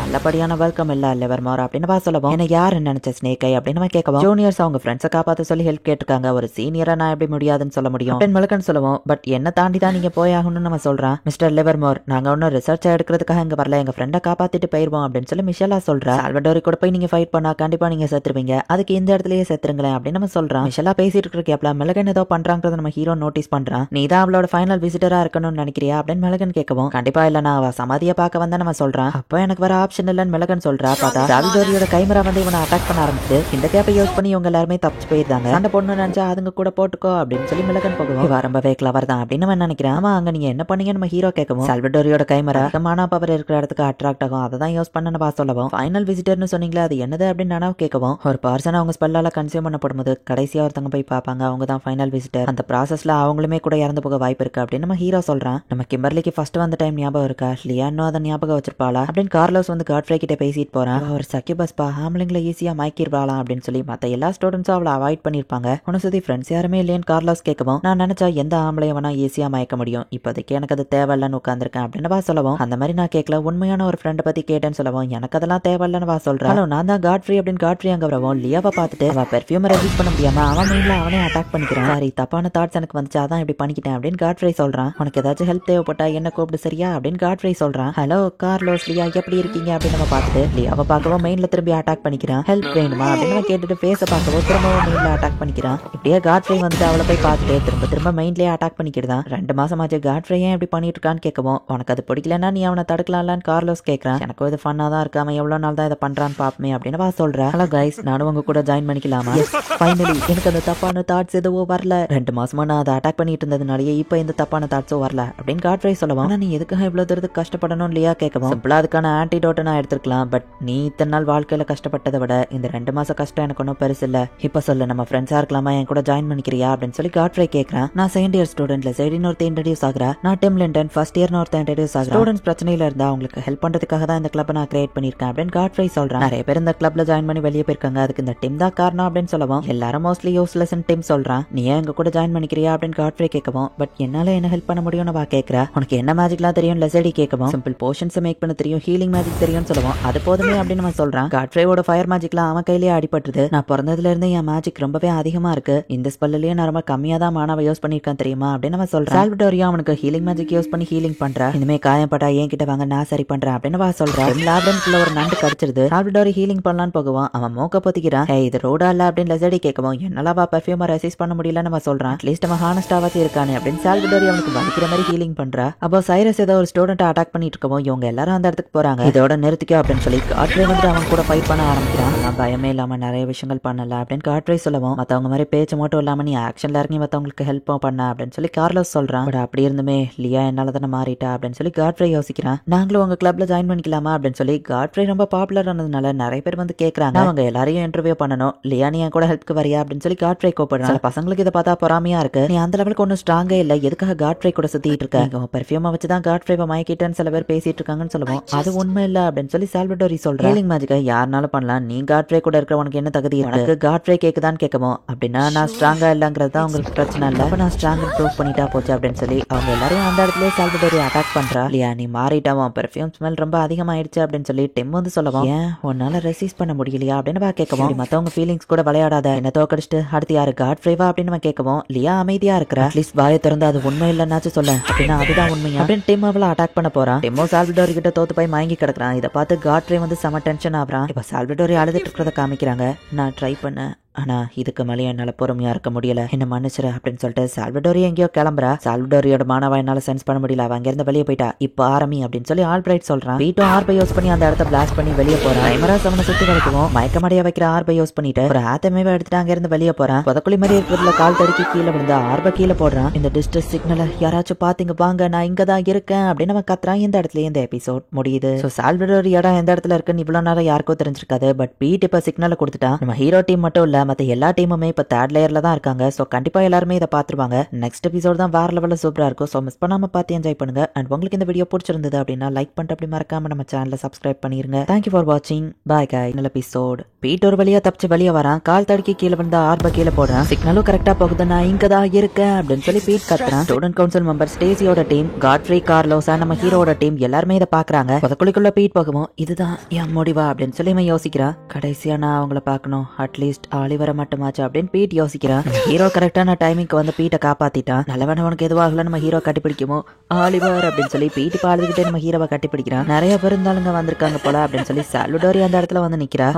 A: நல்லபடியான வெல்கம் இல்ல லிவர்மோர் அப்படின்னு வா சொல்லவும், என்ன யாரு நினைச்ச ஸ்னேக்கை அப்படின்னு கேட்கவும், ஜூனியர்ஸ் அவங்க ஃப்ரெண்ட்ஸை காப்பாத்த சொல்லி ஹெல்ப் கேட்டிருக்காங்க, ஒரு சீனியரா நான் எப்படி முடியாதுன்னு சொல்ல முடியும் அப்படின்னு மிளகன் சொல்லவும், பட் என்ன தாண்டி தான் நீங்க போய் ஆகணும்னு நம்ம சொல்றான். மிஸ்டர் லிவர்மோர் நாங்க ஒன்னும் ரிசர்ச் எடுக்கிறதுக்காக இங்க வரல, எங்க ஃப்ரெண்டை காப்பாத்திட்டு போயிருவோம் அப்படின்னு சொல்லி மிஷலா சொல்றா. சால்வடோரி கூட போய் நீங்க ஃபைட் பண்ணா கண்டிப்பா நீங்க செத்துருவீங்க, அதுக்கு இந்த இடத்துலயே செத்துருங்களேன் அப்படின்னு நம்ம சொல்றான். மிஷலா பேசிட்டு இருக்க கேப்ல மிளகன் ஏதோ பண்றாங்கிறத நம்ம ஹீரோ நோட்டீஸ் பண்றான். நீ தான் அவளோட ஃபைனல் விசிட்டரா இருக்கணும்னு நினைக்கிறியா அப்படின்னு மிளகன் கேட்கவும், கண்டிப்பா இல்ல நான் அவ சமாதியை பார்க்க வந்தா நம்ம சொல்றான். அப்போ எனக்கு வர ஆப்ஷன் இல்லன்னு மிளகன் சொல்றா. பார்த்தா சால்வடோரியோட கைமரா வந்து இவனை அட்டாக் பண்ண ஆரம்பிச்சு இந்த கேப்பை யூஸ் பண்ணி இவங்க எல்லாருமே தப்பிச்சு போயிருந்தாங்க. சண்டை பொண்ணு நினைச்சா அதுங்க கூட போட்டுக்கோ அப்படின்னு சொல்லி மிளகன் போகவும், இவ ரொம்பவே கிளவர் தான் அப்படின்னு நான் நினைக்கிறேன். ஆமா அங்க நீங்க என்ன பண்ணீங்க நம்ம ஹீரோ கேட்கவும், சால்வடோரியோட கைமரா மானா பவர் இருக்கிற இடத்துக்கு அட்ராக்ட் ஆகும், அதை தான் யூஸ் பண்ண பா சொல்லவும், ஃபைனல் விசிட்டர்னு சொன்னீங்களா அது என்னது அப்படின்னு நானும் கேட்கவும், ஒரு பர்சன் அவங்க ஸ்பெல்லால கன்சியூம் பண்ணப்படும் போது கடைசியா ஒருத்தங்க போய் பார்ப்பாங்க, அவங்க தான் ஃபைனல் விசிட்டர், அந்த ப்ராசஸ்ல அவங்களுமே கூட இறந்து போக வாய்ப்பு இருக்கு அப்படின்னு நம்ம ஹீரோ சொல்றான். நம்ம கிம்பர்லிக்கு ஃபர்ஸ்ட் வந்த டைம் ஞாபகம் இருக்கா, லியானோ அதை ஞாபகம் வச்சிருப்பாளா அப்படின்னு கார்லோஸ் வந்து காட்ஃப்ரே கிட்ட பேசிட்டு போறான். ஒரு சக்கியபஸ் பா ஆம்பளைங்களை ஈஸியா மயக்கிருவாளாம் அப்படின்னு சொல்லி மத்த எல்லா ஸ்டூடெண்ட்ஸும் அவளை அவாய்ட் பண்ணிருப்பாங்க, உன சுத்தி ஃப்ரெண்ட்ஸ் யாருமே இல்லையன்னு கார்லோஸ் கேட்கவும், நான் நினைச்சா எந்த ஆம்பளைய வேணா ஈஸியா மயக்க முடியும், இப்போதைக்கு எனக்கு அது தேவையில்லன்னு உட்காந்துருக்கேன் அப்படின்னு வா சொல்லவும், அந்த மாதிரி நான் கேட்கல உண்மையான ஒரு ஃப்ரெண்டை பத்தி கேட்டேன்னு சொல்லவும், எனக்கு அதெல்லாம் தேவையில்லன்னு வா சொல்றேன். ஹலோ நான் தான் காட்ஃப்ரே அப்படின்னு காட்ஃப்ரே அங்க வரவும், லியாவை பார்த்துட்டு அவ பெர்ஃபியூமை ரெசிஸ்ட் பண்ண முடியாம அவன் மெயின்ல அவனே அட்டாக் பண்ணிக்கிறான். சாரி தப்பான தாட்ஸ் எனக்கு வந்துச்சு அதான் இப்படி பண்ணிக்கிட்டேன் அப்படின்னு காட்ஃப்ரே சொல்றான். உனக்கு ஏதாச்சும் ஹெல்ப் தேவைப்பட்டா என்ன கூப்பிடு சரியா அப்படின்னு காட்ஃப்ரே சொல்றான். ஹலோ கார்லோஸ் லியா எப்படி இருக்கீங்க அப்படின்னு நம்ம பார்த்துட்டு லியாவை பார்க்கவும் மெயின்ல திரும்பி அட்டாக் பண்ணிக்கிறான். ஹெல்ப் வேணுமா அப்படின்னு கேட்டுட்டு ஃபேஸ பார்க்கவும் திரும்பவும் மெயின்ல அட்டாக் பண்ணிக்கிறான். இப்படியே காட்ஃப்ரே வந்துட்டு அவளை போய் பார்த்துட்டு திரும்ப மெயின்லயே அட்டாக் பண்ணிக்கிறான். 2 மாசமாச்சு காட்ஃப்ரே ஏன் இப்படி பண்ணிட்டு இருக்கான்னு கேட்கவும், உனக்கு அது பிடிக்கலன்னா நீ அவனை தடுக்கலாம்லான்னு கார்லோஸ் கேட்கறான். எனக்கும் இது ஃபன்னா தான் இருக்கு, அவன் எவ்வளவு நாள் தான் இதை பண்றான்னு பாப்பமே அப்படின்னு வா சொல்றா. ஹலோ கைஸ் நானும் உங்க கூட ஜாயின் பண்ணிக்கலாமா, ஃபைனலி எனக்கு அந்த தப்பான தாட்ஸ் எதுவும் வரல, 2 மாசமா நான் அதை அட்டாக் பண்ணிட்டு இருந்ததுனாலயே இப்ப இந்த தப்பான தாட்ஸும் வரல அப்படின்னு காட்ஃப்ரே சொல்லவும், நீ எதுக்காக இவ்வளவு தூரத்துக்கு கஷ்டப்படணும் இல்லையா கேட்கவும், சிம்பிளா அதுக்கான ஆன்டிடோட்டை நான் எடுத்துக்கலாம், பட் நீ இத்தனை நாள் வாழ்க்கையில கஷ்டப்பட்டதை விட இந்த 2 மாச கஷ்டம் எனக்கு ஒன்றும் பெருசு இல்ல, இப்ப சொல்லு நம்ம ஃப்ரெண்ட்ஸா இருக்கலாமா, என் கூட ஜாயின் பண்ணிக்கிறியா அப்படின்னு சொல்லி காட்ஃப்ரே கேட்கறான். நான் செகண்ட் இயர் ஸ்டூடெண்ட்ல சைடின்னு ஒருத்தர் இன்ட்ரடியூஸ் ஆகிறா, நான் டிம் லிண்டன் ஃபர்ஸ்ட் இயர்னு ஒருத்தர் இன்ட்ரடியூஸ் ஆகிறா. ஸ்டூடெண்ட்ஸ் பிரச்சனையில இருந்தா அவங்களுக்கு ஹெல்ப் பண்றதுக்காக தான் இந்த கிளப் நான் கிரியேட் பண்ணிருக்கேன் அப்படின்னு காட்ஃப்ரே சொல்றான். நிறைய பேர் இந்த கிளப்ல ஜாயின் பண்ணி வெளியே போயிருக்காங்க, அதுக்கு இந்த டிம் தான் காரணம் அப்படின்னு சொல்லவும், எல்லாரும் மோஸ்ட்லி யூஸ்லெஸ் டிம் சொல்றான். நீ ஏன் எங்க கூட ஜாயின் பண்ணிக்கிறியா அப்படின்னு காட்ஃப்ரே கேட்கவும், பட் என்னால என்ன ஹெல்ப் பண்ண முடியும்னு வா கேட்கறா. உனக்கு என்ன மேஜிக்லாம் தெரியும் லெசடி கேட்கவும், சிம்பிள் போஷன்ஸ் மேக் பண்ண தெரியும், ஹீலிங் மேஜிக் தெரியும்னு சொல்லுவோம், அது போதுமே அப்படின்னு நம்ம சொல்றான். காட்ஃப்ரேவோட ஃபயர் மேஜிக்லாம் அவன் கையிலேயே அடிபட்டுது, நான் பிறந்ததுல இருந்து என் மேஜிக் ரொம்பவே அதிகமா இருக்கு, இந்த ஸ்பெல்லையே நான் ரொம்ப கம்மியா தான் மானாவை யூஸ் பண்ணிருக்கேன் தெரியுமா அப்படின்னு நம்ம சொல்றான். சால்வடோரியா அவனுக்கு ஹீலிங் மேஜிக் யூஸ் பண்ணி ஹீலிங் பண்றா. இனிமே காயப்பட்டா என்கிட்ட வாங்க நான் சரி பண்றேன் அப்படின்னு வா சொல்றா. லேப்ரன்ட்ல ஒரு நண்டு கடிச்சிருது. சால்வடோரி ஹீலிங் பண்ணலான்னு போகுவான். அவன் மூக்க பொத்திக்கிறான். இது ரோடா இல்ல அப்படின்னு லெசடி கேட்கவும் என்னால வா பெர்ஃபியூமை ரெசிஸ்ட் பண்ண முடியல நம்ம சொல்றான். அட்லீஸ்ட் அவன் ஹானஸ்டாவாச்சு இருக்கானே அப்படின்னு சால்வடோரி அவனுக்கு வலிக்கிற மாதிரி ஹீலிங் பண்றா. அப்போ சைரஸ் ஏதோ ஒரு ஸ்டூடெண்ட் அட்டாக் பண்ணிட்டு இருக்கவும் இவங்க எல்லாரும் அந்த இடத்துக்கு போறாங்க. இதோட நிறுத்திக்கோ அப்படின்னு சொல்லி காட்ரே வந்து அவன் கூட ஃபைட் பண்ண ஆரம்பிக்கிறான். நான் பயமே இல்லாம நிறைய விஷயங்கள் பண்ணல அப்படின்னு காட்ரே சொல்லவும் மத்தவங்க மாதிரி பேச்சு மட்டும் இல்லாம நீ ஆக்ஷன்ல இறங்கி மத்தவங்களுக்கு ஹெல்ப்பும் பண்ண அப்படின்னு சொல்லி கார்லோஸ் சொல்றான். பட் அப்படி இருந்துமே லியா என்னால தானே மாறிட்டா அப்படின்னு சொல்லி காட்ரே யோசிக்கிறான். நாங்களும் உங்க கிளப்ல ஜாயின் பண்ணிக்கலாமா அப்படின்னு சொல்லி காட்ரே ரொம்ப பாப்புலர் ஆனதுனால நிறைய பேர் வந்து கேட்கறாங்க. அவங்க எல்லாரையும் இன்டர்வியூ பண்ணணும். லியா நீ என் கூட ஹெல்ப்க்கு வரியா அப்படின்னு சொல்லி காட்ரே கூப்பிடுறான். சில பசங்களுக்கு இதை பார்த்தா பொறாமையா இருக்கு. நீ அந்த லெவலுக்கு ஒன்னும் ஸ்ட்ராங்கே இல்ல, எதுக்காக காட்ரே கூட சுத்திட்டு இருக்க? பெர்ஃபியூமை வச்சுதான் காட்ரேவை மயக்கிட்டேன்னு சில பேர் பேசிட்டு இருக்காங்கன்னு சொல்லுவோம். அது உண்மை இல்ல அப்படின்னு சொல்லி சால்வடோரி சொல்றான். ஹீலிங் மேஜிக்கை யாருனாலும் பண்ணலாம், நீ காட்ரே கூட இருக்கிற உனக்கு என்ன தகுதி இருக்கு? காட்ரே கேக்குதான்னு கேட்கவும் அப்படின்னா நான் ஸ்ட்ராங்கா இல்லங்கிறது தான் உங்களுக்கு பிரச்சனை இல்ல, அப்ப நான் ஸ்ட்ராங் ப்ரூவ் பண்ணிட்டா போச்சு அப்படின்னு சொல்லி அவங்க எல்லாரையும் அந்த இடத்துல சால்வடோரி அட்டாக் பண்றா. இல்லையா நீ மாறிட்டாவும் பெர்ஃபியூம் ஸ்மெல் ரொம்ப அதிகமாயிடுச்சு அப்படின்னு சொல்லி டிம் வந்து சொல்லவும் ஏன் உன்னால ரெசிஸ்ட் பண்ண முடியலையா அப்படின்னு கேட்கவும் மத்தவங்க ஃபீலிங்ஸ் கூட விளையாடாத, என்ன தோக்கடிச்சிட்டு அடுத்து யாரு காட்ரேவா அப்படின்னு கேட்கவும் லியா அமைதியா இருக்கிறா. அட்லீஸ்ட் வாயை திறந்து அது உண்மை இல்லைன்னாச்சும் சொல்ல அப்படின்னா அதுதான் உண்மையா அப்படின்னு டிம் அவளை அட்டாக் பண்ண போறான். டிம்மோ சால்வடோரி கிட்ட தோத்து போய் மயங்கி கிடக்குறான். இதை பார்த்து காட்ரே வந்து செம டென்ஷன் ஆகுறான். இப்ப சால்வடோரி அழுதுட்டு இருக்கிறத காமிக்கிறாங்க. நான் ட்ரை பண்ண ஆனா இதுக்கு மேலே என்னால பொறுமையா இருக்க முடியல, என்ன மன்னிச்சிரு அப்படின்னு சொல்லிட்டு சால்வடோரி எங்கேயோ கிளம்புறா. சால்வடோரியோட மானவா என்னால சென்ஸ் பண்ண முடியல, அவ அங்க இருந்து வெளியே போயிட்டா, இப்ப ஆரம்பி அப்படின்னு சொல்லி ஆல்பிரைட் சொல்றான். வீட்டும் ஆர்பை யூஸ் பண்ணி அந்த இடத்த பிளாஸ்ட் பண்ணி வெளியே போறான். டைமராஸ் அவனை சுத்தி வளைக்கவும் மயக்கமடைய வைக்கிற ஆர்பை யூஸ் பண்ணிட்டு ஒரு ஆத்தமேவை எடுத்துட்டு அங்க இருந்து வெளியே போறான். புதக்குழி மாதிரி இருக்கிறதுல கால் தடுக்கி கீழே விழுந்தா ஆர்பை கீழே போடுறான். இந்த டிஸ்ட்ரெஸ் சிக்னலை யாராச்சும் பாத்தீங்க வாங்க, நான் இங்க தான் இருக்கேன் அப்படின்னு அவன் கத்துறான். இந்த இடத்துல இந்த எபிசோட் முடியுது. சால்வடோரி இடம் எந்த இடத்துல இருக்குன்னு இவ்வளவு நேரம் யாருக்கும் தெரிஞ்சிருக்காது. பட் பீட் இப்ப சிக்னலை கொடுத்துட்டான். நம்ம ஹீரோ டீம் மட்டும் இல்ல, மத்த எல்லா டீமுமே இப்ப தேர்ட் லேயர்ல தான் இருக்காங்க. சோ கண்டிப்பா எல்லாருமே இதை பாத்துருவாங்க. நெக்ஸ்ட் எபிசோட் தான் வேற லெவல்ல சூப்பரா இருக்கும். சோ மிஸ் பண்ணாம பார்த்து என்ஜாய் பண்ணுங்க. அண்ட் உங்களுக்கு இந்த வீடியோ பிடிச்சிருந்தது அப்படின்னா லைக் பண்ணிட்டு அப்படி மறக்காம நம்ம சேனலை சப்ஸ்கிரைப் பண்ணிருங்க. தேங்க்யூ ஃபார் வாட்சிங். பாய் காய். நல்ல எபிசோட். பீட் ஒரு வழியா தப்பிச்சு வெளியே வரான். கால் தடுக்கி கீழே வந்தா ஆர்ப கீழே போடுறான். சிக்னலும் கரெக்டா போகுது, நான் இங்க தான் இருக்கேன் அப்படின்னு சொல்லி பீட் கத்துறான். Student council member ஸ்டேசியோட team, காட்ரே, Carlos, நம்ம ஹீரோட டீம் எல்லாருமே இதை பாக்குறாங்க. புதக்குழிக்குள்ள பீட் போகவும் இதுதான் என் முடிவா அப்படின்னு சொல்லி இவன் யோசிக்கிறான். கடைசியா நான் அவங்கள பாக்கணும், அட்லீஸ்ட் ஆலிவரை மட்டுமாச்சு அப்படின்னு பீட் யோசிக்கிறான். ஹீரோ கரெக்டான டைமிங்க்கு வந்து பீட்டை காப்பாத்திட்டான். நல்லவனவனுக்கு எதுவாகல நம்ம ஹீரோ கட்டிப்பிடிக்குமோ ஆலிவர் அப்படின்னு சொல்லி பீட் பாடுகிட்டே நம்ம ஹீரோவை கட்டிப்பிடிக்கிறான். நிறைய பேர் இருந்தாலுங்க வந்திருக்காங்க போல அப்படின்னு சொல்லி சால்வடோரி அந்த இடத்துல வந்து நிக்கிறா.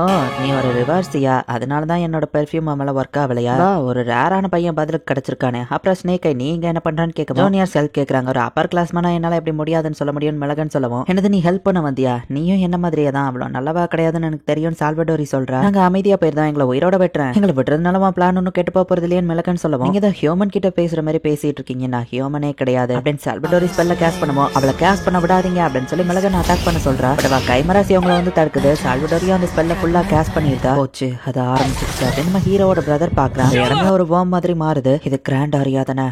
A: நீ ஒரு ரிவர்ஸியா, அதனாலதான் என்னோட பெர்ஃபியூம் மேல ஒர்க் ஆகலையா? ஒரு ரேரான பையன் பதிலுக்கு கிடைச்சிருக்கானே. அப்புறம் ஸ்னேக்கை நீங்க என்ன பண்றான்னு கேட்க ஜூனியர் ஹெல்ப் கேக்குறாங்க. ஒரு அப்பர் கிளாஸ் மேனா என்னால எப்படி முடியாதுன்னு சொல்ல முடியும்னு மிளகன் சொல்லவும் என்னது நீ ஹெல்ப் பண்ண வந்தியா? நீயும் என்ன மாதிரியே தான், அவ்வளவு நல்லவா கிடையாதுன்னு எனக்கு தெரியும் சால்வடோரி சொல்றா. நாங்க அமைதியா போயிருந்தோம், எங்களை உயிரோட வெட்டுறேன், எங்களை விட்டுறதுனால பிளான் ஒன்னும் கெட்டு போறது இல்லையான்னு மிளகன் சொல்லவும் நீங்க தான் ஹியூமன் கிட்ட பேசுற மாதிரி பேசிட்டு இருக்கீங்க, நான் ஹியூமனே கிடையாது அப்படின்னு சால்வடோரி ஸ்பெல்ல கேஸ் பண்ணுவோம். அவளை கேஸ் பண்ண விடாதீங்க அப்படின்னு சொல்லி மிளகன் அட்டாக் பண்ண சொல்றா. கைமராசி அவங்களை வந்து தடுக்குது. சால்வடோரியும் அந்த ஸ்பெல்ல ஃபுல்லா கேஸ் பண்ணிருக்கா. போச்சு, அது ஆரம்பிச்சிருச்சு அப்படின்னு நம்ம ஹீரோட பிரதர் பாக்குறான். இடமே ஒரு வார்ம் மாதிரி மாறுது. இது கிராண்ட் ஆரியா தானே,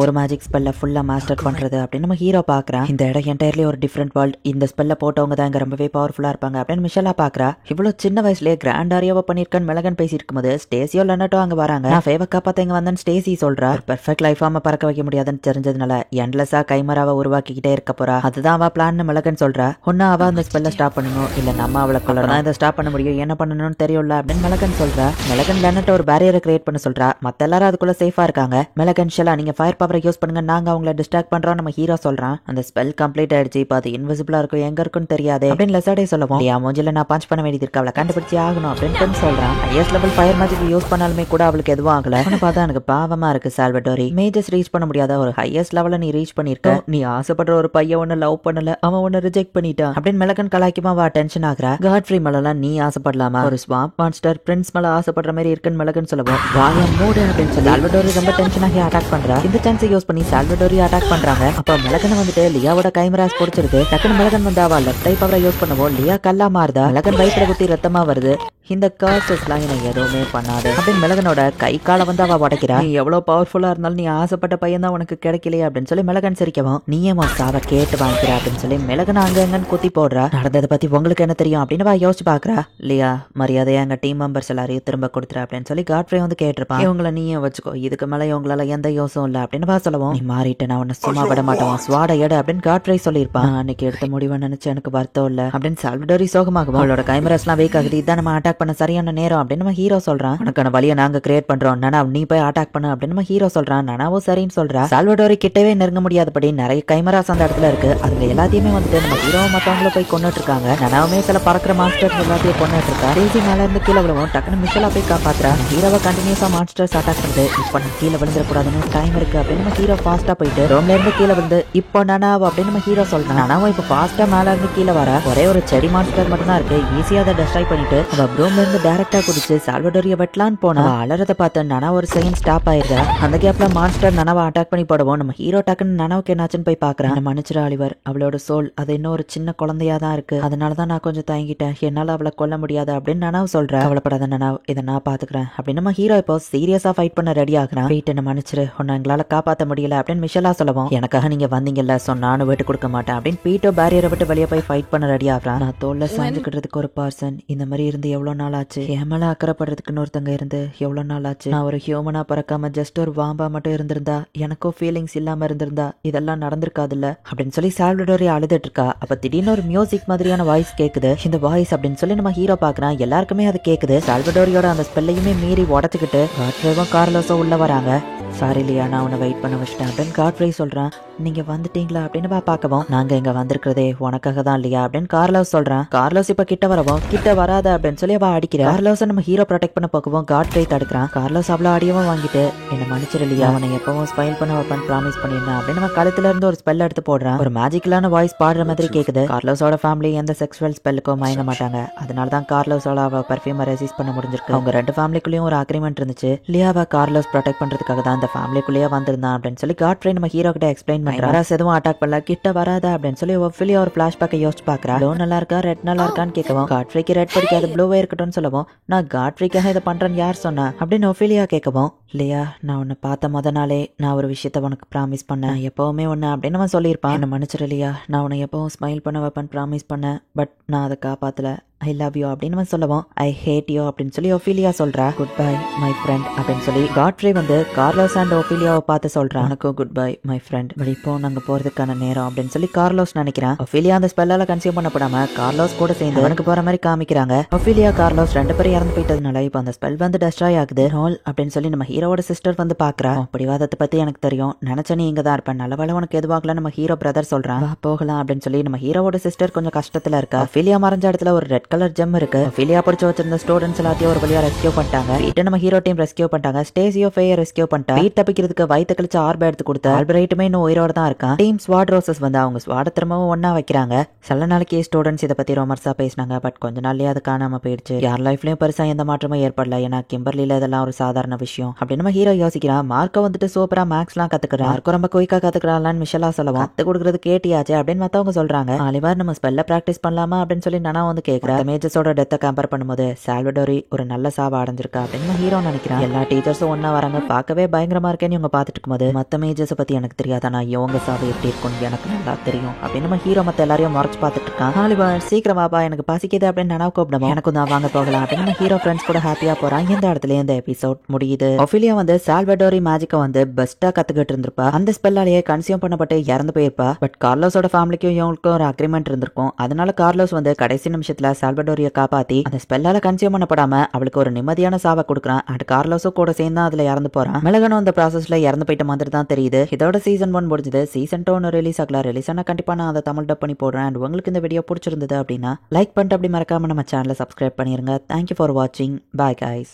A: ஒரு மேஜிக் ஸ்பெல்ல ஃபுல்லா மாஸ்டர் பண்றது அப்படின்னு நம்ம ஹீரோ பாக்குறான். இந்த இடம் என்டையர்லி ஒரு டிஃபரெண்ட் வேர்ல்ட், இந்த ஸ்பெல்ல போட்டவங்க தான் இங்க ரொம்பவே பவர்ஃபுல்லா இருப்பாங்க அப்படின்னு மிஷலா பாக்குறா. இவ்வளவு சின்ன வயசுலயே கிராண்ட் ஆரியாவை பண்ணிருக்கான்னு மிளகன் பேசி இருக்கும்போது ஸ்டேசியோ லெனட்டோ அங்க வராங்க. நான் ஃபேவ காப்பாத்த இங்க வந்தேன்னு ஸ்டேசி சொல்றா. பெர்ஃபெக்ட் லைஃபாம பறக்க வைக்க முடியாதுன்னு தெரிஞ்சதுனால எண்ட்லெஸ்ஸா கைமராவை உருவாக்கிக்கிட்டே இருக்க போறா. அதுதான் அவ பிளான் மிளகன் சொல்றா. ஒன்னா அவ அந்த ஸ்பெல்ல ஸ்டாப் பண்ணணும், இல்ல நம்ம அவளை கொல்லணும். இதை ஸ்டாப் பண்ண முடியும், என்ன பண்ணணும்னு தெரியும்ல அப்படின்னு மிளகன் சொல்றா. மிளகன் லெனட்டோ ஒரு பேரியரை கிரியேட் பண்ண சொல்றா. மத்த எல்லாரும் அதுக்குள்ள சேஃபா இருக்காங்க. மிளகன் ஷெலா நீங்க ஃபயர் பவரை யூஸ் பண்ணுங்க, நாங்க அவங்கள டிஸ்ட்ராக்ட் பண்றோம் நம்ம ஹீரோ சொல்றான். அந்த ஸ்பெல் கம்ப்ளீட் ஆயிடுச்சு, இப்ப அது இன்விசிபிளா இருக்கும், எங்க இருக்குன்னு தெரியாது அப்படின்னு லெசடே சொல்லுவோம். லியா மூஞ்சில நான் பஞ்ச் பண்ண வேண்டியது இருக்கு, அவளை கண்டுபிடிச்சி ஆகணும் அப்படின்னு சொல்றான். Highest level fire magic use பண்ணாலுமே கூட அவளுக்கு எதுவும் ஆகல. பார்த்தா எனக்கு பாவமா இருக்கு சால்வடோரி, மேஜஸ் ரீச் பண்ண முடியாத ஒரு ஹையஸ்ட் லெவல நீ ரீச் பண்ணிருக்க. நீ ஆசைப்படுற ஒரு பையன் ஒன்னு லவ் பண்ணல, அவன் ஒன்னு ரிஜெக்ட் பண்ணிட்டான் அப்படின்னு மிளகன் கலாய்க்குமா வா டென்ஷன் ஆகுறா. காட்ஃப்ரீ மேலாம் நீ ஆசைப்படலாமா? ஒரு ஸ்வாம்ப் மான்ஸ்டர் பிரின்ஸ் மேல ஆசைப்படுற மாதிரி இருக்குன்னு மிளகன் சொல்லுவோம். வாய மூடு அப்படின்னு சொல்லி சால்வடோரி ரொம்ப டென்ஷன் ஆகி அட்டாக் பண்றா. இந்த சான்ஸை யூஸ் பண்ணி சால்வடோரி அட்டாக் பண்றாங்க. அப்ப மிளகன் வந்துட்டு லியாவோட கைமராஸ் பிடிச்சிருக்கு. டக்குனு மிளகன் வந்து அவ லெஃப்ட் டைப் அவரை யூஸ் பண்ணுவோம். லியா கல்லா மாறுதா. மிளகன் வயிற்றுல குத்தி ரத்தமா வருது. இந்த காசஸ்லாம் எனக்கு எதுவுமே பண்ணாது அப்படின்னு மிளகனோட கை காலை வந்து அவ உடைக்கிறா. நீ எவ்வளவு பவர்ஃபுல்லா இருந்தாலும் நீ ஆசைப்பட்ட பையன் தான் உனக்கு கிடைக்கலையே அப்படின்னு சொல்லி மிளகன் சிரிக்கவும் நீயே சாவ கேட்டு வாங்கிக்கிற அப்படின்னு சொல்லி மிளகன் அங்கன்னு குத்தி போடுறா. நடந்ததை பத்தி உங்களுக்கு என்ன தெரியும் அப்படின்னு யோசிச்சு பாக்குறா. இல்லையா மரியாதையா எங்க டீம் மெம்பர்ஸ் எல்லாரையும் திரும்ப கொடுத்துற அப்படின்னு சொல்லி காட்ஃப்ரே வந்து கேட்டிருப்பான். இவங்களை நீயே வச்சுக்கோ, இதுக்கு மேல இவங்களால எந்த யோசம் இல்ல அப்படின்னு சொல்லுவோம். நீ மாறிட்டு நான் உன்னை சும்மா விட மாட்டோம், ஸ்வாட எடு அப்படின்னு காட்ஃப்ரே சொல்லியிருப்பான். அன்னைக்கு எடுத்த முடிவை நினைச்சு எனக்கு வருத்தம் இல்ல அப்படின்னு சால்வடோரி சோகமாகும். அவளோட கைமராஸ் எல்லாம் வீக் ஆகுது, இதான் நம்ம அட்டாக் பண்ண சரியான நேரம் அப்படின்னு நம்ம ஹீரோ சொல்றான். உனக்கான வழியை நாங்க கிரியேட் பண்றோம் நனாவ், நீ போய் அட்டாக் பண்ணு அப்படின்னு நம்ம ஹீரோ சொல்றான். நனாவும் சரின்னு சொல்றா. சால்வடோரி கிட்டவே நெருங்க முடியாதபடி நிறைய கைமராஸ் அந்த இடத்துல இருக்கு. அதுல எல்லாத்தையுமே வந்துட்டு நம்ம ஹீரோ மத்தவங்கள போய் கொண்டுட்டு இருக்காங்க. நனாவுமே சில பறக்கிற மாஸ்டர்ஸ் எல்லாத்தையும் கொண்டுட்டு இருக்கா. டேசி மேல இருந்து கீழே விழுவும். டக்குனு மிஷலா போய் காப்பாத்துறா. ஹீரோவை கண்டினியூஸா மாஸ்டர்ஸ் அட்டாக் பண்ணுது. இப்போ நான் கீழே விழுந்துட கூடாதுன்னு டைம் இருக்கு அப்படின்னு நம்ம ஹீரோ ஃபாஸ்டா போயிட்டு ரூம்ல இருந்து கீழே விழுந்து இப்போ நனாவ் அப்படின்னு நம்ம ஹீரோ சொல்றான். நனாவும் இப்போ ஃபாஸ்டா மேல இருந்து கீழே வர ஒரே ஒரு செடி மாஸ்டர் மட்டும் தான் இருக்கு. ஈஸியா அதை டெஸ்ட்ராய் பண்ணிட்டு அவ ரூம்ல இருந்து டைரக்டா குடிச்சு சால்வடோரிய வெட்டலான்னு போனா அலறத பார்த்து நனா ஒரு செகண்ட் ஸ்டாப் ஆயிருந்தா. அந்த கேப்ல மான்ஸ்டர் நனாவை அட்டாக் பண்ணி போடுவோம். நம்ம ஹீரோ டக்குன்னு நனாவுக்கு என்னாச்சுன்னு போய் பாக்குறான். மன்னிச்சிரு ஆலிவர், அவளோட சோல் அது இன்னும் ஒரு சின்ன குழந்தையா தான் இருக்கு. அதனாலதான் நான் கொஞ்சம் தயங்கிட்டேன். என்னால அவளை கொல்ல முடியாது அப்படின்னு நனாவ் சொல்ற. அவளப்படாத நனாவ், இதை நான் பாத்துக்கிறேன் அப்படின்னு நம்ம ஹீரோ இப்போ சீரியஸா ஃபைட் பண்ண ரெடி ஆகுறான். வெயிட், என்ன மன்னிச்சிரு, உன்னை எங்களால காப்பாற்ற முடியல அப்படின்னு மிஷலா சொல்லவும், எனக்காக நீங்க வந்தீங்கல்ல, சோ நானும் விட்டு கொடுக்க மாட்டேன் அப்படின்னு பீட்டோ பேரியரை விட்டு வெளியே போய் ஃபைட் பண்ண ரெடி ஆகுறான். நான் தோல்ல சாஞ்சுக்கிட்டதுக்கு ஒரு பர்சன் இந்த மாதிரி இருந்து எவ்வளவு நாள் ஆச்சு. ஏமல அக்கறைப்படுறதுக்குன்னு ஒருத்தங்க இருந்து எவ்வளவு நாள் ஆச்சு. நான் ஒரு ஹியூமனா பறக்காம ஜஸ்ட் ஒரு வாம்பா மட்டும் இருந்திருந்தா, எனக்கும் ஃபீலிங்ஸ் இல்லாம இருந்திருந்தா இதெல்லாம் நடந்திருக்காதுல்ல அப்படின்னு சொல்லி சால்வடோரி அழுதுட்டு இருக்கா. அப்ப திடீர்னு ஒரு மியூசிக் மாதிரியான வாய்ஸ் கேக்குது. இந்த வாய்ஸ் அப்படின்னு சொல்லி நம்ம ஹீரோ பாக்குறான். எல்லாருக்குமே அது கேக்குது. சால்வடோரியோட அந்த ஸ்பெல்லையுமே மீறி உடச்சுக்கிட்டு காட்ரேவும் கார்லோஸோ உள்ள வராங்க. சாரி இல்லையா, நான் உன்னை வெயிட் பண்ண வச்சிட்டேன் அப்படின்னு கார்ட்ரே சொல்றான். நீங்க வந்துட்டீங்களா அப்படின்னு பாக்கவும், நாங்க இங்க வந்திருக்கிறதே உனக்காக தான் இல்லையா அப்படின்னு கார்லோஸ் சொல்றான். கார்லோஸ் இப்ப கிட்ட வரவும், கிட்ட வராத அப்படின்னு சொல்லி அவ அடிக்கிறா. கார்லோஸ் நம்ம ஹீரோ ப்ரொடெக்ட் பண்ண போகவும் கார்ட்ரே தடுக்கிறான். கார்லோஸ் அவ்வளவு அடியவும் வாங்கிட்டு, என்ன மன்னிச்சிரு இல்லையா, அவனை எப்பவும் ஸ்பைல் பண்ண வைப்பான்னு ப்ராமிஸ் பண்ணிருந்தேன் அப்படின்னு நம்ம கழுத்துல இருந்து ஒரு ஸ்பெல் எடுத்து போடுறான். ஒரு மேஜிக்கலான வாய்ஸ் பாடுற மாதிரி கேக்குது. கார்லோஸோட ஃபேமிலி எந்த செக்ஸுவல் ஸ்பெல்லுக்கும் மயங்க மாட்டாங்க. அதனாலதான் கார்லோஸோட அவ பர்ஃபியூமை ரெசிஸ்ட் பண்ண முடிஞ்சிருக்கு. அவங்க ரெண்டு ஃபேமிலிக்குள்ளயும் ஒரு அக்ரிமெண்ட் இருந்துச்சு. லியாவை கார்லோஸ் ப்ரொடெக்ட் பண்றதுக்காக தான் அந்த ஃபேமிலிக்குள்ளேயே வந்திருந்தான் அப்படின்னு சொல்லி காட்ரே நம்ம ஹீரோ கிட்ட எக்ஸ்பிளைன் பண்றாரு. எதுவும் அட்டாக் பண்ணல, கிட்ட வராத அப்படின்னு சொல்லி ஒஃபிலியா ஒரு பிளாஷ்பேக்கை யோசிச்சு பாக்குறா. ப்ளூ நல்லா இருக்கா, ரெட் நல்லா இருக்கான்னு கேட்கவும், காட்ரிக்கு ரெட் பிடிக்காது, ப்ளூவே இருக்கட்டும்னு சொல்லவும், நான் காட்ரிக்காக இதை பண்றேன்னு யார் சொன்னா அப்படின்னு ஒஃபிலியா கேட்கவும், இல்லையா நான் உன்னை பார்த்த முத நாளே நான் ஒரு விஷயத்த உனக்கு ப்ராமிஸ் பண்ணேன், எப்பவுமே ஒன்னு அப்படின்னு அவன் சொல்லியிருப்பான். என்ன மன்னிச்சிரு இல்லையா, நான் உன்னை எப்பவும் ஸ்மைல் பண்ண வைப்பேன் ப்ராமிஸ் பண்ணேன், பட் நான் அதை காப்பாத்தல, ஐ லவ் யூ அப்படின்னு அவன் சொல்லவும், ஐ ஹேட் யூ அப்படின்னு சொல்லி ஒஃபிலியா சொல்றா. குட் பை மை ஃப்ரெண்ட் அப்படின்னு சொல்லி காட்ரே வந்து கார்லோஸ் அண்ட் ஒஃபிலியாவை பார்த்து சொல்றான். உனக்கும் good bye my friend, but இப்போ நாங்க போறதுக்கான நேரம் அப்படின்னு சொல்லி கார்லோஸ் நினைக்கிறான். ஒஃபிலியா அந்த ஸ்பெல்லால கன்சியூம் பண்ணப்படாம கார்லோஸ் கூட சேர்ந்து அவனுக்கு போற மாதிரி காமிக்கிறாங்க. ஒஃபிலியா கார்லோஸ் ரெண்டு பேரும் இறந்து போயிட்டதுனால இப்போ அந்த ஸ்பெல் வந்து டெஸ்ட்ராய் ஆகுது. ரோல் அப்படின்னு சொல்லி நம்ம ஹீரோட சிஸ்டர் வந்து பாக்குறா. பிடிவாதத்தை பத்தி எனக்கு தெரியும், நினைச்ச நீ இங்க தான் இருப்பேன், நல்ல வேலை உனக்கு எதுவாகல நம்ம ஹீரோ பிரதர் சொல்றான். போகலாம் அப்படின்னு சொல்லி நம்ம ஹீரோட சிஸ்டர் கொஞ்சம் கஷ்டத்துல இருக்கா. ஒஃபிலியா மறைஞ்ச இடத்துல ஒரு ரெட் கலர் ஜெம் இருக்கு. ஒஃபிலியா பிடிச்சு வச்சிருந்த ஸ்டூடெண்ட்ஸ் எல்லாத்தையும் ஒரு வழியா ரெஸ்கியூ பண்ணிட்டாங்க. பீட்டை நம்ம ஹீரோ டீம் ரெஸ்கியூ பண்ணிட்டாங்க. ஸ்டேசியோ ஃபேயை ரெஸ்கியூ பண்ணிட்டா. பீட் தப்பிக்கிறதுக்கு வயிற்று கழிச்சு ஆர்பை எடுத்து கொடுத்த ஆல்பரைட்டுமே இன்னும் உயிரோட தான் இருக்கான். டீம் ஸ்வாட் ரோசஸ் வந்து அவங்க ஸ்வாட திரும்பவும் ஒன்னா வைக்கிறாங்க. சில நாளைக்கு ஸ்டூடெண்ட்ஸ் இதை பத்தி ரொமர்ஸா பேசினாங்க, பட் கொஞ்ச நாள்லயே அது காணாம போயிடுச்சு. யார் லைஃப்லயும் பெருசா எந்த மாற்றமும் ஏற்படல, ஏன்னா கிம்பர்லில இதெல்லாம் ஒரு சாதாரண விஷயம் அப்படின்னு நம்ம ஹீரோ யோசிக்கிறான். மார்க்கோ வந்துட்டு சூப்பரா மேக்ஸ் எல்லாம் கத்துக்கிறான். மார்க்கோ ரொம்ப குயிக்கா கத்துக்கிறான்னு மிஷலா சொல்லவும், கத்து கொடுக்கறது கேட்டியாச்சு அப்படின்னு மத்தவங்க சொல்றாங்க. ஆலிவர் நம்ம ஸ்பெல்ல பிராக்டிஸ் பண்ணலாமா அப்படின்னு சொல்லி நானா வந்து கேட்கிறேன். மேஜஸோட டெத்தை கம்பேர் பண்ணும்போது சால்வடோரி ஒரு நல்ல சாவ அடைஞ்சிருக்கா அப்படின்னு ஹீரோ நினைக்கிறான். எல்லா டீச்சர்ஸும் ஒன்னா வராங்க, பார்க்கவே பயங்கரமா இருக்கேன்னு இவங்க பாத்துட்டு இருக்கும்போது, மத்த மேஜர்ஸ் பத்தி எனக்கு தெரியாதா, நான் இவங்க சாவு எப்படி இருக்கும்னு எனக்கு நல்லா தெரியும் அப்படின்னு நம்ம ஹீரோ மத்த எல்லாரையும் மறைச்சு பாத்துட்டு இருக்கான். ஆலிவர் சீக்கிரம் வாப்பா, எனக்கு பசிக்குது அப்படின்னு நானா கூப்பிடுவோம். எனக்கும் தான் வாங்க போகலாம் அப்படின்னு ஹீரோ ஃப்ரெண்ட்ஸ் கூட ஹாப்பியா போறான். இந்த இடத்துல இந்த எபிசோட் முடியுது. ஒஃபிலியா வந்து சால்வடோரி மேஜிக்கை வந்து பெஸ்டா கத்துக்கிட்டு இருந்திருப்பா. அந்த ஸ்பெல்லாலேயே கன்சியூம் பண்ணப்பட்டு இறந்து போயிருப்பா. பட் கார்லோஸோட ஃபேமிலிக்கும் இவங்களுக்கும் ஒரு அக்ரிமெண்ட் இருந்திருக்கும். அதனால கார்லோஸ் வந்து கடைசி நிமிஷத்துல சால்வடோரிய காப்பாத்தி அந்த ஸ்பெல்லால கன்சியூம் பண்ணப்படாம அவளுக்கு ஒரு நிம்மதியான சாவை கொடுக்குறான். அண்ட் கார்லோஸும் கூட சேர்ந்து அதுல இறந்து போறான். மெலகனும் அந்த ப்ராசஸ்ல இறந்து போயிட்ட மாதிரி தான் தெரியுது. இதோட சீசன் 1 முடிஞ்சது. சீசன் 2 ரிலீஸ் ஆகல. ரிலீஸ் ஆனா கண்டிப்பா நான் அதை தமிழ் டப் பண்ணி போடுறேன். அண்ட் உங்களுக்கு இந்த வீடியோ பிடிச்சிருந்தது அப்படின்னா லைக் பண்ணிட்டு அப்படி மறக்காம நம்ம சேனலை சப்ஸ்கிரைப் பண்ணிருங்க. தேங்க்யூ ஃபார் வாட்சிங். Bye guys.